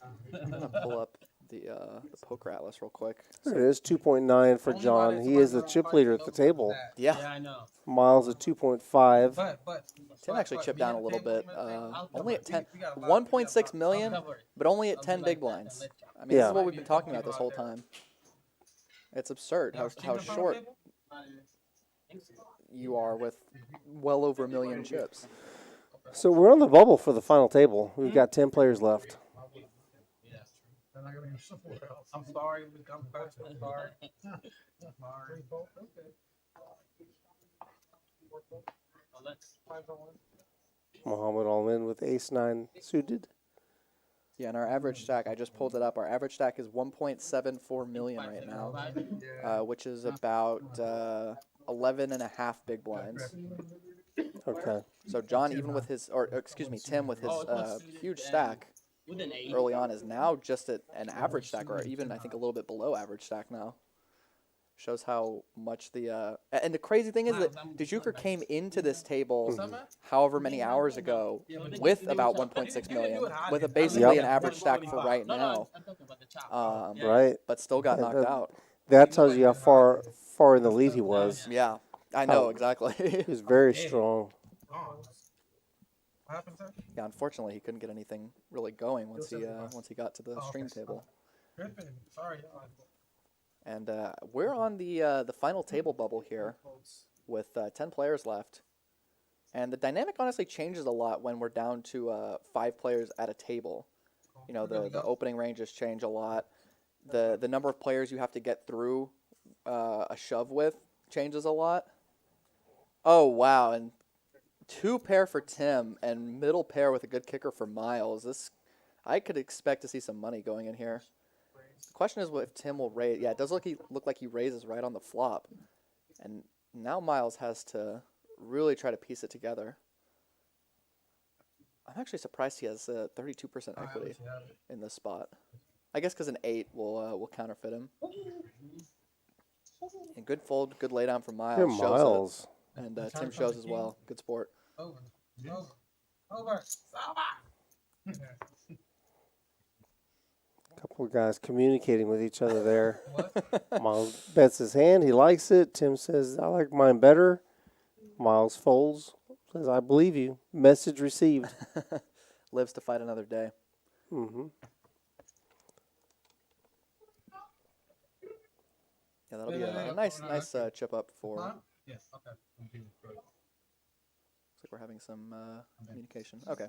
I'm gonna pull up the poker atlas real quick. There it is, 2.9 for John. He is the chip leader at the table. Yeah, Yeah, I know. Miles at 2.5. But Tim actually chipped down a little bit. Only at 10, we got a lot- 1.6 million, Cover it. but only at I'll 10 do big like that and blinds. let- I mean, this Yeah. is what we've been talking about this whole time. It's absurd how short you are with well over a million chips. So we're on the bubble for the final table. We've got 10 players left. They're not gonna use somewhere else. I'm sorry, I'm sorry. Sorry. I'll let- Muhammad all in with ace-9 suited. Yeah, and our average stack, I just pulled it up. Our average stack is 1.74 million right now, which is about 11 and a half big blinds. Okay. So John, even with his, or excuse me, Tim with his huge stack With an 8. early on is now just at an average stack, or even I think a little bit below average stack now. Shows how much the and the crazy thing is that DeJuker came into this table however many hours ago with about 1.6 million, with a basically an average stack for right No, now, I'm talking about the chop. Right. but still got Yeah, knocked out. That tells you how far in the lead he was. Yeah, I know exactly. He was very strong. What happened, sir? Yeah, unfortunately, he couldn't get anything really going once he got to the stream table. Griffin, sorry. And we're on the final table bubble here with 10 players left. And the dynamic honestly changes a lot when we're down to 5 players at a table. You know, the opening ranges change a lot. The number of players you have to get through a shove with changes a lot. Oh, wow. And 2 pair for Tim and middle pair with a good kicker for Miles. I could expect to see some money going in here. The question is if Tim will raise. Yeah, it does look like he raises right on the flop. And now Miles has to really try to piece it together. I'm actually surprised he has 32% equity in this spot. I guess because an 8 will counterfeit him. And good fold, good laydown from Miles. Here, Shows Miles. it. And Tim shows as well. Good sport. Over. Couple of guys communicating with each other there. Miles bets his hand. He likes it. Tim says, I like mine better. Miles folds. Says, I believe you. Message received. Lives to fight another day. Mm-hmm. Yeah, that'll be a nice chip up for. Yes. Okay. Looks like we're having some communication. Okay.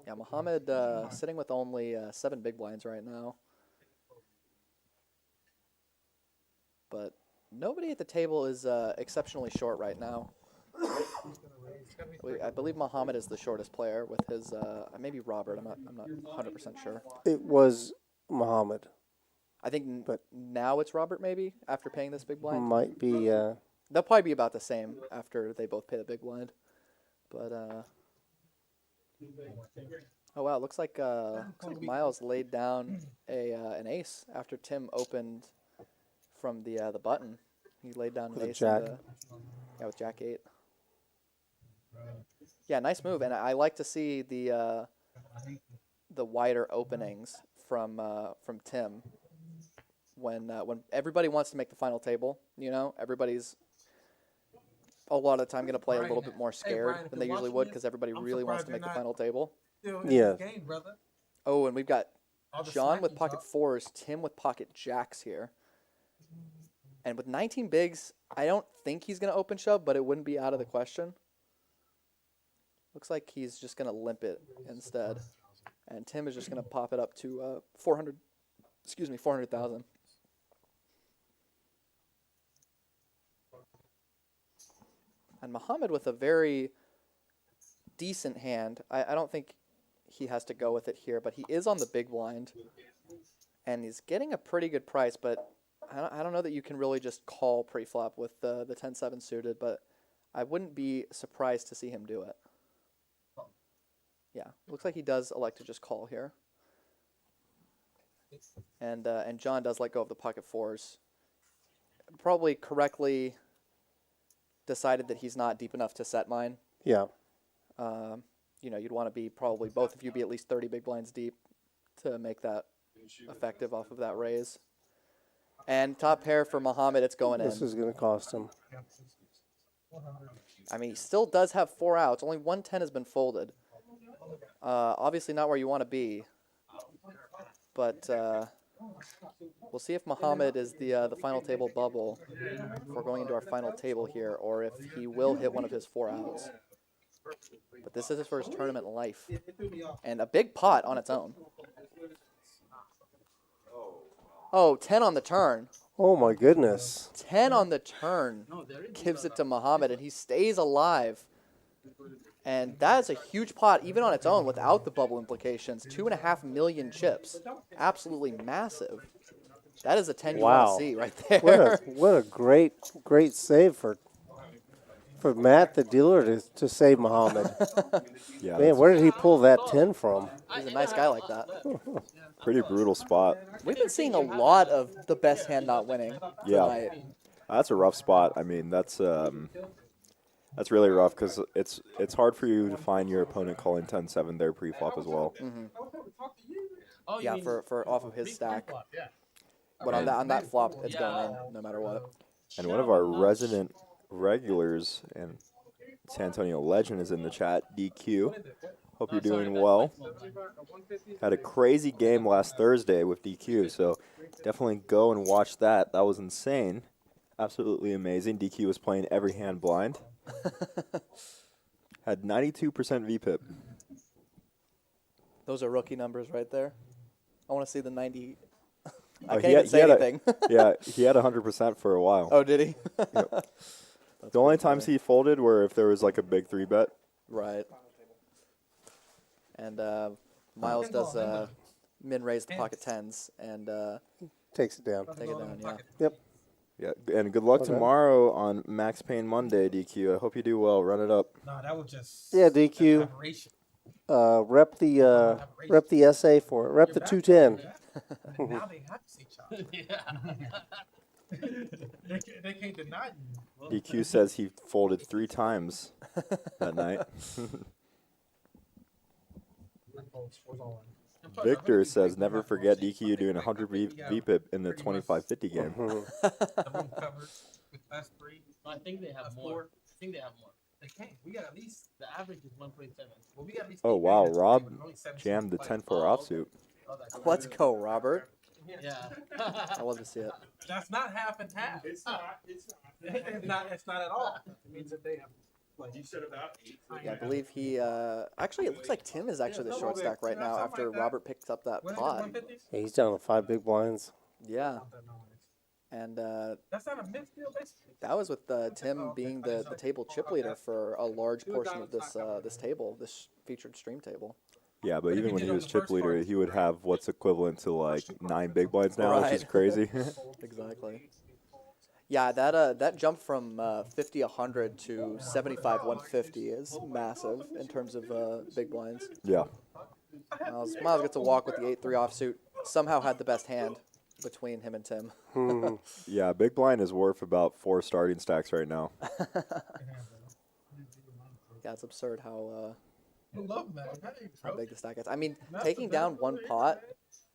Yeah, Muhammad sitting with only 7 big blinds right now. But nobody at the table is exceptionally short right now. I believe Muhammad is the shortest player with his maybe Robert. I'm not 100% sure. It was Muhammad. I think but now it's Robert maybe after paying this big blind. Might be. They'll probably be about the same after they both pay the big blind. But oh wow, looks like Miles laid down an ace after Tim opened from the button. He laid down With an a ace. jack. With Jack 8. Yeah, nice move, and I like to see the wider openings from Tim when everybody wants to make the final table. You know, everybody's a lot of the time going to play a little bit more scared than they usually would because everybody really wants to make the final table. Yeah. Oh, and we've got John with pocket 4s, Tim with pocket jacks here. And with 19 bigs, I don't think he's going to open shove, but it wouldn't be out of the question. Looks like he's just going to limp it instead. And Tim is just going to pop it up to 400,000. And Muhammad with a very decent hand. I don't think he has to go with it here, but he is on the big blind. And he's getting a pretty good price, but I don't know that you can really just call pre-flop with the 10-7 suited, but I wouldn't be surprised to see him do it. Yeah, looks like he does elect to just call here. And John does let go of the pocket 4s. Probably correctly decided that he's not deep enough to set mine. Yeah. you'd want to be probably both of you be at least 30 big blinds deep to make that effective off of that raise. And top pair for Muhammad, it's going in. This is going to cost him. I mean, he still does have 4 outs. Only 110 has been folded. Obviously not where you want to be. But we'll see if Muhammad is the final table bubble if we're going into our final table here, or if he will hit one of his 4 outs. But this is his first tournament life. And a big pot on its own. Oh, 10 on the turn. Oh, my goodness. 10 on the turn gives it to Muhammad, and he stays alive. And that is a huge pot, even on its own, without the bubble implications. 2.5 million chips. Absolutely massive. That is a 10 you want to see right there. What a great save for Matt, the dealer, to save Muhammad. Yeah, Man, where did he pull that 10 from? He's a nice guy like that. pretty brutal spot. We've been seeing a lot of the best hand not winning tonight. That's a rough spot. I mean, that's really rough because it's hard for you to find your opponent calling 10-7 there pre-flop as well. Yeah, for off of his stack. But on that flop, it's going in no matter what. And one of our resident regulars and San Antonio legend is in the chat, DQ. Hope you're doing well. Had a crazy game last Thursday with DQ, so definitely go and watch that. That was insane. Absolutely amazing. DQ was playing every hand blind. Had 92% VPIP. Those are rookie numbers right there. I want to see the 90. I Oh, can't even say anything. Yeah, he had 100% for a while. Oh, did he? Yep. The only times he folded were if there was like a big 3-bet. Right. And Miles does min raise the pocket tens and Takes it down. take it down. Yeah. Yep. Yeah, and good luck Okay. tomorrow on Max Payne Monday, DQ. I hope you do well. Run it up. No, that was just Yeah, DQ. aberration. Rep the essay for it. Rep the 210. Now they have to say chop. They can't deny you. DQ says he folded 3 times that night. Victor says never forget DQ doing 100 VPIP in the 25-50 game. The room covered with us 3. I think they have more. I think they have more. They can't. We got at least. The average is 1.7. Well, we got at least. Oh, 8 wow. minutes. Rob With only 17 jammed the players. 10-4 offsuit. Let's go, Robert. Yeah. I love to see it. That's not half and half. It's not. It's not. It's not at all. It means that they have. Like you said about 8. Yeah, I believe he. Actually, it looks like Tim is actually the short stack right now after Robert picked up that pot. Yeah, he's down to 5 big blinds. Yeah. And That's not a mixed deal, basically. that was with Tim being the table chip leader for a large portion of this table, this featured stream table. Yeah, but even when he was chip leader, he would have what's equivalent to like 9 big blinds now, which is Right. crazy. Exactly. Yeah, that jump from 50 100 to 75 150 is massive in terms of big blinds. Yeah. Miles gets a walk with the 8-3 offsuit. Somehow had the best hand between him and Tim. Yeah, big blind is worth about 4 starting stacks right now. Yeah, it's absurd how I love that. how big the stack is. I mean, taking down one pot,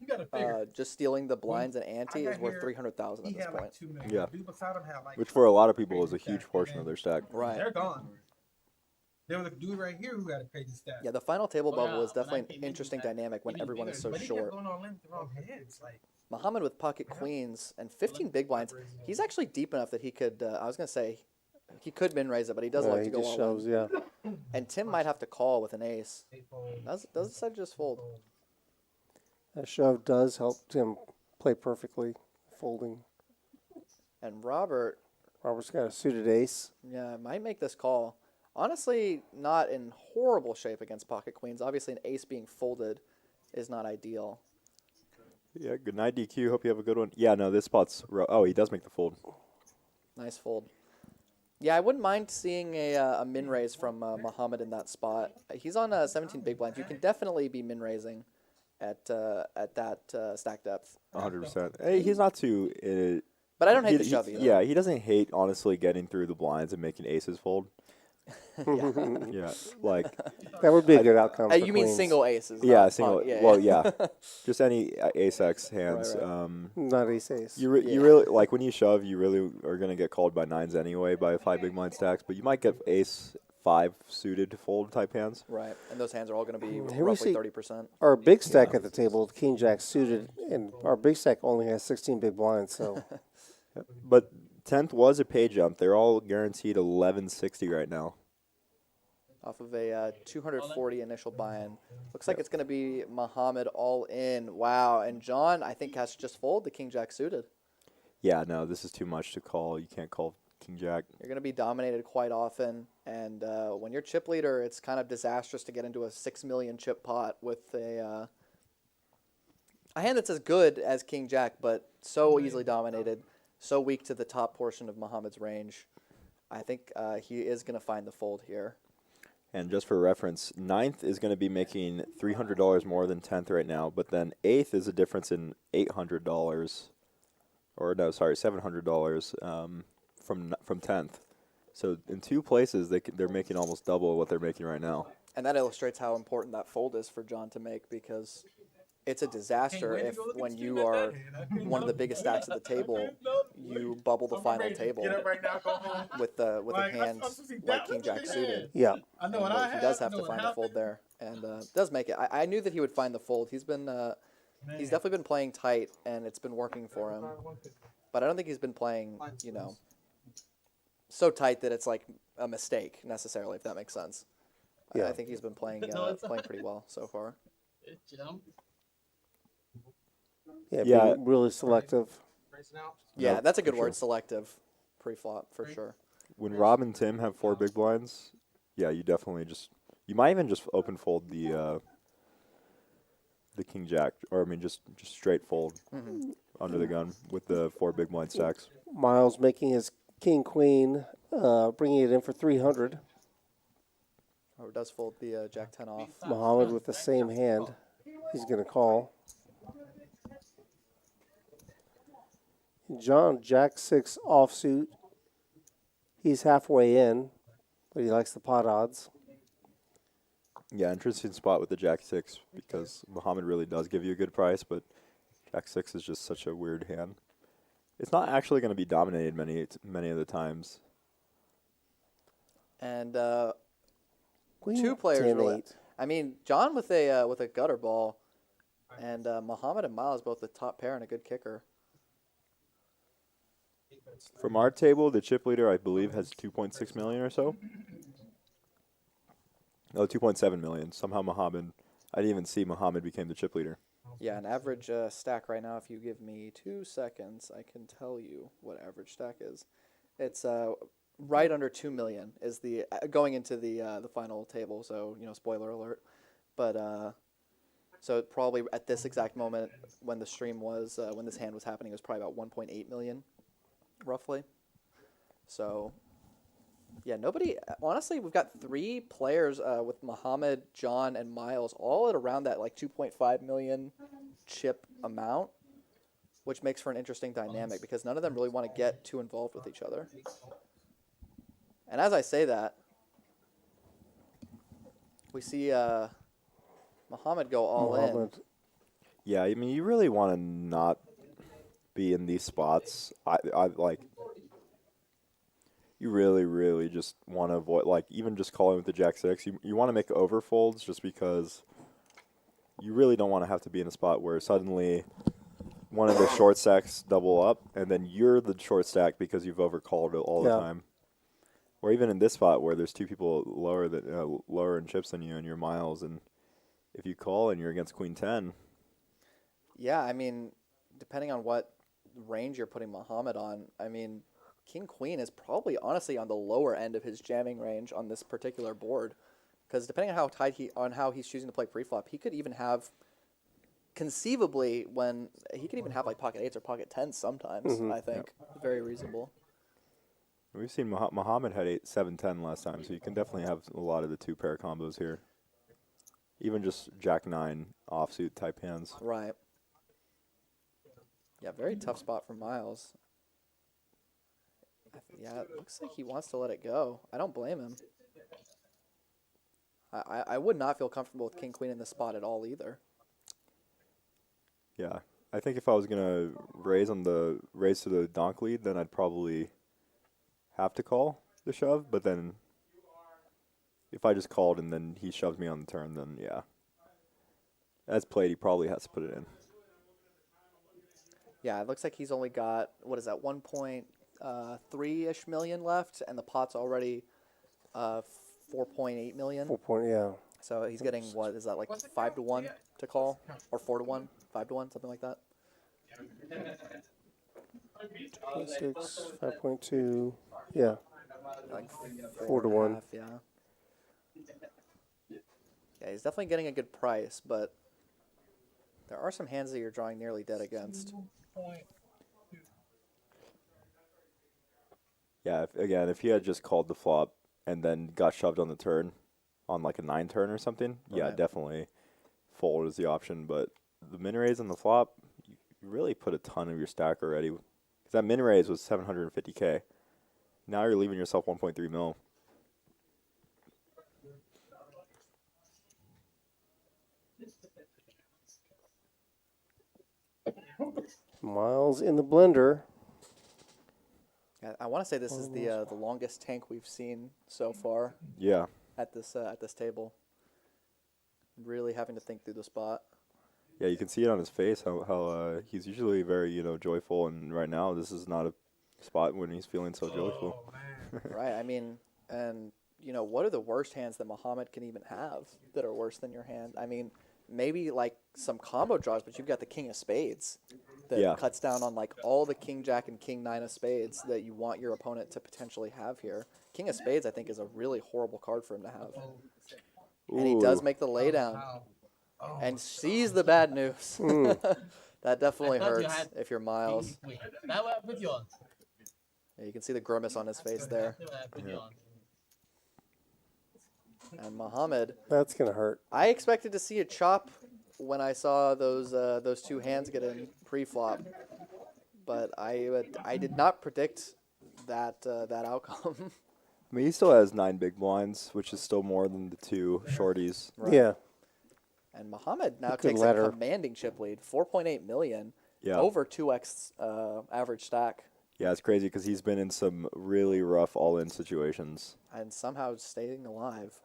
You got to figure. just stealing the blinds and ante I is got worth here, 300,000 at He this had point. like 2 million. Yeah. People beside him had like. Which for a lot of people is a huge portion of their stack. Right. They're gone. There was a dude right here who had a crazy stat. Yeah, the final table Oh, bubble yeah, is definitely and I an think interesting that dynamic when even everyone is so But he kept short. going on in the wrong heads. Like, Muhammad with pocket queens and 15 big blinds. He's actually deep enough that he could. I was gonna say he could min raise it, but he does Yeah, like he to go just all in. shoves, yeah. And Tim might have to call with an ace. Does decide to just fold. That shove does help Tim play perfectly, folding. And Robert's got a suited ace. yeah, might make this call. Honestly, not in horrible shape against pocket queens. Obviously, an ace being folded is not ideal. Yeah, good night, DQ. Hope you have a good one. Yeah, no, this spot's... Oh, he does make the fold. Nice fold. Yeah, I wouldn't mind seeing a min raise from Muhammad in that spot. He's on 17 big blinds. You can definitely be min raising at that stack depth. 100%. Hey, he's not too... But I don't hate the shove either. Yeah, he doesn't hate, honestly, getting through the blinds and making aces fold. Yeah, like That would be a good outcome. For You mean queens. single aces? yeah, not single. pot- yeah, Well, yeah. yeah, just any ace X hands. right. Not ace ace. You Yeah. really like when you shove, you really are gonna get called by nines anyway by 5 big blind stacks, but you might get ace 5 suited to fold type hands. Right, and those hands are all going to be Here we roughly see- 30%. Our big stack at the table, king jack suited, and our big stack only has 16 big blinds. So But 10th was a pay jump. They're all guaranteed 1160 right now. Off of a 240 initial buy-in. Looks like it's going to be Muhammad all in. Wow, and John, I think, has to just fold the king jack suited. Yeah, no, this is too much to call. You can't call king jack. You're going to be dominated quite often, and when you're chip leader, it's kind of disastrous to get into a 6 million chip pot with a hand that's as good as king jack, but so easily dominated, so weak to the top portion of Muhammad's range. I think he is going to find the fold here. And just for reference, 9th is going to be making $300 more than 10th right now, but then 8th is a difference in $800, or no, sorry, $700 from 10th. So in 2 places, they're making almost double what they're making right now. And that illustrates how important that fold is for John to make, because it's a disaster if when you are one of the biggest stacks at the table, you bubble the final table with a hand like king jack suited. yeah, I know And what I he have. does I have know to what find a happened. fold there, and does make it. I knew that he would find the fold. He's definitely been playing tight, and it's been working for him. But I don't think he's been playing, so tight that it's like a mistake necessarily, if that makes sense. Yeah. I think he's been playing playing pretty well so far. yeah, Yeah. being really selective. Yeah, Nope, that's a good for word, sure. selective, pre-flop for sure. When Rob and Tim have 4 big blinds, yeah, you definitely you might even just open fold the king jack, or I mean just straight fold under the gun with the 4 big blind stacks. Miles making his king queen, bringing it in for 300. Or does fold the jack 10 off. Muhammad with the same hand. He's going to call. John, jack 6 offsuit. He's halfway in, but he likes the pot odds. Yeah, interesting spot with the jack 6 because Muhammad really does give you a good price, but jack 6 is just such a weird hand. It's not actually going to be dominated many of the times. And Queen 2 players. 10, Really, 8. I mean, John with a gutter ball, and Muhammad and Miles both the top pair and a good kicker. From our table, the chip leader, I believe, has 2.6 million or so. No, 2.7 million. Somehow Muhammad, I didn't even see Muhammad became the chip leader. Yeah, an average stack right now, if you give me 2 seconds, I can tell you what average stack is. It's right under 2 million is the going into the final table, so, spoiler alert. But so probably at this exact moment when the stream was, when this hand was happening, it was probably about 1.8 million, roughly. So, yeah, honestly, we've got 3 players with Muhammad, John, and Miles, all at around that like 2.5 million chip amount, which makes for an interesting dynamic because none of them really want to get too involved with each other. And as I say that, we see Muhammad go all in. Muhammad. Yeah, I mean, you really want to not be in these spots. I like. You really, really just want to avoid, like, even just calling with the jack 6. You want to make overfolds just because you really don't want to have to be in a spot where suddenly one of the short stacks double up, and then you're the short stack because you've overcalled all the time. Or even in this spot where there's 2 people lower in chips than you and you're Miles, and if you call and you're against Queen 10. Yeah, I mean, depending on what range you're putting Muhammad on, I mean, King Queen is probably honestly on the lower end of his jamming range on this particular board, because depending on how tight how he's choosing to play preflop, he could even have conceivably like pocket 8s or pocket 10s sometimes. I think very reasonable. We've seen Muhammad had 8-7-10 last time, so you can definitely have a lot of the 2 pair combos here. Even just jack 9 offsuit type hands. Right. Yeah, very tough spot for Miles. Yeah, it looks like he wants to let it go. I don't blame him. I would not feel comfortable with king queen in this spot at all either. Yeah, I think if I was gonna raise to the donk lead, then I'd probably have to call the shove. But then if I just called and then he shoved me on the turn, then yeah, as played, he probably has to put it in. Yeah, it looks like he's only got, what is that, 1.3-ish million left, and the pot's already 4.8 million. 4 point, yeah. So he's getting, what is that, like 5 to 1 to call? Or 4 to 1, 5 to 1, something like that. 26, 5.2, yeah. Like 4 to 1. 4.5, yeah. Yeah, he's definitely getting a good price, but there are some hands that you're drawing nearly dead against. Yeah, if he had just called the flop and then got shoved on the turn, on like a 9 turn or something, yeah, Right. definitely fold is the option. But the min raise on the flop, you really put a ton of your stack already. Because that min raise was 750K. Now you're leaving yourself 1.3 mil. Miles in the blender. Yeah, I want to say this is the longest tank we've seen so far Yeah. at this table. Really having to think through the spot. Yeah, you can see it on his face how he's usually very, joyful, and right now this is not a spot when he's feeling so joyful. Right, I mean, and, what are the worst hands that Muhammad can even have that are worse than your hand? I mean, maybe, like, some combo draws, but you've got the king of spades that Yeah. cuts down on, like, all the king jack and king nine of spades that you want your opponent to potentially have here. King of spades, I think, is a really horrible card for him to have. And he does Ooh. make the laydown and sees the bad news. That definitely hurts if you're Miles. Now what happened, John? Yeah, you can see the grimace on his face there. What happened, John? And Muhammad, That's going to hurt. I expected to see a chop when I saw those two hands get in pre-flop, but I did not predict that outcome. I mean, he still has 9 big blinds, which is still more than the 2 shorties. Right. Yeah. And Muhammad now Good takes ladder. a commanding chip lead, 4.8 million, Yeah. over 2x average stack, Yeah, it's crazy because he's been in some really rough all-in situations. and somehow staying alive.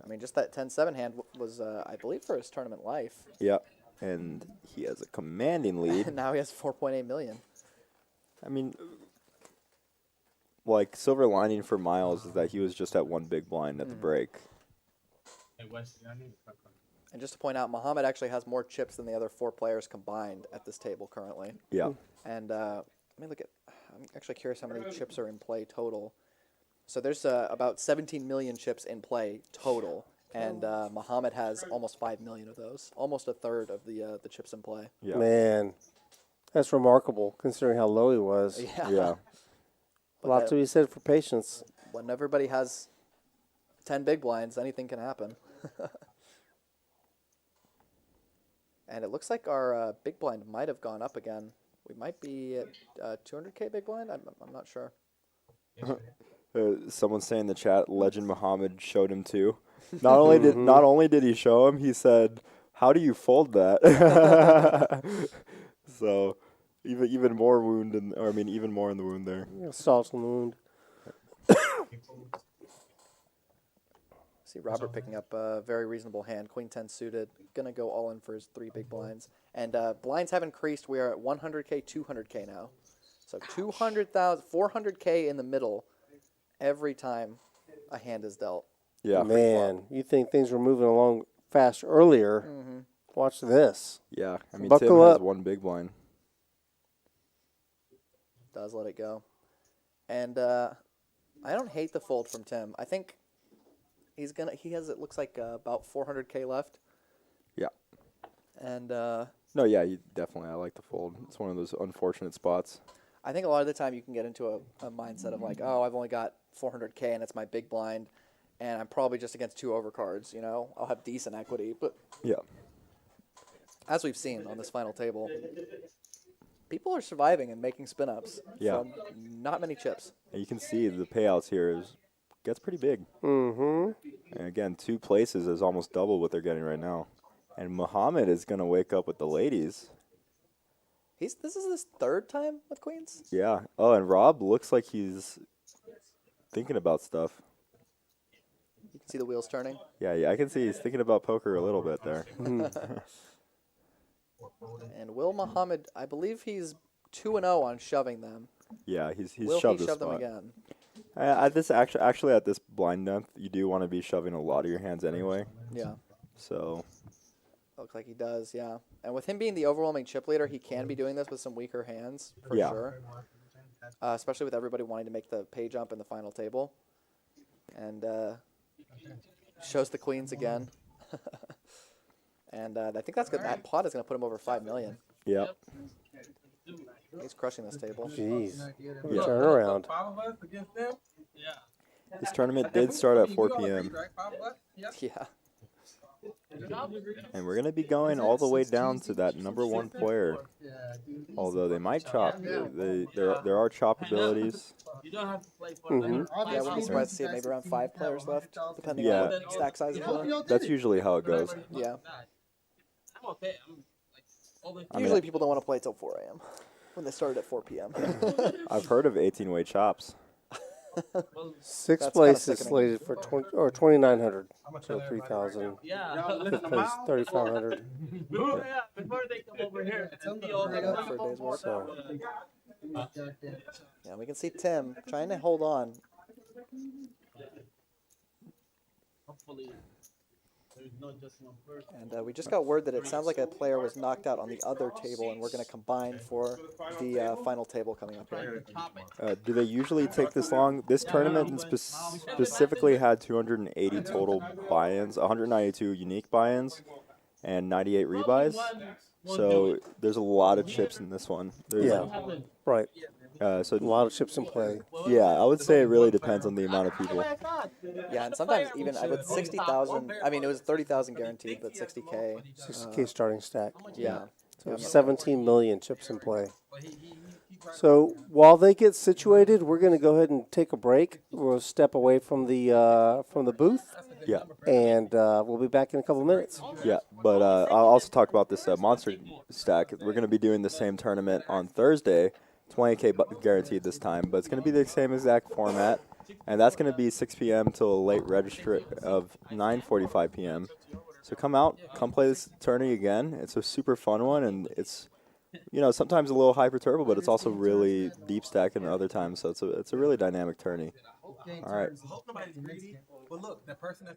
I mean, just that 10-7 hand was, I believe, for his tournament life. Yeah, and he has a commanding lead. And now he has 4.8 million. I mean, like, silver lining for Miles is that he was just at 1 big blind at the break. And just to point out, Muhammad actually has more chips than the other 4 players combined at this table currently. Yeah. And let me look at. I'm actually curious how many chips are in play total. So there's about 17 million chips in play total, and Muhammad has almost 5 million of those, almost a third of the chips in play. Yeah. Man, that's remarkable considering how low he was. Yeah. Yeah. A lot to be said for patience. When everybody has 10 big blinds, anything can happen. And it looks like our big blind might have gone up again. We might be at 200K big blind. I'm not sure. Someone saying in the chat, Legend Muhammad showed him too. Not only did he show him, he said, "How do you fold that?" So, even more even more in the wound there. Salt on the wound. See Robert picking up a very reasonable hand, Queen 10 suited, gonna go all in for his 3 big blinds. And blinds have increased. We are at 100K, 200K now. So 200,000, 400K in the middle every time a hand is dealt. Yeah. Man, you think things were moving along fast earlier. Watch this. Yeah. I mean, Buckle Tim has up. 1 big blind. Does let it go. And I don't hate the fold from Tim. I think he has, it looks like about 400K left. Yeah. And No, yeah, I like the fold. It's one of those unfortunate spots. I think a lot of the time you can get into a mindset of like, oh, I've only got 400K and it's my big blind, and I'm probably just against 2 overcards, I'll have decent equity. But Yeah. as we've seen on this final table, people are surviving and making spin-ups Yeah. from not many chips. And you can see the payouts here gets pretty big. Mm-hmm. And again, 2 places is almost double what they're getting right now. And Muhammad is going to wake up with the ladies. This is his 3rd time with queens. Yeah. Oh, and Rob looks like he's thinking about stuff. You can see the wheels turning. Yeah, I can see he's thinking about poker a little bit there. And Will Muhammad, I believe he's 2-0 on shoving them. Yeah, he's Will shoved he the shove them spot. again? At this actually at this blind depth, you do want to be shoving a lot of your hands anyway. Yeah. So Looks like he does, yeah. And with him being the overwhelming chip leader, he can be doing this with some weaker hands, for Yeah. sure. Especially with everybody wanting to make the pay jump in the final table. And shows the queens again. And I think that's good. That pot is going to put him over 5 million. Yep. He's crushing this table. Jeez. Yeah. Turn around. 5 of us against them. Yeah. This tournament did start at 4 p.m. Right? 5 of us? Yeah. Yeah. and we're gonna be going all the way down to that number 1 player. Although they might chop, there are chop abilities. You don't have to play for Mhm. that. Yeah, I wouldn't be surprised to see maybe around 5 players left, depending Yeah. on what stack sizes are. That's usually how it goes. Yeah. I'm okay. I'm like all the I mean, Usually people don't want to play till 4 a.m. when they started at 4 p.m. I've heard of 18-way chops. well, 6th That's place kinda is slated for 2,900. So tell 3,000. yeah. 5th place 3,500. Before they come over here and see all the For a day's work. So Yeah, we can see Tim trying to hold on. hopefully there's no just one person. And we just got word that it sounds like a player was knocked out on the other table, and we're going to combine for the final table coming up here. Top it. Do they usually take this long? This tournament specifically had 280 total buy-ins, 192 unique buy-ins, and 98 rebuys. So there's a lot of chips in this one. There's yeah, right. so A lot of chips in play. yeah, I would say it really depends on the amount of people. Yeah, and sometimes even with 60,000, I mean, it was 30,000 guaranteed, but 60K. 60K starting stack. Yeah. So 17 million chips in play. So while they get situated, we're going to go ahead and take a break. We'll step away from the booth, Yeah, and we'll be back in a couple of minutes. yeah. But I'll also talk about this monster stack. We're going to be doing the same tournament on Thursday, 20K guaranteed this time, but it's going to be the same exact format, and that's going to be 6 p.m. till a late register of 9:45 p.m. So come out, come play this tourney again. It's a super fun one, and it's, you know, sometimes a little hyper turbo, but it's also really deep stacking other times. So it's a really dynamic tourney. All right. I hope nobody's greedy. But look, the person that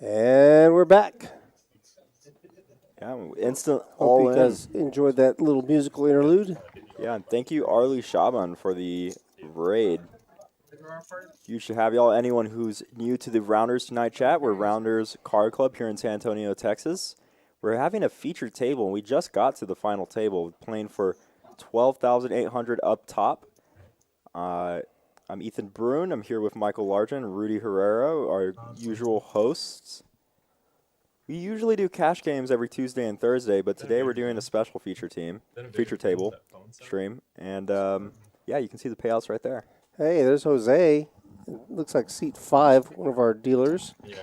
And we're back. Yeah, instant Hope all you in. guys enjoyed that little musical interlude. Yeah, and thank you, Arlie Shaban, for the raid. Huge to have y'all. Anyone who's new to the Rounders Tonight chat, we're Rounders Card Club here in San Antonio, Texas. We're having a featured table, and we just got to the final table, playing for 12,800 up top. I'm Ethan Brune. I'm here with Michael Largent and Rudy Herrera, our usual hosts. We usually do cash games every Tuesday and Thursday, but today we're doing a special feature table stream. And yeah, you can see the payouts right there. Hey, there's Jose. It looks like seat 5, one of our dealers. Yeah.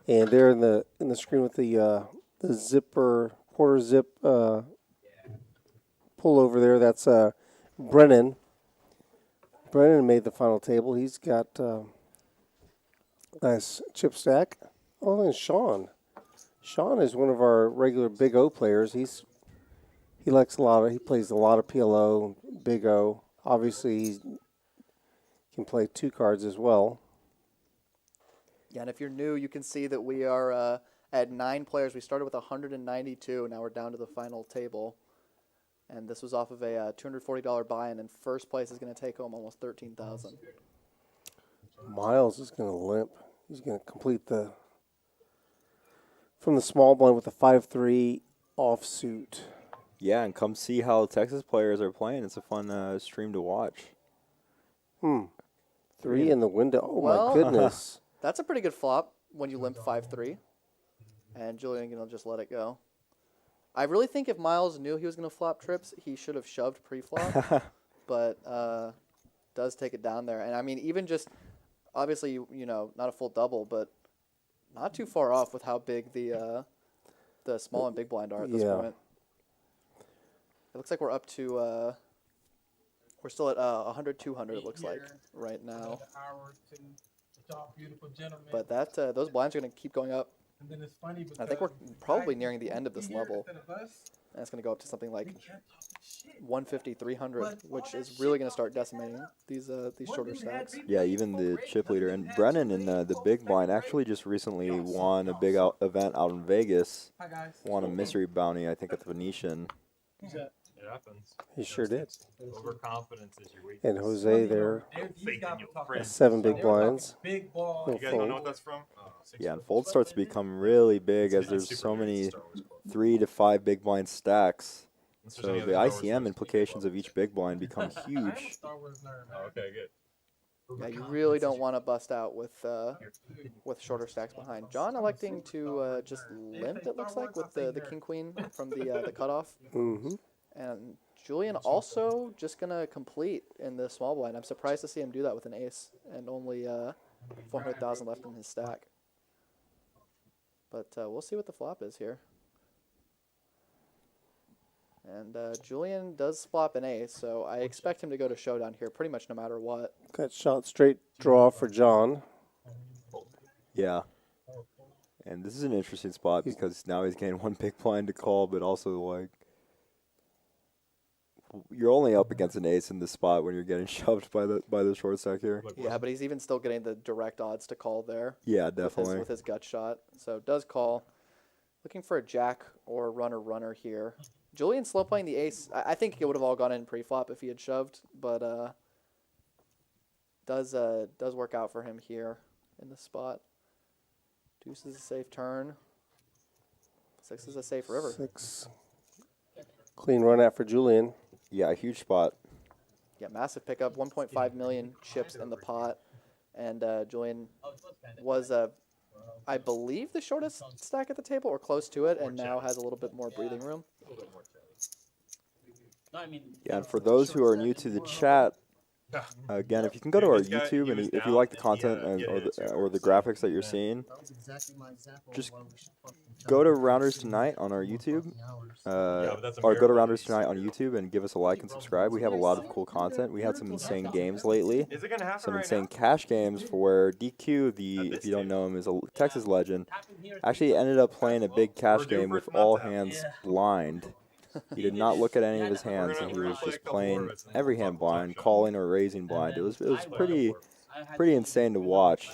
And there in the screen with the zipper, quarter zip pull over there, that's Brennan. Brennan made the final table. He's got nice chip stack. Oh, and Sean. Sean is one of our regular Big O players. He plays a lot of PLO, Big O. Obviously, he can play 2 cards as well. Yeah, and if you're new, you can see that we are at 9 players. We started with 192. Now we're down to the final table. And this was off of a $240 buy-in, and first place is going to take home almost $13,000. Miles is going to limp. He's going to complete from the small blind with a 5-3 offsuit. Yeah, and come see how Texas players are playing. It's a fun stream to watch. 3 in the window. Oh, Well, my goodness. That's a pretty good flop when you limp 5-3. And Julian will just let it go. I really think if Miles knew he was going to flop trips, he should have shoved pre-flop. But does take it down there. And, I mean, even just, obviously, you know, not a full double, but not too far off with how big the small and big blind are at this point. It looks like we're up to, we're still at 100, 200, it looks like, right now. But that those blinds are going to keep going up. And then it's funny because I think we're probably nearing the end of this level. And it's going to go up to something like 150, 300, which is really going to start decimating these shorter stacks. Yeah, even the chip leader. And Brennan in the big blind actually just recently won a big event out in Vegas. Won a mystery bounty, I think, at the Venetian. It happens. He sure did. Overconfidence is your weakness. And Jose there, Faith in your friends. 7 big blinds. Big ball. He'll You guys don't know fold. what that's from? Yeah, and fold starts to become really big as there's so many 3 to 5 big blind stacks. So the ICM implications of each big blind become huge. Okay, good. Yeah, you really don't want to bust out with shorter stacks behind. John electing to just limp, it looks like, with the king-queen from the cutoff. Mm-hmm. And Julian also just going to complete in the small blind. I'm surprised to see him do that with an ace and only 400,000 left in his stack. But we'll see what the flop is here. And Julian does flop an ace, so I expect him to go to showdown here pretty much no matter what. Got shot straight draw for John. Yeah. And this is an interesting spot because now he's getting 1 big blind to call, but also, like, you're only up against an ace in this spot when you're getting shoved by the short stack here. Yeah, but he's even still getting the direct odds to call there. Yeah, definitely. With his gut shot. So does call. Looking for a jack or runner here. Julian slow playing the ace. I think it would have all gone in pre-flop if he had shoved, but does work out for him here in this spot. Deuce is a safe turn. 6 is a safe river. 6. Clean run out for Julian. Yeah, a huge spot. Yeah, massive pickup. 1.5 million chips in the pot. And Julian was, I believe, the shortest stack at the table or close to it, and now has a little bit more breathing room. Yeah, and for those who are new to the chat, again, if you can go to our YouTube, and if you like the content or the graphics that you're seeing, just go to Rounders Tonight on our YouTube, or go to Rounders Tonight on YouTube and give us a like and subscribe. We have a lot of cool content. We had some insane games lately, some insane cash games for where DQ, if you don't know him, is a Texas legend, actually ended up playing a big cash game with all hands blind. He did not look at any of his hands, and he was just playing every hand blind, calling or raising blind. It was pretty insane to watch.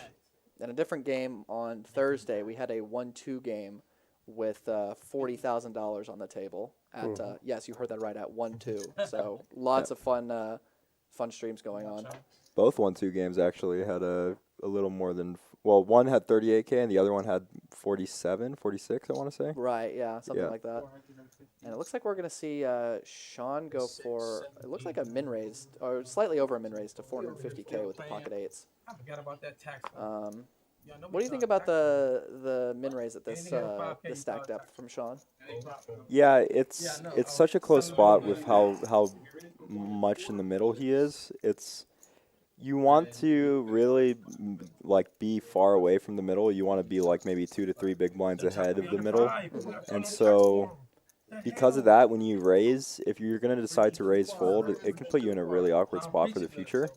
in a different game on Thursday, we had a 1-2 game with $40,000 on the table. At yes, you heard that right, at 1-2. So lots of fun streams going on. Both 1-2 games actually had a little more than, well, one had 38K and the other one had 47, 46, I want to say. Right, yeah, something Yeah. like that. And it looks like we're going to see Sean go for, it looks like a min raise, or slightly over a min raise to 450K with the pocket eights. I forgot about that tax. What do you think about the min raise at this stack depth from Sean? Yeah, it's such a close spot with how much in the middle he is. You want to really like be far away from the middle. You want to be like maybe 2 to 3 big blinds ahead of the middle. And so because of that, when you raise, if you're going to decide to raise fold, it can put you in a really awkward spot for the future.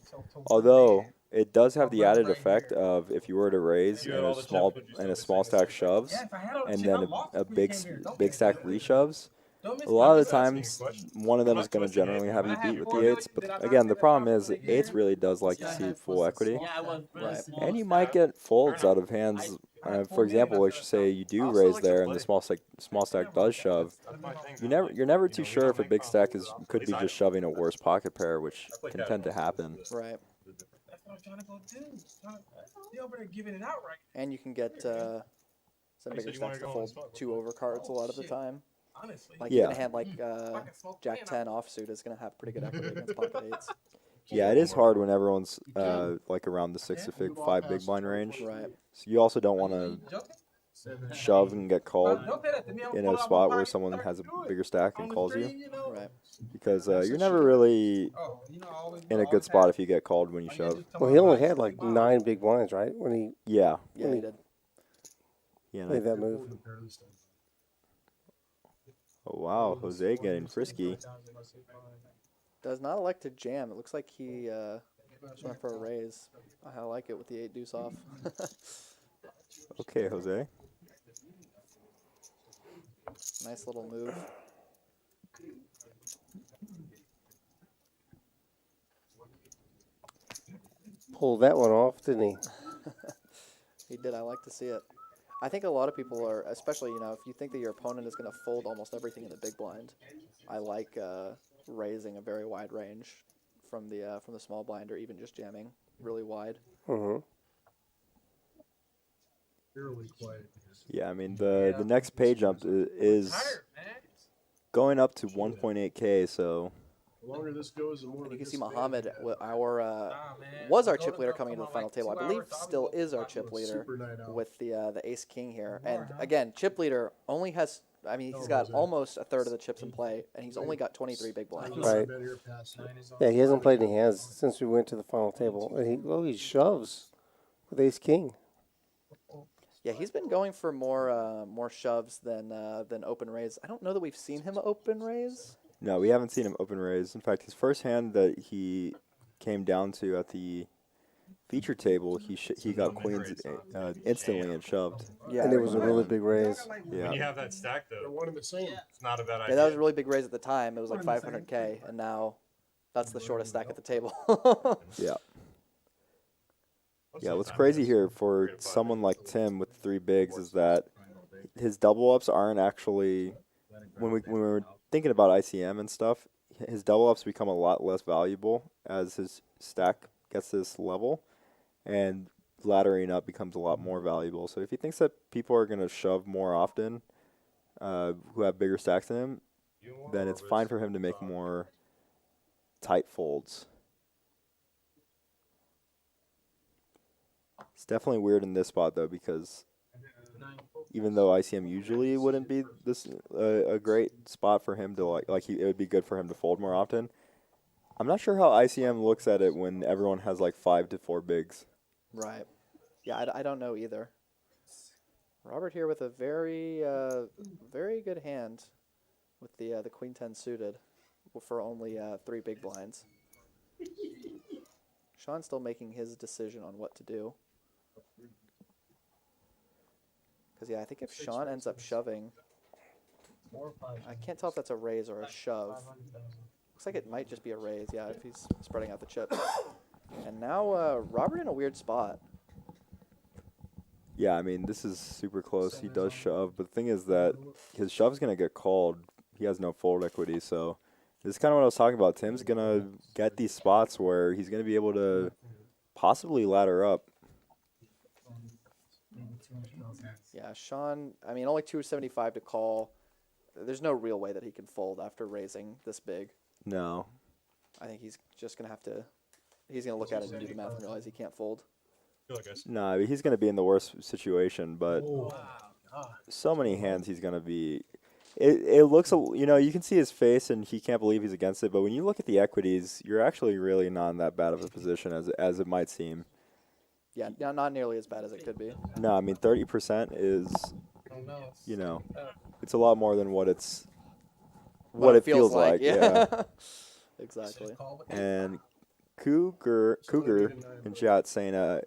Although it does have the added effect of if you were to raise and a small stack shoves and then a big stack reshoves, a lot of the times one of them is going to generally have you beat with the eights. But again, the problem is eights really does like to see full equity. Right. And you might get folds out of hands. For example, let's just say you do raise there and the small stack does shove. You're never too sure if a big stack could be just shoving a worse pocket pair, which can tend to happen. Right. That's what I'm trying to go do. Be over there giving it out right. And you can get some bigger stacks to fold 2 overcards a lot of the time. Honestly. Like even a hand like Jack 10 offsuit is going to have pretty good equity against pocket eights. Yeah, it is hard when everyone's like around the 6 to 5 big blind range. Right. So you also don't want to shove and get called in a spot where someone has a bigger stack and calls you. Right. Because you're never really in a good spot if you get called when you shove. Well, he only had like 9 big blinds, right? When he Yeah. Yeah, he did. Yeah. made that move. Oh, wow. Jose getting frisky. Does not elect to jam. It looks like he just went for a raise. I like it with the 8 deuce off. Okay, Jose. Nice little move. Pulled that one off, didn't he? He did. I like to see it. I think a lot of people are, especially, if you think that your opponent is going to fold almost everything in the big blind, I like raising a very wide range from the small blind or even just jamming really wide. Mm-hmm. Yeah, I mean, the next pay jump is going up to 1.8K, so... The longer this goes, the more And you can see Muhammad, was our chip leader coming into the final table. I believe still is our chip leader with the ace king here. And again, chip leader only has, he's got almost a third of the chips in play, and he's only got 23 big blinds. Right. Yeah, he hasn't played any hands since we went to the final table. And he shoves with ace king. Yeah, he's been going for more shoves than open raise. I don't know that we've seen him open raise. No, we haven't seen him open raise. In fact, his first hand that he came down to at the feature table, he got queens instantly and shoved. Yeah, and it was a really big raise. Yeah. When you have that stack, though, They're one and the same. it's not a bad Yeah, idea. that was a really big raise at the time. It was like 500K, and now that's the shortest stack at the table. Yeah. Yeah, what's crazy here for someone like Tim with 3 bigs is that his double ups aren't actually, when we were thinking about ICM and stuff, his double ups become a lot less valuable as his stack gets this level, and laddering up becomes a lot more valuable. So if he thinks that people are going to shove more often who have bigger stacks than him, then it's fine for him to make more tight folds. It's definitely weird in this spot, though, because even though ICM usually wouldn't be this a great spot for him to it would be good for him to fold more often. I'm not sure how ICM looks at it when everyone has like 5 to 4 bigs. Right. Yeah, I don't know either. Robert here with a very very good hand with the queen 10 suited for only 3 big blinds. Sean's still making his decision on what to do. Because, yeah, I think if Sean ends up shoving, I can't tell if that's a raise or a shove. Looks like it might just be a raise, yeah, if he's spreading out the chips. And now Robert in a weird spot. Yeah, I mean, this is super close. He does shove, but the thing is that his shove's going to get called. He has no fold equity, so this is kind of what I was talking about. Tim's going to get these spots where he's going to be able to possibly ladder up. Yeah, Sean, I mean, only 275 to call. There's no real way that he can fold after raising this big. No. I think he's just going to have to, he's going to look at it and do the math and realize he can't fold. No, he's going to be in the worst situation, but so many hands he's going to be. It looks, you know, you can see his face and he can't believe he's against it, but when you look at the equities, you're actually really not in that bad of a position as it might seem. Yeah, not nearly as bad as it could be. No, I mean, 30% is, you know, it's a lot more than what it feels like. Yeah. Exactly. And Cougar in chat saying,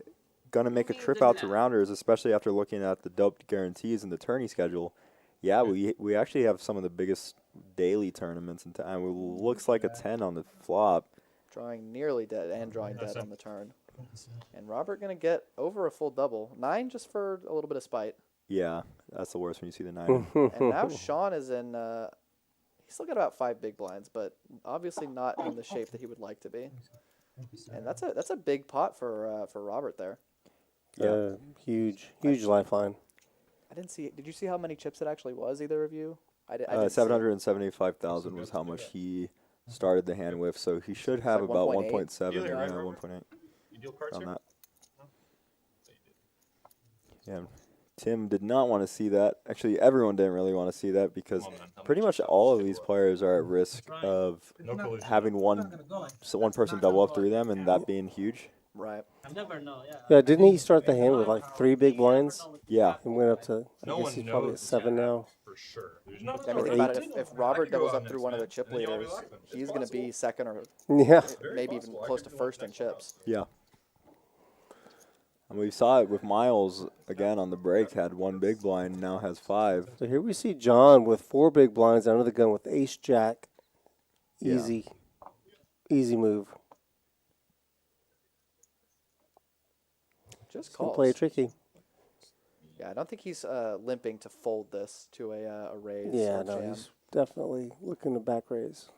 gonna make a trip out to Rounders, especially after looking at the doped guarantees and the tourney schedule. Yeah, we actually have some of the biggest daily tournaments in time. It looks like a 10 on the flop. Drawing nearly dead and drawing dead on the turn. And Robert going to get over a full double. 9 just for a little bit of spite. Yeah, that's the worst when you see the 9. And now Sean is in, he's still got about 5 big blinds, but obviously not in the shape that he would like to be. And that's a big pot for Robert there. Yeah, huge lifeline. I didn't see. Did you see how many chips it actually was? Either of you? I didn't 775,000 was how much he started the hand with, so he should have like about 1.8. 1.7 or 1.8 You deal cards on here? that. Yeah, Tim did not want to see that. Actually, everyone didn't really want to see that because pretty much all of these players are at risk of having one person double up through them and that being huge. Right. I never know. Yeah. Yeah, didn't he start the hand with like 3 big blinds Yeah. and went up to? I guess he's probably at 7 now. For sure. I mean, think about it. If Robert doubles up through one of the chip leaders, he's going to be second or Yeah. maybe even close to first in chips. Yeah. And we saw it with Miles again on the break. Had 1 big blind, now has 5. So here we see John with 4 big blinds under the gun with ace jack. Easy move. Just Gonna calls. play tricky. Yeah, I don't think he's limping to fold this to a raise. Yeah, or no, jam. he's definitely looking to back raise.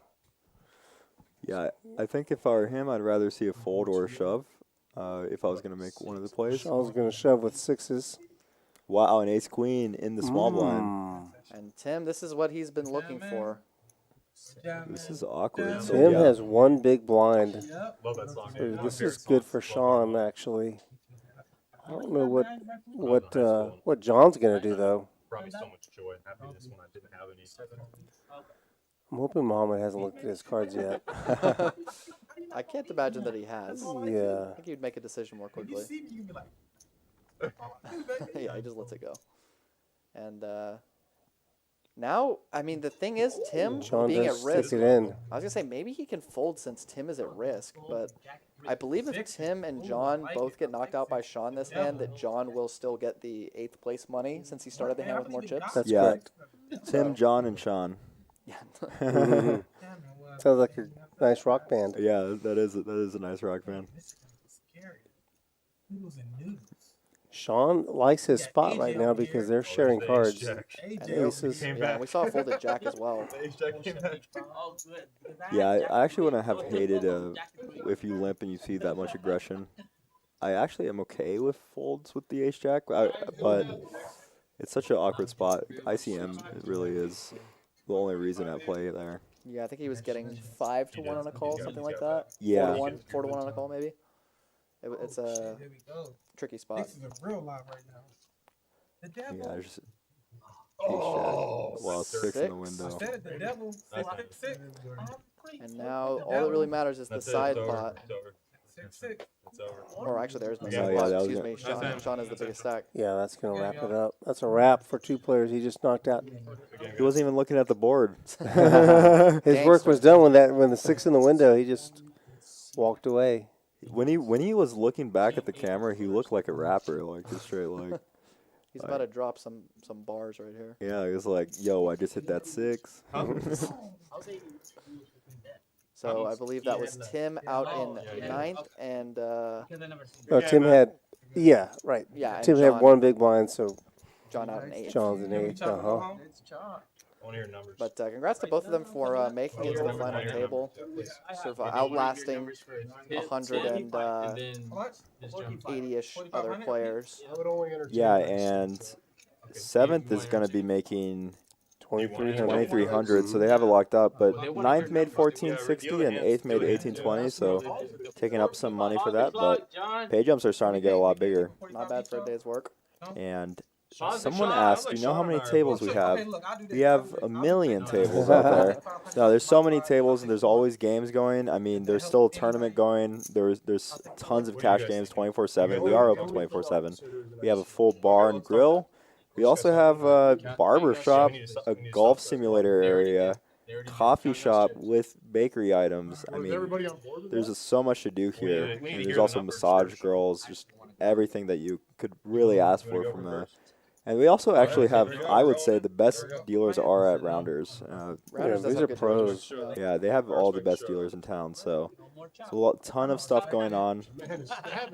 Yeah, I think if I were him, I'd rather see a fold or a shove if I was going to make one of the plays. Sean's going to shove with 6s. Wow, an ace queen in the small blind. And Tim, this is what he's been looking for. This is awkward. So, Tim yeah. has 1 big blind. Love that song. So this is good for Sean, actually. I don't know what John's going to do, though. Brought me so much joy and happiness when I didn't have any. I'm hoping Muhammad hasn't looked at his cards yet. I can't imagine that he has. Yeah. I think he'd make a decision more quickly. Yeah, he just lets it go. And now, I mean, the thing is, Tim Sean being at does risk. stick it in. I was gonna say maybe he can fold since Tim is at risk, but I believe if Tim and John both get knocked out by Sean this hand, that John will still get the 8th place money since he started the hand with more chips. That's Yeah. correct. Tim, John, and Sean. Mhm. Sounds like a nice rock band. Yeah, that is a nice rock band. Sean likes his spot right now because they're sharing cards. And aces. Yeah, we saw a folded jack as well. Oh, good. Yeah, I actually wouldn't have hated if you limp and you see that much aggression. I actually am okay with folds with the ace jack, but it's such an awkward spot. ICM really is the only reason at play there. Yeah, I think he was getting 5 to 1 on a call, something like that. Yeah. 4 to 1 on a call, maybe. It's a Here we go. tricky spot. This is a real live right now. The devil. Yeah, there's ace jack. Well, 6 in the Six. window. Said it, the devil. 6. And now all that really matters is the side pot. 6. It's over. Or actually, there's no Yeah, side yeah, pot. that was Excuse it. me. Sean has the biggest stack. Yeah, that's going to wrap it up. That's a wrap for 2 players. He just knocked out. He wasn't even looking at the board. His work was done when the 6 in the window. He just walked away. When he was looking back at the camera, he looked like a rapper, like just straight like. He's about to drop some bars right here. Yeah, he was like, "Yo, I just hit that 6." So I believe that was Tim out in 9th, and Oh, Tim had Yeah, right. Yeah, and Tim had John- one big blind, so John out an 8th. John's an Yeah, we 8th. trying to go Uh-huh. home. It's chalk. I want to hear numbers. But congrats to both of them for making it to the final table, outlasting 100 and How much? 80-ish other players. Yeah, and 7th is going to be making 2,300. 2,300, so they have it locked up. But 9th made 1,460 and 8th made 1,820, so taking up some money for that. But pay jumps are starting to get a lot bigger. Not bad for a day's work. And someone asked, "Do you know how many tables we have?" Okay, look, I'll do that. We have a million tables out there. No, there's so many tables, and there's always games going. I mean, there's still a tournament going. There's tons of cash games 24/7. We are open 24/7. We have a full bar and grill. We also have a barber shop, a golf simulator area, coffee shop with bakery items. I mean, there's just so much to do here. And there's also massage girls, just everything that you could really ask for from a. And we also actually have, I would say, the best dealers are at Rounders. Rounders does these have are good pros. deals. Yeah, they have all the best dealers in town. So it's a ton of stuff going on. Great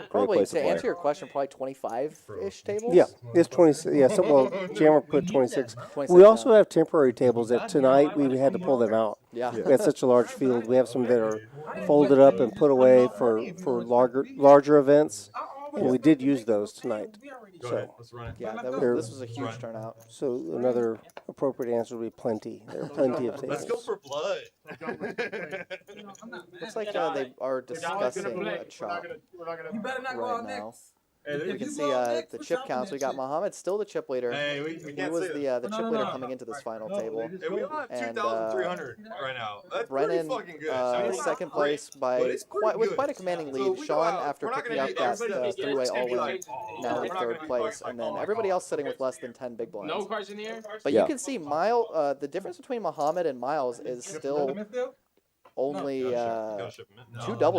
Probably, place to to play. answer your question, probably 25-ish tables. Yeah, it's 26. Yeah, so, well, Jammer put 26. 26 We also now. have temporary tables that tonight we had to pull them out. Yeah. We had such a large field. We have some that are folded up and put away for larger events, and we did use those tonight. So, Yeah, They're- this was a huge turnout. so another appropriate answer would be plenty. There are plenty of Let's go tables. for blood. Looks like they are discussing a chop You better not go right out now. next. We can see the chip counts. We got Muhammad still the chip leader. Hey, we He can't was say the chip leader coming into this final table. Hey, we only have And, 2,300 right now. That's Brennan, pretty fucking good. I mean, it's not second great, place but by it's pretty with good. quite a commanding So lead. we go Sean, out, after we're not picking gonna up be- that everybody- three-way it's gonna be all-in, like, now we're in not third gonna be place, like, and then oh my everybody God. else sitting with less than 10 big blinds. No cards in here. But Yeah. you can see the difference between Muhammad and Miles is still only two double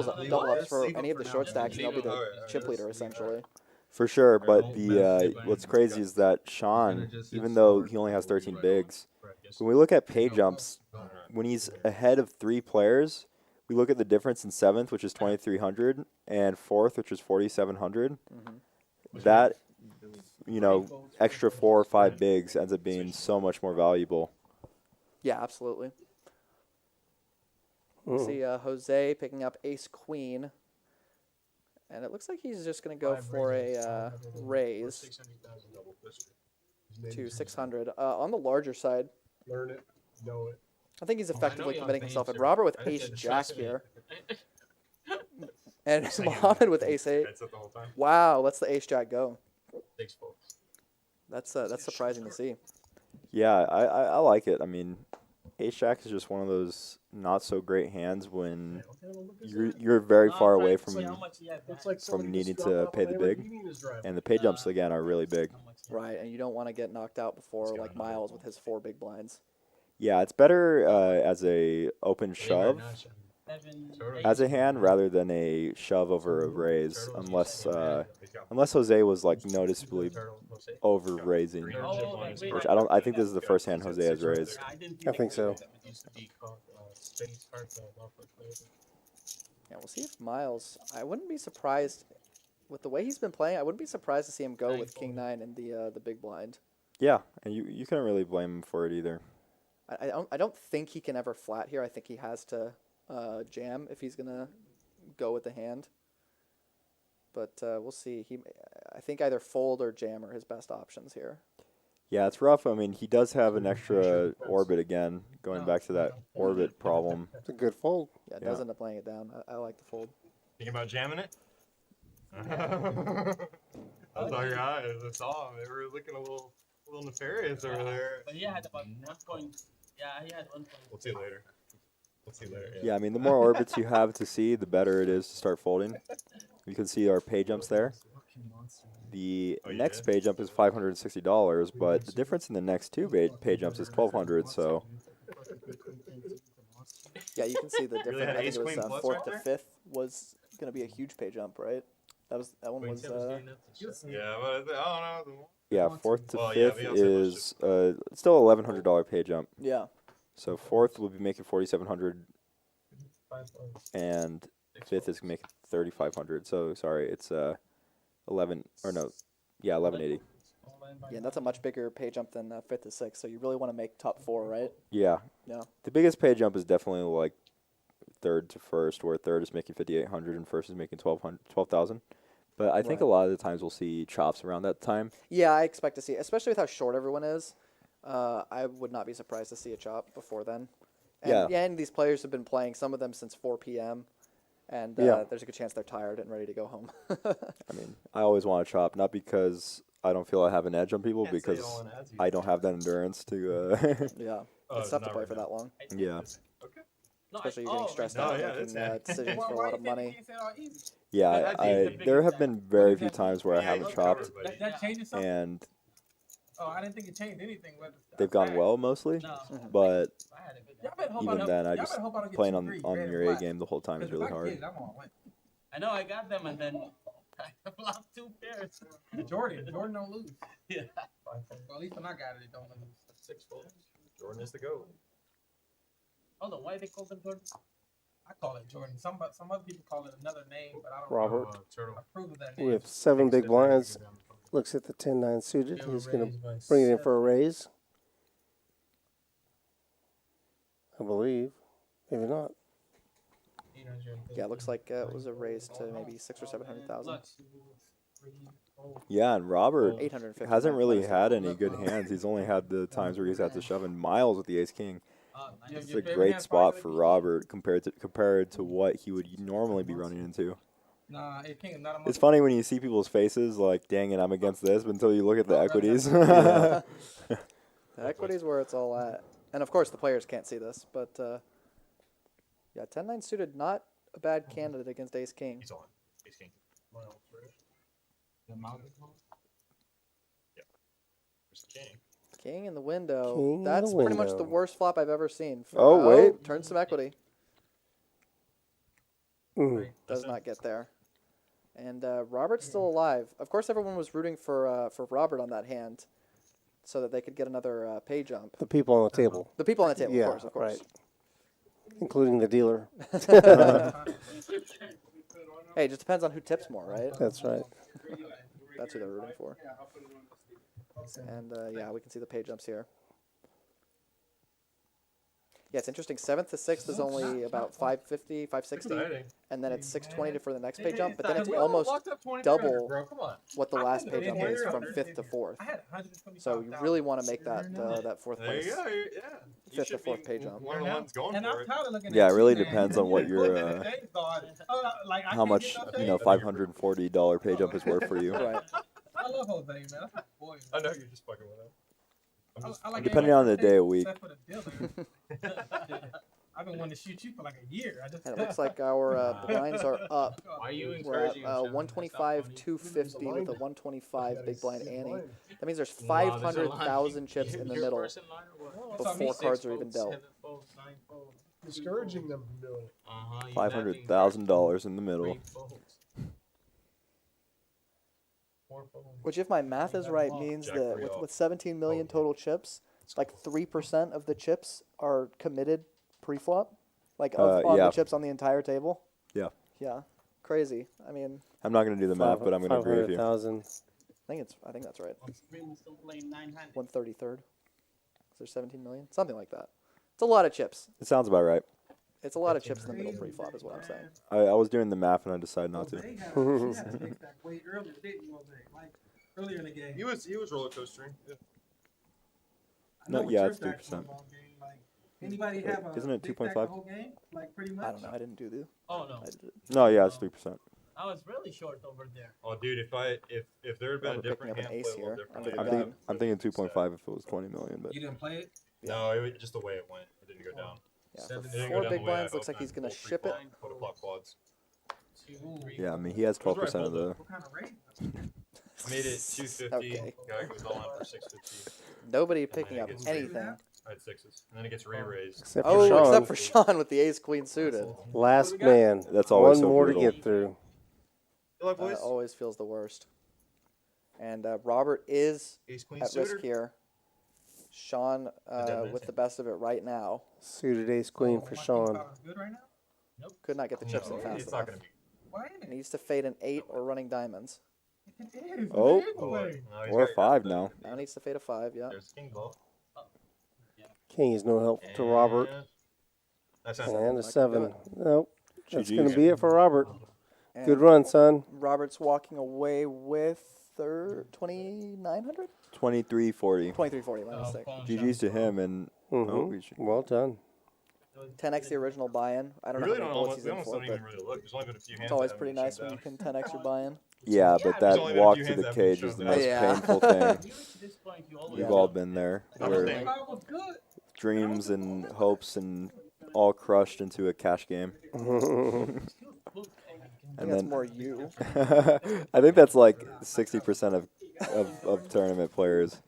ups for any of the short stacks, and they'll be the chip leader essentially. For sure, but the what's crazy is that Sean, even though he only has 13 bigs, when we look at pay jumps, when he's ahead of 3 players, we look at the difference in 7th, which is 2,300, and 4th, which is 4,700. That, extra 4 or 5 bigs ends up being so much more valuable. Yeah, absolutely. See Jose picking up ace queen, and it looks like he's just going to go for a raise to 600 on the larger side. Learn it, know it. I think he's effectively y'all committing think himself. And so. Robert with ace jack here, and Muhammad with ace 8. That's it the whole time. Wow, let's the ace jack go. Thanks, folks. That's surprising to see. Yeah, I like it. I mean, ace jack is just one of those not so great hands when you're very far away from needing to pay the big, and the pay jumps again are really big. Right, and you don't want to get knocked out before like Miles with his 4 big blinds. Yeah, it's better as a open shove as a hand rather than a shove over a raise, unless Jose was like noticeably over raising, which I think this is the first hand Jose has raised. I think so. Yeah, we'll see if Miles. I wouldn't be surprised with the way he's been playing. I wouldn't be surprised to see him go with King 9 in the big blind. Yeah, and you couldn't really blame him for it either. I don't think he can ever flat here. I think he has to jam if he's gonna go with the hand. But we'll see. I think either fold or jam are his best options here. Yeah, it's rough. I mean, he does have an extra orbit again, going back to that orbit problem. It's a good fold. Yeah, it Yeah. does end up laying it down. I like the fold. Thinking about jamming it? I saw your eyes. I saw them. They were looking a little nefarious over there. But he had about 1 Yeah, he had 1 We'll see later. We'll see later. Yeah, I mean, the more orbits you have to see, the better it is to start folding. You can see our pay jumps there. The next pay jump is $560, but the difference in the next 2 pay jumps is $1,200. So Yeah, you can see the difference. had I think ace it was queen plus 4th right to 5th was going to be a huge pay jump, right? That one was. Yeah, but I don't know. yeah, 4th to Well, yeah, 5th we also have is still $1,100 pay jump. Yeah. So 4th will be making $4,700, and 5th is making $3,500. So sorry, it's 1180. Yeah, that's a much bigger pay jump than 5th to 6th. So you really want to make top 4, right? Yeah. Yeah. The biggest pay jump is definitely like 3rd to 1st, where 3rd is making 5,800 and 1st is making 12,000. But I think Right. a lot of the times we'll see chops around that time. Yeah, I expect to see, especially with how short everyone is. I would not be surprised to see a chop before then. And, Yeah. and these players have been playing, some of them since 4 p.m. And Yeah. there's a good chance they're tired and ready to go home. I mean, I always want to chop, not because I don't feel I have an edge on people, Can't say because all in as you. I don't have that endurance to. Yeah, Oh, it's tough to not play right for now. that long, Yeah. especially you're getting stressed no, out yeah, making that's- decisions for a lot of money. Yeah, there have been very few times where I haven't chopped, That changes something. and Oh, I didn't think it changed anything. they've gone well mostly. But Y'all better hope I even don't- then, I y'all just better hope I don't get playing two, on three, on red your and A black. game the whole time is Because really if I hard. get it, I'm gonna win. I know I got them and then I flopped 2 pairs. Jordan don't lose. Yeah. Well, at least when I got it, it don't lose. 6 fold. Jordan is the goat. Hold on, why they call them Jordan? I call it Jordan. Some other people call it another name, but I don't Robert. approve of that name. We have 7 big blinds. Looks at the 10-9 suited. They were He's going to raised by bring it in seven. for a raise. I believe. Maybe not. Yeah, it looks like it was a raise to maybe 600,000 or 700,000. Yeah, and Robert 850. hasn't really had any good hands. He's only had the times where he's had to shove in miles with the ace king. Your It's a favorite great hand's spot probably for gonna be- Robert compared to what he would normally be running into. Nah, it king is not a It's funny when you see people's faces like, dang it, I'm against this, but until you look at the equities. The equity's where it's all at. And of course, the players can't see this, but yeah, 10-9 suited, not a bad candidate against ace king. He's on. Ace king. The mountain. There's the king. King in the window. King in That's the pretty much the window. worst flop I've ever seen. Oh, wait. Turn some equity. Mm. Does not get there. And Robert's still alive. Of course, everyone was rooting for Robert on that hand, so that they could get another pay jump. The people on the table. The people on the table, Yeah, of course. right. Including the dealer. Hey, it just depends on who tips more, right? That's right. That's who they're rooting for. And yeah, we can see the pay jumps here. Yeah, it's interesting. 7th to 6th is only about 550, 560, Exciting. and then it's 620 for the next pay jump, but then it's almost double what the last pay jump is from 5th to 4th. I had 125,000. So you really want to make that that 4th There you place. go. Yeah. You 5th to should be 4th pay jump. one of the ones going And for I'm it. tired of looking Yeah, at it really you, man. depends on what your They thought, like, I how can't much get no you know shade. $540 pay jump is worth for you. Right. I love Jose, man. That's my boy. I know you're just fucking with him. I'm just, I like Depending everybody on the day of week. except for the dealer. I've been wanting to shoot you for like a year. I just And it looks like our blinds are up. Why are you We're at encouraging him? 125, 250 with a 125 big blind Annie. That means there's Wow, there's a lot. 500,000 chips in the Your middle first in line or what? before cards are even dealt. Discouraging them from doing it. Uh-huh, you $500,000 in the middle. three folds. 4 folds. Which, if my math is right, means Jack that three off. with 17 million total chips, like 3% of the chips are committed pre-flop, like on yeah. the chips on the entire table. Yeah. Yeah, crazy. I mean, I'm not going to do the math, but I'm going to agree with you. 500,000. I think that's right. Screaming still playing 900. 133rd. Is there 17 million? Something like that. It's a lot of chips. It sounds about right. It's a lot of chips in the middle pre-flop, is what I'm saying. I was doing the math and I decided not to. They had to fix that way earlier, didn't you, Jose? Like earlier in the game. he was roller coastering. Yeah. I know No, with yeah, your it's stacks 3%. went all game, like, anybody have a Isn't it big stack 2.5? the whole game? Like pretty much. I don't know. I didn't do the. Oh, no. I did it. No, yeah, it's 3%. I was really short over there. Oh, dude, if there had been We're a different picking up an hand ace play a little here differently, under the I'm gun. thinking, I'm thinking 2.5 if it was 20 million, but You didn't play it. No, it was just the way it went. It didn't go down. Yeah, Seven. for It didn't go 4 down big the way I blinds, looks hoped, like he's and gonna pulled ship it. Put a flop quads. 2, 3. yeah, I mean, he has 12% of the. What kind of rate? Made it 250. Okay. Guy goes all out for 650. Nobody And picking then up it gets anything. I had sixes, and then it gets re-raised. Except for Oh, Sean. except for Sean with the ace queen suited. Last man. That's always One so more brutal. to get through. You like boys? Always feels the worst. And Robert is Ace queen at suited. risk here. Sean with the best of it right now. Suited ace queen for Sean. Good right now. Could not get the chips in No, fast it's not enough. going to be. Why ain't it? Needs to fade an 8 or running diamonds. It is. Oh. man. Anyway. Or 5 now. Now needs to fade a 5. Yeah. There's king ball. King is no help to Robert. That's And a That could do 7. it. Nope. That's GG's. going to be it for Robert. And Good run, son. Robert's walking away with 2,900? 2340. 2340. My mistake. GG's to him, and oh, we should, Well done. 10x the original buy-in. I don't We know really how many don't bullets almost, he's we in almost for, don't but even really look. There's only been a few hands. it's always that pretty haven't nice shut when you down. can 10x your buy-in. yeah, but there's that only been a walk few to the hands that cage haven't is the shut most down. painful thing. We've Yeah. all been there, where Thing. Was good. dreams and hopes and all crushed into a cash game. I And think that's then more you. I think that's like 60% of tournament players.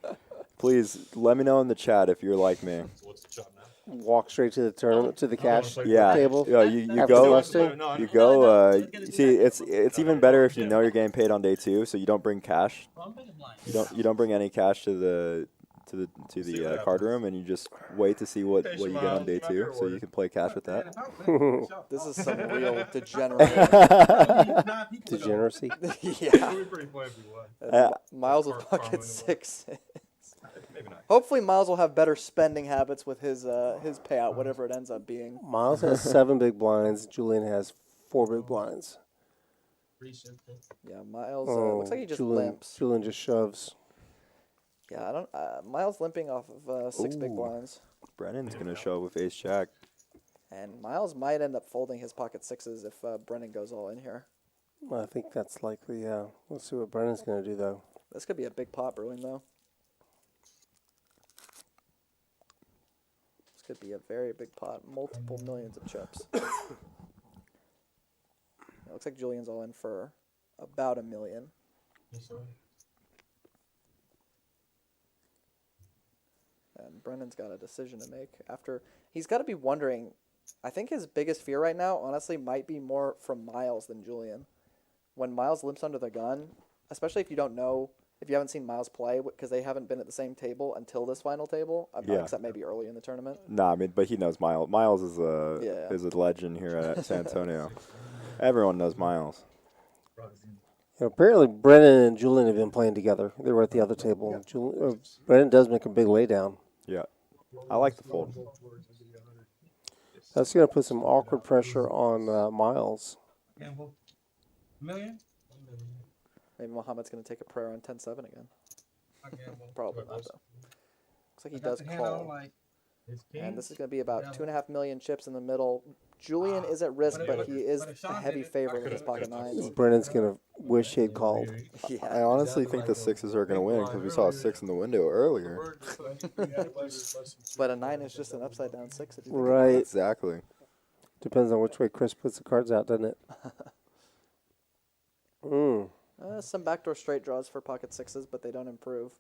Please let me know in the chat if you're like me. What's the shot now? Walk straight to the tournament, to the cash Yeah, table. yeah. You After go. busting? You go. You see, it's even better if you know you're getting paid on day 2, so you don't bring cash. You don't bring any cash to the card room, and you just wait to see what you get on day 2, so you can play cash with that. This is some real degenerate. Degeneracy. Yeah. It would be pretty funny if we won. Miles with Car- pocket car- 6. Maybe not. Hopefully Miles will have better spending habits with his payout, whatever it ends up being. Miles has 7 big blinds. Julian has 4 big blinds. Yeah, Miles looks like he just limps. Julian just shoves. Yeah, I don't. Miles limping off of 6 big Ooh. blinds, Brennan's gonna show with ace jack. and Miles might end up folding his pocket 6s if Brennan goes all in here. Well, I think that's likely, yeah. Let's see what Brennan's going to do, though. This could be a big pot brewing though. This could be a very big pot, multiple millions of chips. It looks like Julian's all in for about $1 million. And Brennan's got a decision to make after. He's got to be wondering. I think his biggest fear right now, honestly, might be more from Miles than Julian. When Miles limps under the gun, especially if you don't know, if you haven't seen Miles play, because they haven't been at the same table until this final table, Yeah. except maybe early in the tournament. Nah, I mean, but he knows Miles. Miles is Yeah. a legend here at San Antonio. Everyone knows Miles. Apparently, Brennan and Julian have been playing together. They were at the other table. Brennan does make a big laydown. Yeah, I like the fold. That's going to put some awkward pressure on Miles. Million? Maybe Muhammad's going to take a prayer on 10-7 again. Probably not, though. Looks like he does call. And this is going to be about 2.5 million chips in the middle. Julian is at risk, but he is a heavy favorite with his pocket 9s. Brennan's going to wish he had called. I Yeah. honestly think the 6s are going to win because we saw a 6 in the window earlier. But a 9 is just an upside down 6. If you think Right. Exactly. Depends on which way Chris puts the cards out, doesn't it? Some backdoor straight draws for pocket 6s, but they don't improve.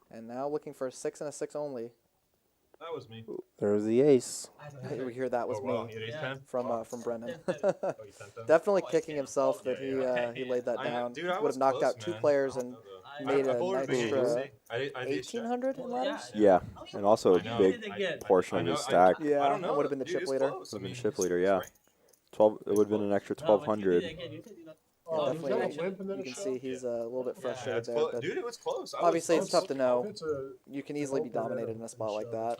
And now looking for a 6 and a 6 only. That was me. There's the ace. We hear that was Oh, wow. me You had ace 10? from Brennan. Oh, you sent them? Definitely kicking himself that Yeah, he laid that I know. down. Dude, I Would was have knocked close, out 2 man. players and made I an folded big extra ace. I did ace jack. 1,800 in ladders. Yeah, and also a I know. big portion of I know, his stack. Yeah, I don't know. that would have been the Dude, chip it's leader. close. I Would have been mean, chip leader, yeah. 12. It would have been an extra 1,200. Definitely, you can see he's a little bit Yeah, frustrated it's there. close. But Dude, it was close. obviously, it's tough to know. You can easily be dominated in a spot like that.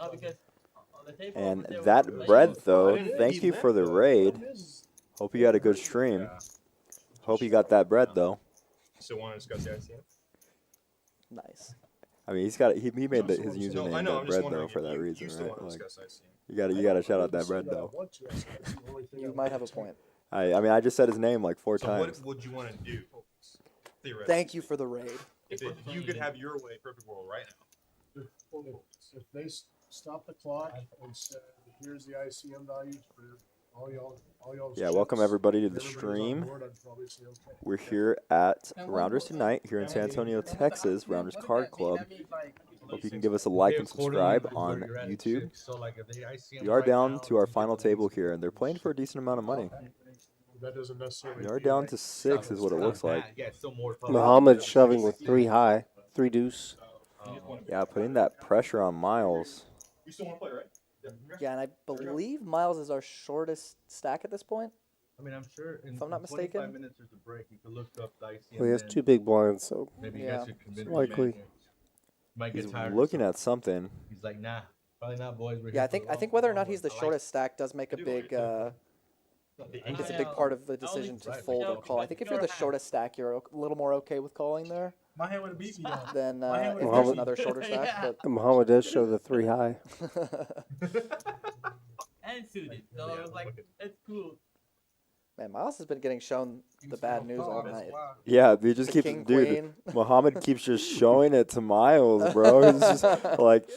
And that bread, though, thank you for the raid. Hope you had a good stream. Hope you got that bread, though. Still want to discuss the ICM? Nice. I mean, he made his username No, I that know. I'm just bread wondering though for if that you reason, still right? want to Like, discuss ICM. you gotta shout out that bread though. You might have a point. I mean, I just said his name like 4 So times. what would you want to do? Theoretically? Thank you for the raid. If you could have your way, perfect world, right now. If they stop the clock and said, here's the ICM values for all y'all. Yeah, welcome everybody to the stream. We're here at Rounders Tonight here in San Antonio, Texas, Rounders Card Club. Hope you can give us a like and subscribe on YouTube. We are down to our final table here, and they're playing for a decent amount of money. That doesn't necessarily. We are down to 6 is what it looks like. Muhammad shoving with 3 high, 3 deuce. Yeah, putting that pressure on Miles. You still want to play, right? Yeah, and I believe Miles is our shortest stack at this point. I mean, I'm sure in, If I'm not in 25 mistaken. minutes there's a break. You could look up the ICM. Well, he has then two big blinds, so maybe you Yeah. guys could convince him. likely. Might He's get tired. looking at something. He's like, nah, probably not, boys. We're Yeah, here I think whether or not he's the I like shortest stack does make a big. It's a big part of the decision to fold or call. I think if you're the shortest stack, you're a little more okay with calling there My hand would have beat me though. than My hand if would've there's beat me. another shorter stack. But And Muhammad does show the 3 high. And suited. So I was like, it's cool. man, Miles has been getting shown the bad news all night. Yeah, they just The keep, king, dude. queen. Muhammad keeps just showing it to Miles, bro. It's just like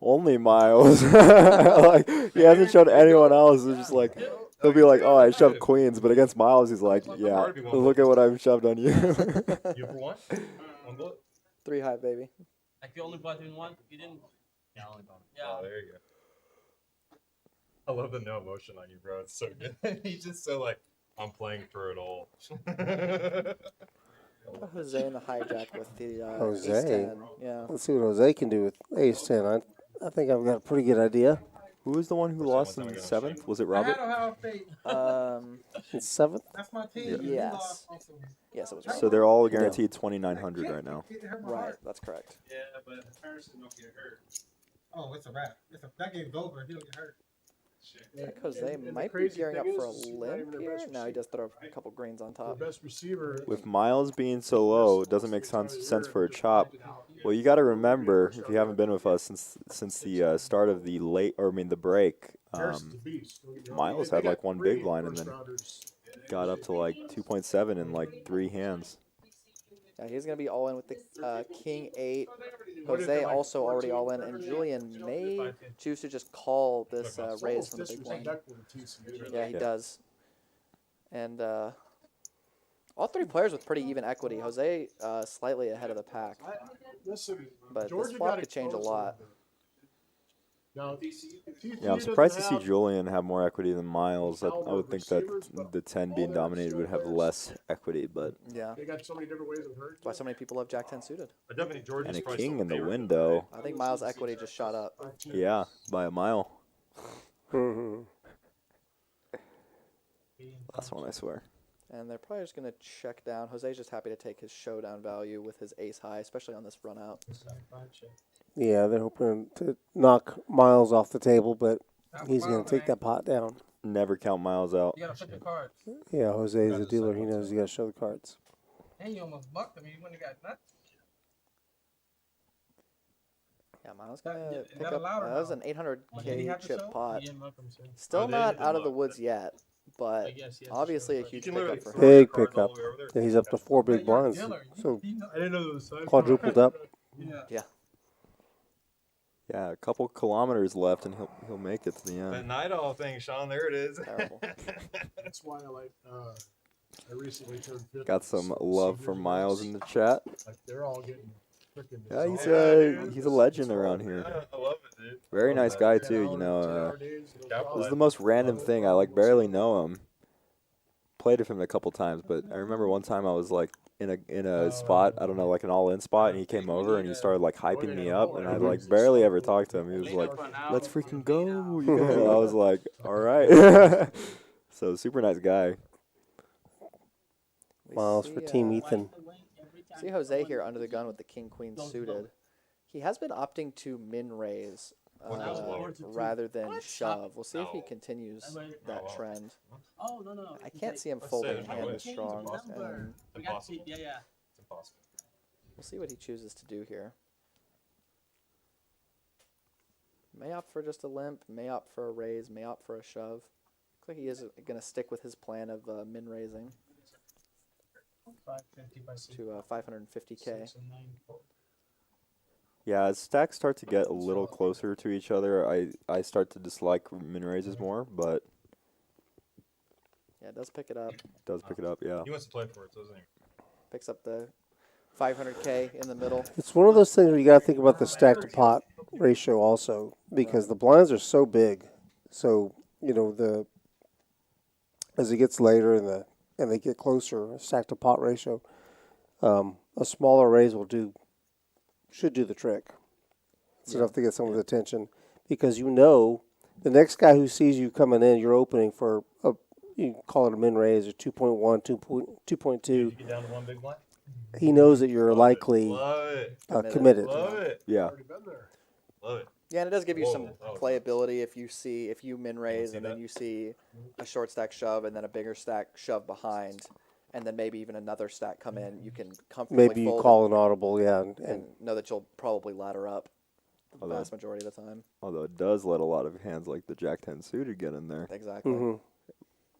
only Miles. Like he hasn't shown anyone else. It's just like he'll be like, "Oh, I shoved queens," but against Miles, he's like, "Yeah, look at what I've shoved on you." You for one? One bullet? 3 high, baby. Like you only bought in one. You didn't. Yeah, only done. Yeah. Oh, there you go. I love the no emotion on you, bro. It's so good. He's just so like, I'm playing through it all. Jose in the hijack with the Jose? ace 10. Yeah. Let's see what Jose can do with ace 10. I think I've got a pretty good idea. Who was the one who lost in the 7th? Was it Robert? In 7th? That's my team. Yes. Yes, it was right. So they're all guaranteed 2,900 right now. Right, that's correct. Yeah, but Harrison don't get hurt. Oh, it's a wrap. That game's over. He don't get hurt. I think Jose And the might be crazy gearing up thing for a is, he's not limp even their here. best No, he receiver. does throw a couple greens on The top. best receiver. With Miles being so low, it doesn't make sense for a chop. Well, you got to remember, if you haven't been with us since the start of the the break, Harrison's a beast. Don't get me wrong. Miles They had got like one 3 big line and then first-rounders. got up to like 2.7 in like 3 hands. Yeah, he's going to be all in with the King 8. What is it, Jose like also already 14, all in, and 13? Julian may choose to just call this It's raise almost from the big blind. disrespectful to TCU. Yeah, he Yeah. does. And all 3 players with pretty even equity. Jose slightly ahead of the pack. Listen, But Georgia this flop got could change a exposed lot. little bit. Now, TCU Yeah, I'm surprised to doesn't see have- Julian have more equity than Miles. I caliber would think that receivers, but the 10 all being their dominated would have players- less equity, but Yeah. They got so many different ways of hurting. That's why so many people love Jack 10 suited. I definitely think Georgia's and a probably king still in the favorite. window. I think Miles' equity just shot up. Yeah, by a mile. Mhm. Last one, I swear. And they're probably just going to check down. Jose's just happy to take his showdown value with his ace high, especially on this run out. Yeah, they're hoping to knock Miles off the table, but he's going to take that pot down. Never count Miles out. You gotta flip the cards. Yeah, Jose is a dealer. He knows he got to show the cards. And you almost bucked him. You wouldn't have got nuts. Yeah, Miles going to Is pick that up. allowed or That was no? an Did he 800K have to chip show? pot. You didn't buck him, so. Still Oh, they not didn't out of the look. woods yet, but I guess he has to obviously a show the You huge can pickup literally for throw him. your Big cards all pickup. the way over there. Yeah, he's up to 4 big You're a blinds. dealer. So I didn't know there was size. quadrupled up. Yeah. Yeah, a couple kilometers left, and he'll make it to the That end. night all thing, Sean. There it is. Terrible. That's why I like. I recently turned 50. Got some love senior from Miles years. in the chat. Like they're all getting freaking. Yeah, it's he's all- a legend it's all around bad. here. I love it, dude. Very Love nice that. guy 10 too. hour- You know, 10-hour days, no Capital this problem. is the most random thing. I like barely know him. Played with him a couple times, but I remember one time I was like in a spot, I don't know, like an all-in spot, and he came over and he started like hyping me up, and I like barely ever talked to him. He was like, "Let's freaking go!" You guys." I was like, "All right." So super nice guy. We Miles see, for Team uh, Ethan. See Jose here under the gun with the king queen suited. He has been opting to min raise rather than shove. We'll see if he continues that trend. Oh, no. I can't see him Let's folding say a it, no hand way. this strong, Number. and We got to see, yeah. It's impossible. we'll see what he chooses to do here. May opt for just a limp, may opt for a raise, may opt for a shove. Looks like he is going to stick with his plan of min raising 550 by 6. to 550K. Yeah, as stacks start to get a little closer to each other, I start to dislike min raises more, but Yeah, it does pick it up. does pick it up. Yeah. He wants to play for it, doesn't he? Picks up the 500K in the middle. It's one of those things where you got to think about the stack to pot ratio also, because the blinds are so big. So as it gets later and they get closer, stack to pot ratio, a smaller raise should do the trick. It's enough to get someone's attention, because the next guy who sees you coming in, you're opening for you call it a min raise or 2.1, 2.2. Did you get down to one big blind? He knows that you're likely Love it. committed. Love it. Yeah. Already been there. Love it. Yeah, and it does give you some Whoa. Oh, playability if you min raise see and then that? you see a short stack shove and then a bigger stack shove behind, and then maybe even another stack come in. You can comfortably Maybe you fold call an audible, yeah, and know that you'll probably ladder up the Although- vast majority of the time. Although it does let a lot of hands like the Jack 10 suited get in there, Exactly. hmm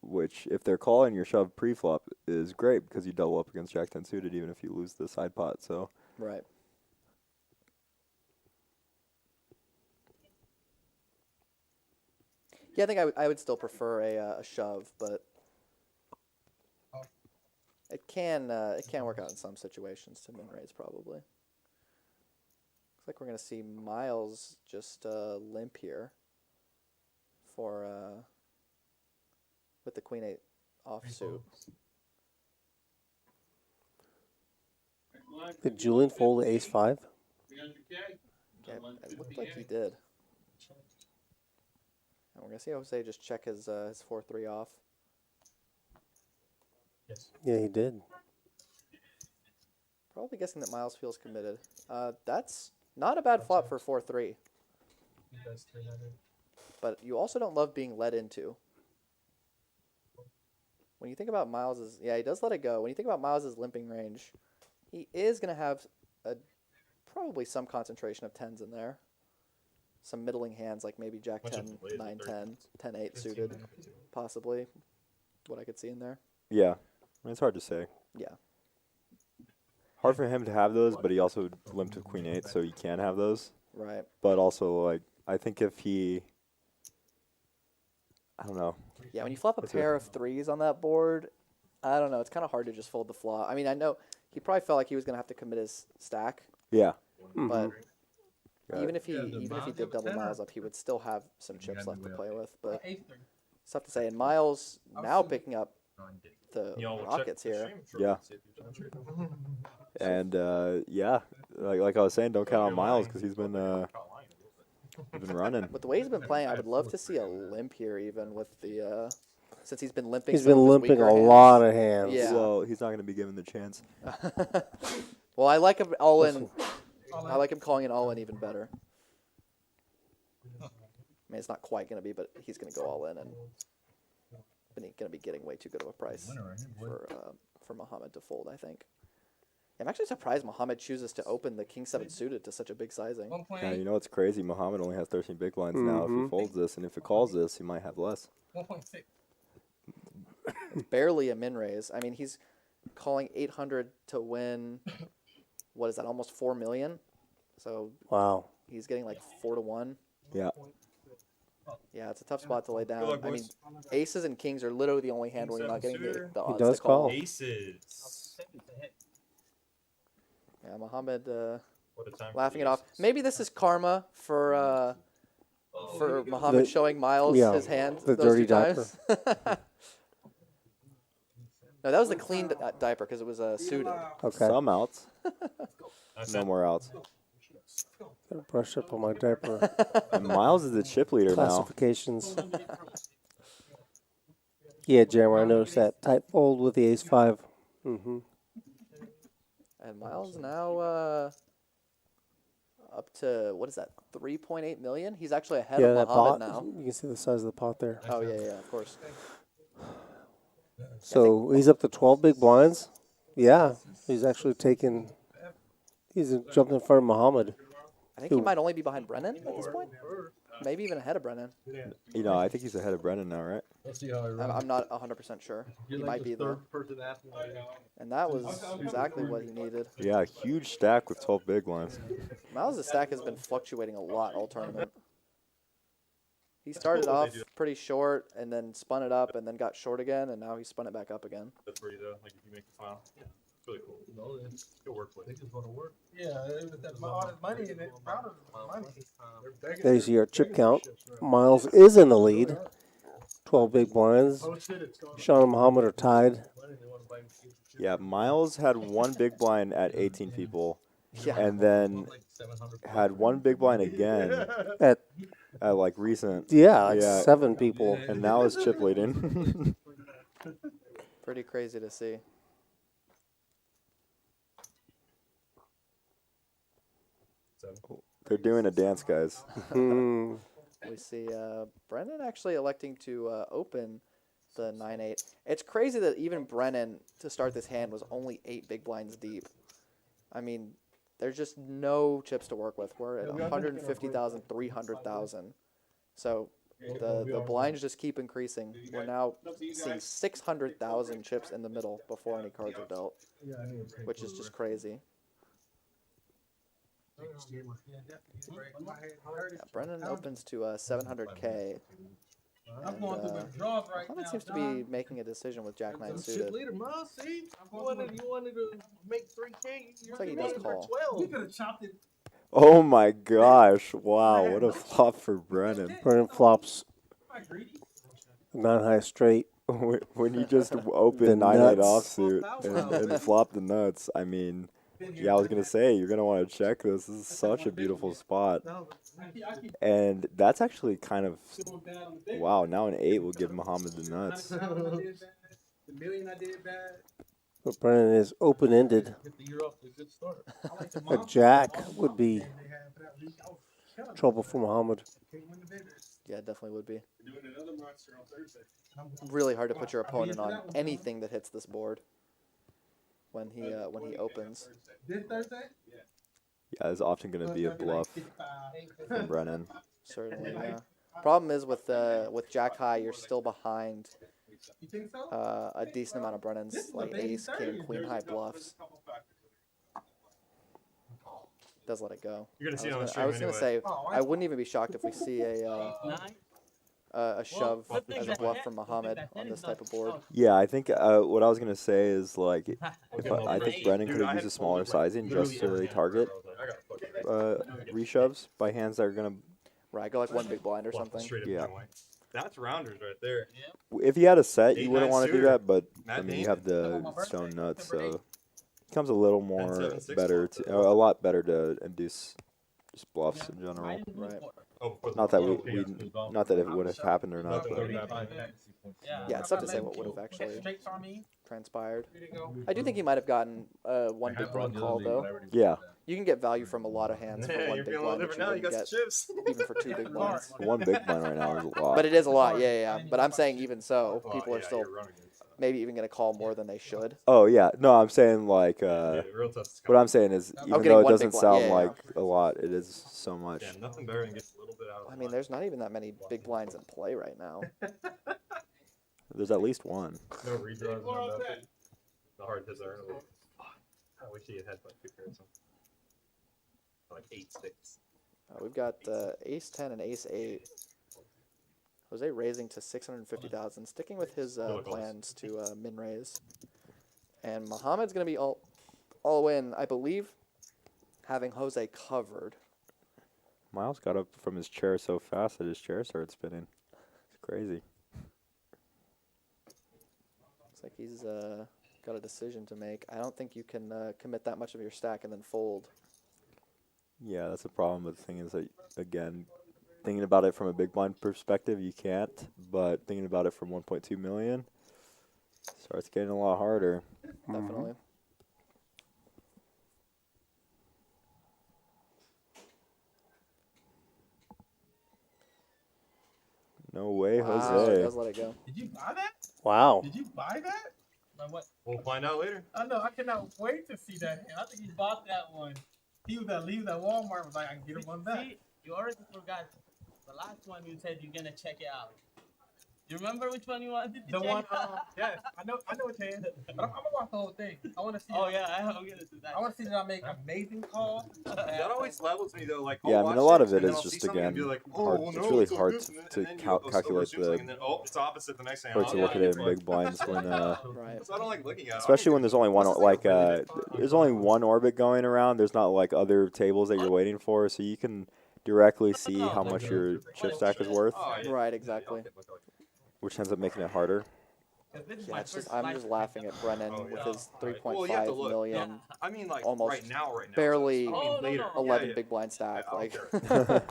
which if they're calling your shove pre-flop is great because you double up against Jack 10 suited even if you lose the side pot. So Right. Yeah, I think I would still prefer a shove, but it can work out in some situations to min raise probably. Looks like we're gonna see Miles just limp here for with the queen 8 offsuit. Did Julian fold the ace 5? Yeah, it looked like he did. And we're gonna see Jose just check his 4-3 off. Yes. Yeah, he did. Probably guessing that Miles feels committed. That's not a bad flop for 4-3, He does 300. but you also don't love being led into. When you think about Miles's, yeah, he does let it go. When you think about Miles's limping range, he is gonna have probably some concentration of tens in there. Some middling hands like maybe Jack Bunch of 10, blazes, 9, 10, 10, 8 15 suited, minutes. possibly. What I could see in there. yeah, I mean, it's hard to say. Yeah. Hard for him to have those, but he also limped with queen 8, so he can have those. Right. But also, like, I think if he, I don't know. Yeah, when you flop a That's it. pair of threes on that board, I don't know. It's kind of hard to just fold the flop. I mean, I know he probably felt like he was going to have to commit his stack, Yeah. but Got even it. if he did double Miles up, he would still have some chips left to play with. But it's tough to say. And Miles now picking up the Y'all will check Rockets the here. stream for Yeah. it, see if you've done it. And yeah, like I was saying, don't count on You're Miles lying. because he's been You're not lying a little bit. he's been running. With the way he's been playing, I would love to see a limp here, even with the since he's been limping. He's some been of his limping weaker a hands. lot of hands. Yeah. Well, he's not going to be given the chance. Well, I like him all in. I like him calling it all in even better. I mean, it's not quite going to be, but he's going to go all in and going to be getting way too good of a price for Muhammad to fold, I think. I'm actually surprised Muhammad chooses to open the King 7 suited to such a big sizing. Yeah, you know what's crazy? Muhammad only has 13 big blinds now. If he folds this, and if it calls this, he might have less. 1.6. Barely a min raise. I mean, he's calling 800 to win, what is that, almost 4 million? So Wow. he's getting like 4 to 1. Yeah. Yeah, it's a tough spot to lay down. luck, I mean, boys. aces and kings are literally the only hand where you're not getting the odds does to call. call. Aces. Yeah, Muhammad What a time for laughing the it off. aces. Maybe this is karma for Muhammad The- showing Miles yeah, his hand the those dirty two times. No, that was the clean diaper because it was suited. Okay. Some outs. That's No it. more outs. Gotta brush up on my diaper And Miles is the chip leader now. classifications. Yeah, Jeremy, I noticed that. Tight fold with the ace 5. Mm-hmm. And Miles now up to, what is that, 3.8 million? He's actually ahead Yeah, of that Muhammad pot. now. You can see the size of the pot there. Oh, yeah, of course. So he's up to 12 big blinds. Yeah, he's actually taken. He's jumped in front of Muhammad. I think he might only be behind Brennan at this point. Maybe even ahead of Brennan. You know, I think he's ahead of Brennan now, right? Let's see how he runs. I'm not 100% sure. You're He like might the be there. third person asking right now. And that was exactly what he needed. Yeah, huge stack with 12 big blinds. Miles' stack has been fluctuating a lot all tournament. He started cool what off they do. pretty short and then spun it up and then got short again, and now he spun it back up again. That's where you though, like if you make the final. Yeah. It's really cool. No, they Good work with. just want to work. Yeah, that's all his money in it. Proud of his money. There's your chip count. Miles is in the lead. 12 big blinds. Posted, it's gone. Sean and Muhammad are tied. Yeah, Miles had one big blind at 18 people, Yeah. and then Like 700. had one big blind again At at like recent, yeah, like Yeah. 7 people. and now is chip leading. Pretty crazy to see. They're doing a dance, guys. Hmm. We see Brennan actually electing to open the 9-8. It's crazy that even Brennan, to start this hand, was only 8 big blinds deep. I mean, there's just no chips to work with. We're at 150,000, 300,000. So the blinds just keep increasing. We're now seeing 600,000 chips in the middle before any cards are dealt, which is just crazy. Yeah, Brennan opens to 700K. I'm going through withdrawals right now. Muhammad seems to be making a decision with Jack 9 Shit suited. leader, man. See, you wanted to make 3K. Looks like he does call. 12. We could have chopped it. Oh my gosh! Wow, what a flop for Brennan. Brennan flops 9-high straight. When you just open The 9-8 nuts. offsuit and flop the nuts, I mean, yeah, I was gonna say you're gonna want to check this. This is such a beautiful spot, and that's actually kind of wow. Now an 8 will give Muhammad the nuts. The million I did bad. But Brennan is open-ended. A jack would be trouble for Muhammad. Yeah, it definitely would be. Really hard to put your opponent on anything that hits this board when he opens. This Thursday? Yeah, it's often gonna be a bluff from Brennan. Certainly, yeah. Problem is with Jack High, you're still behind You think so? a decent amount of Brennan's like Ace, King, Queen High bluffs. Does let it go. You're gonna see it on the I stream was gonna anyway. say I wouldn't even be shocked if we see a shove as a bluff from Muhammad on this type of board. Yeah, I think what I was gonna say is like, if I think Brennan could have used a smaller sizing just to really target reshoves by hands that are gonna. Right, go like one big blind or something. Yeah. That's rounders right there. If you had a set, you 8-9 wouldn't want to do suitor. that, but I Matt mean, you Damon. have the stone nuts, so it becomes a little more 10-7-6 better, flop. a lot better to induce just bluffs in general. Right. Oh, Not that not that it would have happened or not, but Yeah, it's tough to say what would have actually Straights on me. transpired. Here you go. I do think he might have gotten one big blind call though. yeah, You can get value from a lot of hands for Yeah, one you're big feeling a little blind that different you now. You wouldn't got get some chips. even for 2 big blinds. one big blind right now is a lot. But it is a lot, yeah. But I'm saying even so, Oh, people are yeah, still you're running it, so. maybe even going to call more than they should. Oh yeah, no, I'm saying like, Yeah, real tough to what I'm saying is, even getting though it one doesn't big blind, sound yeah, yeah. like a lot, it is so much. Yeah, nothing better than gets a little bit out of I mean, there's not even that many big blinds in play right now. There's at least one. no redraws, no nothing. The hard hits are I wish he had like 2 pairs. Like 8-6. We've got Ace 10 and Ace 8. Jose raising to 650,000, sticking with his plans to min raise. And Muhammad's going to be all in, I believe, having Jose covered. Miles got up from his chair so fast that his chair started spinning. It's crazy. Looks like he's got a decision to make. I don't think you can commit that much of your stack and then fold. Yeah, that's the problem. But the thing is that, again, thinking about it from a big blind perspective, you can't. But thinking about it from 1.2 million, starts getting a lot harder. Definitely. No way, Wow, he Jose. does let it go. Did you buy that? Wow. Did you buy that? Like what? We'll find out later. I know. I cannot wait to see that. I think he bought that one. He was at Walmart. Was like, I can get him one back. See, you already forgot the last one you said you're gonna check it out. You remember which one you wanted to The check one, out? yes, I know what you're saying. But I'm gonna watch the whole thing. I want to see. Oh yeah, I'm gonna do that. I want to see that I make amazing calls. That always levels me though. Like, Yeah, I'll I mean, a watch lot of and it then is I'll just, see something and again, be like, hard. oh, It's no, really so hard good. to And then you calculate overshoot something, the, and then, oh, it's opposite the next thing. or to look at it in big blinds when, Right. So I don't like looking at it. especially when there's only one, Unless it's like, like a really big there's only one orbit going around. There's not like other tables that you're waiting for, so you can directly see how much your chip stack is worth, Oh, yeah. Right, exactly. which ends up making it harder. Yeah, it's just, I'm just laughing at Brennan Oh, with yeah. his Well, you have to 3.5 look. million, I mean, like, almost right now. barely I mean, later. 11 Yeah, big blind stack. I don't Like, care.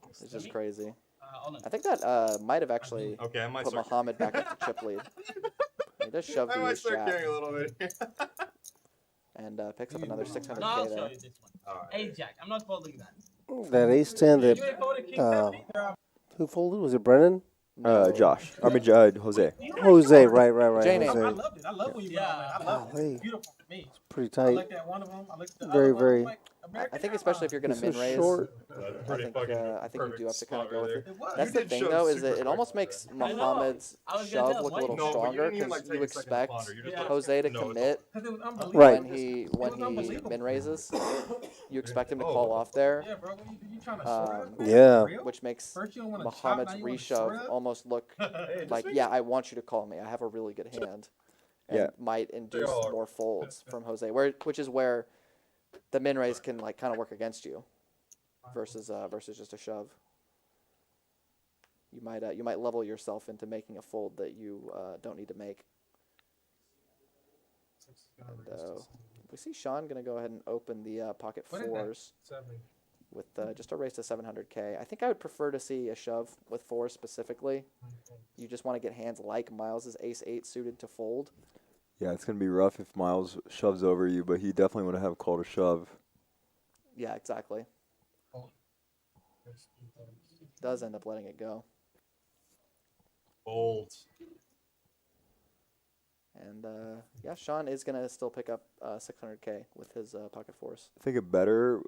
it's just crazy. Hold on. I think that might have actually Okay, I might put start. Muhammad back into chip lead. he does shove I the might ace start jack caring a little bit. and picks up another 600k No, I'll show there. you this one. All right. Ace Jack. I'm not folding that. That ace 10 You that, ain't folded king seven either. who folded? Was it Brennan? No. Josh. I mean, Jose. Jose, right. J name. I Jose. loved it. I love when you went Yeah. on that. I love it. Golly. It's beautiful for me. Pretty I tight. looked at one of them. I looked at the Very, other one. very- I'm like, American I think especially if you're gonna He's so min raise, short. I think you do have to kind of go with it. It was. That's You the did thing shove though, is super that it quick almost right makes there. Muhammad's I was gonna shove tell look a Mike. little No, but you stronger didn't even, because like, you take a second to expect ponder. You're just Yeah. like, Jose to no, it's commit Because it was unbelievable. Right. when he It was unbelievable. min raises. You expect him to Oh. call off there, Yeah, bro. You trying to short us, man? Yeah. For real? which makes First you don't want to chop, Muhammad's now you wanna short reshove us? almost look like, yeah, I want you to call me. I have a really good hand. And Yeah. might induce all are. more folds from Jose, which is where the min raise can like kind of work against you versus just a shove. You might level yourself into making a fold that you don't need to make. And we see Sean gonna go ahead and open the pocket What is that? fours 70. with just a raise to 700k. I think I would prefer to see a shove with fours specifically. You just want to get hands like Miles's ace 8 suited to fold. Yeah, it's gonna be rough if Miles shoves over you, but he definitely want to have a call to shove. Yeah, exactly. Does end up letting it go. Bold. And yeah, Sean is gonna still pick up 600k with his pocket fours. I think a better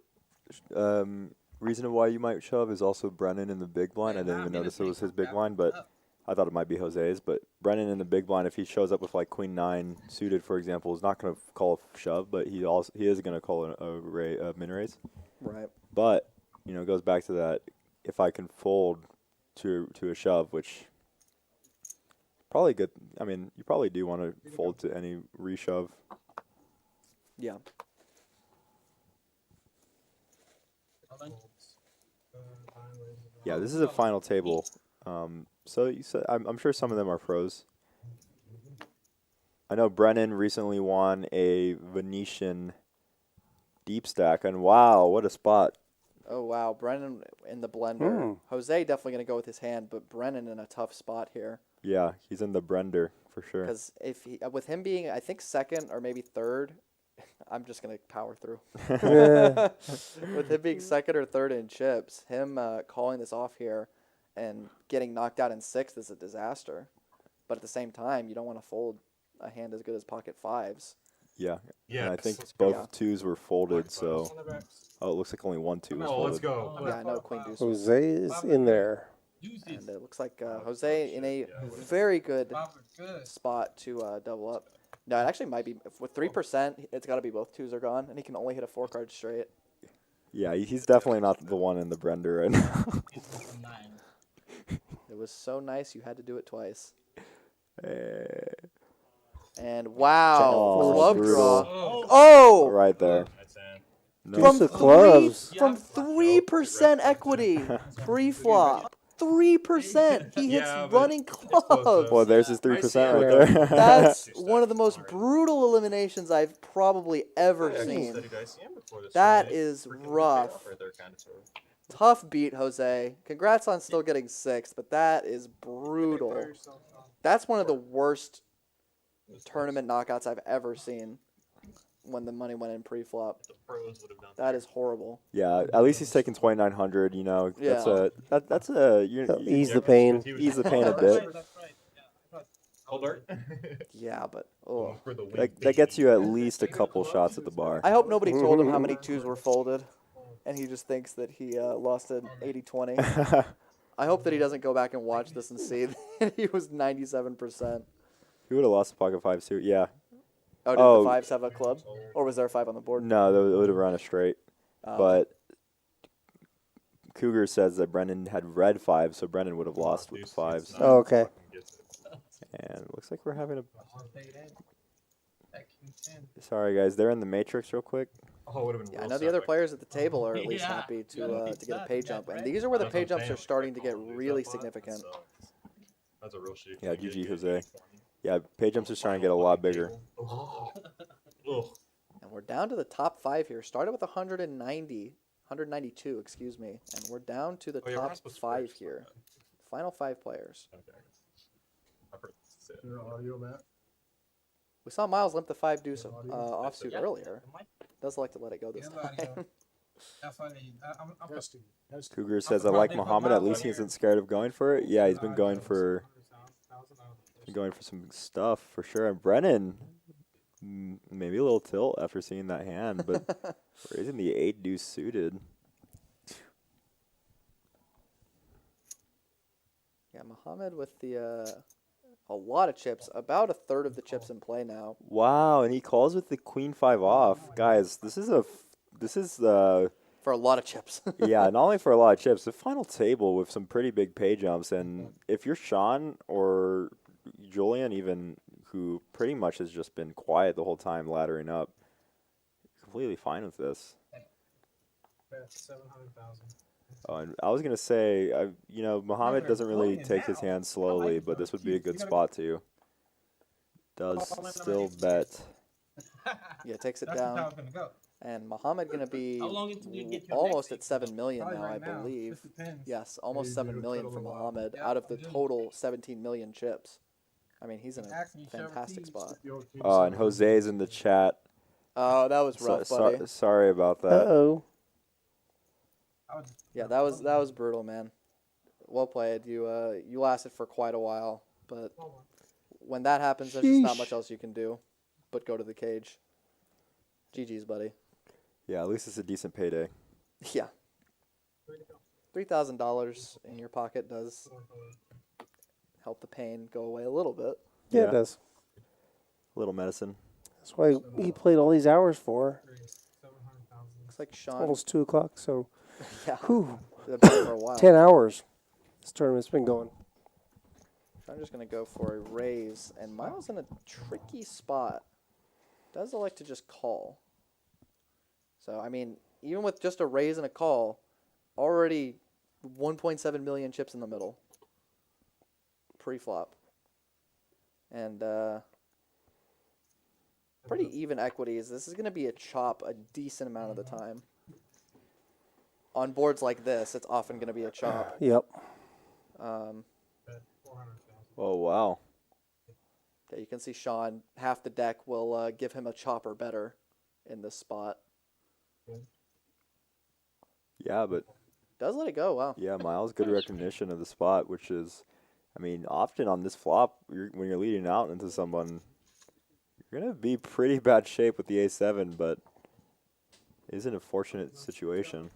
reason why you might shove is also Brennan in the big blind. I didn't even notice it was his big blind, but I thought it might be Jose's. But Brennan in the big blind, if he shows up with like Queen 9 suited, for example, is not going to call a shove, but he is going to call a min raise. Right. But it goes back to that. If I can fold to a shove, which probably good. I mean, you probably do want to fold to any reshove. Yeah. Yeah, this is a final table. So you said I'm sure some of them are pros. I know Brennan recently won a Venetian deep stack, and wow, what a spot! Oh wow, Brennan in the blender. Jose definitely gonna go with his hand, but Brennan in a tough spot here. Yeah, he's in the blender for sure. Because if with him being, I think second or maybe third, I'm just gonna power through. With him being second or third in chips, him calling this off here and getting knocked out in sixth is a disaster. But at the same time, you don't want to fold a hand as good as pocket fives. Yeah, Yeah, and I think let's both go. twos were folded. So it looks like only one two was No, let's folded. go. Yeah, I know Queen Deuce. Jose is in there. And it looks like Jose in a very good spot to double up. No, it actually might be. With 3%, it's got to be both twos are gone, and he can only hit a 4-card straight. Yeah, he's definitely not the one in the blender right now. It was so nice you had to do it twice. And wow, Oh, club brutal. draw. Oh! Right there. Deuce of clubs. From 3% equity pre-flop. 3%. He hits Yeah, but running it's close, clubs. Well, there's his 3% right Yeah. there. That's one of the most brutal eliminations I've probably ever seen. That is rough. Tough beat, Jose. Congrats on still getting sixth, but that is brutal. That's one of the worst tournament knockouts I've ever seen when the money went in pre-flop. That is horrible. Yeah, at least he's taking 2,900. That's Yeah. that's a Ease the pain. ease the pain a bit. Yeah, but oh. That gets you at least a couple shots at the bar. I hope nobody told him how many twos were folded, and he just thinks that he lost an 80-20. I hope that he doesn't go back and watch this and see that he was 97%. He would have lost the pocket five too. Yeah. Oh, did Oh. the fives have a club? Or was there a 5 on the board? No, it would have run a straight. Oh. But Cougar says that Brennan had red fives, so Brennan would have lost with the fives. Oh, okay. And it looks like we're having a. Sorry guys, they're in the matrix real quick. Yeah, I know the other players at the table are at least happy to get a pay jump, and these are where the pay jumps are starting to get really significant. That's a real shit. Yeah, GG Jose. Yeah, pay jumps are starting to get a lot bigger. And we're down to the top 5 here. Started with 192, excuse me, and we're down to the top 5 here. Final 5 players. Your audio, Matt? We saw Miles limp the 5 deuce offsuit earlier. Does like to let it go this time. That's funny. I'm Testing. Testing. Cougar says, I like Muhammad. At least he isn't scared of going for it. Yeah, he's been going for some stuff for sure. And Brennan, maybe a little tilt after seeing that hand, but raising the 8 deuce suited. Yeah, Muhammad with the a lot of chips, about a third of the chips in play now. Wow, and he calls with the queen 5 off. Guys, this is for a lot of chips. yeah, not only for a lot of chips, the final table with some pretty big pay jumps. And if you're Sean or Julian, even, who pretty much has just been quiet the whole time, laddering up, completely fine with this. 700,000. Oh, and I was gonna say, Muhammad doesn't really take his hand slowly, but this would be a good spot to. Does still bet. Yeah, takes it That's down. how it's gonna go. And Muhammad going to be How long until you get your almost next at 7 million Probably now, I right now. believe. Just depends. Yes, almost He's 7 gonna million cut a for little Muhammad Yeah, out of the I do. total 17 million chips. I mean, he's in a Ask me, Trevor fantastic Keys. spot. The old king Oh, and seven. Jose's in the chat. Oh, that was rough, buddy. Sorry about that. Uh-oh. Yeah, that was brutal, man. Well played. You lasted for quite a while, but when that happens, there's just not Sheesh. much else you can do but go to the cage. GG's, buddy. Yeah, at least it's a decent payday. Yeah. $3,000 in your pocket does help the pain go away a little bit. Yeah, Yeah. it does. A little medicine. That's why he played all these hours for. Looks like Sean. Almost 2 o'clock, so Yeah. whew, They've been for a while. 10 hours. This tournament's been going. I'm just going to go for a raise. And Miles in a tricky spot. Does like to just call. So, I mean, even with just a raise and a call, already 1.7 million chips in the middle. Pre-flop. And pretty even equities. This is going to be a chop a decent amount of the time. On boards like this, it's often going to be a chop. Yep. Oh, wow. Yeah, you can see Sean, half the deck will give him a chop or better in this spot. Yeah, but Does let it go, wow. yeah, Miles, good recognition of the spot, which is, I mean, often on this flop, when you're leading out into someone, you're going to be pretty bad shape with the A7, but it is an unfortunate situation.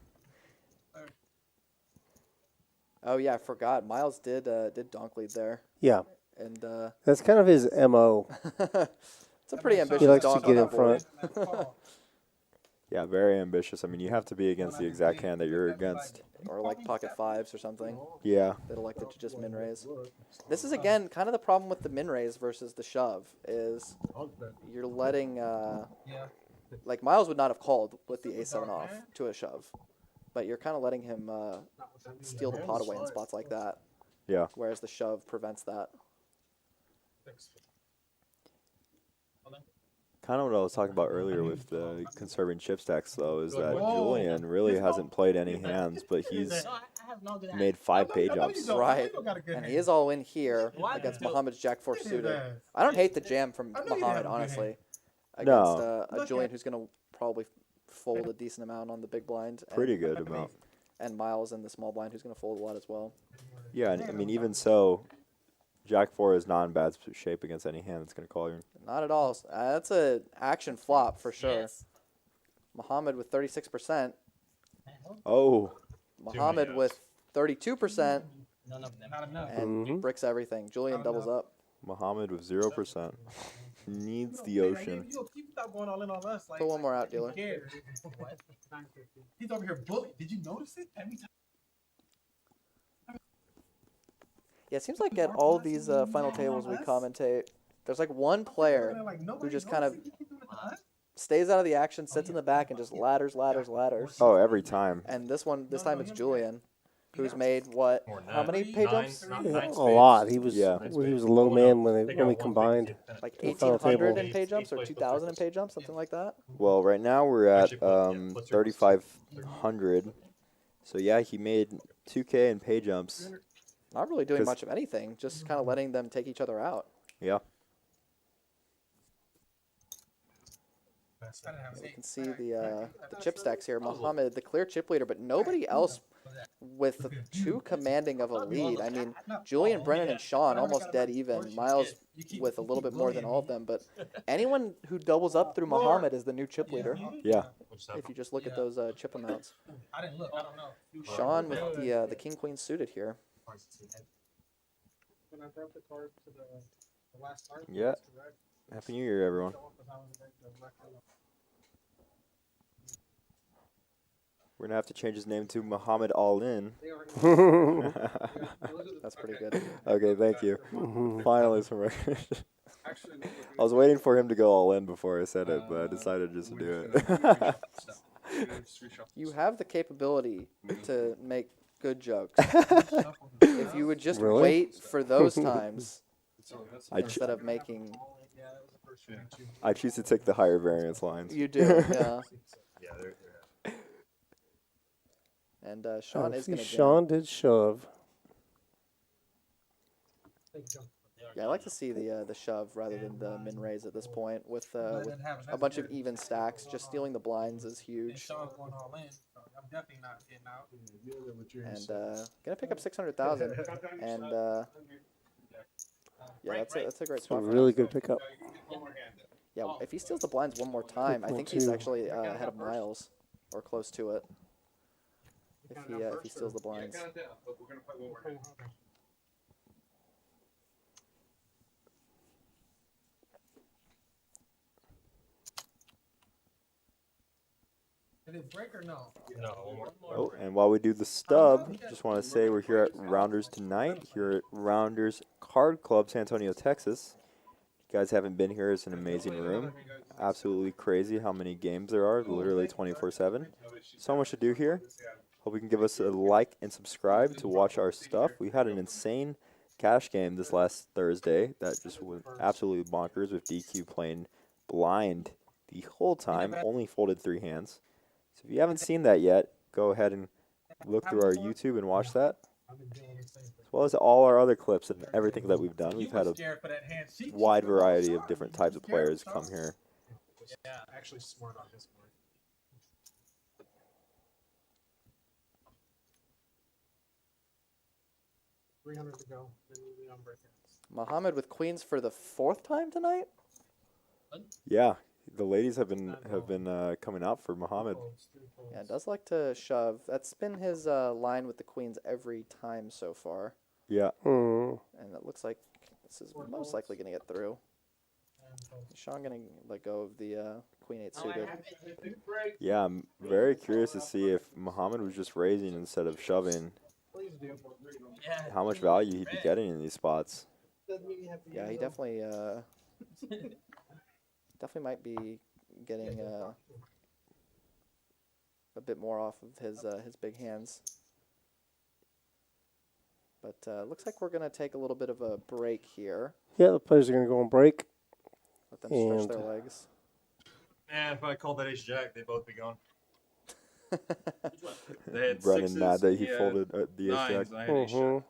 Oh yeah, I forgot. Miles did donk lead there, Yeah. and That's kind of his MO. it's a pretty ambitious He likes to donk get on in that board. front. Yeah, very ambitious. I mean, you have to be against the exact hand that you're against. Or like pocket fives or something. Yeah. That elected to just min raise. This is again kind of the problem with the min raise versus the shove is you're letting like Miles would not have called with the A7 off to a shove, but you're kind of letting him steal the pot away in spots like that. Yeah. Whereas the shove prevents that. Kind of what I was talking about earlier with the conserving chip stacks, though, is that Julian really hasn't played any hands, but he's No, I have no good made 5 pay jumps. Right. And he is all in here against Muhammad's Jack 4 suited. I don't hate the jam from Muhammad, honestly. Against a Julian who's going to probably fold a decent amount on the big blind. Pretty good amount. And Miles in the small blind who's going to fold a lot as well. Yeah, and I mean, even so, Jack 4 is not in bad shape against any hand that's going to call you. Not at all. That's an action flop for sure. Yes. Muhammad with 36%. Oh. Muhammad with 32%. None of them. And bricks everything. Julian doubles up. Muhammad with 0%. Needs the ocean. You stop going all in on us. Like, Put one more out, dealer. He's over here bullying. Did you notice it? Every time. Yeah, it seems like at all these final tables we commentate, there's like one player who just kind of stays out of the action, sits in the back, and just ladders. Oh, every time. And this time it's Julian, who's made what? How many pay jumps? A lot. He was a low man when we combined. Like the final 1,800 table. in pay jumps or 2,000 in pay jumps, something like that. Well, right now we're at 3,500. So, yeah, he made 2K in pay jumps. Not really doing much of anything, just kind of letting them take each other out. Yeah. You can see the chip stacks here. Muhammad, the clear chip leader, but nobody else with too commanding of a lead. I mean, Julian, Brennan, and Sean almost dead even. Miles with a little bit more than all of them, but anyone who doubles up through Muhammad is the new chip leader. Yeah. If you just look at those chip amounts. I didn't look. I don't know. Sean with the king queen suited here. When I brought the card to the last card. Yeah. Happy New Year, everyone. We're gonna have to change his name to Muhammad All In. That's pretty good. Okay, thank you. Finally, some recognition. I was waiting for him to go all in before I said it, but I decided just to do it. You have the capability to make good jokes. If you would just Really? wait for those times I instead of making. I choose to take the higher variance lines. You do, yeah. Yeah, they're And Sean is going to Sean did shove. Yeah, I like to see the shove rather than the min raise at this point with a bunch of even stacks. Just stealing the blinds is huge. Sean's going all in. So I'm definitely not getting out. And gonna pick up 600,000. And yeah, that's a great It's a spot. for really him. good pickup. Yeah, if he steals the blinds one more time, I think he's actually ahead of Miles or close to it. If he steals the blinds. Did it break or no? no, one more. Oh, and while we do the stub, just want to say we're here at Rounders tonight, here at Rounders Card Club, San Antonio, Texas. If you guys haven't been here, it's an amazing room. Absolutely crazy how many games there are, literally 24/7. So much to do here. Hope you can give us a like and subscribe to watch our stuff. We had an insane cash game this last Thursday that just went absolutely bonkers with DQ playing blind the whole time, only folded 3 hands. So if you haven't seen that yet, go ahead and look through our YouTube and watch that. As well as all our other clips and everything that we've done. We've had a wide variety of different types of players come here. Yeah, actually smart on his part. $300 to go. Then we unbreak it. Muhammad with queens for the 4th time tonight. Yeah, the ladies have been coming out for Muhammad. Yeah, does like to shove. That's been his line with the queens every time so far. Yeah. Mm. And it looks like this is most likely going to get through. Sean going to let go of the queen 8 suited. Yeah, I'm very curious to see if Muhammad was just raising instead of shoving, how much value he'd be getting in these spots. Yeah, he definitely might be getting a bit more off of his big hands. But looks like we're going to take a little bit of a break here. Yeah, the players are going to go on break. Let them stretch their legs. Man, if I called that ace jack, they'd both be gone. They had Brennan sixes, mad that he had folded the ace jack. nines, I had ace jack.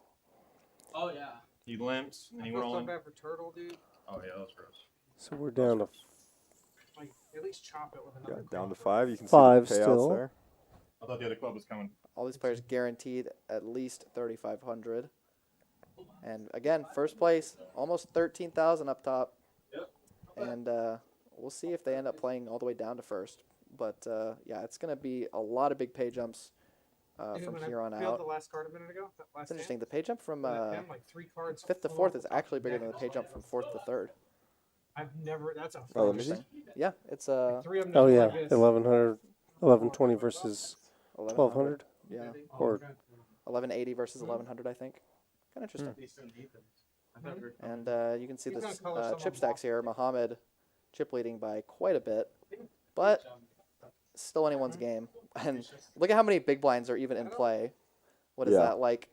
Oh yeah. He limped, and he went all in. bad for turtle, dude. Oh yeah, that was gross. So we're down to Like, at least chop it with another. Down to 5. You can 5 see the payouts still. there. I thought the other club was coming. All these players guaranteed at least 3,500. And again, first place, almost 13,000 up top. Yep. And we'll see if they end up playing all the way down to first. But yeah, it's going to be a lot of big pay jumps from here on The out. last card a minute ago. That last It's interesting. The pay jump from hand, like 3 cards. 5th to 4th is actually bigger than the pay jump from 4th to 3rd. I've never. That's a. Oh, let me see. Yeah, it's 3 of them. Oh yeah, like this. 1,100, 1,120 versus 1,200. 1,200. Yeah, Or 1,180 versus 1,100, I think. Kind of interesting. And you can see He's the gonna color some chip of stacks here. Muhammad chip leading by quite a bit, but still anyone's game. And look at how many big blinds are even in play. What is Yeah. that, like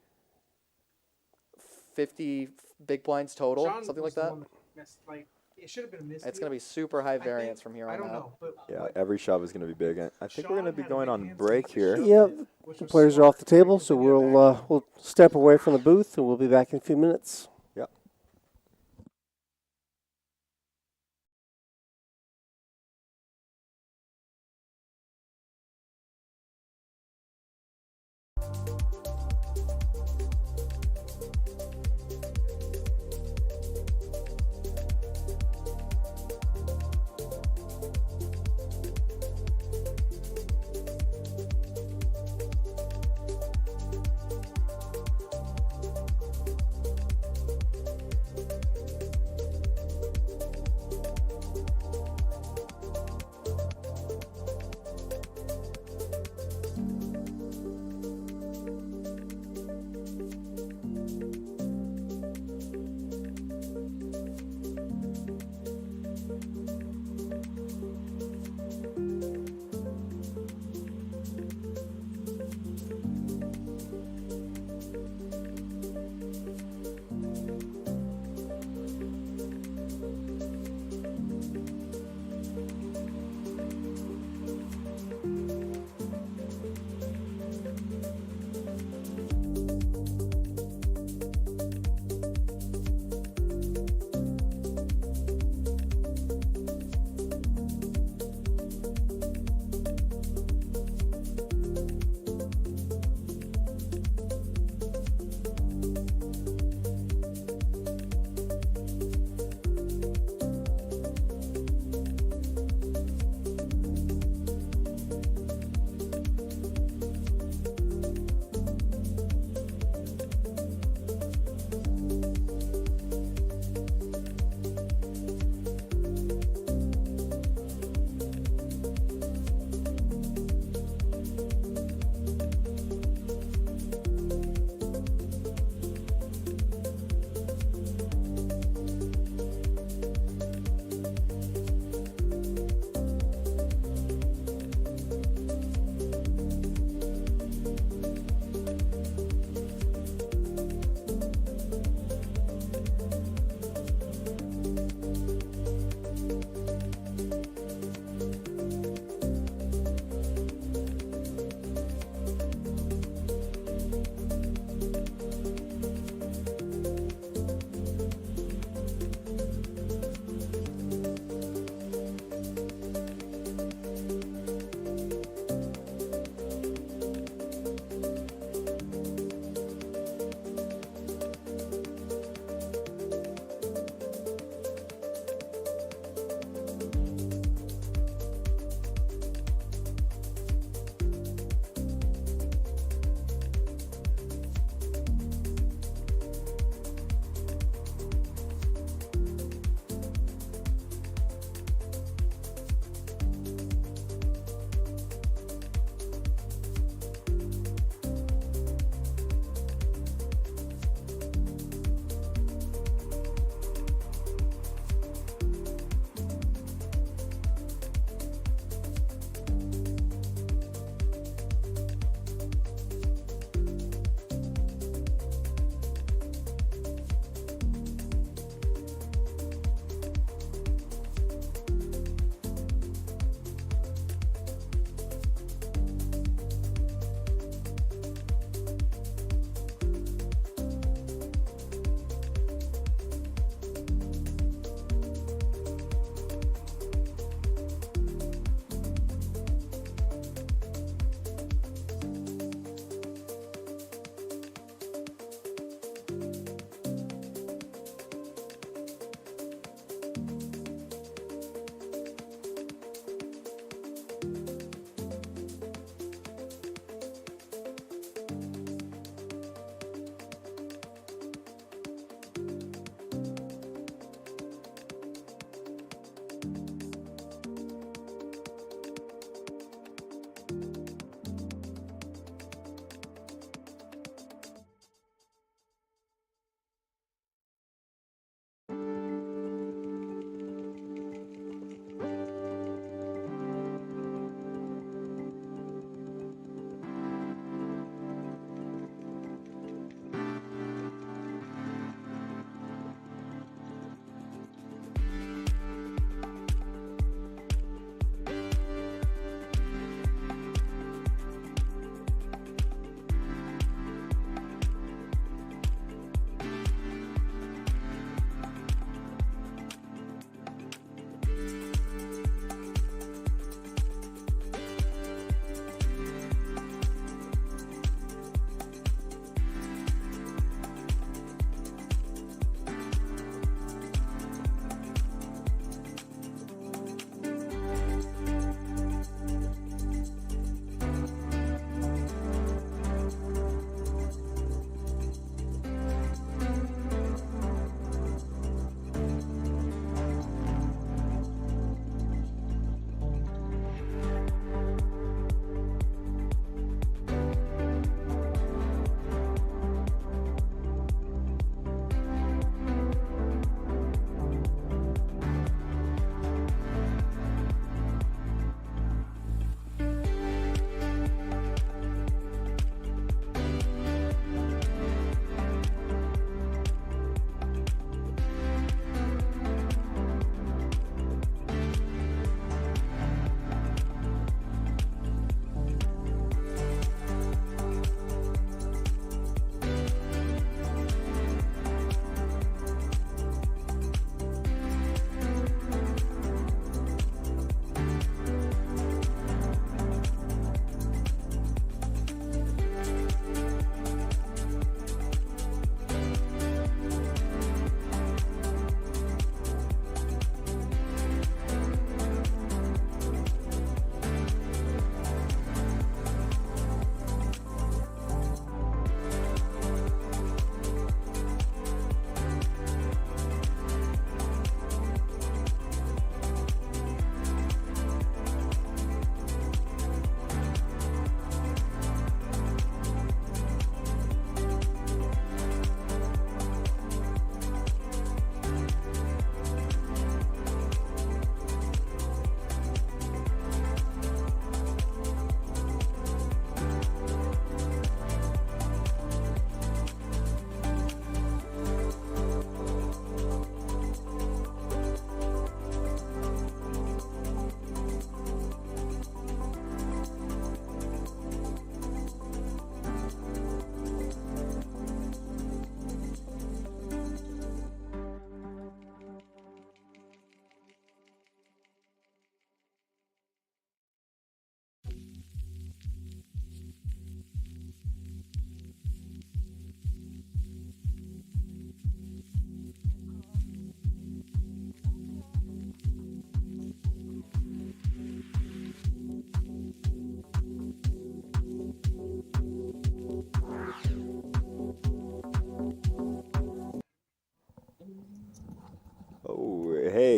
50 big blinds total? Sean Something was like the that? one missed, like, it should have been a miss. It's going to be super high variance from here I on don't out. know, but Yeah, what- every shove is going to be big. I think we're going to Sean be had going big on hands break with here. shove, yeah, which the was players are smart. off the table, so we'll step away from the booth and we'll be back in a few minutes.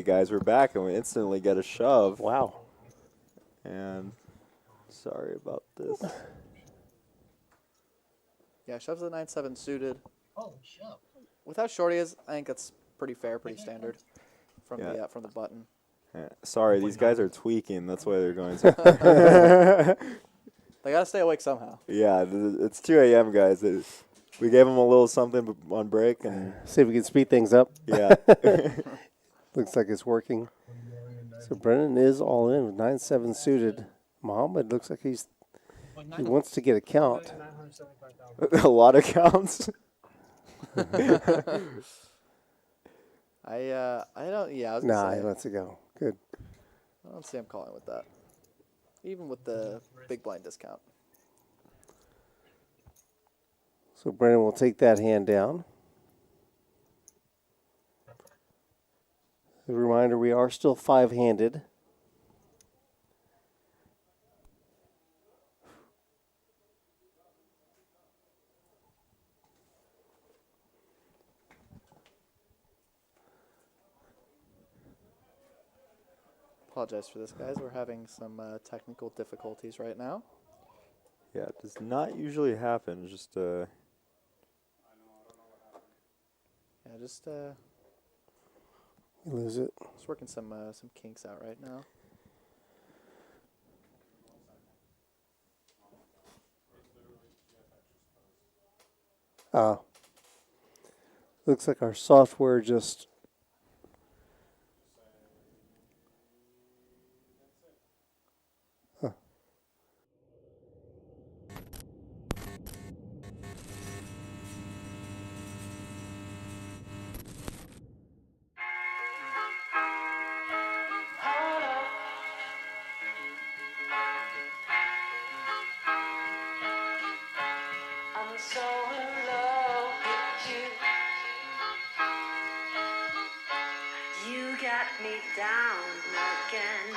guys, we're back, and we instantly get a shove. Wow. And sorry about this. Yeah, shoves a 9-7 suited. Oh, shove. With how short he is, I think that's pretty fair, pretty standard from Yeah. the button. Yeah, sorry, these guys are tweaking. That's why they're going so. They gotta stay awake somehow. Yeah, it's 2 a.m., guys. We gave them a little something on break, and See if we can speed things up. yeah. Looks like it's working. So Brennan is all in with 9-7 suited. Muhammad looks like he wants to get a count. 975,000. A lot of counts. I don't. Yeah, I was Nah, gonna he say. lets it go. Good. I don't see him calling with that, even with the big blind discount. So Brennan will take that hand down. A reminder, we are still 5-handed. Apologize for this, guys. We're having some technical difficulties right now. Yeah, it does not usually happen. Just Yeah, just Lose it. working some kinks out right now. Looks like our software just I'm so in love with you. You got me down again.